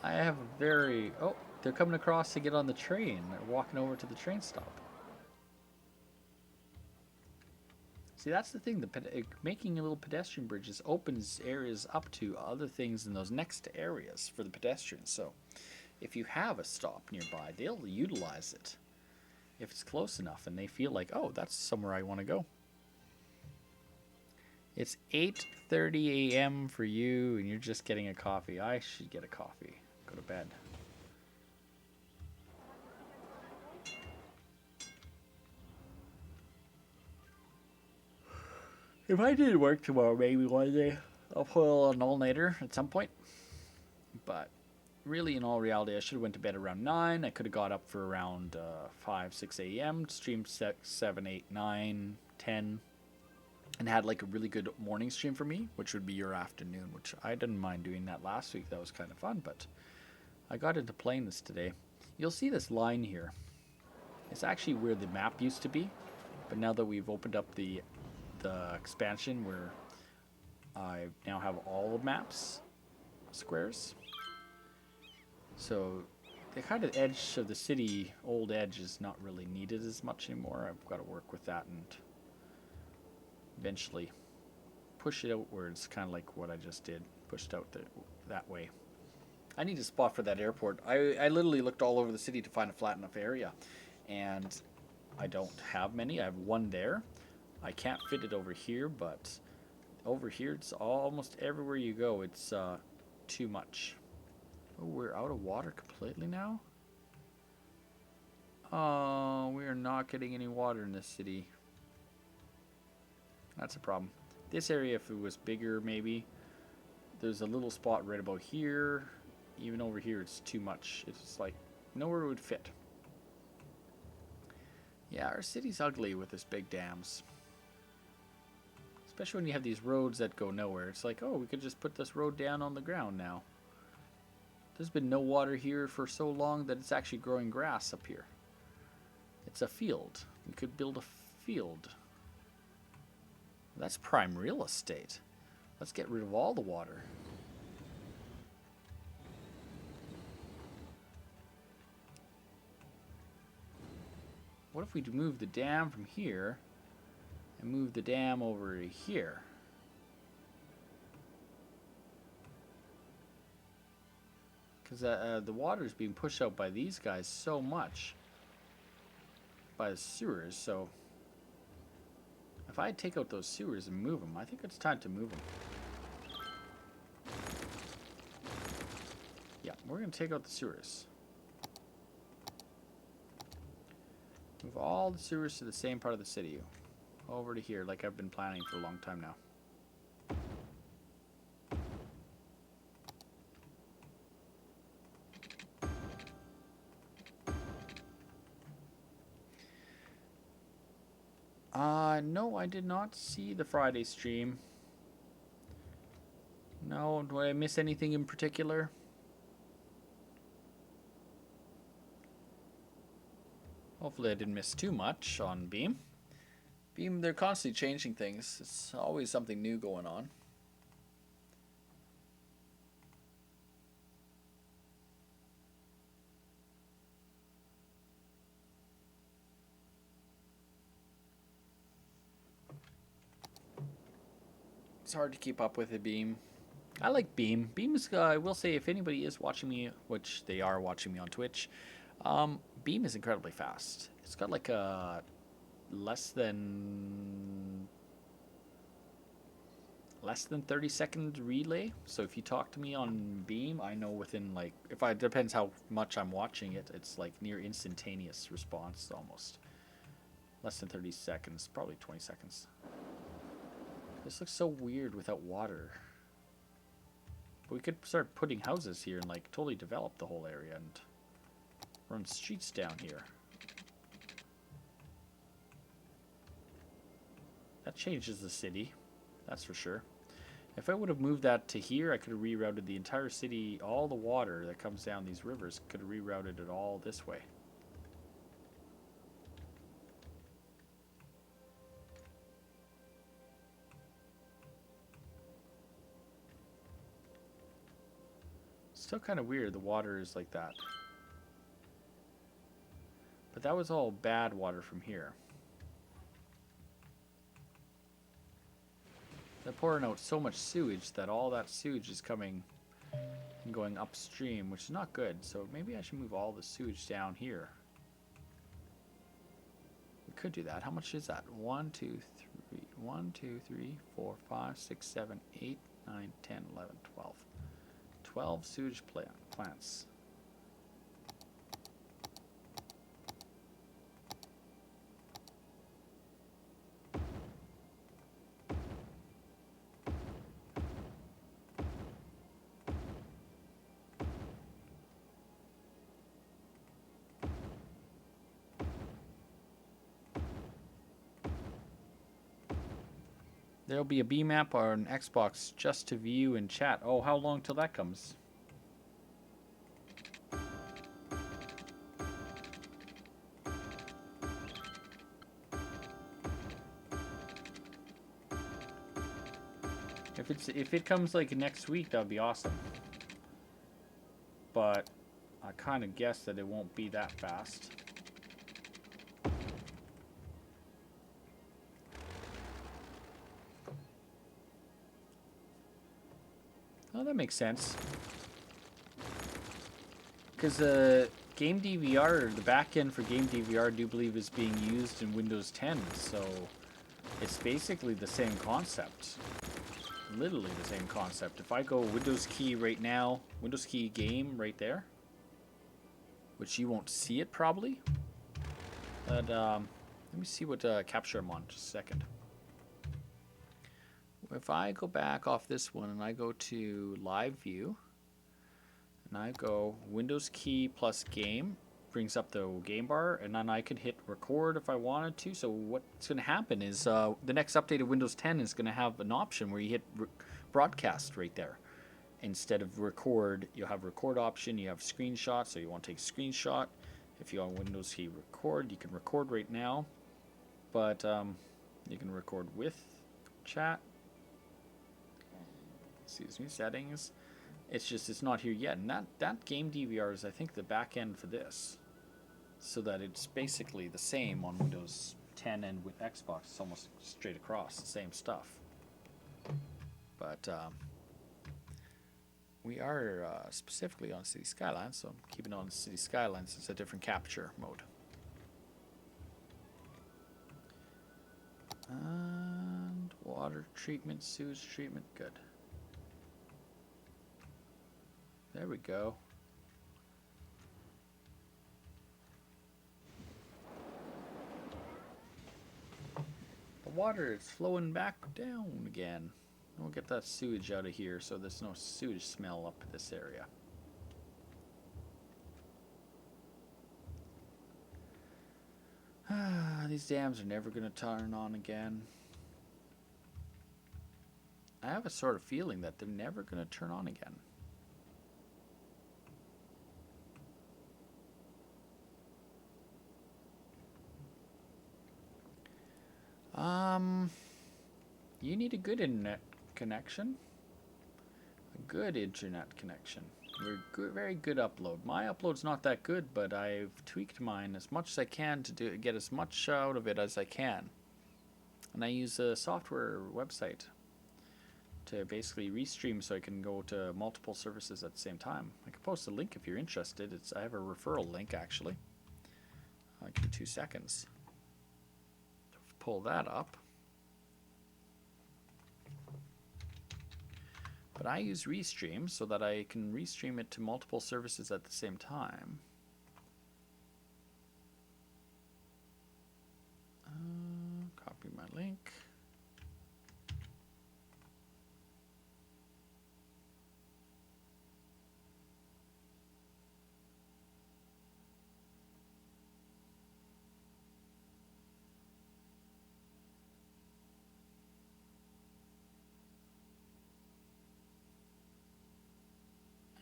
Speaker 3: I have a very... oh, they're coming across to get on the train. They're walking over to the train stop. See, that's the thing. Making little pedestrian bridges opens areas up to other things in those next areas for the pedestrians. So if you have a stop nearby, they'll utilize it. If it's close enough and they feel like, oh, that's somewhere I want to go. It's 8:30 a.m. for you and you're just getting a coffee. I should get a coffee. Go to bed. If I did work tomorrow, maybe one day I'll pull an all-nighter at some point. But really, in all reality, I should have went to bed around 9. I could have got up for around 5, 6 a.m. Streamed 6, 7, 8, 9, 10. And had like a really good morning stream for me, which would be your afternoon, which I didn't mind doing that last week. That was kind of fun, but I got into playing this today. You'll see this line here. It's actually where the map used to be, but now that we've opened up the expansion where I now have all the maps squares. So the kind of edge of the city, old edge, is not really needed as much anymore. I've got to work with that and eventually push it outwards, kind of like what I just did, pushed out that way. I need a spot for that airport. I literally looked all over the city to find a flat enough area, and I don't have many. I have one there. I can't fit it over here, but over here it's almost everywhere you go. It's too much. Oh, we're out of water completely now? Oh, we are not getting any water in this city. That's a problem. This area, if it was bigger, maybe. There's a little spot right about here. Even over here, it's too much. It's like nowhere it would fit. Yeah, our city's ugly with this big dams. Especially when you have these roads that go nowhere. It's like, oh, we could just put this road down on the ground now. There's been no water here for so long that it's actually growing grass up here. It's a field. We could build a field. That's prime real estate. Let's get rid of all the water. What if we move the dam from here and move the dam over to here? Because the water is being pushed out by these guys so much. By the sewers, so if I take out those sewers and move them, I think it's time to move them. Yeah, we're going to take out the sewers. Move all the sewers to the same part of the city. Over to here, like I've been planning for a long time now. No, I did not see the Friday stream. No, do I miss anything in particular? Hopefully I didn't miss too much on Beam. Beam, they're constantly changing things. It's always something new going on. It's hard to keep up with a Beam. I like Beam. Beam is, I will say, if anybody is watching me, which they are watching me on Twitch, Beam is incredibly fast. It's got like a less than 30-second relay. So if you talk to me on Beam, I know within like, it depends how much I'm watching it, it's like near instantaneous response almost. Less than 30 seconds, probably 20 seconds. This looks so weird without water. But we could start putting houses here and like totally develop the whole area and run streets down here. That changes the city, that's for sure. If I would have moved that to here, I could have rerouted the entire city. All the water that comes down these rivers could have rerouted it all this way. Still kind of weird the water is like that. But that was all bad water from here. They're pouring out so much sewage that all that sewage is coming and going upstream, which is not good. So maybe I should move all the sewage down here. We could do that. How much is that? 1, 2, 3, 1, 2, 3, 4, 5, 6, 7, 8, 9, 10, 11, 12. 12 sewage plants. There'll be a B map or an Xbox just to view and chat. Oh, how long till that comes? If it comes like next week, that would be awesome. But I kind of guess that it won't be that fast. Oh, that makes sense. Because game DVR, the backend for game DVR, I do believe is being used in Windows 10, so it's basically the same concept. Literally the same concept. If I go Windows key right now, Windows key game right there, which you won't see it probably, but let me see what capture I'm on just a second. If I go back off this one and I go to live view and I go Windows key plus game, brings up the game bar, and then I can hit record if I wanted to. So what's going to happen is the next update of Windows 10 is going to have an option where you hit broadcast right there. Instead of record, you'll have record option, you have screenshot, so you want to take a screenshot. If you're on Windows key record, you can record right now, but you can record with chat. Excuse me, settings. It's just it's not here yet, and that game DVR is I think the back end for this, so that it's basically the same on Windows 10 and with Xbox. It's almost straight across the same stuff. But we are specifically on City Skylines, so I'm keeping on City Skylines. It's a different capture mode. And water treatment, sewage treatment, good. There we go. The water is flowing back down again. We'll get that sewage out of here so there's no sewage smell up in this area. These dams are never going to turn on again. I have a sort of feeling that they're never going to turn on again. You need a good internet connection. A good internet connection. Very good upload. My upload's not that good, but I've tweaked mine as much as I can to get as much out of it as I can. And I use a software website to basically restream so I can go to multiple services at the same time. I can post a link if you're interested. I have a referral link actually. I'll give you 2 seconds. Pull that up. But I use Restream so that I can restream it to multiple services at the same time. Copy my link.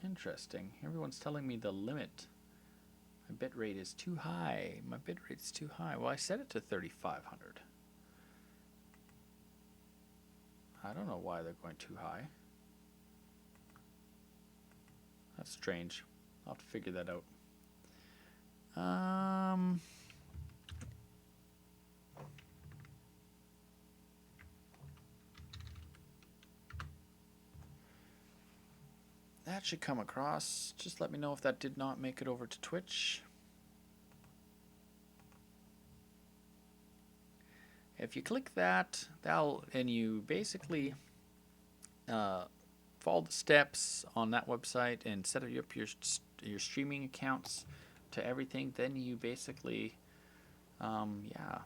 Speaker 3: Interesting. Everyone's telling me the limit. My bit rate is too high. My bit rate's too high. Well, I set it to 3,500. I don't know why they're going too high. That's strange. I'll have to figure that out. That should come across. Just let me know if that did not make it over to Twitch. If you click that, and you basically follow the steps on that website and set up your streaming accounts to everything, then you basically, yeah,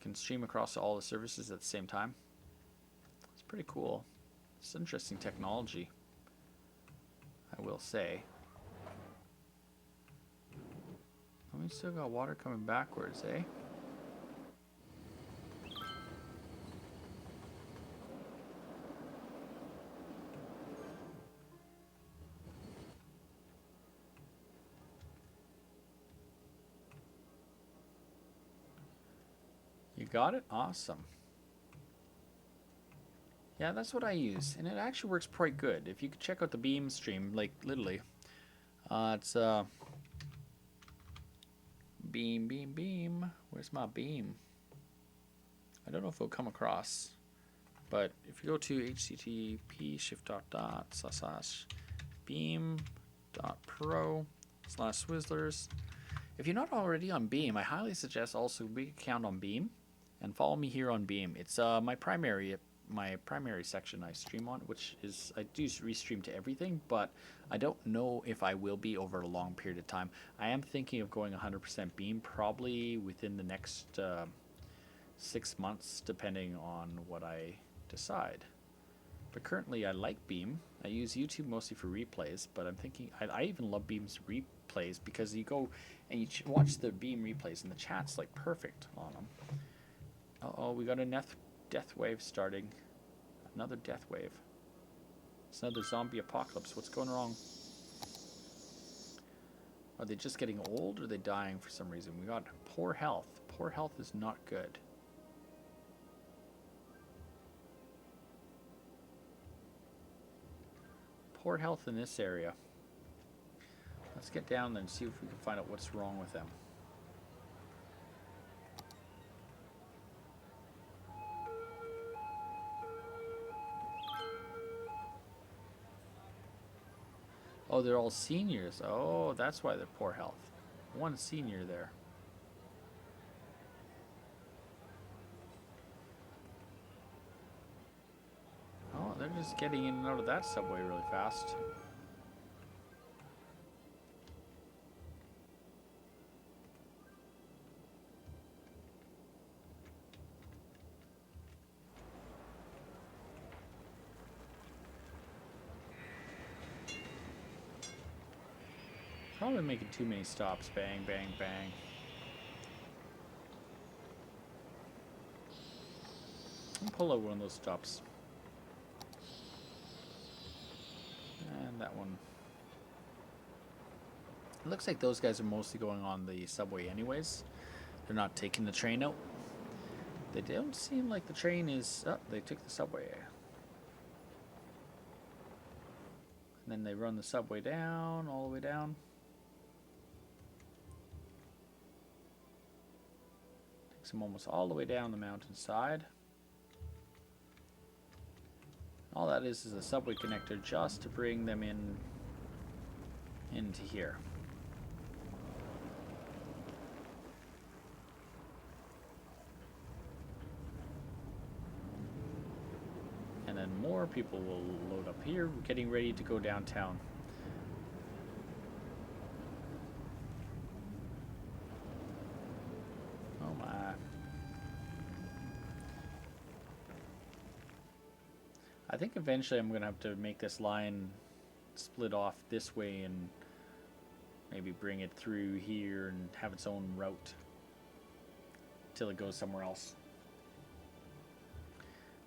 Speaker 3: can stream across all the services at the same time. It's pretty cool. It's interesting technology, I will say. We still got water coming backwards, eh? You got it? Awesome. Yeah, that's what I use, and it actually works quite good. If you could check out the Beam stream, like literally, It's beam, beam, beam. Where's my beam? I don't know if it'll come across, but if you go to http shift.dot// beam.pro/Swizzlers. If you're not already on Beam, I highly suggest also make an account on Beam and follow me here on Beam. It's my primary section I stream on, which is I do restream to everything, but I don't know if I will be over a long period of time. I am thinking of going 100% Beam probably within the next 6 months, depending on what I decide. But currently, I like Beam. I use YouTube mostly for replays, but I'm thinking I even love Beam's replays because you go and you watch the Beam replays and the chat's like perfect on them. Uh-oh, we got a death wave starting. Another death wave. It's another zombie apocalypse. What's going wrong? Are they just getting old or are they dying for some reason? We got poor health. Poor health is not good. Poor health in this area. Let's get down there and see if we can find out what's wrong with them. Oh, they're all seniors. Oh, that's why they're poor health. One senior there. Oh, they're just getting in and out of that subway really fast. Probably making too many stops. Bang, bang, bang. I'll pull out one of those stops. And that one. It looks like those guys are mostly going on the subway anyways. They're not taking the train out. They don't seem like the train is... Oh, they took the subway. And then they run the subway down, all the way down. Takes them almost all the way down the mountainside. All that is a subway connector just to bring them into here. And then more people will load up here, getting ready to go downtown. Oh my. I think eventually I'm going to have to make this line split off this way and maybe bring it through here and have its own route till it goes somewhere else.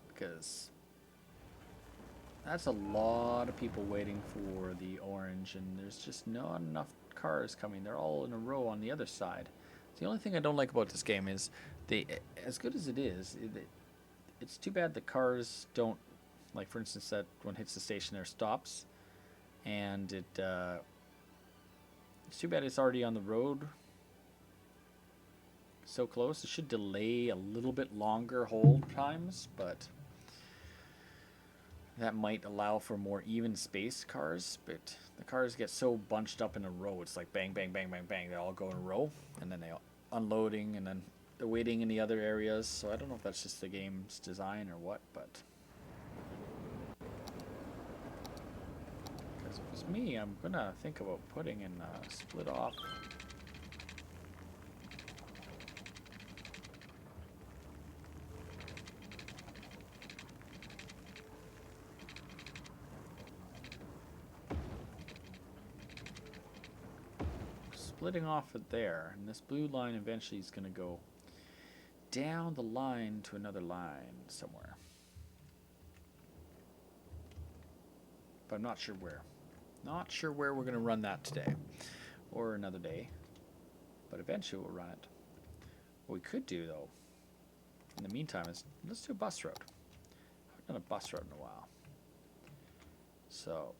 Speaker 3: Because that's a lot of people waiting for the orange, and there's just not enough cars coming. They're all in a row on the other side. The only thing I don't like about this game is as good as it is, it's too bad the cars don't, like for instance that one hits the station there stops, and it's too bad it's already on the road so close. It should delay a little bit longer hold times, but that might allow for more even space cars, but the cars get so bunched up in a row. It's like bang, bang, bang, bang, bang. They all go in a row, and then they unloading, and then they're waiting in the other areas. So I don't know if that's just the game's design or what, but because if it's me, I'm gonna think about putting in a split off. Splitting off it there, and this blue line eventually is going to go down the line to another line somewhere, but I'm not sure where. Not sure where we're going to run that today or another day, but eventually we'll run it. What we could do though in the meantime is let's do a bus road. I haven't done a bus road in a while, so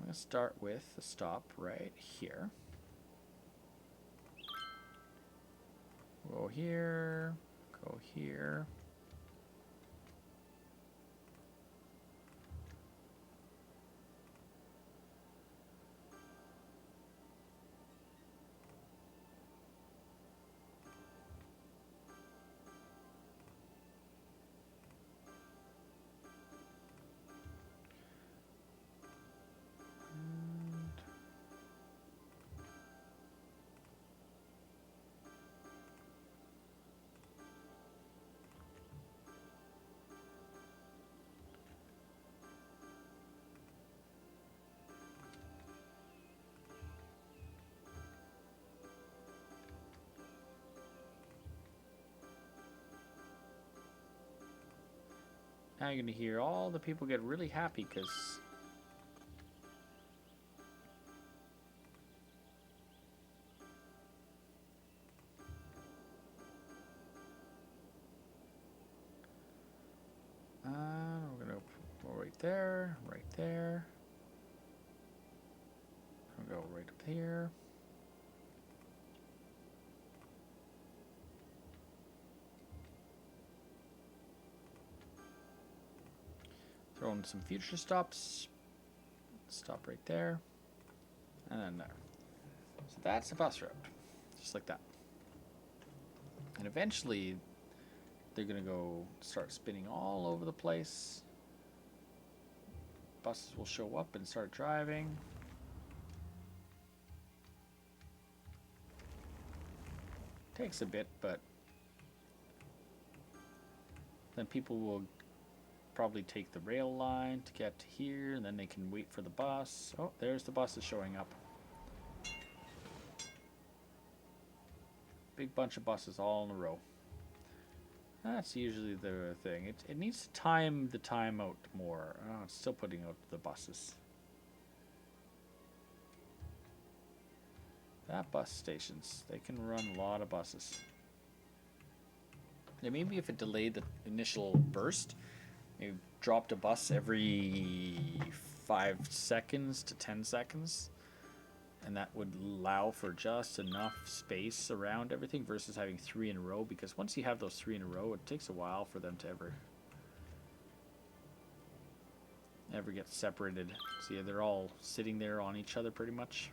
Speaker 3: I'm going to start with the stop right here. Go here, go here. Now you're going to hear all the people get really happy because we're going to go right there, right there. We'll go right up here. Throw in some future stops. Stop right there. And then there. So that's the bus route. Just like that. And eventually, they're going to go start spinning all over the place. Buses will show up and start driving. Takes a bit, but then people will probably take the rail line to get to here, and then they can wait for the bus. Oh, there's the buses showing up. Big bunch of buses all in a row. That's usually the thing. It needs to time the time out more. Oh, it's still putting out the buses. That bus stations, they can run a lot of buses. Yeah, maybe if it delayed the initial burst, maybe dropped a bus every 5 seconds to 10 seconds, and that would allow for just enough space around everything versus having 3 in a row, because once you have those 3 in a row, it takes a while for them to ever get separated. See, they're all sitting there on each other pretty much.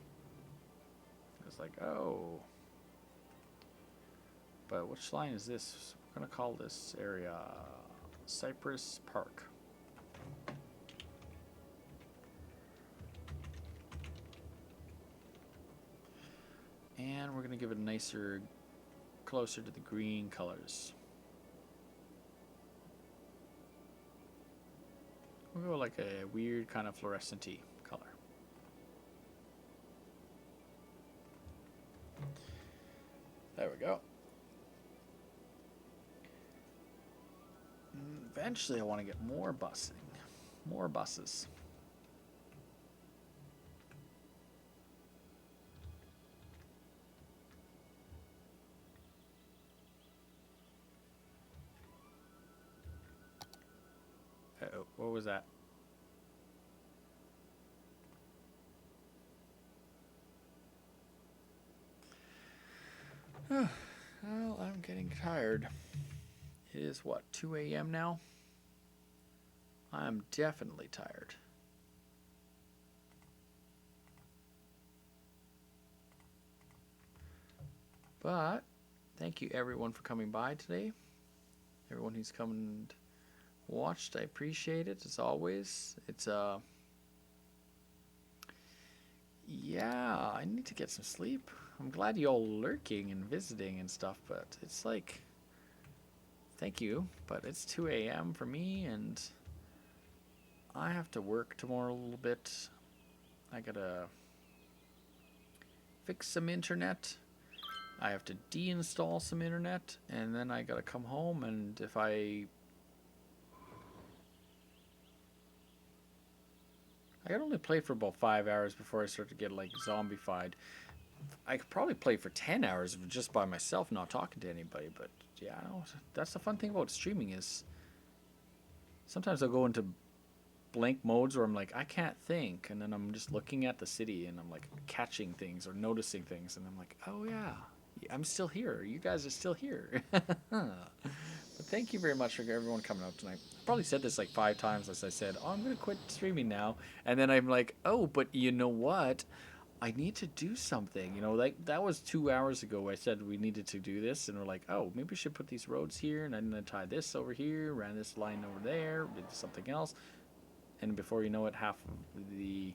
Speaker 3: It's like, oh. But which line is this? We're going to call this area Cypress Park. And we're going to give it a nicer, closer to the green colors. We'll go like a weird kind of fluorescent-y color. There we go. Eventually I want to get more busing. More buses. Uh-oh, what was that? Well, I'm getting tired. It is what, 2 a.m. now? I'm definitely tired. But thank you everyone for coming by today. Everyone who's come and watched, I appreciate it as always. It's yeah, I need to get some sleep. I'm glad you all lurking and visiting and stuff, but it's like, thank you, but it's 2 a.m. for me, and I have to work tomorrow a little bit. I gotta fix some internet. I have to deinstall some internet, and then I gotta come home, and if I can only play for about 5 hours before I start to get like zombified. I could probably play for 10 hours just by myself, not talking to anybody, but yeah, that's the fun thing about streaming is sometimes I'll go into blank modes where I'm like, I can't think, and then I'm just looking at the city and I'm like catching things or noticing things, and I'm like, oh yeah, I'm still here. You guys are still here. But thank you very much for everyone coming out tonight. I probably said this like 5 times as I said, oh, I'm gonna quit streaming now, and then I'm like, oh, but you know what? I need to do something. You know, like that was 2 hours ago. I said we needed to do this, and we're like, oh, maybe we should put these roads here, and I'm gonna tie this over here, ran this line over there, did something else, and before you know it, half of the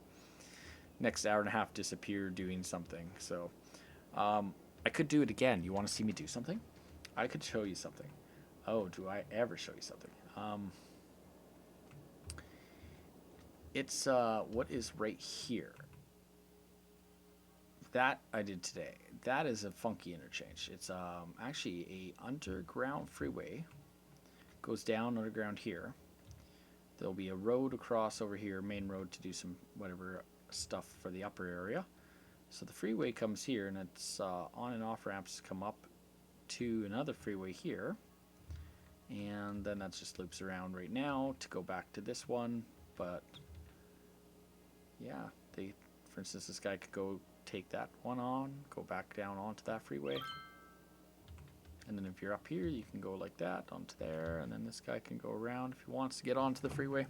Speaker 3: next hour and a half disappeared doing something. So, I could do it again. You want to see me do something? I could show you something. Oh, do I ever show you something? It's what is right here. That I did today. That is a funky interchange. It's actually a underground freeway. Goes down underground here. There'll be a road across over here, main road, to do some whatever stuff for the upper area. So the freeway comes here, and it's on and off ramps come up to another freeway here. And then that just loops around right now to go back to this one. But yeah, for instance, this guy could go take that one on, go back down onto that freeway. And then if you're up here, you can go like that onto there, and then this guy can go around if he wants to get onto the freeway.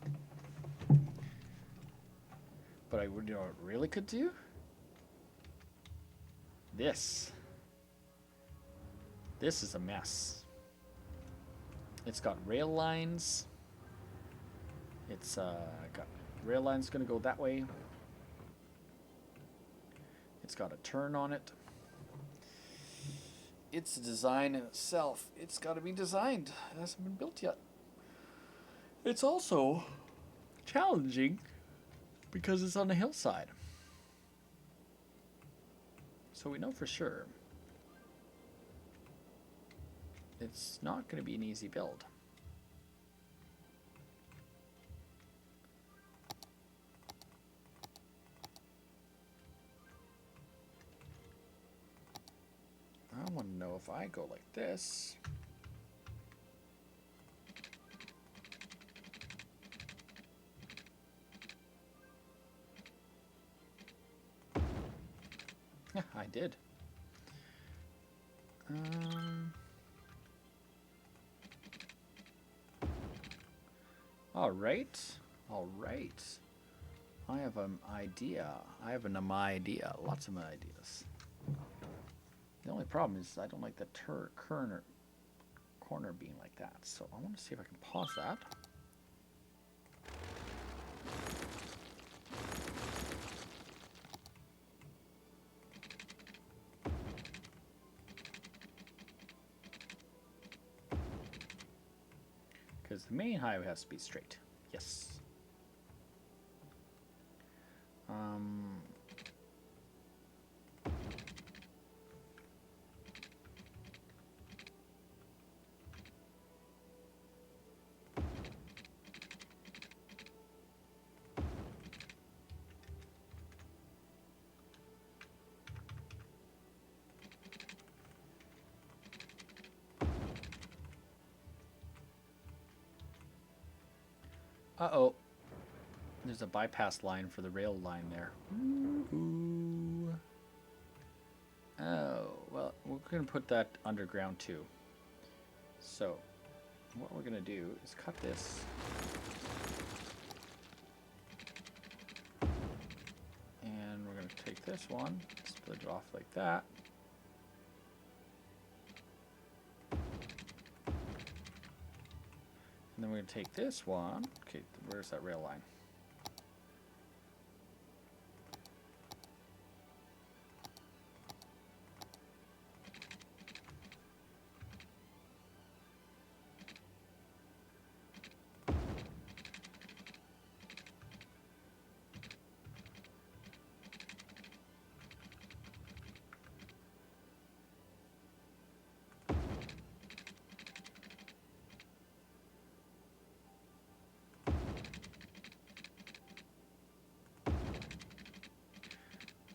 Speaker 3: But I would, you know what I really could do? This. This is a mess. It's got rail lines. It's got rail lines gonna go that way. It's got a turn on it. It's a design in itself. It's got to be designed. It hasn't been built yet. It's also challenging because it's on a hillside. So we know for sure it's not going to be an easy build. I want to know if I go like this. Yeah, I did. All right. All right. I have an idea. I have an idea. Lots of ideas. The only problem is I don't like the corner being like that. So I want to see if I can pause that. Because the main highway has to be straight. Yes. Uh-oh. There's a bypass line for the rail line there. Ooh. Oh, well, we're going to put that underground too. So, what we're going to do is cut this. And we're going to take this one, split it off like that. And then we're going to take this one. Okay, where's that rail line?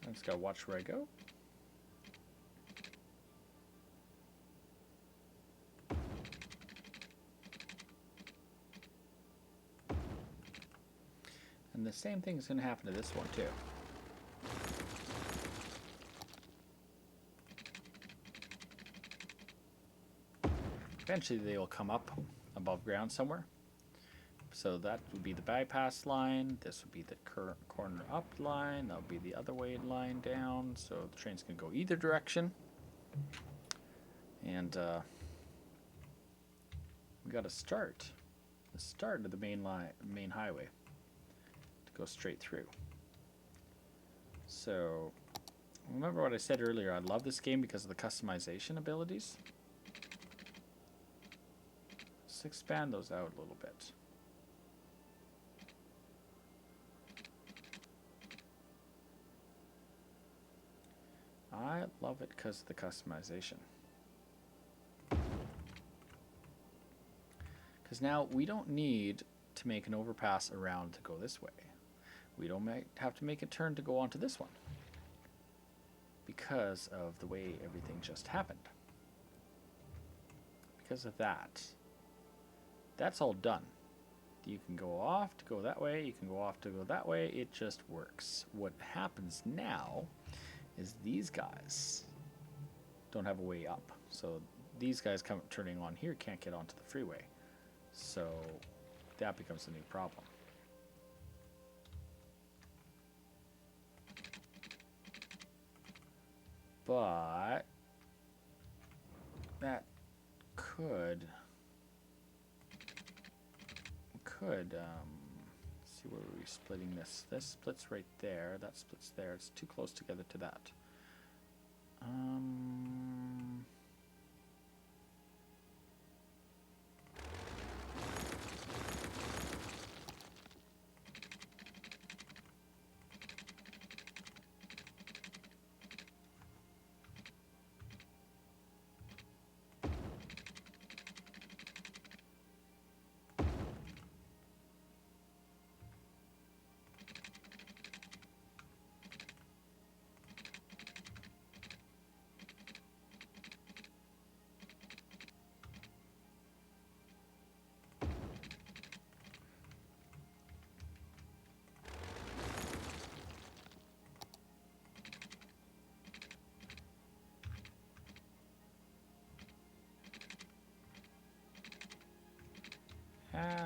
Speaker 3: I just gotta watch where I go. And the same thing is going to happen to this one too. Eventually they will come up above ground somewhere. So that would be the bypass line. This would be the corner up line. That would be the other way line down. So the trains can go either direction. And we got to start. The start of the main highway to go straight through. So remember what I said earlier. I love this game because of the customization abilities. Let's expand those out a little bit. I love it because of the customization. Because now we don't need to make an overpass around to go this way. We don't have to make a turn to go onto this one. Because of the way everything just happened. Because of that. That's all done. You can go off to go that way. You can go off to go that way. It just works. What happens now is these guys don't have a way up. So these guys turning on here can't get onto the freeway. So that becomes a new problem. But that could see where we're splitting this. This splits right there. That splits there. It's too close together to that.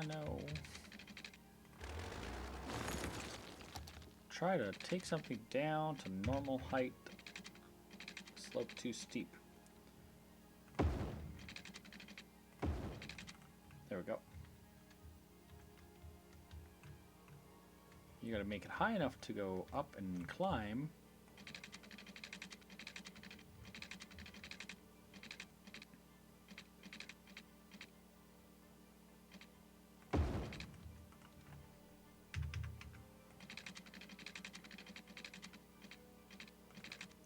Speaker 3: No. Try to take something down to normal height. Slope too steep. There we go. You gotta make it high enough to go up and climb.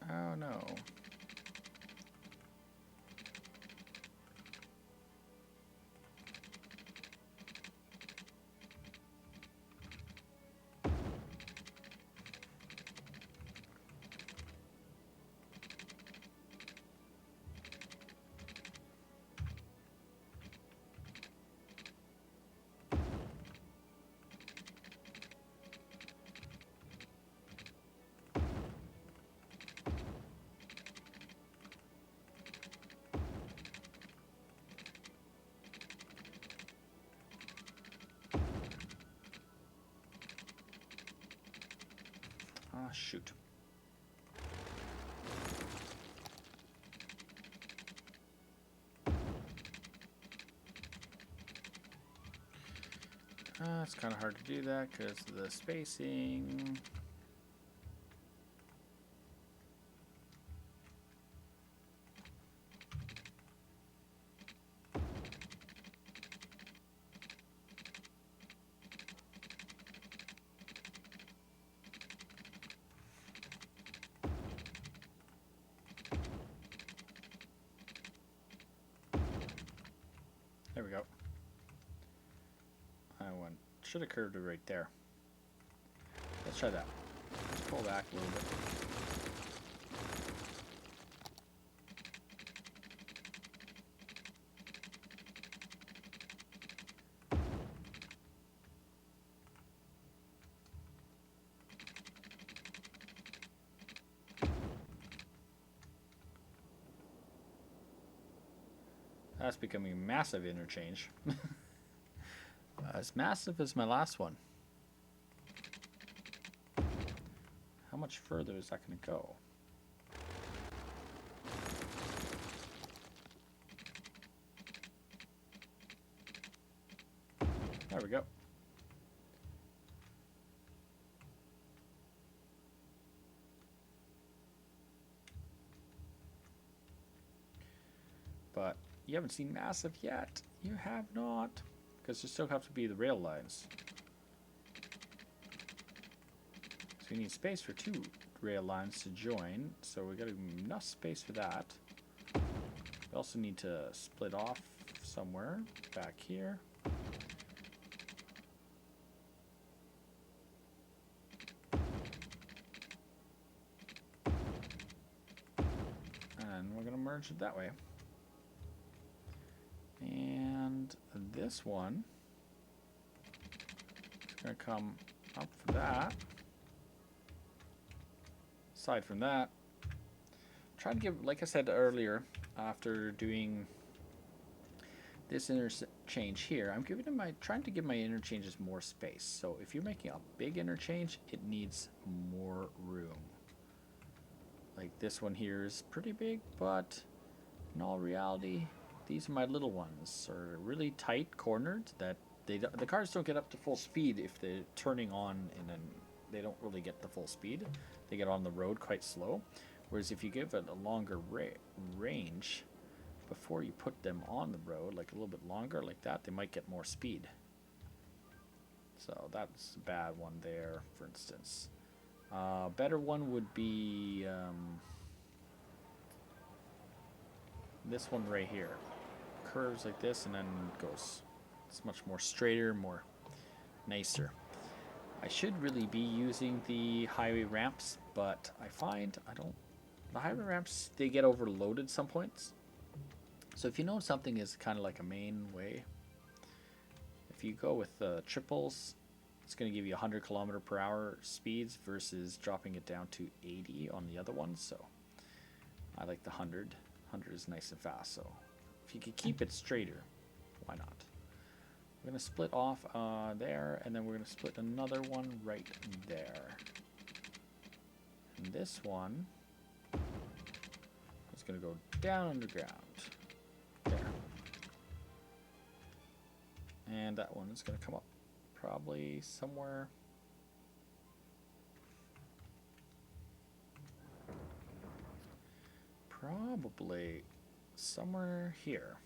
Speaker 3: Oh no. Ah, shoot. It's kind of hard to do that because of the spacing. There we go. Should have curved it right there. Let's try that. Let's pull back a little bit. That's becoming a massive interchange. As massive as my last one. How much further is that going to go? There we go. But you haven't seen massive yet. You have not. Because there still have to be the rail lines. So we need space for 2 rail lines to join. So we got enough space for that. We also need to split off somewhere back here. And we're going to merge it that way. And this one is going to come up for that. Aside from that, try to give, like I said earlier, after doing this interchange here, I'm trying to give my interchanges more space. So if you're making a big interchange, it needs more room. Like this one here is pretty big, but in all reality, these are my little ones, are really tight cornered that the cars don't get up to full speed if they're turning on, and they don't really get the full speed. They get on the road quite slow. Whereas if you give it a longer range before you put them on the road, like a little bit longer like that, they might get more speed. So that's a bad one there, for instance. Better one would be this one right here. Curves like this and then goes. It's much more straighter, more nicer. I should really be using the highway ramps, but I find the highway ramps, they get overloaded some points. So if you know something is kind of like a main way, if you go with triples, it's going to give you 100 km/h speeds versus dropping it down to 80 on the other ones. So I like the 100. 100 is nice and fast. So if you could keep it straighter, why not? We're going to split off there, and then we're going to split another one right there. And this one is going to go down underground. There. And that one is going to come up probably somewhere. Probably somewhere here.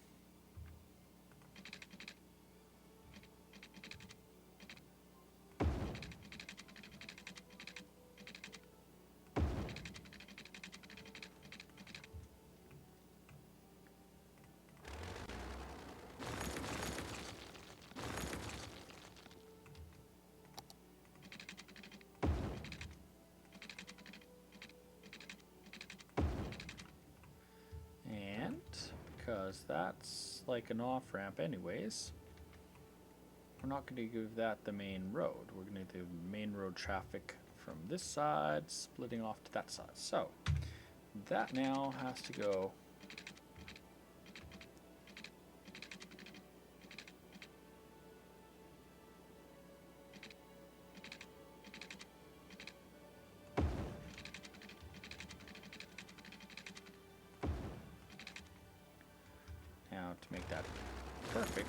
Speaker 3: Because that's like an off-ramp anyways, we're not going to give that the main road. We're going to do main road traffic from this side, splitting off to that side. So that now has to go now to make that perfect.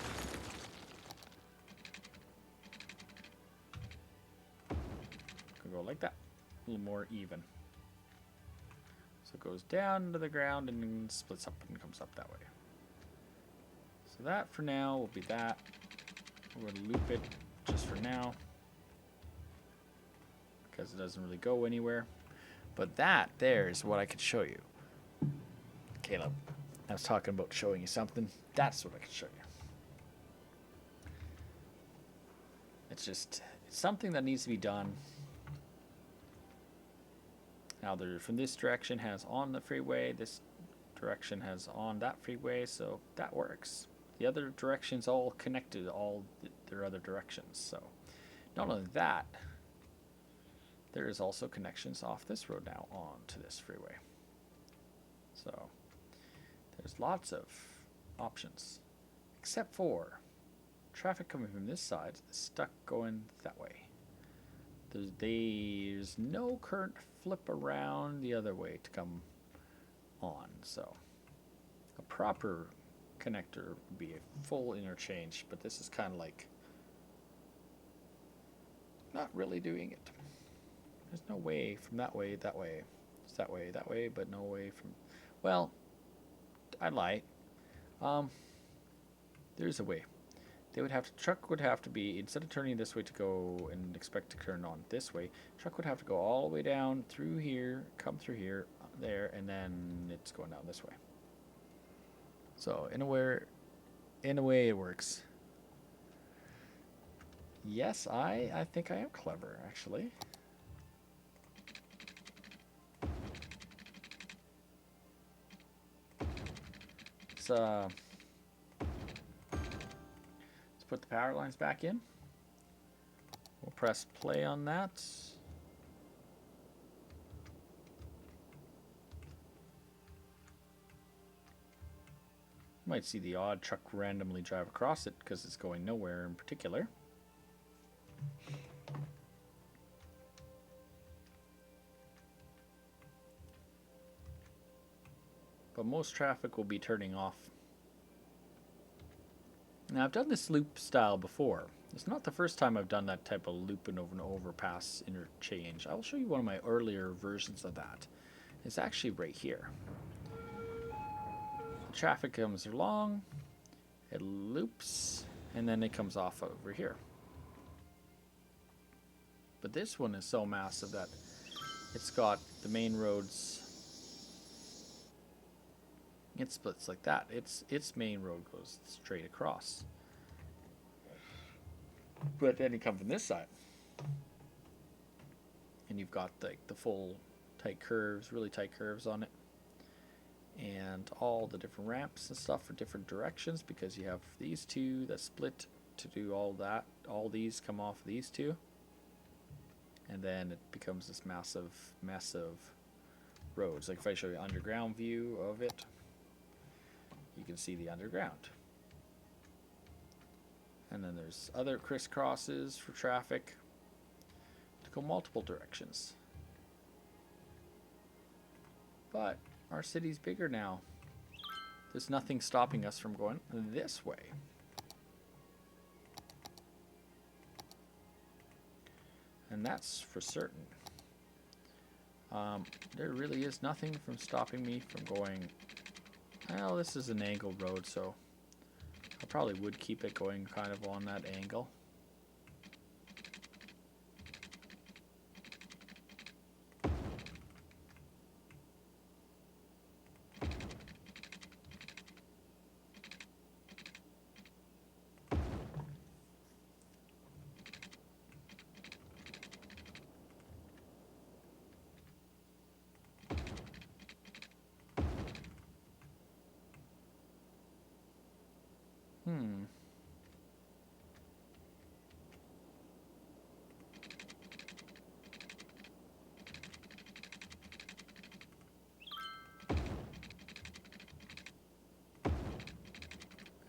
Speaker 3: Could go like that, a little more even. So it goes down to the ground and then splits up and comes up that way. So that for now will be that. We're going to loop it just for now because it doesn't really go anywhere. But that there is what I could show you. Caleb, I was talking about showing you something. That's what I could show you. It's something that needs to be done. Now, from this direction has on the freeway, this direction has on that freeway, so that works. The other directions all connected, all their other directions. So, not only that, there is also connections off this road now on to this freeway. So, there's lots of options. Except for traffic coming from this side is stuck going that way. There's no current flip around the other way to come on, so a proper connector would be a full interchange, but this is kind of like not really doing it. There's no way from that way, that way. It's that way, but no way from... Well, I lie. There's a way. Truck would have to be, instead of turning this way to go and expect to turn on this way, truck would have to go all the way down through here, come through here, there, and then it's going down this way. So, in a way it works. Yes, I think I am clever, actually. Let's put the power lines back in. We'll press play on that. You might see the odd truck randomly drive across it because it's going nowhere in particular. But most traffic will be turning off. Now, I've done this loop style before. It's not the first time I've done that type of loop and overpass interchange. I will show you one of my earlier versions of that. It's actually right here. Traffic comes along, it loops, and then it comes off over here. But this one is so massive that it's got the main roads. It splits like that. Its main road goes straight across. But then you come from this side, and you've got the full tight curves, really tight curves on it, and all the different ramps and stuff for different directions, because you have these two that split to do all that. All these come off these two, and then it becomes this massive roads. Like if I show you underground view of it, you can see the underground. And then there's other crisscrosses for traffic to go multiple directions. But our city's bigger now. There's nothing stopping us from going this way. And that's for certain. There really is nothing from stopping me from going... Well, this is an angled road, so I probably would keep it going kind of on that angle.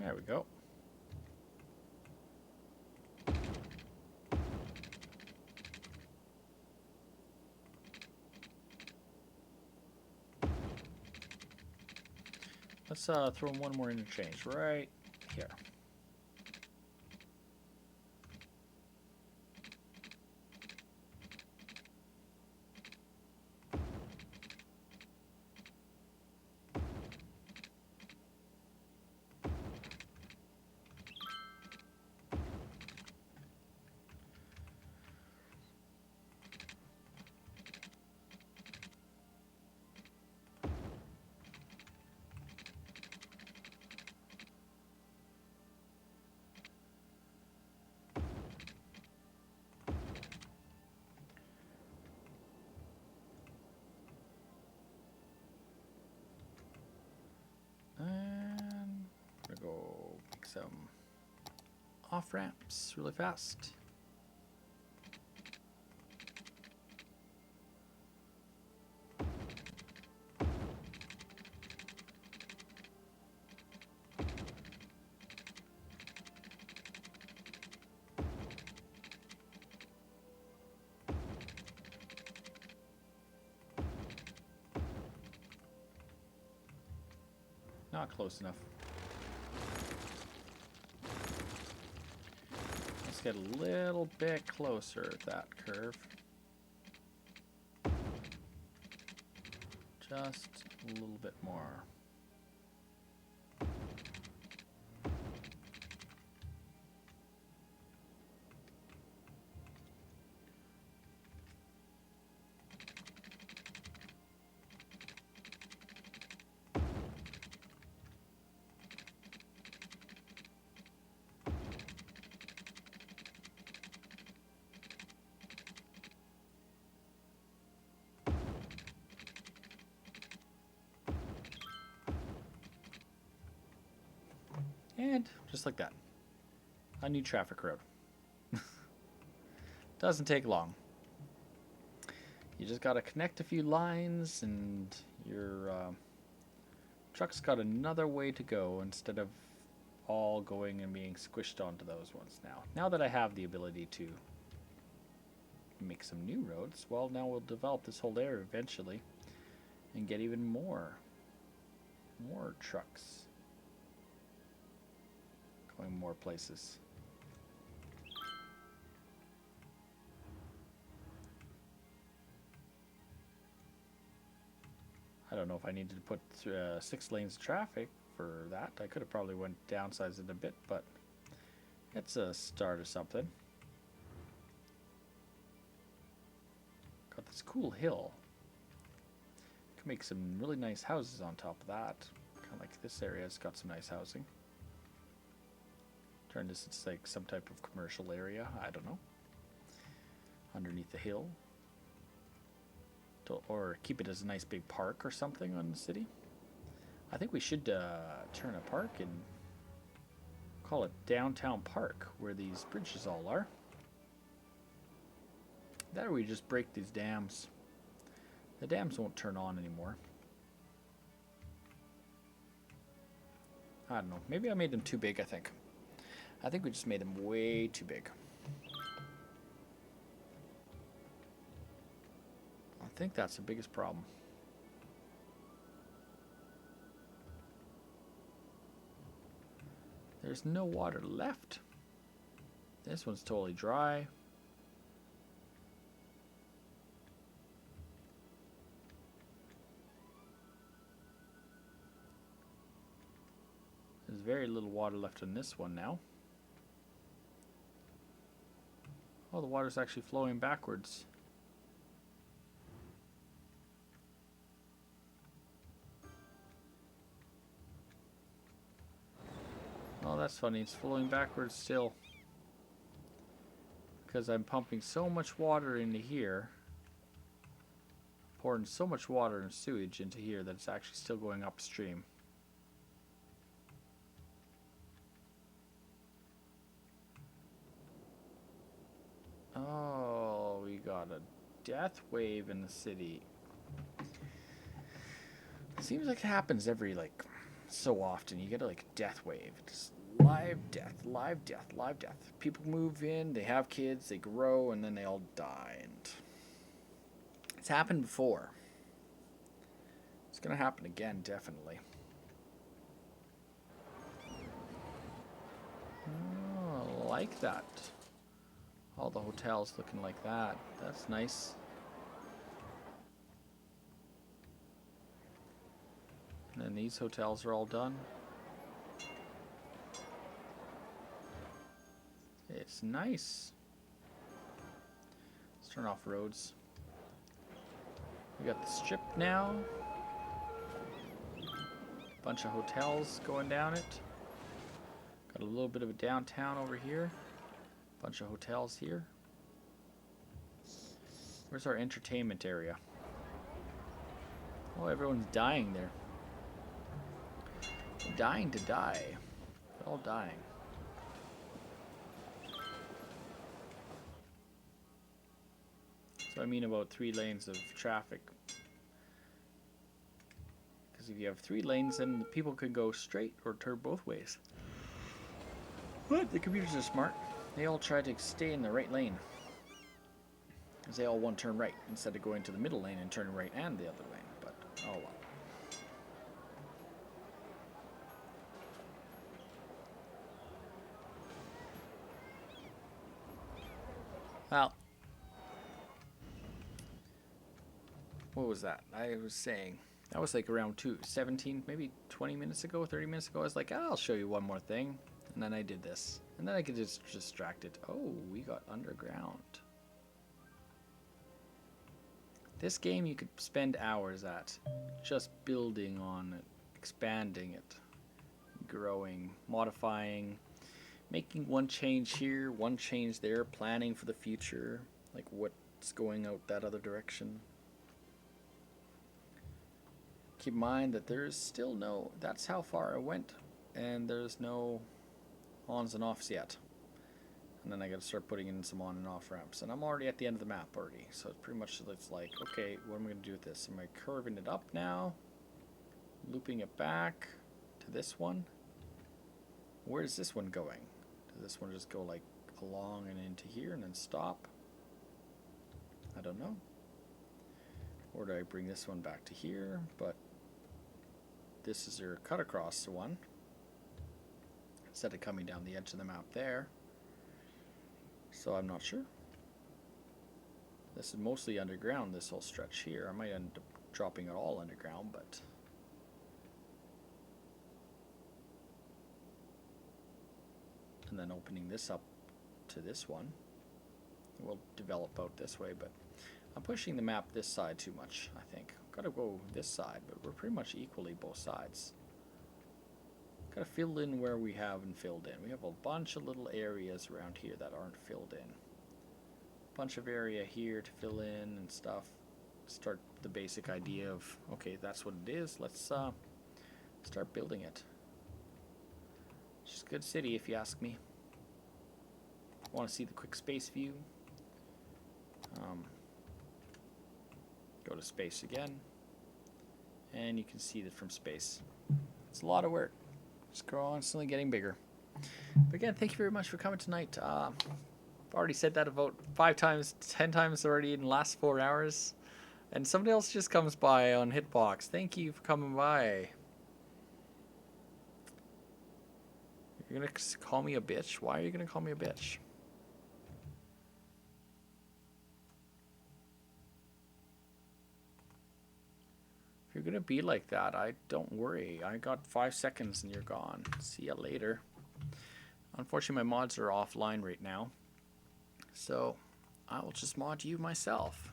Speaker 3: There we go. Let's throw in one more interchange right here. And we're gonna go make some off ramps really fast. Not close enough. Let's get a little bit closer at that curve. Just a little bit more. And just like that, a new traffic road. Doesn't take long. You just got to connect a few lines and your truck's got another way to go instead of all going and being squished onto those ones now. Now that I have the ability to make some new roads, well, now we'll develop this whole area eventually and get even more trucks going more places. I don't know if I needed to put 6 lanes of traffic for that. I could have probably went downsized it a bit, but it's a start of something. Got this cool hill. Can make some really nice houses on top of that. Kind of like this area has got some nice housing. Turn this into like some type of commercial area. I don't know. Underneath the hill. Or keep it as a nice big park or something on the city. I think we should turn a park and call it Downtown Park, where these bridges all are. That or we just break these dams. The dams won't turn on anymore. I don't know. Maybe I made them too big, I think. I think we just made them way too big. I think that's the biggest problem. There's no water left. This one's totally dry. There's very little water left in this one now. Oh, the water's actually flowing backwards. Oh, that's funny. It's flowing backwards still. Because I'm pumping so much water into here. Pouring so much water and sewage into here that it's actually still going upstream. Oh, we got a death wave in the city. Seems like it happens every, like, so often. You get a, like, death wave. Just live death, live death, live death. People move in, they have kids, they grow, and then they all die. And it's happened before. It's going to happen again, definitely. Oh, I like that. All the hotels looking like that. That's nice. And then these hotels are all done. It's nice. Let's turn off roads. We got the strip now. Bunch of hotels going down it. Got a little bit of a downtown over here. Bunch of hotels here. Where's our entertainment area? Oh, everyone's dying there. They're dying to die. They're all dying. So I mean about 3 lanes of traffic. Because if you have 3 lanes, then people can go straight or turn both ways. But the computers are smart. They all try to stay in the right lane. Because they all want to turn right instead of going to the middle lane and turning right and the other lane. But, oh well. Well, what was that? I was saying that was like around 17, maybe 20 minutes ago, 30 minutes ago. I was like, I'll show you one more thing, and then I did this, and then I could just distract it. Oh, we got underground. This game you could spend hours at, just building on it, expanding it, growing, modifying, making one change here, one change there, planning for the future, like what's going out that other direction. Keep in mind that there's still no, that's how far I went, and there's no ons and offs yet. And then I gotta start putting in some on and off ramps. And I'm already at the end of the map already. So it's pretty much, it's like, okay, what am I gonna do with this? Am I curving it up now? Looping it back to this one? Where is this one going? Does this one just go like along and into here and then stop? I don't know. Or do I bring this one back to here? But this is your cut across the one. Instead of coming down the edge of the map there. So I'm not sure. This is mostly underground, this whole stretch here. I might end up dropping it all underground, but and then opening this up to this one. We'll develop out this way, but I'm pushing the map this side too much, I think. Gotta go this side, but we're pretty much equally both sides. Gotta fill in where we haven't filled in. We have a bunch of little areas around here that aren't filled in. Bunch of area here to fill in and stuff. Start the basic idea of, okay, that's what it is. Let's start building it. It's just a good city if you ask me. Want to see the quick space view? Go to space again. And you can see it from space. It's a lot of work. It's constantly getting bigger. But again, thank you very much for coming tonight. I've already said that about 5 times, 10 times already in the last 4 hours. And somebody else just comes by on Hitbox. Thank you for coming by. You're going to call me a bitch? Why are you going to call me a bitch? If you're going to be like that, don't worry. I got 5 seconds and you're gone. See ya later. Unfortunately, my mods are offline right now. So, I will just mod you myself.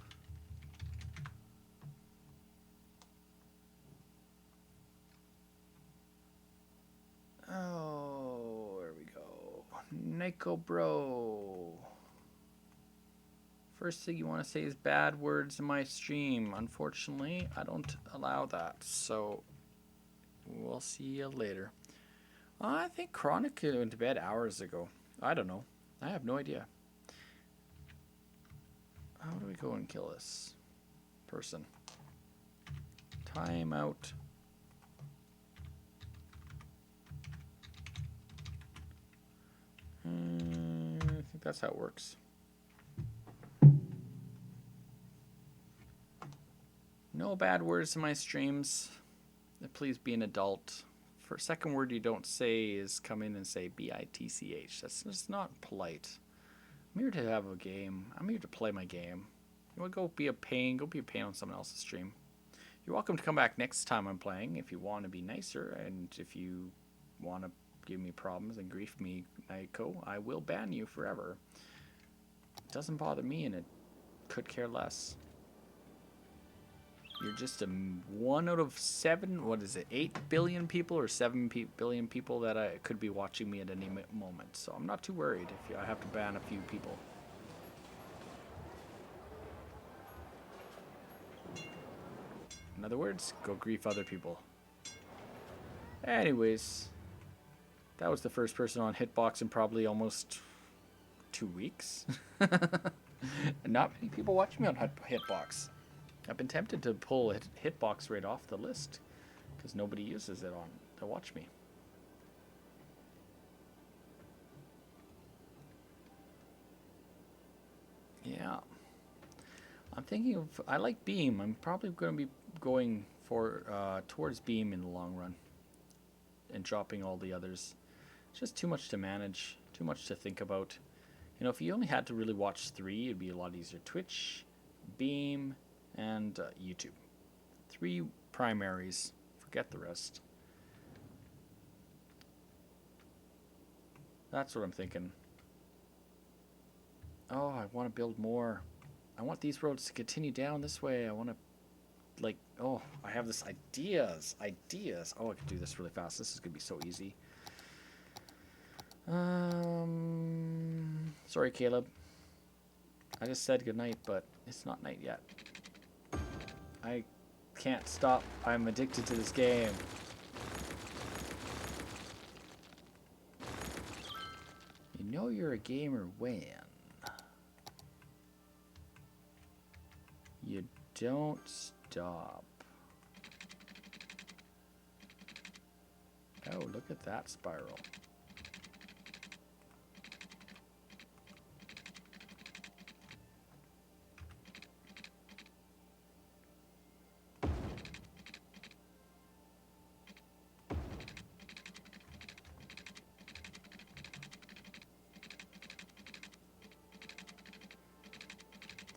Speaker 3: Oh, there we go. Nico Bro. First thing you want to say is bad words in my stream. Unfortunately, I don't allow that. So, we'll see you later. I think Chronic went to bed hours ago. I don't know. I have no idea. How do we go and kill this person? Timeout. I think that's how it works. No bad words in my streams. Please be an adult. For a second word you don't say is come in and say B-I-T-C-H. That's just not polite. I'm here to have a game. I'm here to play my game. You want to go be a pain? Go be a pain on someone else's stream. You're welcome to come back next time I'm playing if you want to be nicer, and if you want to give me problems and grief me, Naiko, I will ban you forever. It doesn't bother me, and it could care less. You're just a 1 out of 7, what is it, 8 billion people or 7 billion people that could be watching me at any moment. So I'm not too worried if I have to ban a few people. In other words, go grief other people. Anyways, that was the first person on Hitbox in probably almost 2 weeks. Not many people watch me on Hitbox. I've been tempted to pull Hitbox right off the list because nobody uses it on to watch me. Yeah. I'm thinking of, I like Beam. I'm probably going to be going for towards Beam in the long run and dropping all the others. It's just too much to manage, too much to think about. You know, if you only had to really watch 3, it'd be a lot easier. Twitch, Beam, and YouTube. 3 primaries. Forget the rest. That's what I'm thinking. Oh, I want to build more. I want these roads to continue down this way. I want to, like, oh, I have this ideas. Oh, I could do this really fast. This is going to be so easy. Sorry, Caleb. I just said goodnight, but it's not night yet. I can't stop. I'm addicted to this game. You know you're a gamer when you don't stop. Oh, look at that spiral.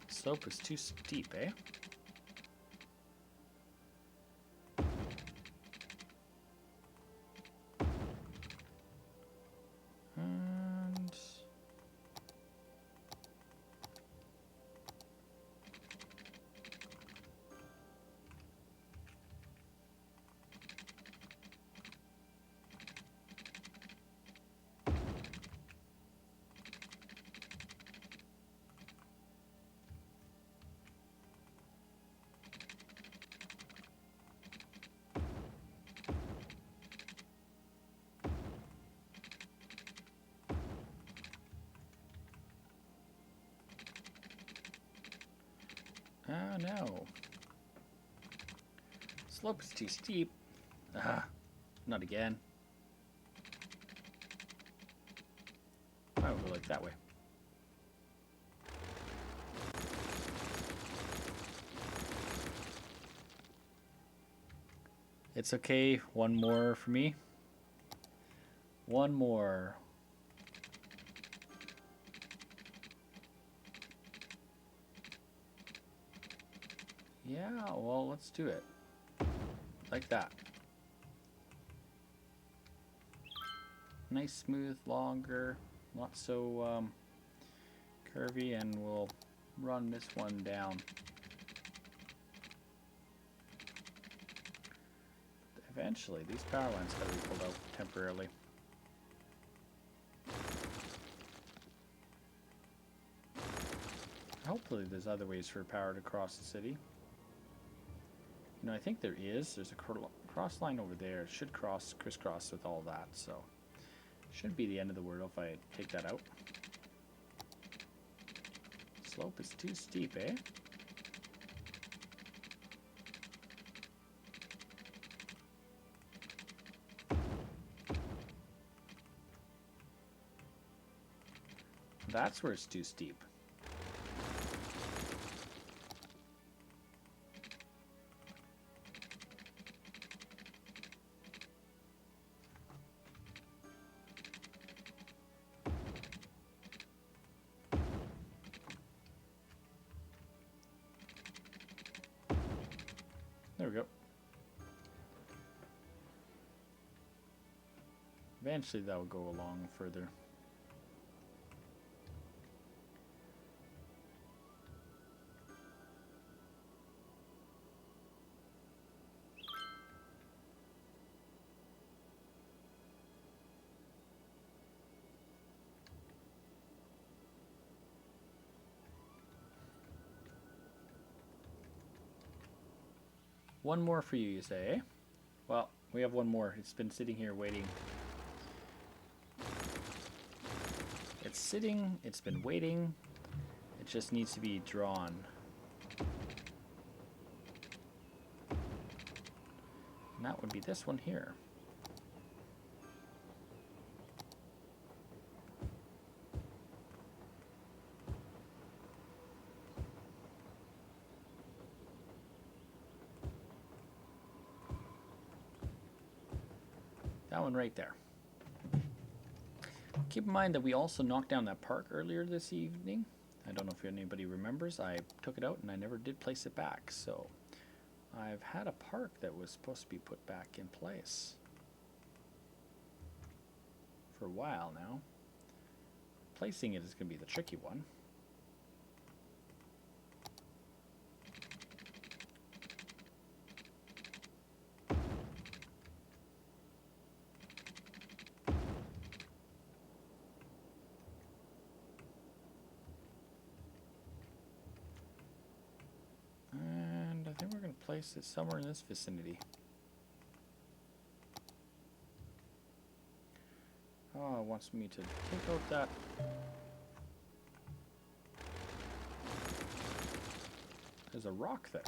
Speaker 3: Slope is too steep, eh? And oh no. Slope is too steep. Ah, not again. I will go like that way. It's okay. One more for me. One more. Yeah, well, let's do it. Like that. Nice, smooth, longer, not so curvy, and we'll run this one down. Eventually, these power lines gotta be pulled out temporarily. Hopefully there's other ways for power to cross the city. You know, I think there is. There's a cross line over there. It should crisscross with all that, so should be the end of the world if I take that out. Slope is too steep, eh? That's where it's too steep. There we go. Eventually that will go along further. One more for you, you say, eh? Well, we have one more. It's been sitting here waiting. It's sitting, it's been waiting. It just needs to be drawn. And that would be this one here. That one right there. Keep in mind that we also knocked down that park earlier this evening. I don't know if anybody remembers. I took it out and I never did place it back. So I've had a park that was supposed to be put back in place for a while now. Placing it is going to be the tricky one. And I think we're going to place it somewhere in this vicinity. Oh, it wants me to take out that. There's a rock there.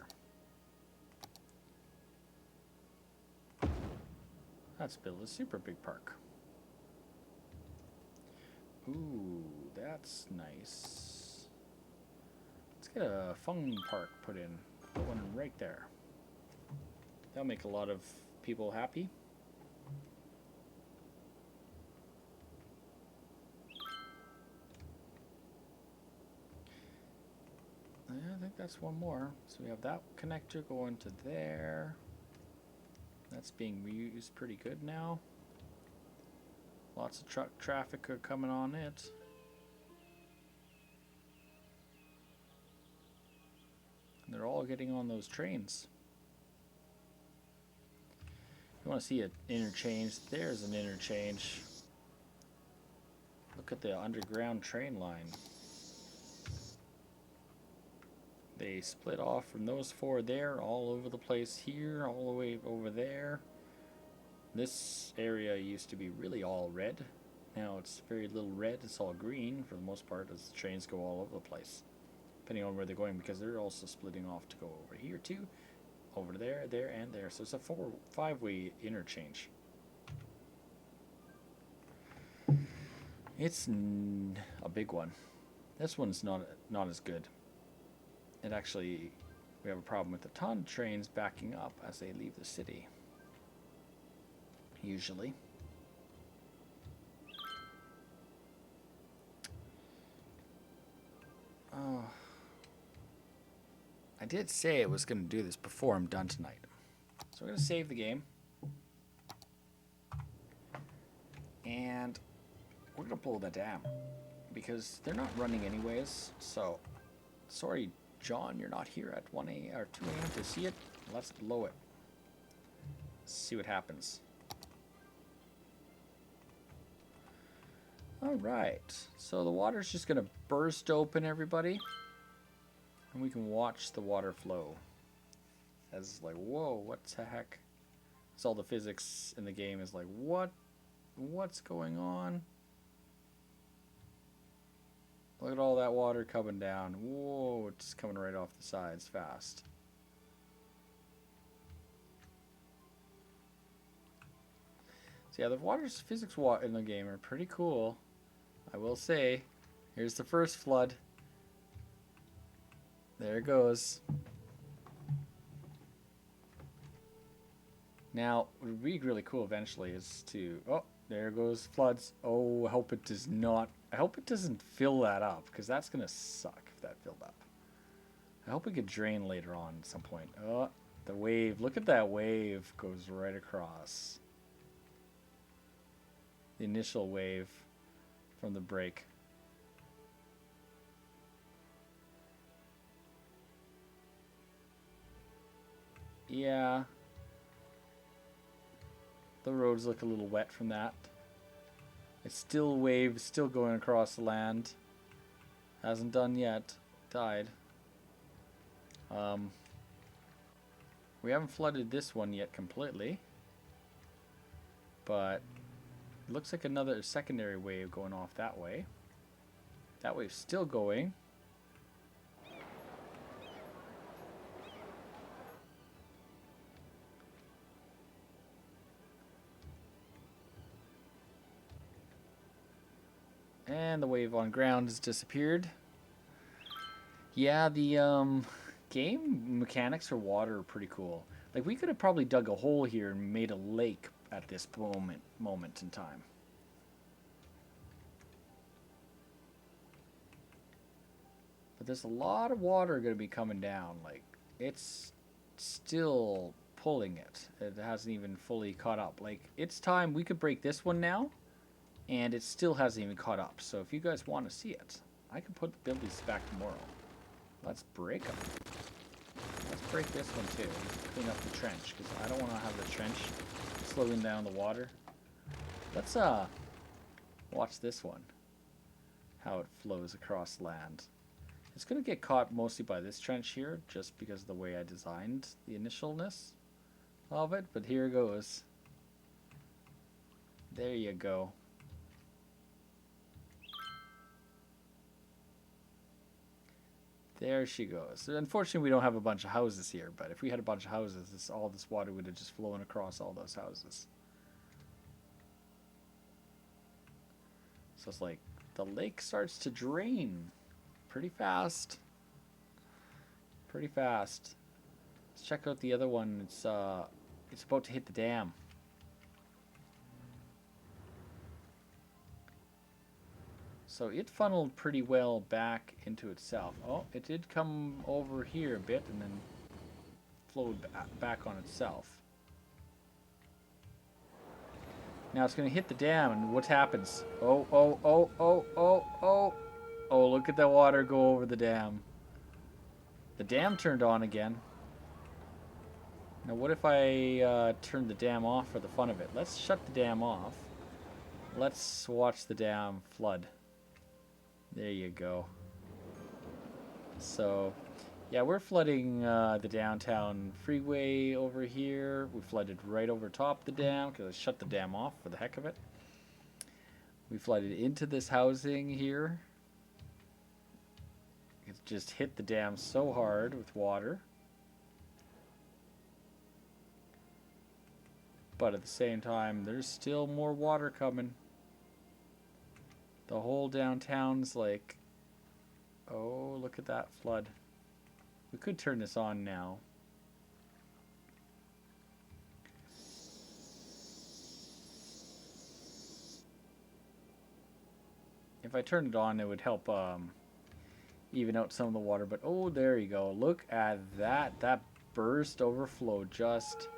Speaker 3: Let's build a super big park. Ooh, that's nice. Let's get a fun park put in. Put one right there. That'll make a lot of people happy. I think that's one more. So we have that connector going to there. That's being reused pretty good now. Lots of truck traffic are coming on it. And they're all getting on those trains. You want to see an interchange? There's an interchange. Look at the underground train line. They split off from those four there, all over the place here, all the way over there. This area used to be really all red. Now it's very little red, it's all green for the most part as the trains go all over the place. Depending on where they're going, because they're also splitting off to go over here too. Over there, there, and there. So it's a 5-way interchange. It's a big one. This one's not as good. It actually, we have a problem with a ton of trains backing up as they leave the city. Usually. Oh. I did say I was going to do this before I'm done tonight. So we're going to save the game. And we're going to pull the dam. Because they're not running anyways. So, sorry, John, you're not here at 1 a.m. or 2 a.m. to see it. Let's blow it. See what happens. Alright, so the water's just going to burst open, everybody. And we can watch the water flow. As it's like, whoa, what the heck? So all the physics in the game is like, what's going on? Look at all that water coming down. Whoa, it's coming right off the sides fast. So yeah, the water's physics in the game are pretty cool. I will say, here's the first flood. There it goes. Now, what would be really cool eventually is to... Oh, there goes floods. Oh, I hope it does not... I hope it doesn't fill that up, because that's going to suck if that filled up. I hope it could drain later on at some point. Oh, the wave. Look at that wave. Goes right across. The initial wave from the break. Yeah. The roads look a little wet from that. It's still wave, still going across the land. Hasn't done yet. Died. We haven't flooded this one yet completely. But it looks like another secondary wave going off that way. That wave's still going. And the wave on ground has disappeared. Yeah, the game mechanics for water are pretty cool. Like, we could have probably dug a hole here and made a lake at this moment in time. But there's a lot of water going to be coming down. Like, it's still pulling it. It hasn't even fully caught up. Like, it's time. We could break this one now, and it still hasn't even caught up. So if you guys want to see it, I can build these back tomorrow. Let's break them. Let's break this one too. Clean up the trench, because I don't want to have the trench slowing down the water. Let's watch this one. How it flows across land. It's going to get caught mostly by this trench here, just because of the way I designed the initialness of it. But here goes. There you go. There she goes. Unfortunately, we don't have a bunch of houses here, but if we had a bunch of houses, all this water would have just flown across all those houses. So it's like the lake starts to drain pretty fast. Pretty fast. Let's check out the other one. It's about to hit the dam. So it funneled pretty well back into itself. Oh, it did come over here a bit and then flowed back on itself. Now it's going to hit the dam, and what happens? Oh, oh, oh, oh, oh, oh. Oh, look at the water go over the dam. The dam turned on again. Now what if I turn the dam off for the fun of it? Let's shut the dam off. Let's watch the dam flood. There you go. So, yeah, we're flooding the downtown freeway over here. We flooded right over top the dam because I shut the dam off for the heck of it. We flooded into this housing here. It just hit the dam so hard with water. But at the same time, there's still more water coming. The whole downtown's like, oh, look at that flood. We could turn this on now. If I turned it on, it would help even out some of the water. But oh, there you go. Look at that. That burst overflow just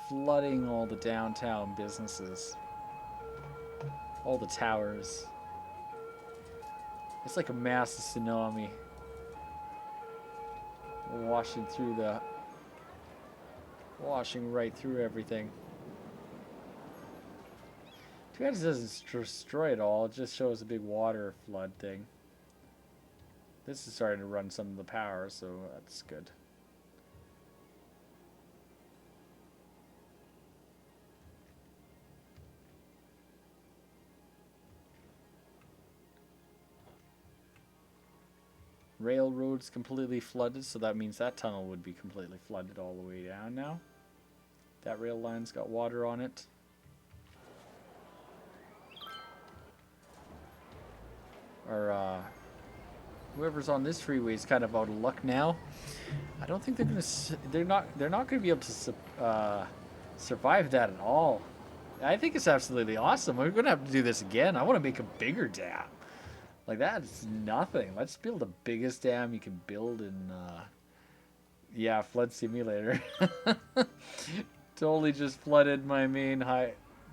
Speaker 3: flooding all the downtown businesses. All the towers. It's like a massive tsunami. Washing right through everything. Too bad it doesn't destroy it all. It just shows a big water flood thing. This is starting to run some of the power, so that's good. Railroad's completely flooded, so that means that tunnel would be completely flooded all the way down now. That rail line's got water on it. Or whoever's on this freeway is kind of out of luck now. I don't think they're not going to be able to survive that at all. I think it's absolutely awesome. We're going to have to do this again. I want to make a bigger dam. Like, that's nothing. Let's build the biggest dam you can build in, yeah, Flood Simulator. Totally just flooded my main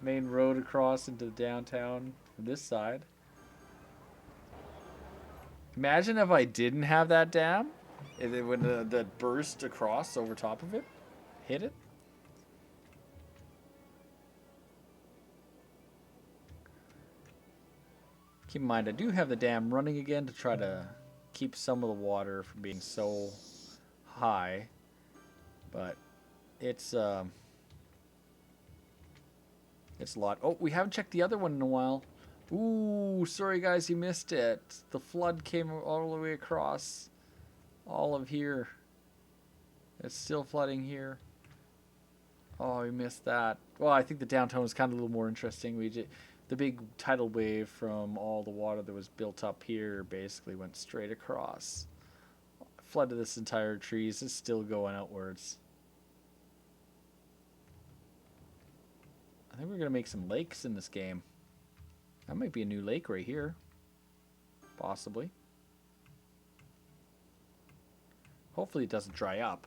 Speaker 3: road across into downtown from this side. Imagine if I didn't have that dam, and then when the burst across over top of it, hit it. Keep in mind, I do have the dam running again to try to keep some of the water from being so high, but it's a lot. Oh, we haven't checked the other one in a while. Ooh, sorry guys, you missed it. The flood came all the way across all of here. It's still flooding here. Oh, we missed that. Well, I think the downtown was kind of a little more interesting. The big tidal wave from all the water that was built up here basically went straight across. Flooded this entire trees. It's still going outwards. I think we're going to make some lakes in this game. That might be a new lake right here. Possibly. Hopefully it doesn't dry up,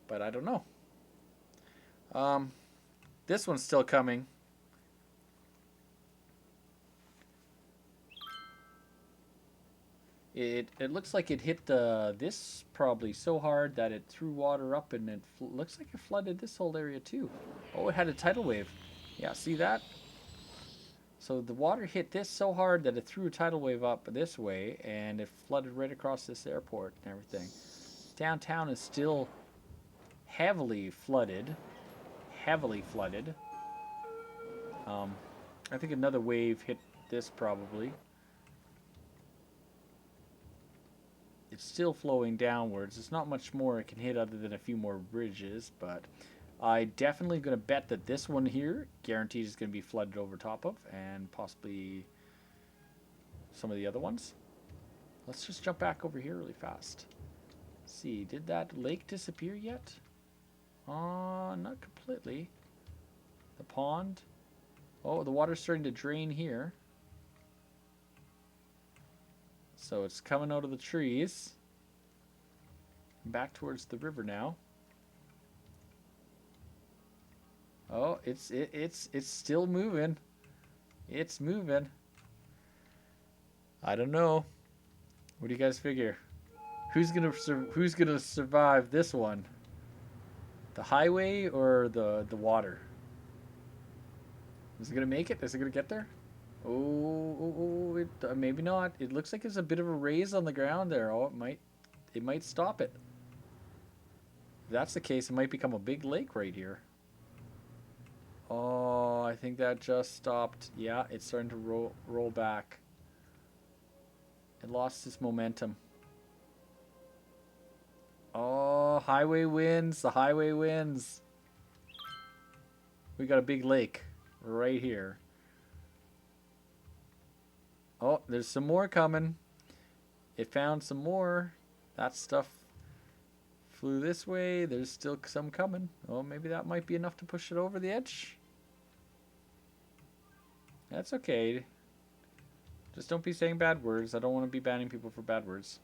Speaker 3: but I don't know. Um, this one's still coming. It looks like it hit this probably so hard that it threw water up, and it looks like it flooded this whole area too. Oh, it had a tidal wave. Yeah, see that? So the water hit this so hard that it threw a tidal wave up this way, and it flooded right across this airport and everything. Downtown is still heavily flooded. Heavily flooded. I think another wave hit this probably. It's still flowing downwards. There's not much more it can hit other than a few more bridges, but I definitely going to bet that this one here guaranteed is going to be flooded over top of, and possibly some of the other ones. Let's just jump back over here really fast. Let's see, did that lake disappear yet? Not completely. The pond. Oh, the water's starting to drain here. So it's coming out of the trees. Back towards the river now. Oh, it's still moving. It's moving. I don't know. What do you guys figure? Who's gonna survive this one? The highway or the water? Is it gonna make it? Is it gonna get there? Maybe not. It looks like there's a bit of a raise on the ground there. Oh, it might stop it. If that's the case, it might become a big lake right here. Oh, I think that just stopped. Yeah, it's starting to roll back. It lost its momentum. Oh, highway wins. The highway wins. We got a big lake right here. Oh, there's some more coming. It found some more. That stuff flew this way. There's still some coming. Oh, maybe that might be enough to push it over the edge. That's okay. Just don't be saying bad words. I don't want to be banning people for bad words.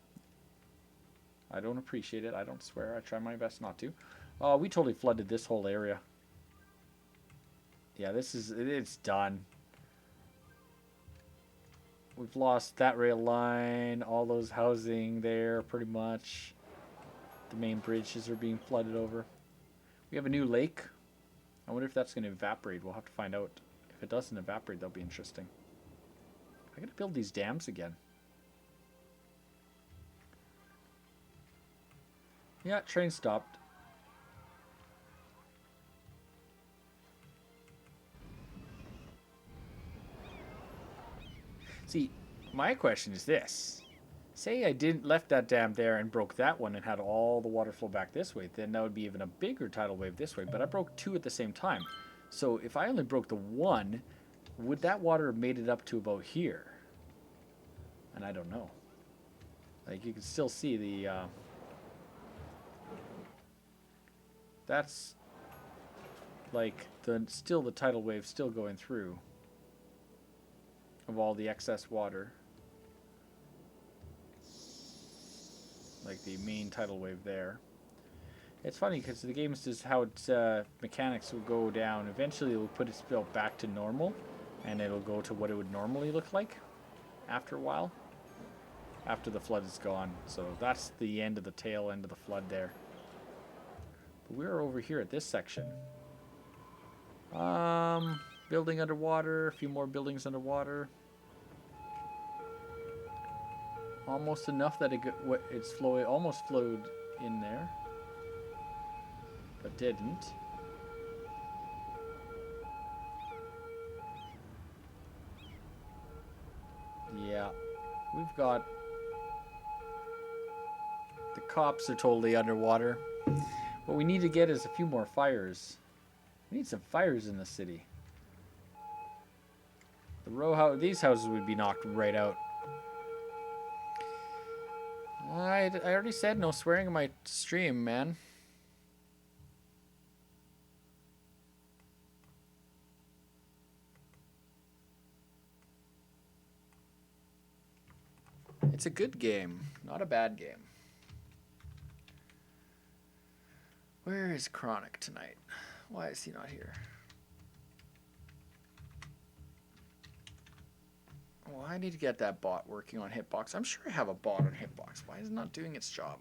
Speaker 3: I don't appreciate it. I don't swear. I try my best not to. Oh, we totally flooded this whole area. Yeah, it's done. We've lost that rail line, all those housing there pretty much. The main bridges are being flooded over. We have a new lake. I wonder if that's going to evaporate. We'll have to find out. If it doesn't evaporate, that'll be interesting. I gotta build these dams again. Yeah, train stopped. See, my question is this. Say I didn't left that dam there and broke that one and had all the water flow back this way, then that would be even a bigger tidal wave this way, but I broke two at the same time. So if I only broke the one, would that water have made it up to about here? And I don't know. Like, you can still see the, that's, like, the tidal wave still going through of all the excess water. Like the main tidal wave there. It's funny because the game says how its mechanics will go down. Eventually it will put its spill back to normal, and it'll go to what it would normally look like after a while. After the flood is gone. So that's the end of the tail end of the flood there. But we're over here at this section. Building underwater, a few more buildings underwater. Almost enough that it's flowing, almost flowed in there, but didn't. Yeah, we've got, the cops are totally underwater. What we need to get is a few more fires. We need some fires in the city. These houses would be knocked right out. I already said no swearing in my stream, man. It's a good game, not a bad game. Where is Chronic tonight? Why is he not here? Well, I need to get that bot working on Hitbox. I'm sure I have a bot on Hitbox. Why is it not doing its job?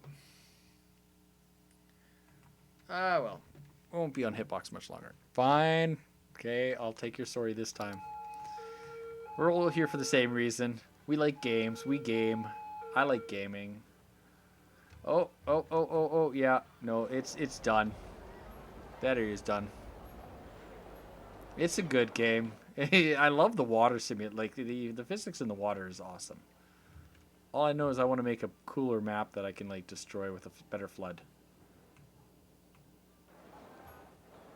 Speaker 3: Ah, well. It won't be on Hitbox much longer. Fine. Okay, I'll take your story this time. We're all here for the same reason. We like games. We game. I like gaming. Oh, yeah. No, it's done. That area's done. It's a good game. I love the water simulator. Like, the physics in the water is awesome. All I know is I want to make a cooler map that I can, like, destroy with a better flood.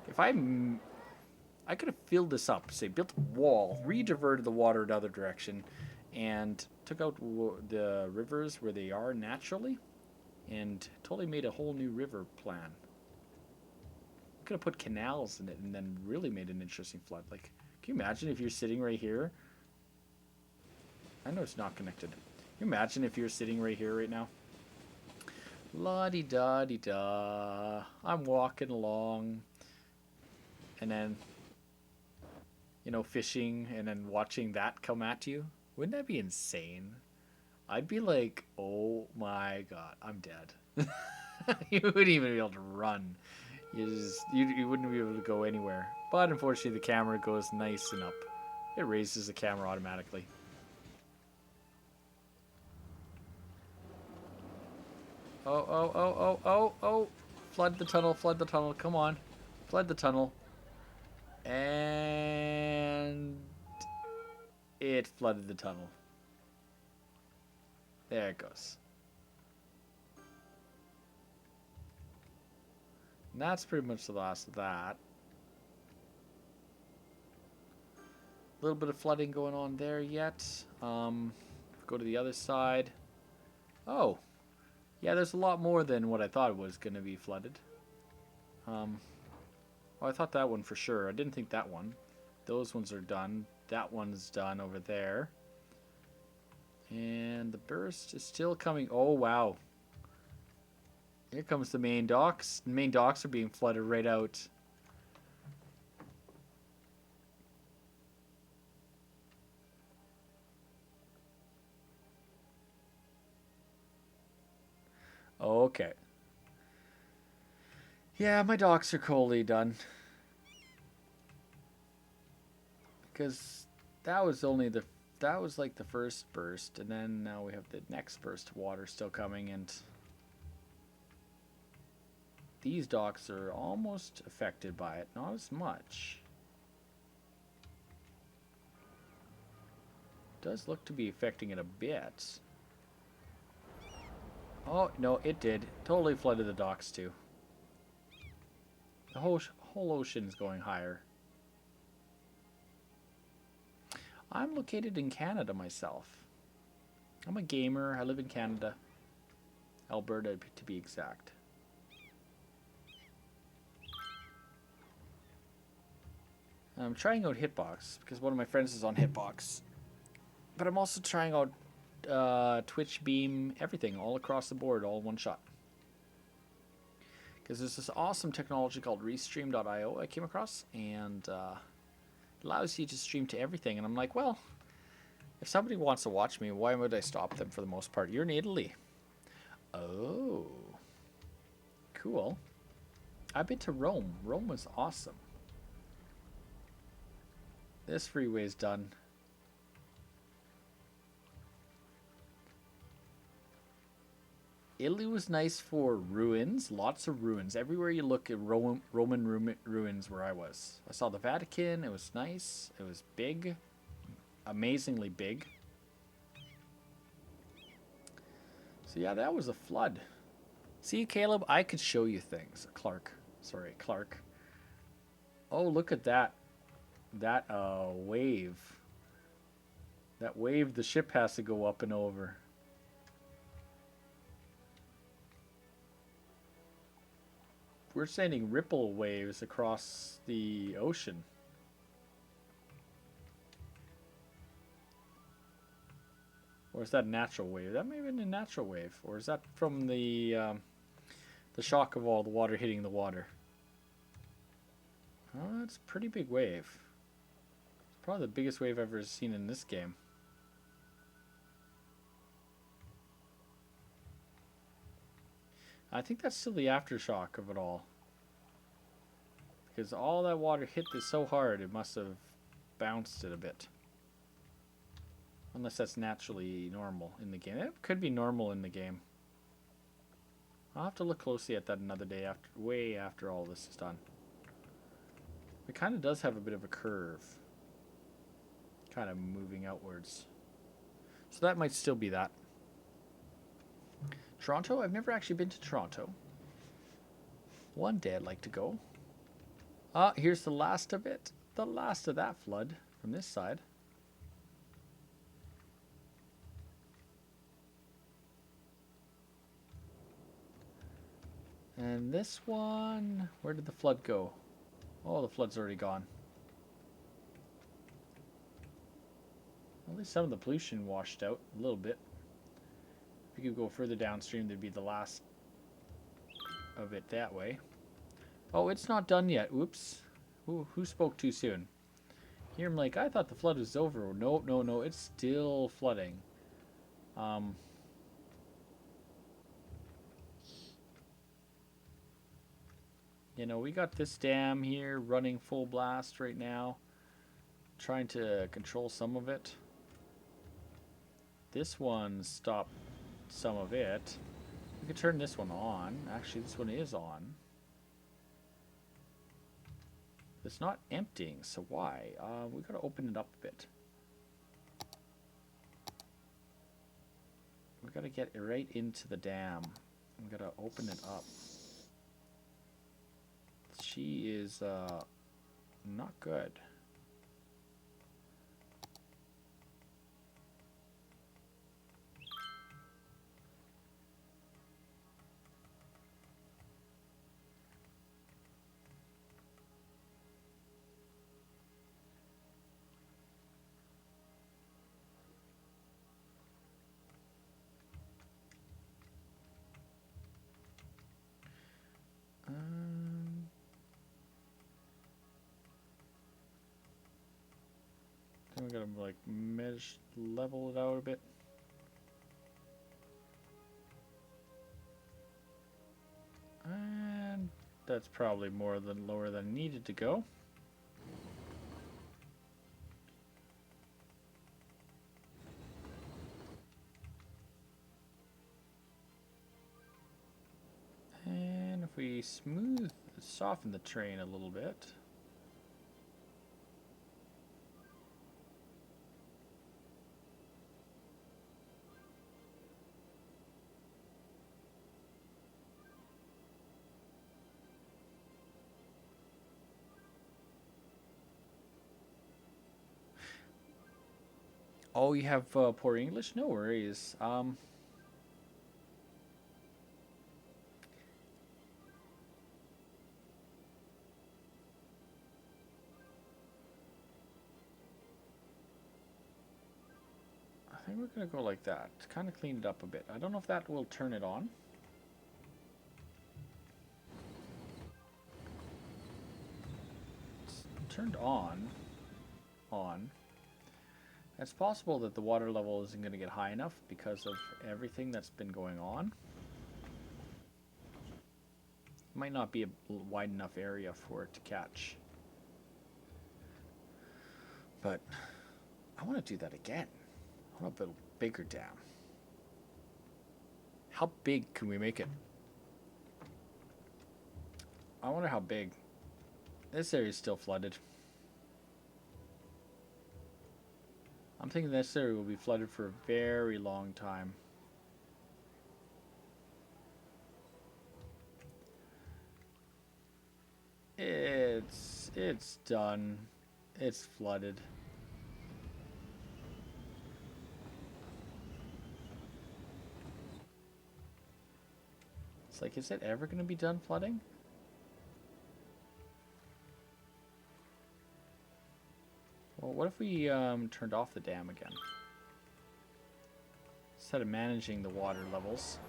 Speaker 3: If I could have filled this up, say, built a wall, re-diverted the water another direction, and took out the rivers where they are naturally, and totally made a whole new river plan. Could have put canals in it and then really made an interesting flood. Like, can you imagine if you're sitting right here? I know it's not connected. Can you imagine if you're sitting right here right now? La-di-da-di-da. I'm walking along. And then, you know, fishing and then watching that come at you. Wouldn't that be insane? I'd be like, oh my god, I'm dead. You wouldn't even be able to run. You wouldn't be able to go anywhere. But unfortunately, the camera goes nice and up. It raises the camera automatically. Oh. Flood the tunnel, flood the tunnel. Come on. Flood the tunnel. And it flooded the tunnel. There it goes. And that's pretty much the last of that. A little bit of flooding going on there yet. Go to the other side. Oh, yeah, there's a lot more than what I thought it was going to be flooded. Oh, I thought that one for sure. I didn't think that one. Those ones are done. That one's done over there. And the burst is still coming. Oh, wow. Here comes the main docks. The main docks are being flooded right out. Okay. Yeah, my docks are coldly done. Because that was like the first burst, and then now we have the next burst of water still coming, and these docks are almost affected by it, not as much. Does look to be affecting it a bit. Oh, no, it did. Totally flooded the docks too. The whole ocean is going higher. I'm located in Canada myself. I'm a gamer. I live in Canada. Alberta, to be exact. I'm trying out Hitbox because one of my friends is on Hitbox. But I'm also trying out Twitch, Beam, everything, all across the board, all in one shot. Because there's this awesome technology called Restream.io I came across, and allows you to stream to everything. And I'm like, well, if somebody wants to watch me, why would I stop them for the most part? You're in Italy. Oh. Cool. I've been to Rome. Rome was awesome. This freeway's done. Italy was nice for ruins. Lots of ruins. Everywhere you look at Roman ruins where I was. I saw the Vatican. It was nice. It was big. Amazingly big. So yeah, that was a flood. See, Caleb, I could show you things. Clark. Sorry, Clark. Oh, look at that. That wave. That wave the ship has to go up and over. We're sending ripple waves across the ocean. Or is that a natural wave? That may have been a natural wave. Or is that from the The shock of all the water hitting the water. Oh, that's a pretty big wave. It's probably the biggest wave I've ever seen in this game. I think that's still the aftershock of it all. Because all that water hit this so hard, it must have bounced it a bit. Unless that's naturally normal in the game. It could be normal in the game. I'll have to look closely at that another day, after, way after all this is done. It kind of does have a bit of a curve. Kind of moving outwards. So that might still be that. Toronto? I've never actually been to Toronto. One day I'd like to go. Ah, here's the last of it. The last of that flood from this side. And this one, where did the flood go? Oh, the flood's already gone. At least some of the pollution washed out a little bit. If you could go further downstream, there'd be the last of it that way. Oh, it's not done yet. Oops. Who spoke too soon? Here I'm like, I thought the flood was over. No, no, no. It's still flooding. You know, we got this dam here running full blast right now. Trying to control some of it. This one stopped some of it. We could turn this one on. Actually, this one is on. It's not emptying, so why? We gotta open it up a bit. We gotta get it right into the dam. We gotta open it up. She is not good. Then we gotta like level it out a bit. And that's probably more than lower than needed to go. And if we soften the terrain a little bit. Oh, you have poor English? No worries. I think we're gonna go like that. Kind of clean it up a bit. I don't know if that will turn it on. It's turned on. It's possible that the water level isn't going to get high enough because of everything that's been going on. Might not be a wide enough area for it to catch. But I want to do that again. I want to build a bigger dam. How big can we make it? I wonder how big. This area is still flooded. I'm thinking this area will be flooded for a very long time. It's done. It's flooded. It's like, is it ever going to be done flooding? Well, what if we turned off the dam again? Instead of managing the water levels.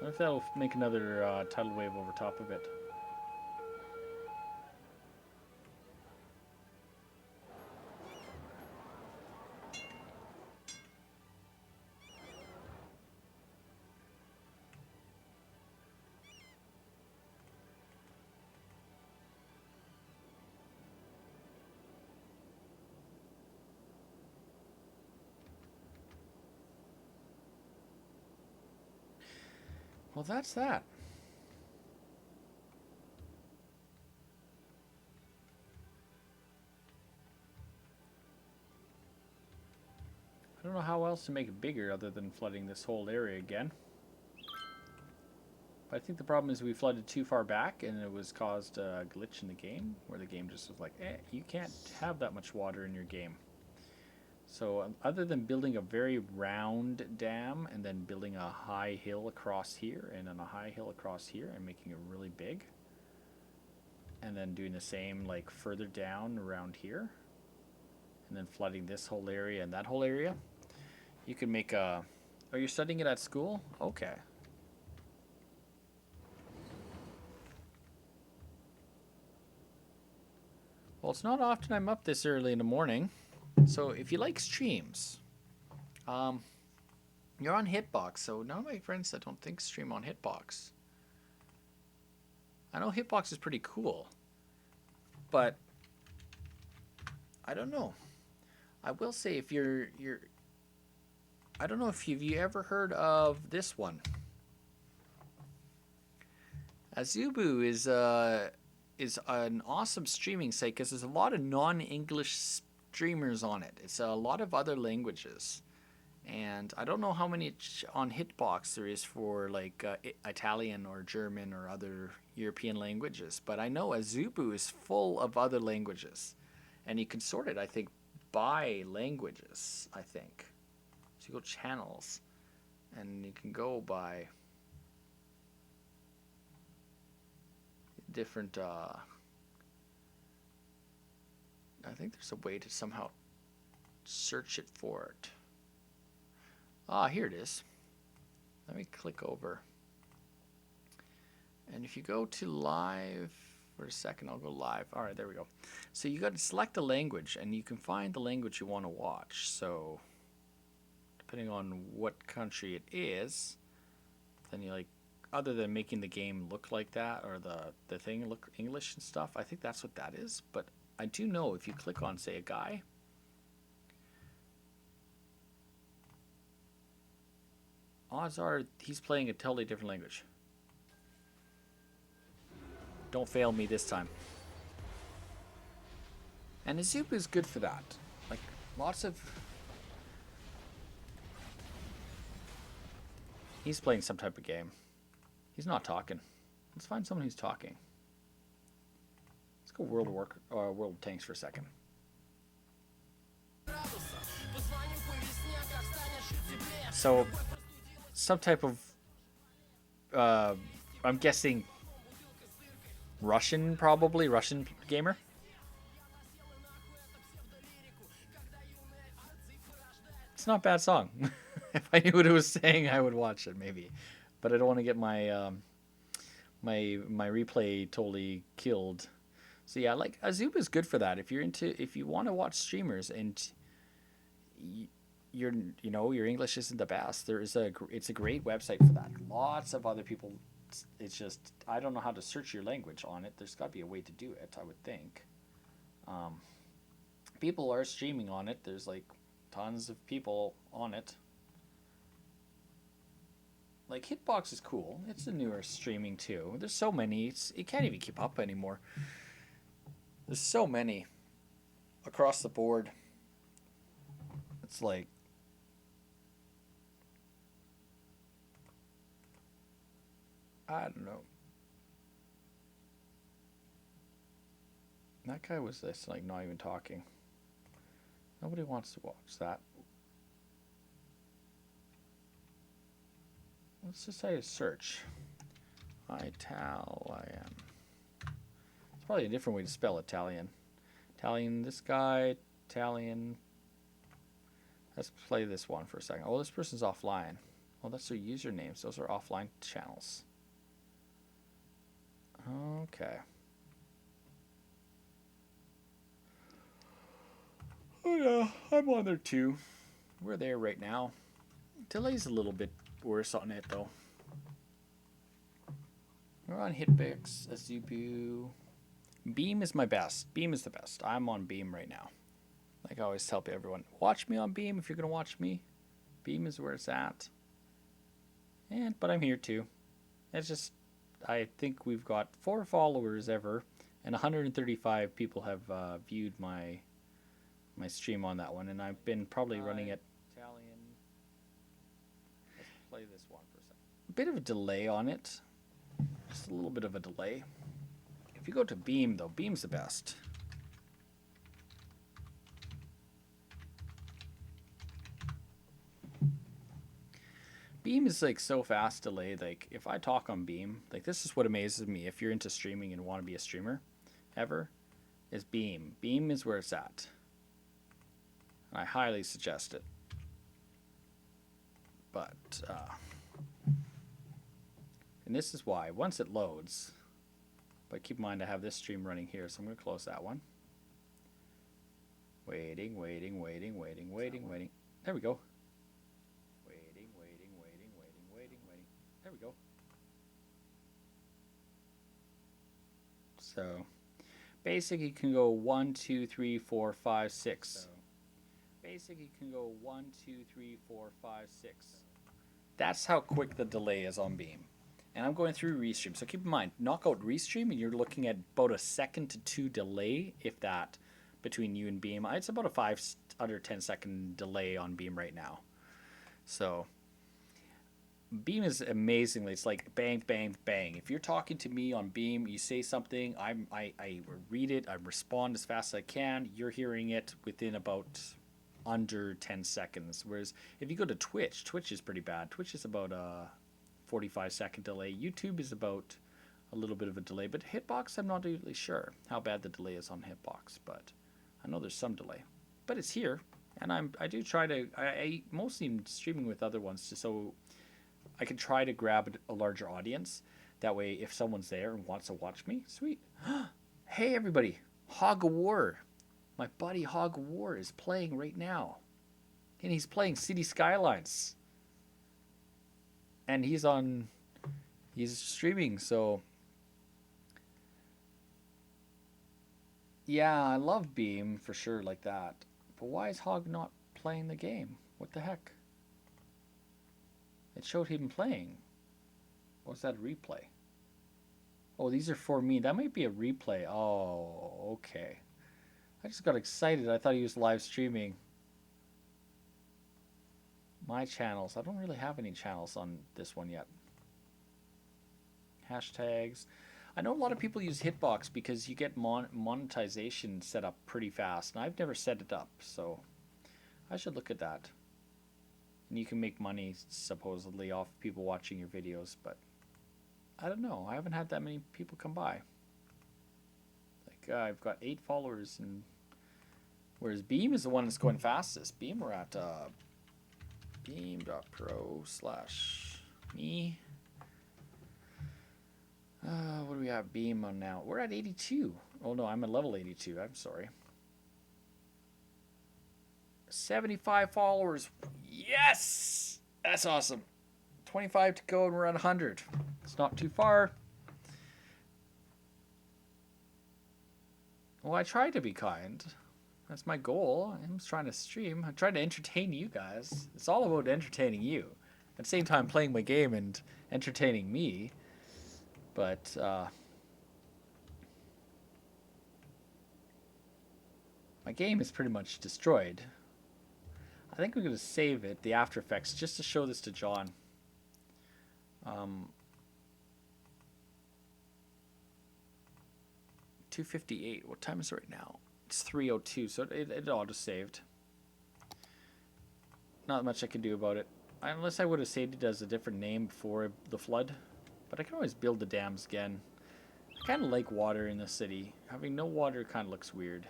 Speaker 3: wonder if that'll make another tidal wave over top of it. Well, that's that. I don't know how else to make it bigger other than flooding this whole area again. But I think the problem is we flooded too far back and it was caused a glitch in the game where the game just was like, you can't have that much water in your game. So other than building a very round dam and then building a high hill across here and then a high hill across here and making it really big, and then doing the same like further down around here, and then flooding this whole area and that whole area, you can make a... Are you studying it at school? Okay. Well, it's not often I'm up this early in the morning. So if you like streams, you're on Hitbox. So none of my friends that don't think stream on Hitbox. I know Hitbox is pretty cool, but I don't know. I will say if you're I don't know if you've ever heard of this one. Azubu is an awesome streaming site because there's a lot of non-English streamers on it. It's a lot of other languages, and I don't know how many on Hitbox there is for like Italian or German or other European languages, but I know Azubu is full of other languages, and you can sort it, I think, by languages. I think so. You go channels, and you can go by different. I think there's a way to somehow search it for it. Ah, here it is. Let me click over. And if you go to live for a second, I'll go live. All right, there we go. So you got to select the language, and you can find the language you want to watch. So depending on what country it is, then you like, other than making the game look like that or the thing look English and stuff, I think that's what that is. But I do know if you click on, say, a guy, odds are he's playing a totally different language. Don't fail me this time. And Azubu is good for that. Like, lots of... He's playing some type of game. He's not talking. Let's find someone who's talking. Let's go World of Tanks for a second. So, some type of, I'm guessing, Russian, probably Russian gamer. It's not a bad song. If I knew what it was saying, I would watch it maybe, but I don't want to get my my replay totally killed. So yeah, like Azuba is good for that. If you want to watch streamers and your English isn't the best, it's a great website for that. Lots of other people. It's just I don't know how to search your language on it. There's got to be a way to do it, I would think. People are streaming on it. There's like tons of people on it. Like Hitbox is cool. It's a newer streaming too. There's so many. It can't even keep up anymore. There's so many across the board. It's like I don't know. That guy was just like not even talking. Nobody wants to watch that. Let's just say a search. Italian. It's probably a different way to spell Italian. Italian, this guy, Italian. Let's play this one for a second. Oh, this person's offline. Well, that's their usernames. Those are offline channels. Okay. Oh yeah, I'm on there too. We're there right now. Delay's a little bit worse on it though. We're on Hitpix, Azubu. Beam is my best. Beam is the best. I'm on Beam right now. Like I always tell everyone, watch me on Beam if you're gonna watch me. Beam is where it's at. But I'm here too. It's just I think we've got 4 followers ever, and 135 people have viewed my stream on that one, and I've been probably running it. Italian. Let's play this one for a second. A bit of a delay on it. Just a little bit of a delay. If you go to Beam, though, Beam's the best. Beam is like so fast delayed. Like if I talk on Beam, like this is what amazes me. If you're into streaming and want to be a streamer, ever, is Beam. Beam is where it's at. I highly suggest it. But and this is why once it loads. But keep in mind I have this stream running here, so I'm going to close that one. Waiting. There we go. Waiting. There we go. So, basic you can go 1, 2, 3, 4, 5, 6. So, basic you can go 1, 2, 3, 4, 5, 6. That's how quick the delay is on Beam. And I'm going through Restream. So keep in mind, knock out Restream and you're looking at about a 1 to 2 second delay, if that, between you and Beam. It's about a 5 under 10 second delay on Beam right now. So Beam is amazingly, it's like bang, bang, bang. If you're talking to me on Beam, you say something, I read it, I respond as fast as I can. You're hearing it within about under 10 seconds. Whereas if you go to Twitch, Twitch is pretty bad. Twitch is about a 45-second delay. YouTube is about a little bit of a delay, but Hitbox, I'm not really sure how bad the delay is on Hitbox, but I know there's some delay. But it's here, and I do try to, I mostly am streaming with other ones just so I can try to grab a larger audience. That way, if someone's there and wants to watch me, sweet. Hey everybody, Hog of War. My buddy Hog of War is playing right now. And he's playing City Skylines. And he's streaming, so yeah, I love Beam for sure like that. But why is Hog not playing the game? What the heck? It showed him playing. What's that replay? Oh, these are for me. That might be a replay. Oh, okay. I just got excited. I thought he was live streaming. My channels. I don't really have any channels on this one yet. Hashtags. I know a lot of people use Hitbox because you get monetization set up pretty fast. And I've never set it up, so I should look at that. And you can make money, supposedly, off people watching your videos, but I don't know. I haven't had that many people come by. Like, I've got 8 followers, and whereas Beam is the one that's going fastest. Beam, we're at beam.pro/me. What do we have Beam on now? We're at 82. Oh no, I'm at level 82. I'm sorry. 75 followers. Yes! That's awesome. 25 to go and we're at 100. It's not too far. Well, I try to be kind. That's my goal. I'm trying to stream. I'm trying to entertain you guys. It's all about entertaining you. At the same time, playing my game and entertaining me. But, my game is pretty much destroyed. I think we're going to save it, the After Effects, just to show this to John. 2:58. What time is it right now? It's 3:02, so it auto-saved. Not much I can do about it. Unless I would have saved it as a different name before the flood. But I can always build the dams again. I kind of like water in the city. Having no water kind of looks weird.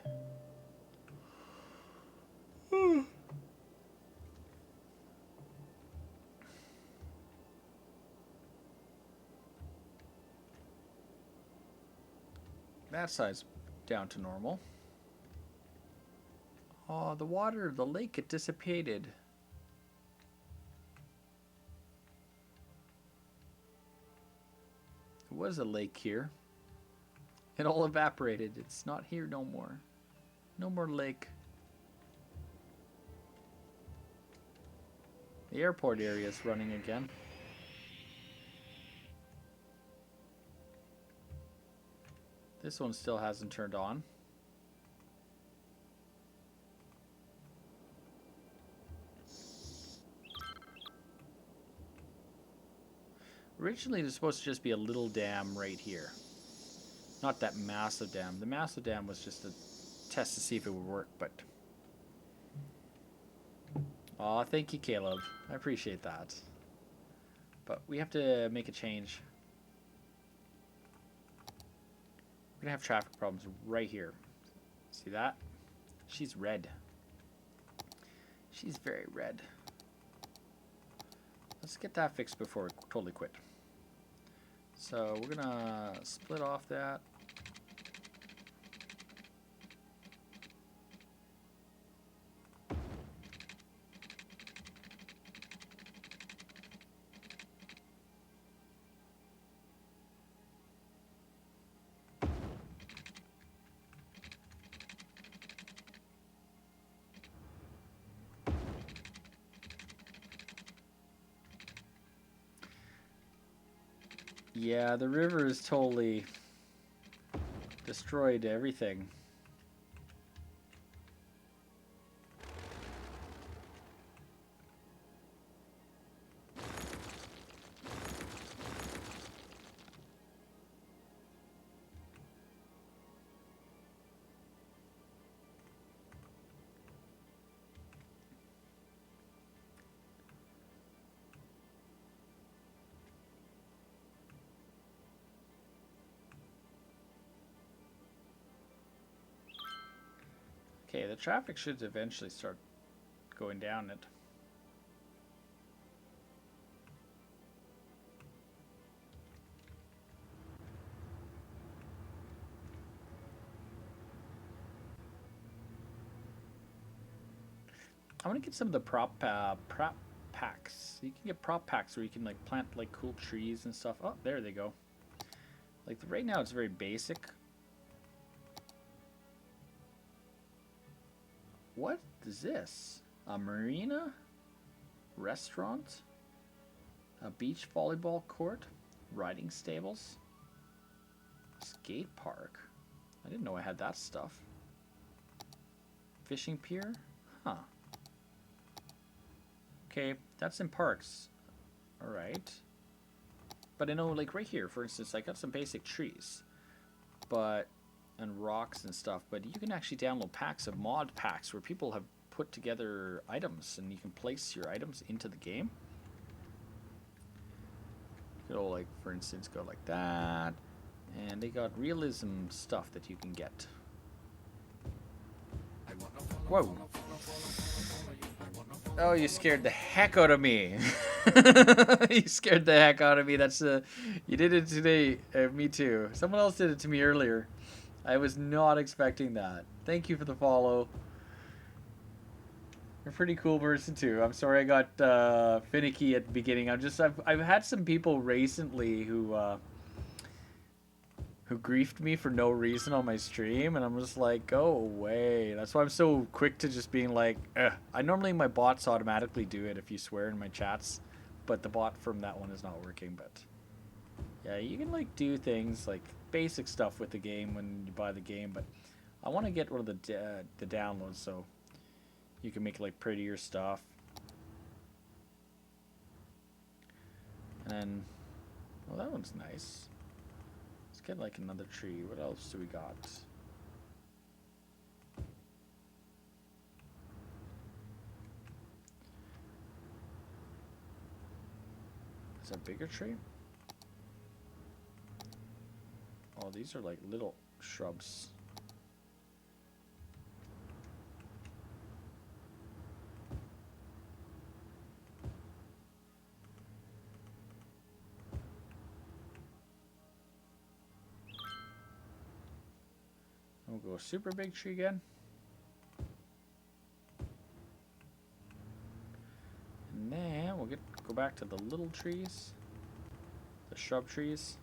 Speaker 3: that side's down to normal. Oh, the water, the lake, it dissipated. There was a lake here. It all evaporated. It's not here no more. No more lake. The airport area is running again. This one still hasn't turned on. Originally, there's supposed to just be a little dam right here. Not that massive dam. The massive dam was just a test to see if it would work, but... Aw, thank you, Caleb. I appreciate that. But we have to make a change. We're gonna have traffic problems right here. See that? She's red. She's very red. Let's get that fixed before we totally quit. So we're gonna split off that. Yeah, the river is totally destroyed everything. Okay, the traffic should eventually start going down it. I want to get some of the prop packs. You can get prop packs where you can like plant like cool trees and stuff. Oh, there they go. Like right now it's very basic. What is this? A marina? Restaurant? A beach volleyball court? Riding stables? Skate park? I didn't know I had that stuff. Fishing pier? Huh. Okay, that's in parks. Alright. But I know, like, right here, for instance, I got some basic trees. But... and rocks and stuff, but you can actually download packs of mod packs where people have put together items and you can place your items into the game. Go like, for instance, go like that, and they got realism stuff that you can get. Whoa. Oh, you scared the heck out of me. You scared the heck out of me. That's you did it today. Me too. Someone else did it to me earlier. I was not expecting that. Thank you for the follow. You're a pretty cool person too. I'm sorry I got finicky at the beginning. I've had some people recently who griefed me for no reason on my stream, and I'm just like, go away. That's why I'm so quick to just being like, ugh. I normally, my bots automatically do it if you swear in my chats, but the bot from that one is not working. But yeah, you can like do things like basic stuff with the game when you buy the game, but I want to get one of the downloads so you can make like prettier stuff. And then, well, that one's nice. Let's get like another tree. What else do we got? Is that a bigger tree? Oh, these are like little shrubs. We'll go super big tree again. And then we'll go back to the little trees. The shrub trees.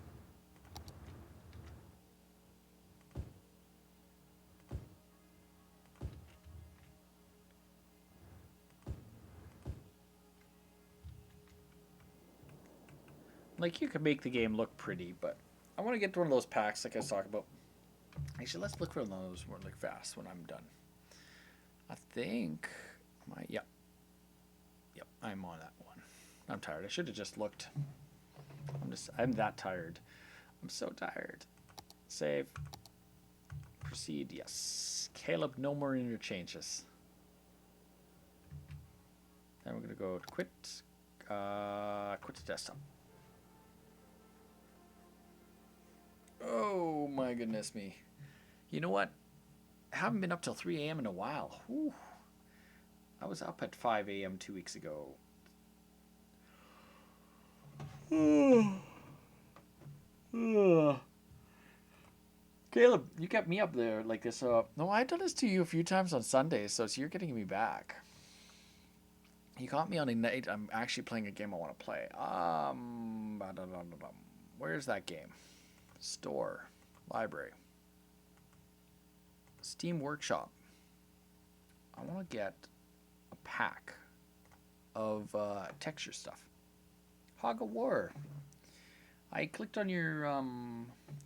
Speaker 3: Like, you can make the game look pretty, but I want to get to one of those packs like I was talking about. Actually, let's look for one of those really fast when I'm done. I think... Yep, I'm on that one. I'm tired. I should have just looked. I'm that tired. I'm so tired. Save. Proceed, yes. Caleb, no more interchanges. Then we're going to go to quit. Quit the desktop. Oh my goodness me. You know what? I haven't been up till 3 a.m. in a while. Whew. I was up at 5 a.m. 2 weeks ago. Caleb, you kept me up there like this. No, I've done this to you a few times on Sundays, so you're getting me back. You caught me on a night I'm actually playing a game I want to play. Where's that game? Store. Library. Steam Workshop. I want to get a pack of texture stuff. Hog of War. I clicked on your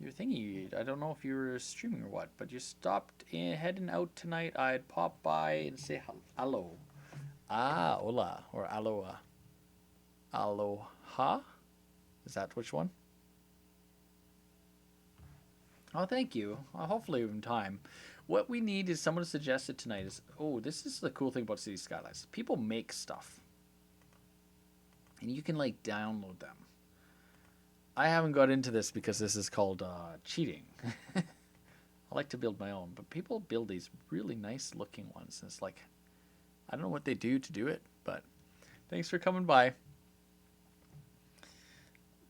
Speaker 3: thingy. I don't know if you were streaming or what, but you stopped in, heading out tonight. I'd pop by and say hello. Ah, hola, or aloha. Aloha? Is that which one? Oh, thank you. Hopefully in time. What we need is someone suggested tonight is, oh, this is the cool thing about City Skylines. People make stuff. And you can, like, download them. I haven't got into this because this is called cheating. I like to build my own. But people build these really nice looking ones. And it's like, I don't know what they do to do it. But thanks for coming by.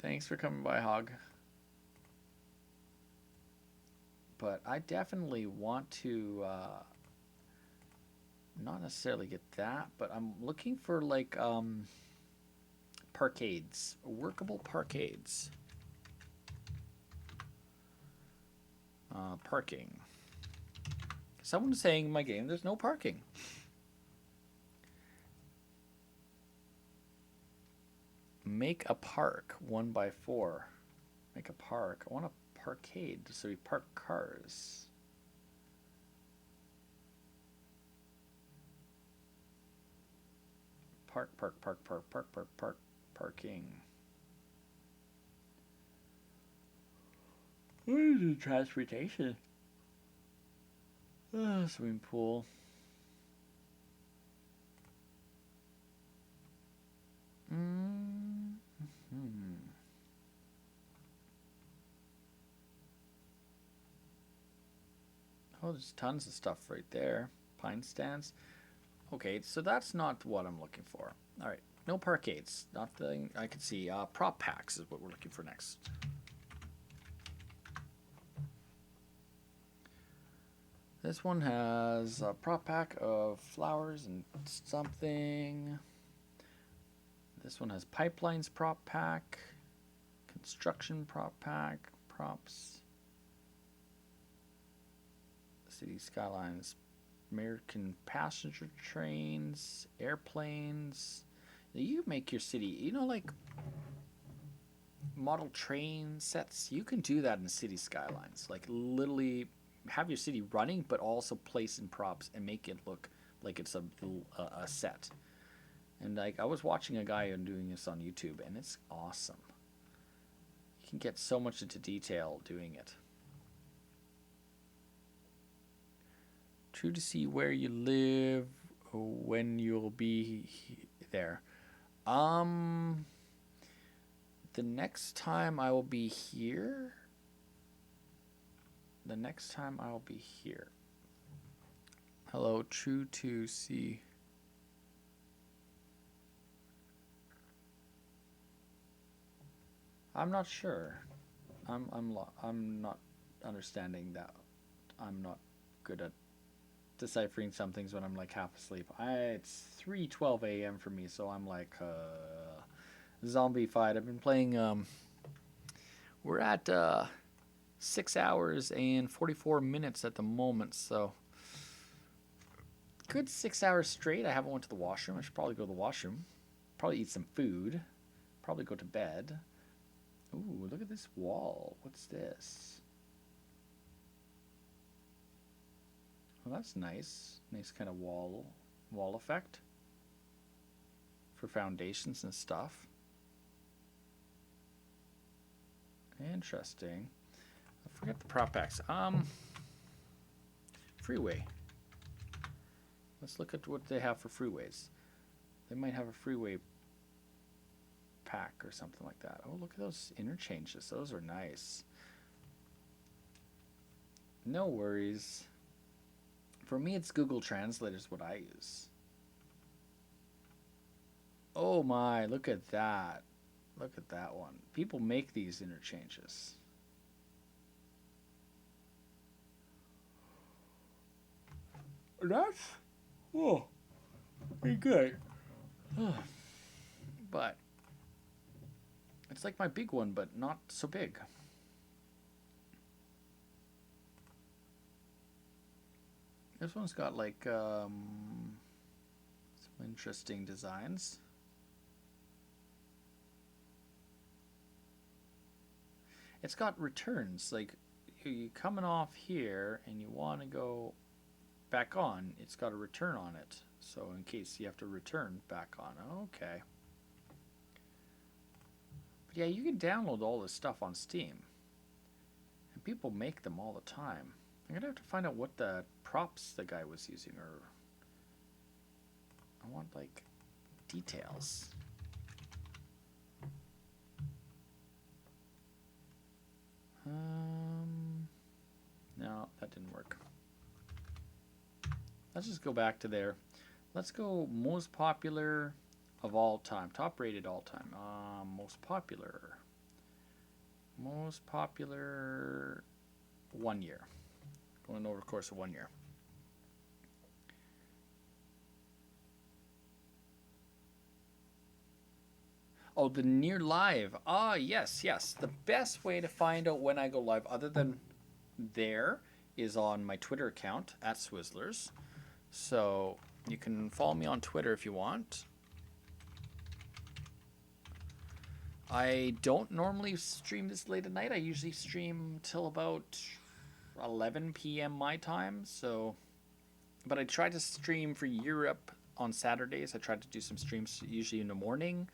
Speaker 3: Thanks for coming by, Hog. But I definitely want to not necessarily get that, but I'm looking for like parkades, workable parkades. Parking. Someone's saying in my game there's no parking. Make a park 1x4. Make a park. I want a parkade, so we park cars. Parking. What is the transportation? Swimming pool. Oh, there's tons of stuff right there. Pine stands. Okay, so that's not what I'm looking for. All right, no parkades. Nothing I can see. Prop packs is what we're looking for next. This one has a prop pack of flowers and something. This one has pipelines prop pack, construction prop pack, props. City Skylines, American passenger trains, airplanes. You make your city, you know, like model train sets. You can do that in City Skylines. Like literally have your city running, but also place in props and make it look like it's a set. And like I was watching a guy doing this on YouTube, and it's awesome. You can get so much into detail doing it. True to see where you live, when you'll be there. The next time I will be here. Hello, true to see. I'm not sure. I'm not understanding that. I'm not good at deciphering some things when I'm like half asleep. It's 3:12 a.m. for me, so I'm like zombie fight. I've been playing. We're at 6 hours and 44 minutes at the moment, so good 6 hours straight. I haven't went to the washroom. I should probably go to the washroom. Probably eat some food. Probably go to bed. Ooh, look at this wall. What's this? Well, that's nice. Nice kind of wall effect for foundations and stuff. Interesting. I forget the prop packs. Freeway. Let's look at what they have for freeways. They might have a freeway pack or something like that. Oh, look at those interchanges. Those are nice. No worries. For me, it's Google Translate is what I use. Oh my, look at that. Look at that one. People make these interchanges. That's pretty good. But it's like my big one, but not so big. This one's got like some interesting designs. It's got returns. Like you coming off here and you want to go back on, it's got a return on it. So in case you have to return back on. Okay. But yeah, you can download all this stuff on Steam. And people make them all the time. I'm going to have to find out what the props the guy was using, or I want like details. No, that didn't work. Let's just go back to there. Let's go most popular of all time. Top rated all time. Most popular. Most popular 1 year. Going over the course of 1 year. Oh, the near live. Ah, yes, yes. The best way to find out when I go live, other than there, is on my Twitter account, @Swizzlers. So you can follow me on Twitter if you want. I don't normally stream this late at night. I usually stream till about 11 p.m. my time. So, but I try to stream for Europe on Saturdays. I try to do some streams usually in the morning,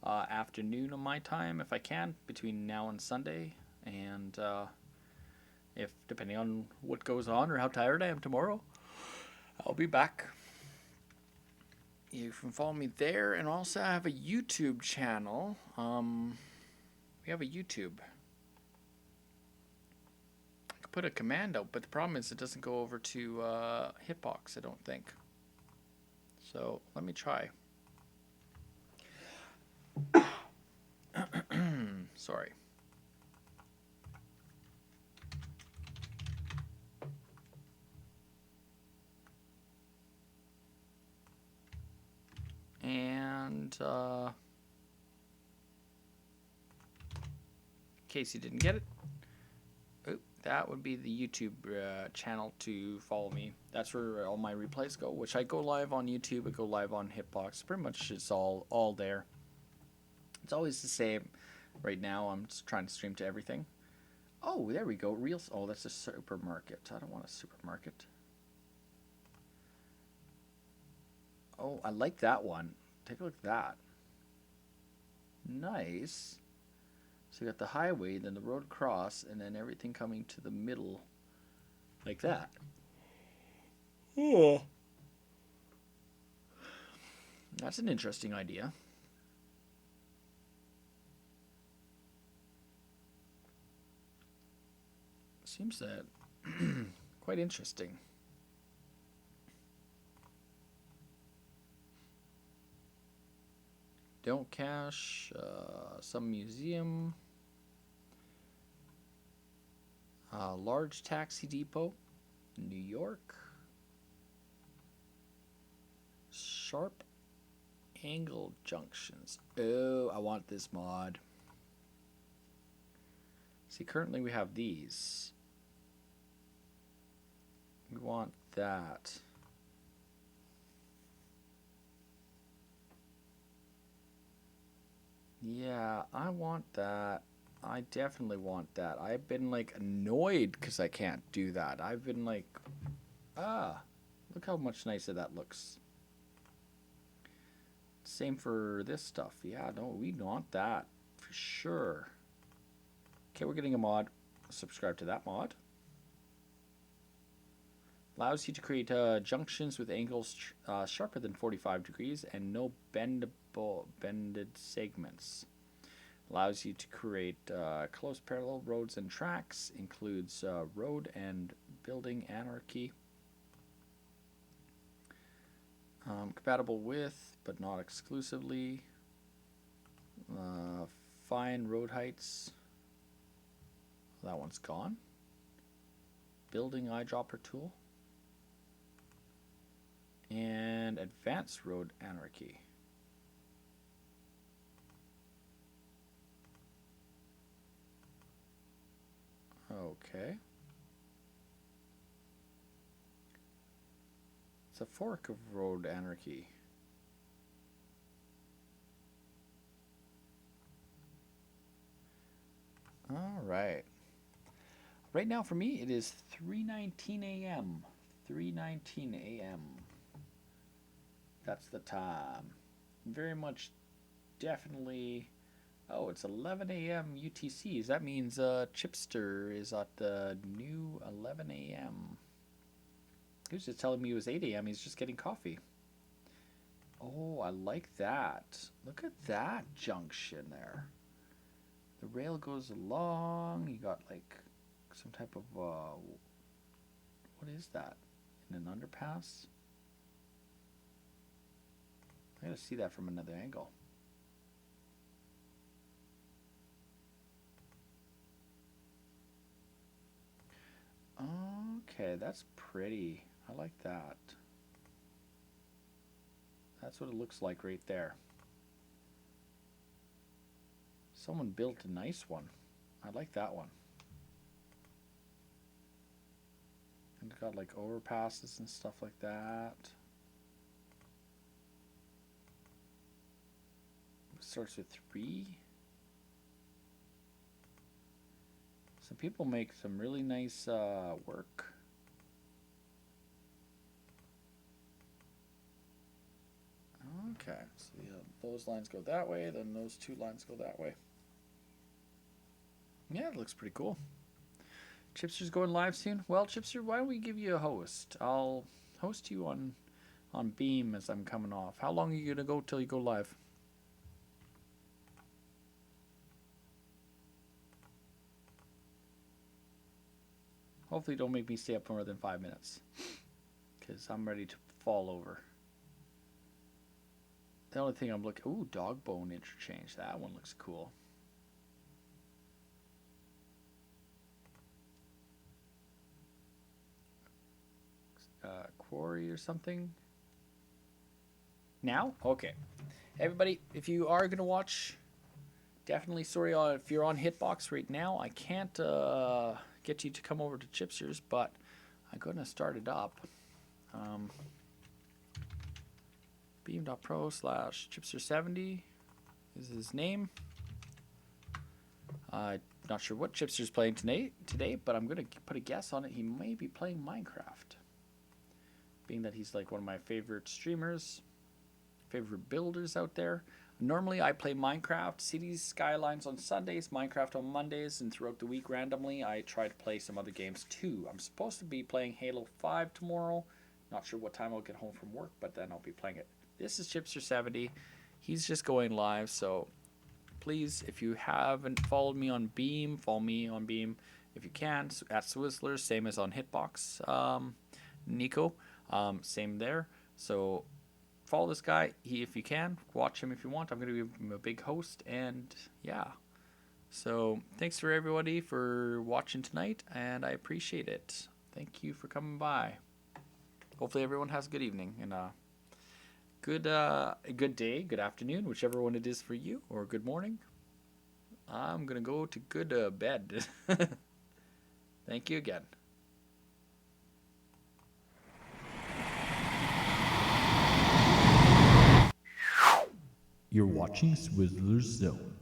Speaker 3: afternoon on my time if I can, between now and Sunday. And if depending on what goes on or how tired I am tomorrow, I'll be back. You can follow me there, and also I have a YouTube channel. We have a YouTube. I could put a command out, but the problem is it doesn't go over to Hitbox, I don't think. So let me try. Sorry. And in case you didn't get it, that would be the YouTube channel to follow me. That's where all my replays go, which I go live on YouTube, I go live on Hitbox. Pretty much it's all there. It's always the same. Right now I'm just trying to stream to everything. Oh, there we go. Oh, that's a supermarket. I don't want a supermarket. Oh, I like that one. Take a look at that. Nice. So you got the highway, then the road cross, and then everything coming to the middle like that. Oh. That's an interesting idea. Seems that quite interesting. Don't cache, some museum, large taxi depot. New York. Sharp angle junctions. Oh, I want this mod. See, currently we have these. We want that. Yeah, I want that. I definitely want that. I've been like annoyed because I can't do that. I've been like, look how much nicer that looks. Same for this stuff. Yeah, no, we want that for sure. Okay, we're getting a mod. Subscribe to that mod. Allows you to create junctions with angles sharper than 45 degrees and no bended segments. Allows you to create close parallel roads and tracks. Includes road and building anarchy. Compatible with, but not exclusively. Fine road heights. That one's gone. Building eyedropper tool. And advanced road anarchy. Okay. It's a fork of road anarchy. All right. Right now for me it is 3:19 a.m. 3:19 a.m. That's the time. Very much definitely. Oh, it's 11 a.m. UTCs. That means Chipster is at the new 11 a.m. He was just telling me it was 8 a.m. He's just getting coffee. Oh, I like that. Look at that junction there. The rail goes along. You got like some type of what is that? In an underpass? I gotta see that from another angle. Okay, that's pretty. I like that. That's what it looks like right there. Someone built a nice one. I like that one. And it's got like overpasses and stuff like that. It starts with 3. Some people make some really nice work. Okay, so yeah, those lines go that way, then those 2 lines go that way. Yeah, it looks pretty cool. Chipster's going live soon. Well, Chipster, why don't we give you a host? I'll host you on Beam as I'm coming off. How long are you gonna go till you go live? Hopefully, don't make me stay up for more than 5 minutes, because I'm ready to fall over. The only thing I'm looking... Ooh, dog bone interchange. That one looks cool. Quarry or something. Now? Okay. Everybody, if you are going to watch, definitely sorry if you're on Hitbox right now. I can't get you to come over to Chipsters, but I'm going to start it up. Beam.pro/Chipster70 is his name. Not sure what Chipster's playing today, but I'm going to put a guess on it. He may be playing Minecraft. Being that he's like one of my favorite streamers, favorite builders out there. Normally I play Minecraft, Cities, Skylines on Sundays, Minecraft on Mondays, and throughout the week randomly I try to play some other games too. I'm supposed to be playing Halo 5 tomorrow. Not sure what time I'll get home from work, but then I'll be playing it. This is Chipster70. He's just going live, so please, if you haven't followed me on Beam, follow me on Beam if you can. At Swizzler, same as on Hitbox. Nico, same there. So follow this guy if you can. Watch him if you want. I'm going to give him a big host, and yeah. So thanks for everybody for watching tonight, and I appreciate it. thank you for coming by. Hopefully everyone has a good evening and good day, good afternoon, whichever one it is for you, or good morning. I'm gonna go to good bed. Thank you again.
Speaker 2: You're watching Swizzler's Zone.